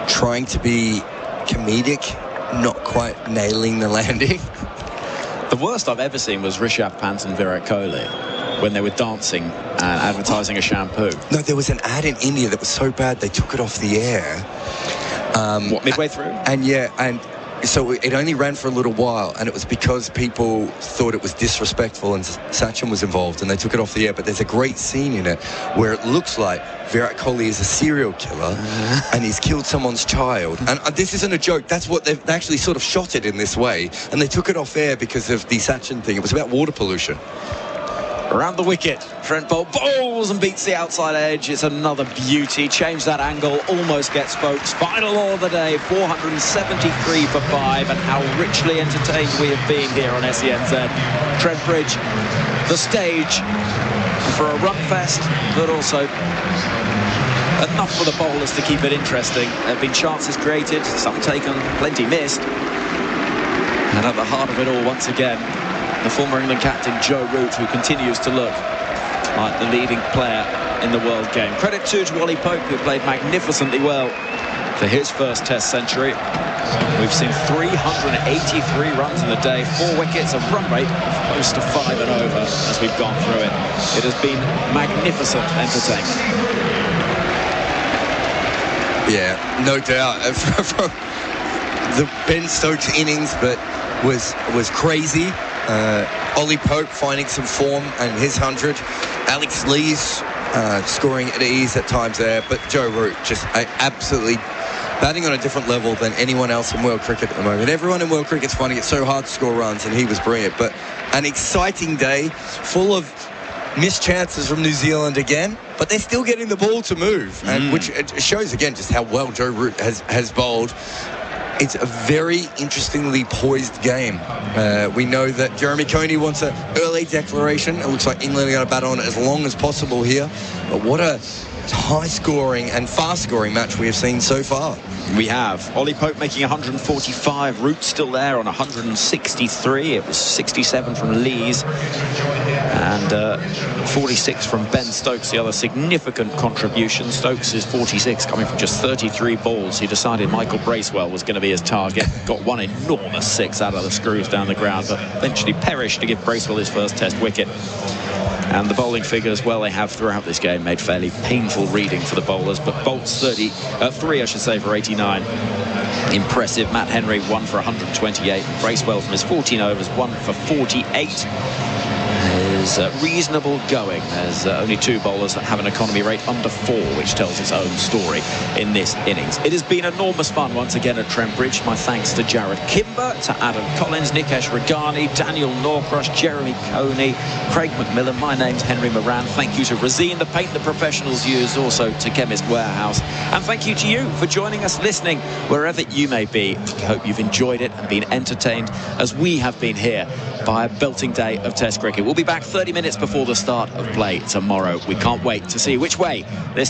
trying to be comedic, not quite nailing the landing. The worst I've ever seen was Rishabh Pant and Virat Kohli when they were dancing and advertising a shampoo. No, there was an ad in India that was so bad they took it off the air. What, midway through? And so it only ran for a little while, and it was because people thought it was disrespectful, and Sachin was involved, and they took it off the air. But there's a great scene in it where it looks like Virat Kohli is a serial killer and he's killed someone's child. And this isn't a joke. That's what they actually sort of shot it in this way, and they took it off air because of the Sachin thing. It was about water pollution. Around the wicket, Trent Bolt bowls and beats the outside edge. It's another beauty. Change that angle, almost gets Folks. Final all of the day, 473 for 5, and how richly entertained we have been here on SENZ. Trent Bridge, the stage for a run fest, but also enough for the bowlers to keep it interesting. There have been chances created, some taken, plenty missed. And at the heart of it all, once again, the former England captain Joe Root, who continues to look like the leading player in the world game. Credit too to Wally Pope, who played magnificently well for his first Test century. We've seen 383 runs in the day, 4 wickets, a run rate of close to 5 and over as we've gone through it. It has been magnificent entertainment. Yeah, no doubt. The Ben Stokes innings, but was crazy. Ollie Pope finding some form and his 100. Alex Lees scoring at ease at times there, but Joe Root just absolutely batting on a different level than anyone else in world cricket at the moment. Everyone in world cricket's finding it so hard to score runs, and he was brilliant. But an exciting day, full of missed chances from New Zealand again, but they're still getting the ball to move, and which it shows again just how well Joe Root has bowled. It's a very interestingly poised game. We know that Jeremy Coney wants an early declaration. It looks like England are going to bat on as long as possible here. But what a high-scoring and fast-scoring match we have seen so far. We have. Ollie Pope making 145. Root still there on 163. It was 67 from Lees. And 46 from Ben Stokes, the other significant contribution. Stokes is 46, coming from just 33 balls. He decided Michael Bracewell was going to be his target. Got one enormous 6 out of the screws down the ground, but eventually perished to give Bracewell his first Test wicket. And the bowling figures, well, they have throughout this game made fairly painful reading for the bowlers. But Bolt's 3, I should say, for 89. Impressive. Matt Henry, 1 for 128. Bracewell from his 14 overs, 1 for 48. There's reasonable going. There's only 2 bowlers that have an economy rate under 4, which tells its own story in this innings. It has been enormous fun once again at Trent Bridge. My thanks to Jared Kimber, to Adam Collins, Nikesh Regani, Daniel Norcross, Jeremy Coney, Craig McMillan. My name's Henry Moran. Thank you to Resine, the paint the professionals use, also to Chemist Warehouse. And thank you to you for joining us, listening wherever you may be. We hope you've enjoyed it and been entertained as we have been here by a belting day of Test cricket. We'll be back 30 minutes before the start of play tomorrow. We can't wait to see which way this